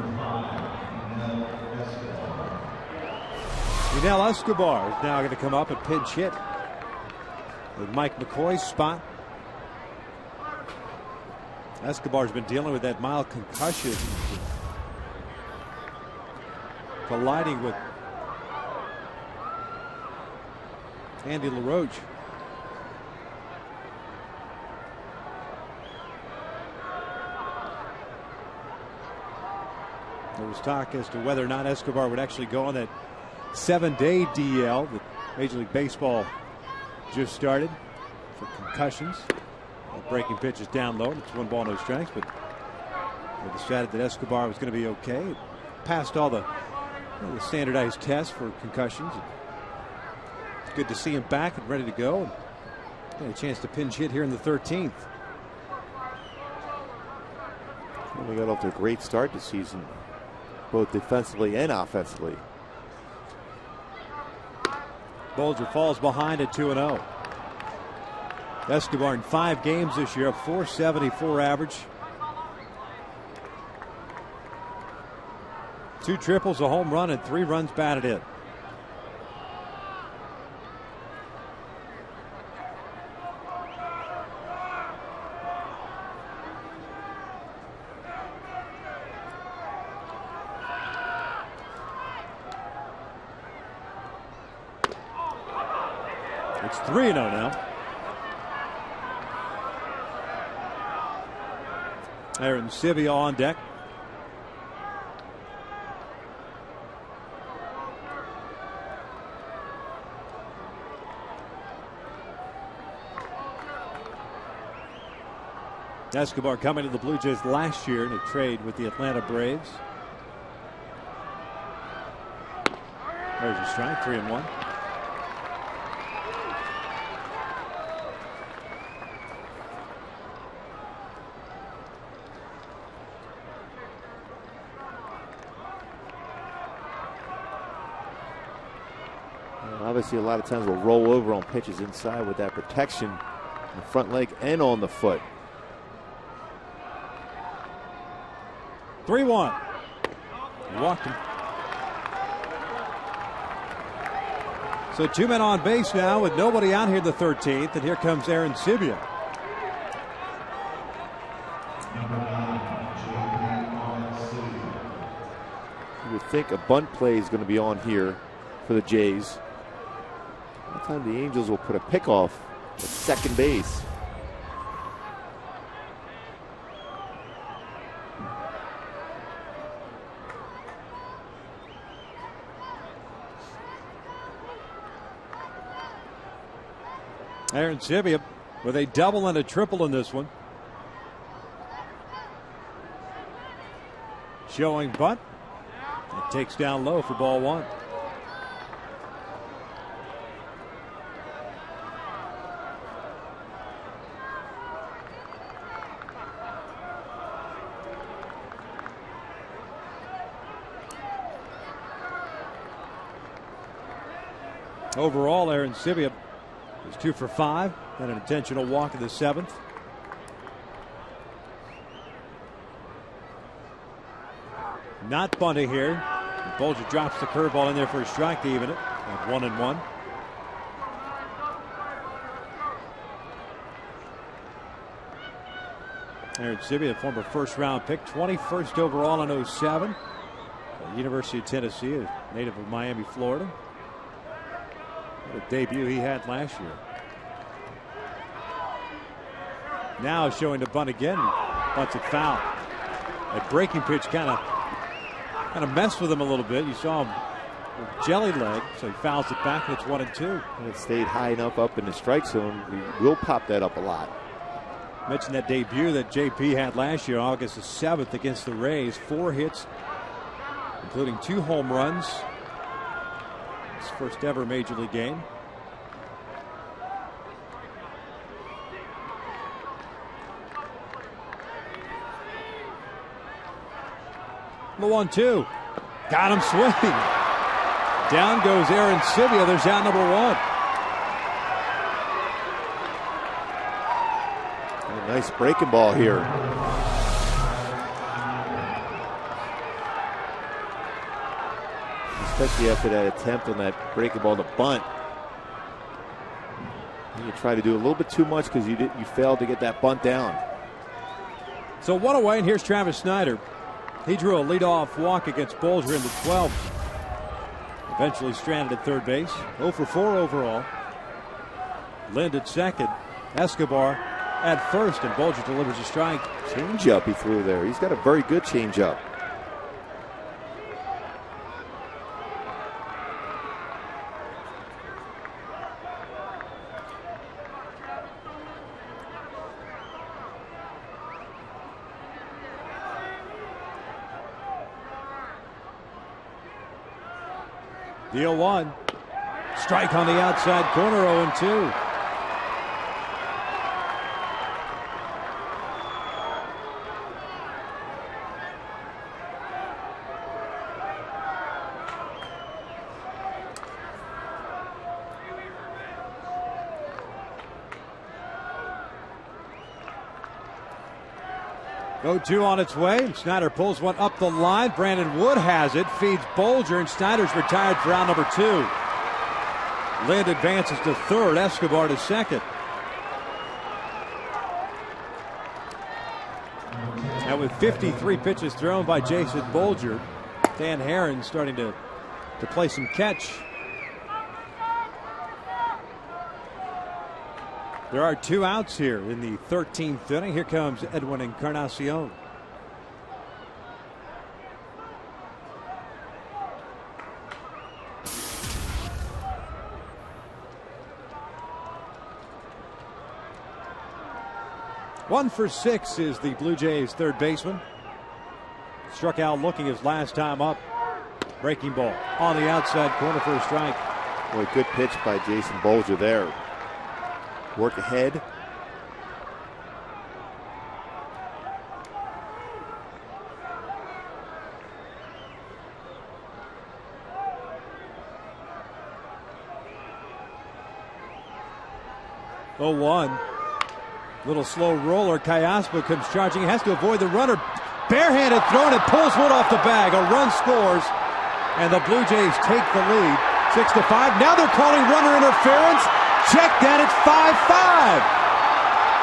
[SPEAKER 5] Yunel Escobar is now going to come up and pinch hit with Mike McCoy's spot. Escobar's been dealing with that mild concussion, colliding with Andy LaRoche. There was talk as to whether or not Escobar would actually go on that 7-day DL that Major League Baseball just started for concussions. Breaking pitch is down low. It's 1 ball, no strikes, but they decided that Escobar was going to be okay. Passed all the standardized tests for concussions. It's good to see him back and ready to go. Got a chance to pinch hit here in the 13th.
[SPEAKER 3] We got off to a great start this season, both defensively and offensively.
[SPEAKER 5] Bolger falls behind at 2-0. Escobar in 5 games this year, a .474 average. 2 triples, a home run, and 3 runs batted in. It's 3-0 now. Aaron Sivia on deck. Escobar coming to the Blue Jays last year in a trade with the Atlanta Braves. There's a strike, 3-1.
[SPEAKER 3] Obviously, a lot of times we'll roll over on pitches inside with that protection on the front leg and on the foot.
[SPEAKER 5] 3-1. He walked him. So 2 men on base now with nobody out here in the 13th, and here comes Aaron Sivia.
[SPEAKER 3] You would think a bunt play is going to be on here for the Jays. Time the Angels will put a pickoff at second base.
[SPEAKER 5] Aaron Sivia with a double and a triple in this one. Showing bunt. It takes down low for ball 1. Overall, Aaron Sivia is 2 for 5 and an intentional walk in the 7th. Not bunting here. Bolger drops the curveball in there for a strike to even it at 1-1. Aaron Sivia, former first-round pick, 21st overall in 07. University of Tennessee, a native of Miami, Florida. The debut he had last year. Now showing the bunt again. Bunts it foul. That breaking pitch kind of messed with him a little bit. You saw him with jelly leg, so he fouls it back, and it's 1-2.
[SPEAKER 3] And it stayed high enough up in the strike zone. We will pop that up a lot.
[SPEAKER 5] Mentioned that debut that JP had last year, August the 7th against the Rays. 4 hits, including 2 home runs. His first ever major league game. The 1-2. Got him swinging. Down goes Aaron Sivia. There's out number 1.
[SPEAKER 3] A nice breaking ball here. Especially after that attempt on that breaking ball to bunt. You try to do a little bit too much because you failed to get that bunt down.
[SPEAKER 5] So 1 away, and here's Travis Snyder. He drew a leadoff walk against Bolger in the 12th. Eventually stranded at third base. 0 for 4 overall. Lind at second. Escobar at first, and Bolger delivers a strike.
[SPEAKER 3] Changeup he threw there. He's got a very good changeup.
[SPEAKER 5] The 0-1. Strike on the outside corner, 0-2. Go-2 on its way. Snyder pulls one up the line. Brandon Wood has it. Feeds Bolger, and Snyder's retired for out number 2. Lind advances to third. Escobar to second. And with 53 pitches thrown by Jason Bolger, Dan Herron starting to play some catch. There are 2 outs here in the 13th inning. Here comes Edwin Encarnacion. One for 6 is the Blue Jays third baseman. Struck out looking his last time up. Breaking ball on the outside corner for a strike.
[SPEAKER 3] Boy, good pitch by Jason Bolger there. Work ahead.
[SPEAKER 5] Oh, 1. Little slow roller. Cayaspo comes charging. He has to avoid the runner. Barehanded throw, and it pulls Wood off the bag. A run scores, and the Blue Jays take the lead. 6-5. Now they're calling runner interference. Check that at 5-5.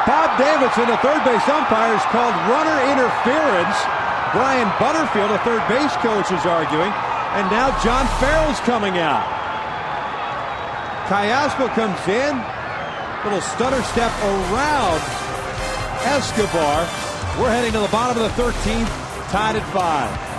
[SPEAKER 5] Bob Davidson, the third base umpire, has called runner interference. Brian Butterfield, a third base coach, is arguing. And now John Farrell's coming out. Cayaspo comes in. Little stutter step around Escobar. We're heading to the bottom of the 13th, tied at 5.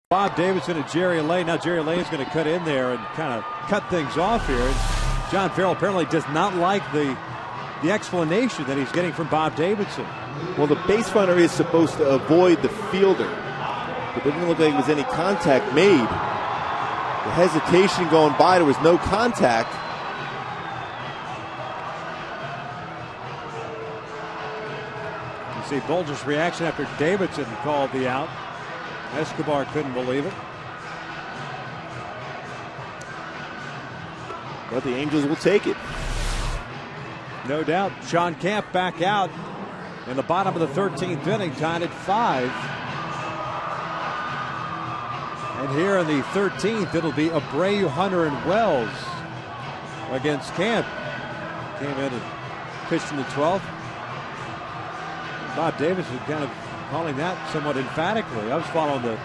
[SPEAKER 5] Bob Davidson and Jerry Lane. Now Jerry Lane is going to cut in there and kind of cut things off here. John Farrell apparently does not like the the explanation that he's getting from Bob Davidson.
[SPEAKER 3] Well, the base runner is supposed to avoid the fielder, but it didn't look like there was any contact made. The hesitation going by, there was no contact.
[SPEAKER 5] You see Bolger's reaction after Davidson called the out. Escobar couldn't believe it.
[SPEAKER 3] But the Angels will take it.
[SPEAKER 5] No doubt. Sean Camp back out in the bottom of the 13th inning, tied at 5. And here in the 13th, it'll be Abreu, Hunter, and Wells against Camp. Came in and pitched in the 12th. Bob Davis was kind of calling that somewhat emphatically. I was following the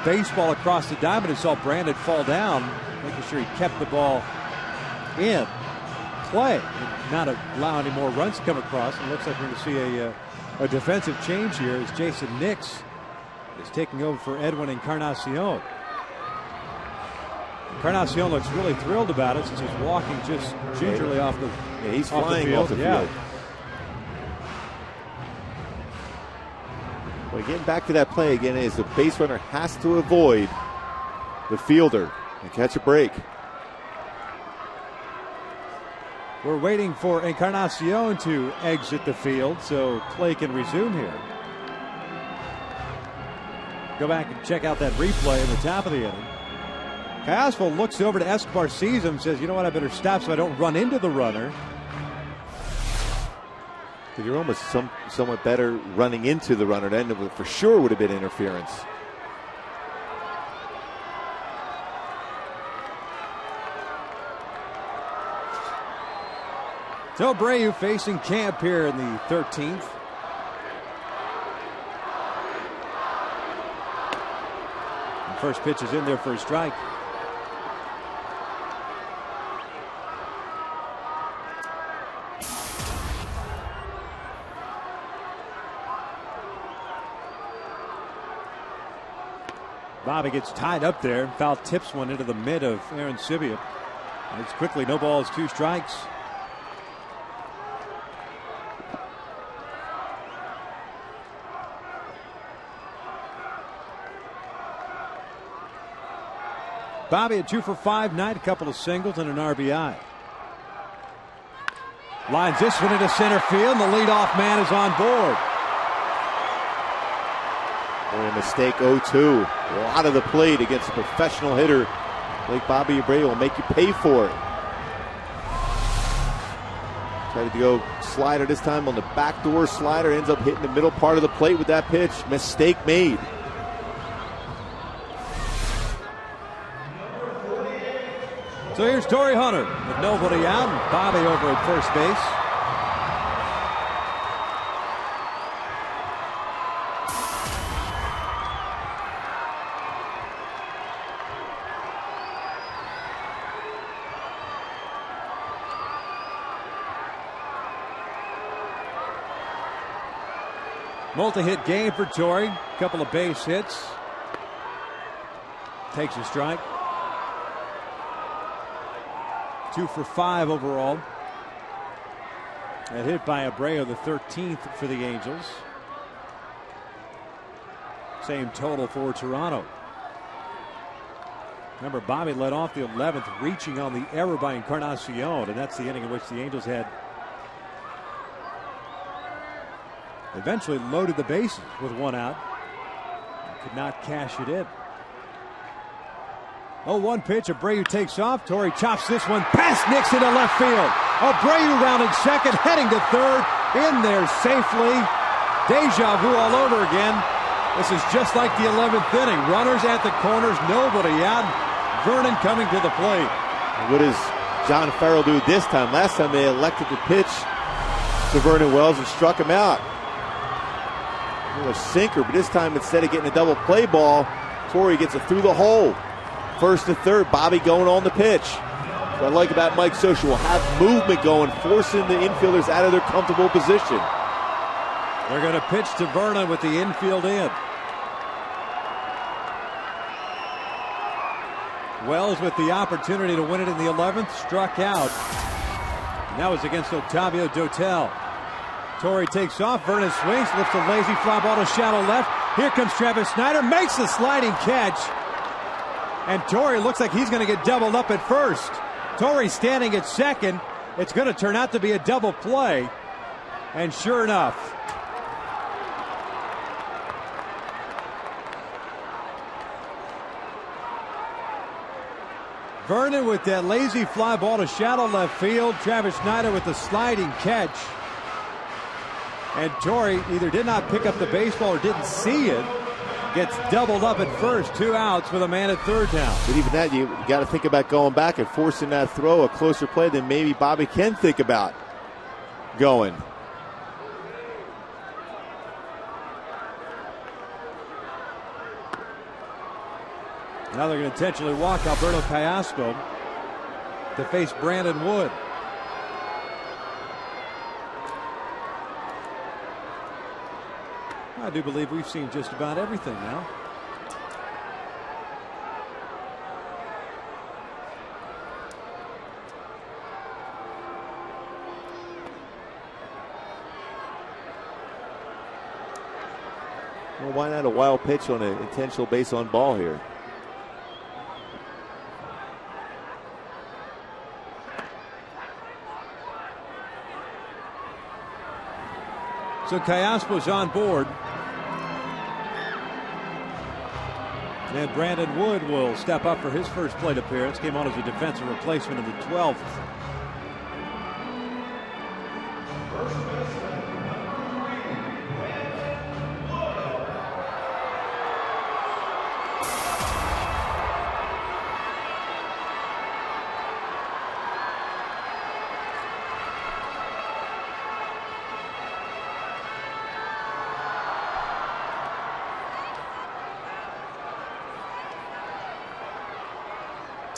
[SPEAKER 5] baseball across the diamond and saw Brandon fall down, making sure he kept the ball in play, not allow any more runs to come across. And it looks like we're going to see a defensive change here as Jason Nix is taking over for Edwin Encarnacion. Encarnacion looks really thrilled about it since he's walking just gingerly off the
[SPEAKER 3] Yeah, he's
[SPEAKER 5] off
[SPEAKER 3] flying
[SPEAKER 5] the field.
[SPEAKER 3] off the field. Well, getting back to that play again is the base runner has to avoid the fielder and catch a break.
[SPEAKER 5] We're waiting for Encarnacion to exit the field so Clay can resume here. Go back and check out that replay in the top of the inning. Caswell looks over to Escobar, sees him, says, you know what, I better stop so I don't run into the runner.
[SPEAKER 3] You're almost somewhat better running into the runner. Then it for sure would have been interference.
[SPEAKER 5] So Abreu facing Camp here in the 13th. The first pitch is in there for a strike. Bobby gets tied up there. Foul tips one into the mid of Aaron Sivia. It's quickly no balls, 2 strikes. Bobby at 2 for 5 night, a couple of singles and an RBI. Lines this one into center field, and the leadoff man is on board.
[SPEAKER 3] Boy, a mistake 0-2. A lot of the plate against a professional hitter like Bobby Abreu will make you pay for it. Tried to go slider this time on the backdoor slider, ends up hitting the middle part of the plate with that pitch. Mistake made.
[SPEAKER 5] So here's Torrey Hunter with nobody out and Bobby over at first base. Multi-hit game for Torrey. Couple of base hits. Takes a strike. 2 for 5 overall. That hit by Abreu, the 13th for the Angels. Same total for Toronto. Remember, Bobby led off the 11th, reaching on the error by Encarnacion, and that's the inning in which the Angels had eventually loaded the bases with 1 out. Could not cash it in. 0-1 pitch. Abreu takes off. Torrey chops this one past Nix into left field. Abreu rounding second, heading to third. In there safely. Deja vu all over again. This is just like the 11th inning. Runners at the corners, nobody out. Vernon coming to the plate.
[SPEAKER 3] What does John Farrell do this time? Last time they elected to pitch to Vernon Wells and struck him out. A sinker, but this time instead of getting a double play ball, Torrey gets it through the hole. First to third, Bobby going on the pitch. What I like about Mike Scioscia, will have movement going, forcing the infielders out of their comfortable position.
[SPEAKER 5] They're going to pitch to Vernon with the infield in. Wells with the opportunity to win it in the 11th, struck out. That was against Otavio Dotel. Torrey takes off. Vernon swings, lifts a lazy fly ball to shallow left. Here comes Travis Snyder, makes the sliding catch. And Torrey looks like he's going to get doubled up at first. Torrey standing at second. It's going to turn out to be a double play. And sure enough, Vernon with that lazy fly ball to shallow left field. Travis Snyder with the sliding catch. And Torrey either did not pick up the baseball or didn't see it. Gets doubled up at first. 2 outs with a man at third down.
[SPEAKER 3] But even that, you got to think about going back and forcing that throw, a closer play than maybe Bobby can think about going.
[SPEAKER 5] Now they're going to intentionally walk Alberto Callaspo to face Brandon Wood. I do believe we've seen just about everything now.
[SPEAKER 3] Well, why not a wild pitch on an intentional base on ball here?
[SPEAKER 5] So Callaspo's on board. And Brandon Wood will step up for his first plate appearance. Came on as a defensive replacement in the 12th.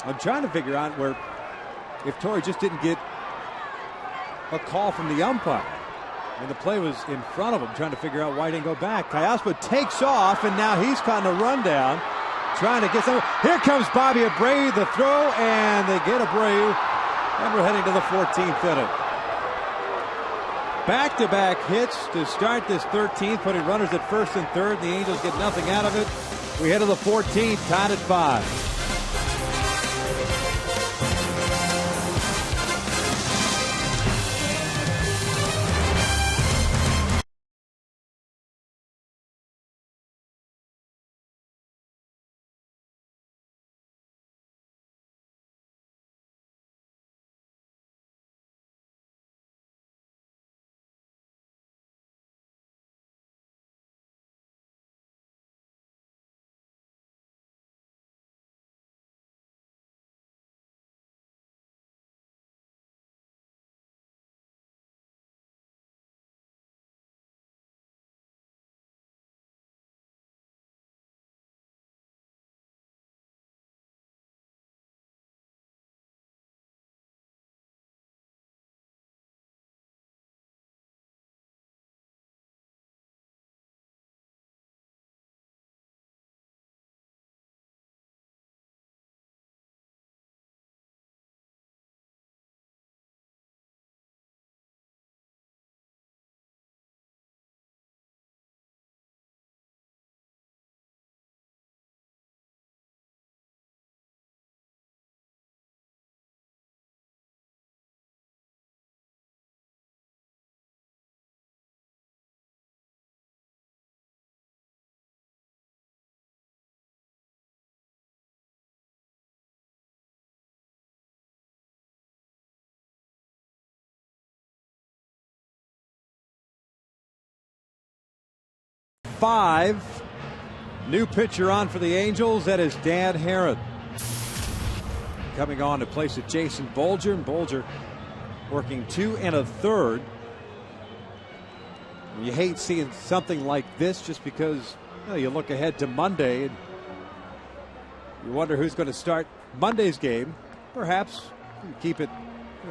[SPEAKER 5] I'm trying to figure out where, if Torrey just didn't get a call from the umpire. I mean, the play was in front of him, trying to figure out why he didn't go back. Callaspo takes off, and now he's caught in a rundown, trying to get some. Here comes Bobby Abreu, the throw, and they get Abreu, and we're heading to the 14th inning. Back-to-back hits to start this 13th, putting runners at first and third. The Angels get nothing out of it. We head to the 14th, tied at 5. Five. New pitcher on for the Angels. That is Dan Herron. Coming on to place it Jason Bolger. And Bolger working 2 1/3. You hate seeing something like this just because you look ahead to Monday and you wonder who's going to start Monday's game. Perhaps you keep it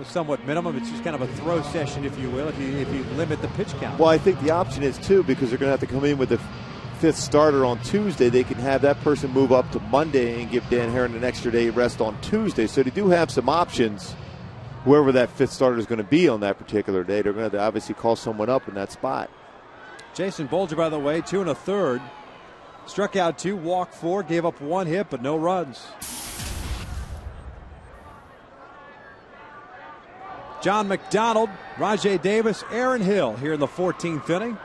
[SPEAKER 5] somewhat minimum. It's just kind of a throw session, if you will, if you limit the pitch count.
[SPEAKER 3] Well, I think the option is, too, because they're going to have to come in with the 5th starter on Tuesday. They can have that person move up to Monday and give Dan Herron an extra day rest on Tuesday. So they do have some options whoever that fifth starter is going to be on that particular day, they're going to obviously call someone up in that spot.
[SPEAKER 5] Jason Bolger, by the way, 2 1/3. Struck out 2, walked 4, gave up 1 hit, but no runs. John McDonald, Rajay Davis, Aaron Hill here in the 14th inning.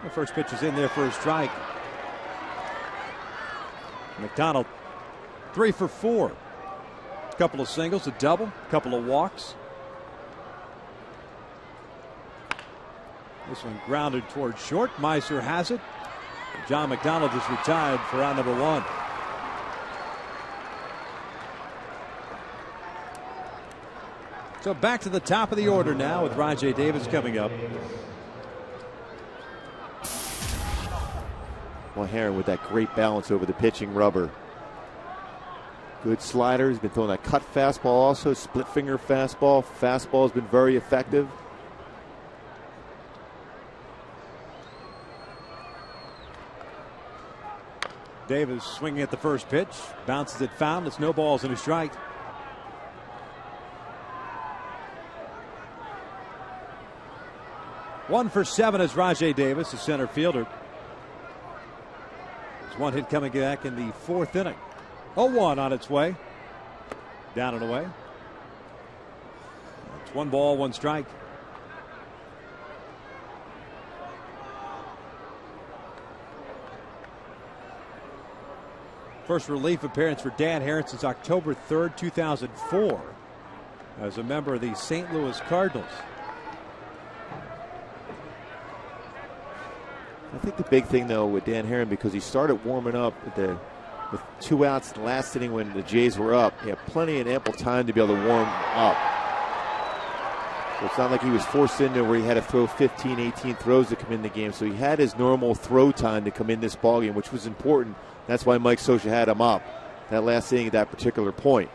[SPEAKER 5] The first pitch is in there for a strike. McDonald 3 for 4. A couple of singles, a double, a couple of walks. This one grounded towards short. Meiser has it. John McDonald is retired for round number 1. So back to the top of the order now with Rajay Davis coming up.
[SPEAKER 3] Well, Herron with that great balance over the pitching rubber. Good slider. He's been throwing that cut fastball also, split finger fastball. Fastball has been very effective.
[SPEAKER 5] Davis swinging at the first pitch, bounces it foul, it's no balls and a strike. One for 7 is Rajay Davis, the center fielder. There's 1 hit coming back in the 4th inning. 0-1 on its way. Down and away. It's 1 ball, 1 strike. First relief appearance for Dan Herron since October 3rd, 2004, as a member of the St. Louis Cardinals.
[SPEAKER 3] I think the big thing, though, with Dan Herron, because he started warming up with 2 outs in the last inning when the Jays were up, he had plenty and ample time to be able to warm up. So it's not like he was forced into where he had to throw 15, 18 throws to come in the game. So he had his normal throw time to come in this ballgame, which was important. That's why Mike Scioscia had him up that last inning at that particular point.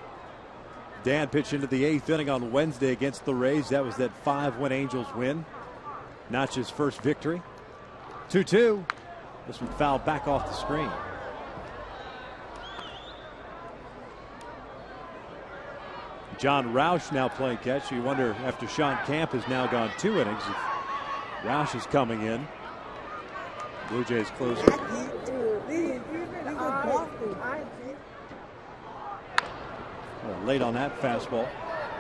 [SPEAKER 5] Dan pitched into the 8th inning on Wednesday against the Rays. That was that 5-win Angels win. Notch's first victory. 2-2. This one fouled back off the screen. John Roush now playing catch. You wonder, after Sean Camp has now gone 2 innings, if Roush is coming in. Blue Jays closer. Late on that fastball.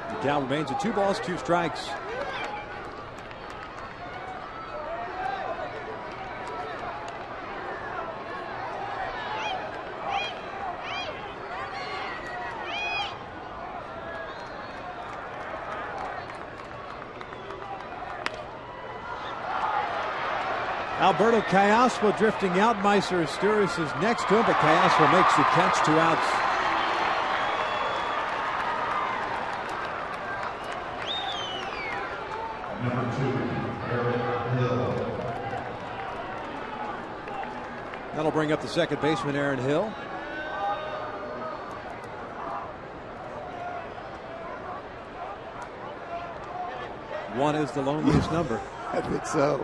[SPEAKER 5] The count remains at 2 balls, 2 strikes. Alberto Callaspo drifting out. Meiser Asturias is next to him, but Callaspo makes the catch, 2 outs.
[SPEAKER 7] Number 2, Aaron Hill.
[SPEAKER 5] That'll bring up the second baseman, Aaron Hill. One is the loneliest number.
[SPEAKER 3] I think so.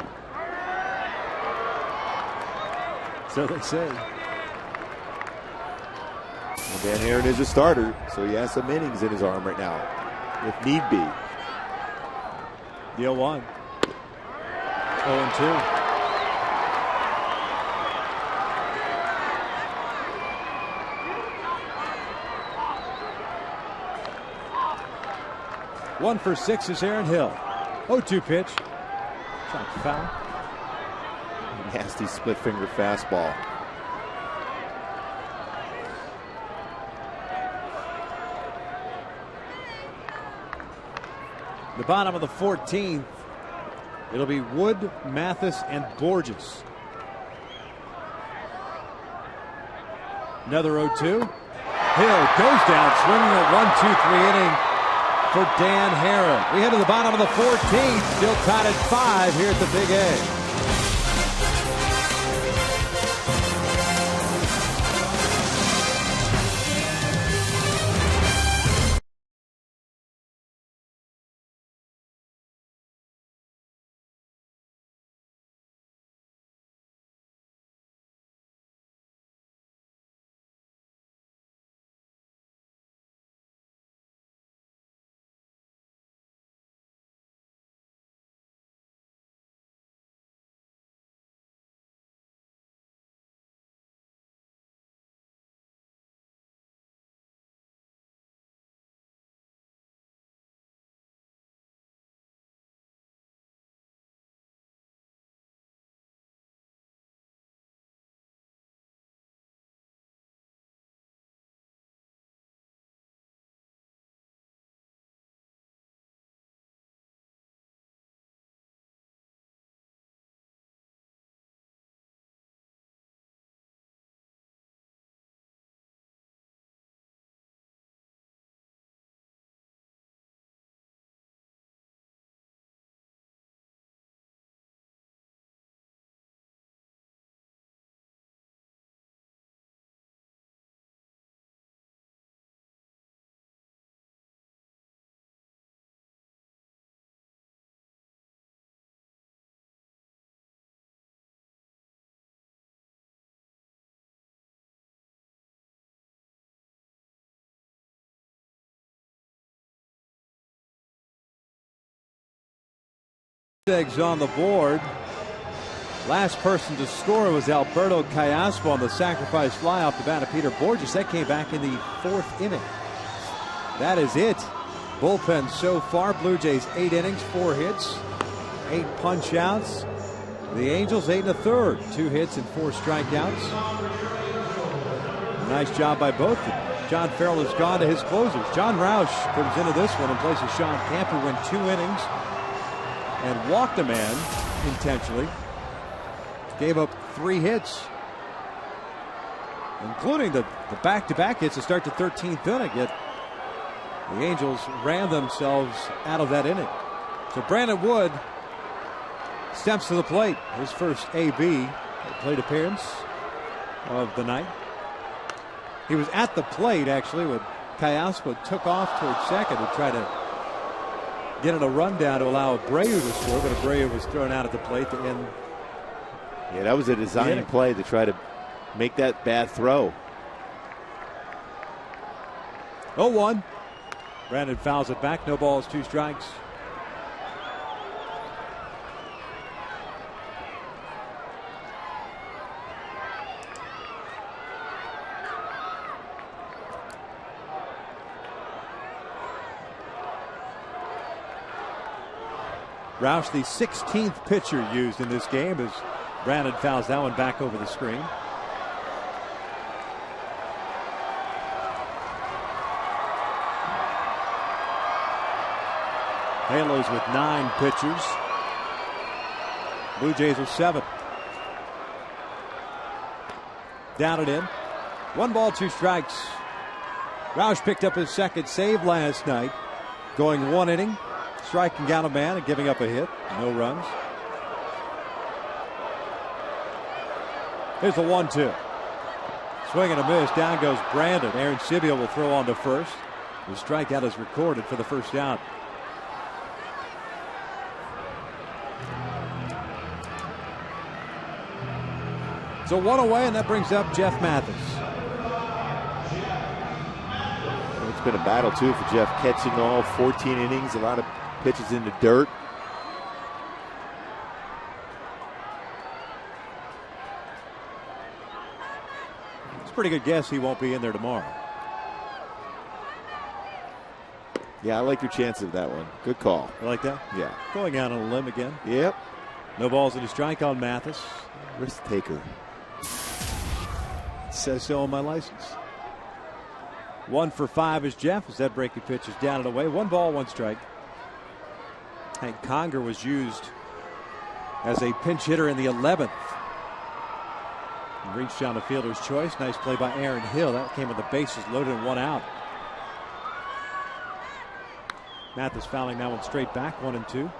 [SPEAKER 5] So they say.
[SPEAKER 3] Well, Dan Herron is a starter, so he has some innings in his arm right now, if need be.
[SPEAKER 5] The 0-1. 0-2. One for 6 is Aaron Hill. 0-2 pitch. Shot foul.
[SPEAKER 3] Nasty split finger fastball.
[SPEAKER 5] The bottom of the 14th. It'll be Wood, Mathis, and Borges. Another 0-2. Hill goes down, swinging a 1-2-3 inning for Dan Herron. We head to the bottom of the 14th, still tied at 5 here at the Big A. Eggs on the board. Last person to score was Alberto Callaspo on the sacrifice fly off the bat of Peter Borges. That came back in the 4th inning. That is it. Bullpen so far. Blue Jays 8 innings, 4 hits, 8 punch outs. The Angels 8 1/3, 2 hits and 4 strikeouts. Nice job by both. John Farrell has gone to his closers. John Roush comes into this one and places Sean Camp, who went 2 innings and walked a man intentionally. Gave up 3 hits, including the back-to-back hits to start the 13th inning. Yet the Angels ran themselves out of that inning. So Brandon Wood steps to the plate. His first AB plate appearance of the night. He was at the plate, actually, when Callaspo took off towards second to try to get it a rundown to allow Abreu to score, but Abreu was thrown out at the plate to end.
[SPEAKER 3] Yeah, that was a design play to try to make that bad throw.
[SPEAKER 5] 0-1. Brandon fouls it back. No balls, 2 strikes. Roush, the 16th pitcher used in this game, as Brandon fouls that one back over the screen. Halos with 9 pitchers. Blue Jays with 7. Down and in. 1 ball, 2 strikes. Roush picked up his second save last night, going 1 inning, striking out a man and giving up a hit. No runs. Here's the 1-2. Swing and a miss. Down goes Brandon. Aaron Sibio will throw on to first. The strikeout is recorded for the first out. So 1 away, and that brings up Jeff Mathis.
[SPEAKER 3] It's been a battle, too, for Jeff, catching all 14 innings, a lot of pitches in the dirt.
[SPEAKER 5] It's a pretty good guess he won't be in there tomorrow.
[SPEAKER 3] Yeah, I like your chance of that one. Good call.
[SPEAKER 5] You like that?
[SPEAKER 3] Yeah.
[SPEAKER 5] Going out on a limb again.
[SPEAKER 3] Yep.
[SPEAKER 5] No balls and a strike on Mathis.
[SPEAKER 3] Risk taker.
[SPEAKER 5] It says so on my license. 1 for 5 is Jeff, as that breaking pitch is down and away. 1 ball, 1 strike. Hank Conger was used as a pinch hitter in the 11th. And reached down the fielder's choice. Nice play by Aaron Hill. That came with the bases loaded and 1 out. Mathis fouling that one straight back, 1-2.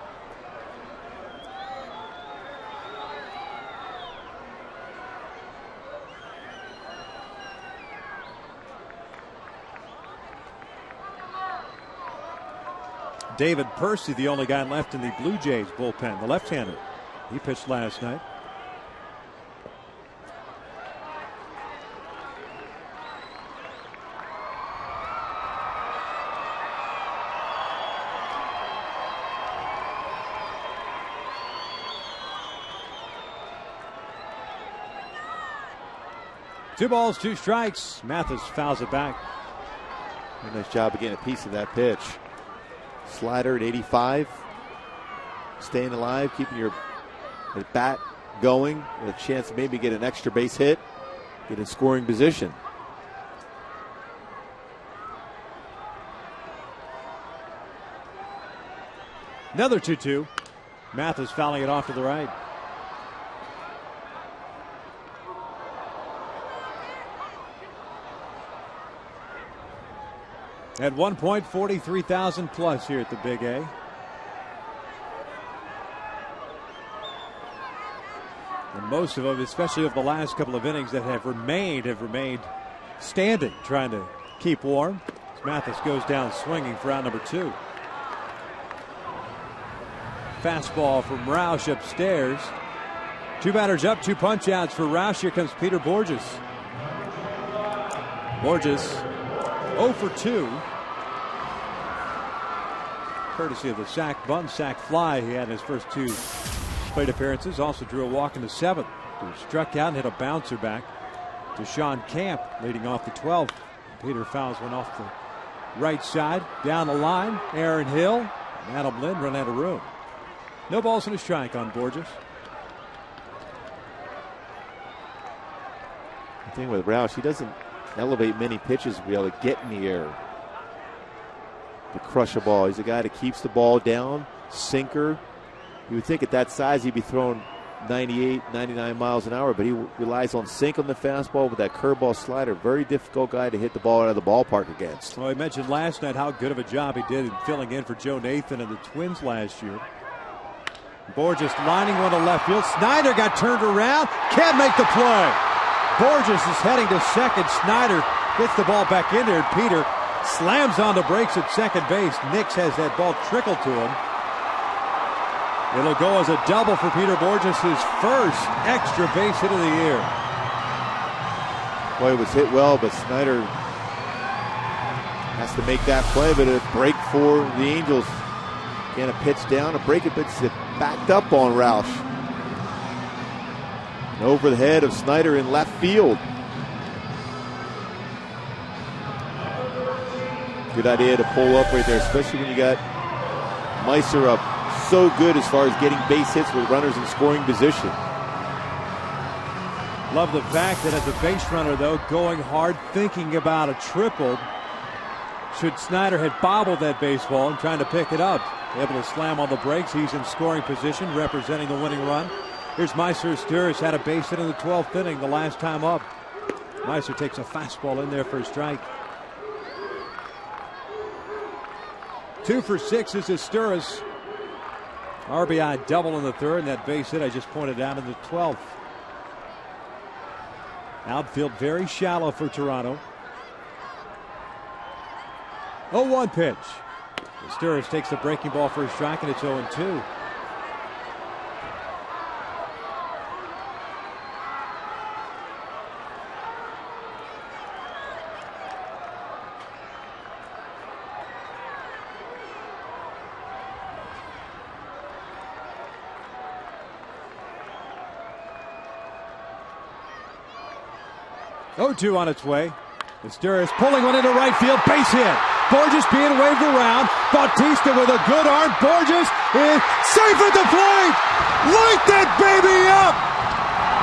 [SPEAKER 5] David Percy, the only guy left in the Blue Jays bullpen, the left-hander. He pitched last night. Two balls, 2 strikes. Mathis fouls it back.
[SPEAKER 3] A nice job of getting a piece of that pitch. Slider at 85. Staying alive, keeping your bat going. With a chance to maybe get an extra base hit. Get in scoring position.
[SPEAKER 5] Another 2-2. Mathis fouling it off to the right. At one point, 43,000 plus here at the Big A. And most of them, especially of the last couple of innings that have remained standing, trying to keep warm. As Mathis goes down swinging for out number 2. Fastball from Roush upstairs. 2 batters up, 2 punch outs for Roush. Here comes Peter Borges. Borges 0 for 2. courtesy of the sack bunt, sack fly he had in his first 2 plate appearances. Also drew a walk in the 7th. He struck out and hit a bouncer back to Sean Camp, leading off the 12th. Peter fouls one off the right side. Down the line, Aaron Hill and Adam Lynn run out of room. No balls and a strike on Borges.
[SPEAKER 3] The thing with Roush, he doesn't elevate many pitches to be able to get in the air to crush a ball. He's a guy that keeps the ball down, sinker. You would think at that size he'd be throwing 98, 99 miles an hour, but he relies on sink on the fastball with that curveball slider. Very difficult guy to hit the ball out of the ballpark against.
[SPEAKER 5] Well, I mentioned last night how good of a job he did in filling in for Joe Nathan and the Twins last year. Borges lining one to left field. Snyder got turned around. Can't make the play. Borges is heading to second. Snyder gets the ball back in there. And Peter slams on the brakes at second base. Nix has that ball trickle to him. It'll go as a double for Peter Borges, his first extra base hit of the year.
[SPEAKER 3] Boy, it was hit well, but Snyder has to make that play, but a break for the Angels. Again, a pitch down, a breaking pitch that backed up on Roush. And over the head of Snyder in left field. Good idea to pull up right there, especially when you got Meiser up. So good as far as getting base hits with runners in scoring position.
[SPEAKER 5] Love the fact that as a base runner, though, going hard, thinking about a triple. Should Snyder had bobbled that baseball and trying to pick it up. Able to slam on the brakes. He's in scoring position, representing the winning run. Here's Meiser Sturris, had a base hit in the 12th inning the last time up. Meiser takes a fastball in there for a strike. 2 for 6 is Sturris. RBI double in the 3rd, and that base hit I just pointed out in the 12th. Outfield very shallow for Toronto. 0-1 pitch. Sturris takes the breaking ball for a strike, and it's 0-2. On its way. Sturris pulling one into right field. Base hit. Borges being waved around. Bautista with a good arm. Borges is safe at the plate. Light that baby up.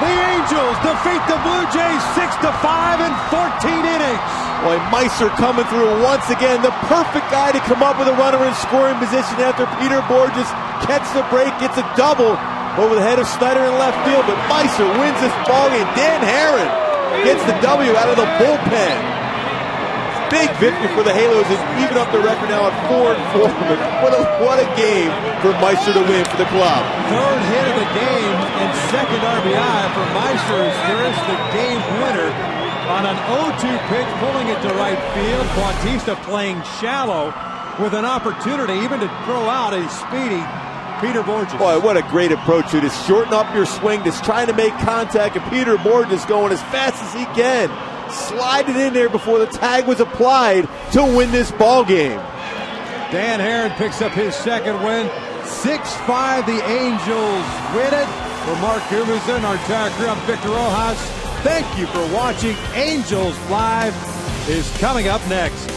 [SPEAKER 5] The Angels defeat the Blue Jays 6-5 in 14 innings.
[SPEAKER 3] Boy, Meiser coming through once again. The perfect guy to come up with a runner in scoring position after Peter Borges catches the break, gets a double over the head of Snyder in left field. But Meiser wins this ballgame. Dan Herron gets the W out of the bullpen. Big victory for the Halos and even up the record now at 4-4. What a game for Meiser to win for the club.
[SPEAKER 5] 3rd hit of the game and 2nd RBI for Meiser Sturris, the game winner on an 0-2 pitch, pulling it to right field. Bautista playing shallow with an opportunity even to throw out a speedy Peter Borges.
[SPEAKER 3] Boy, what a great approach to just shorten up your swing, just trying to make contact, and Peter Borges going as fast as he can. Slide it in there before the tag was applied to win this ball game.
[SPEAKER 5] Dan Herron picks up his 2nd win. 6-5, the Angels win it. For Mark Gubicza and our entire crew, I'm Victor Rojas. Thank you for watching. Angels Live is coming up next.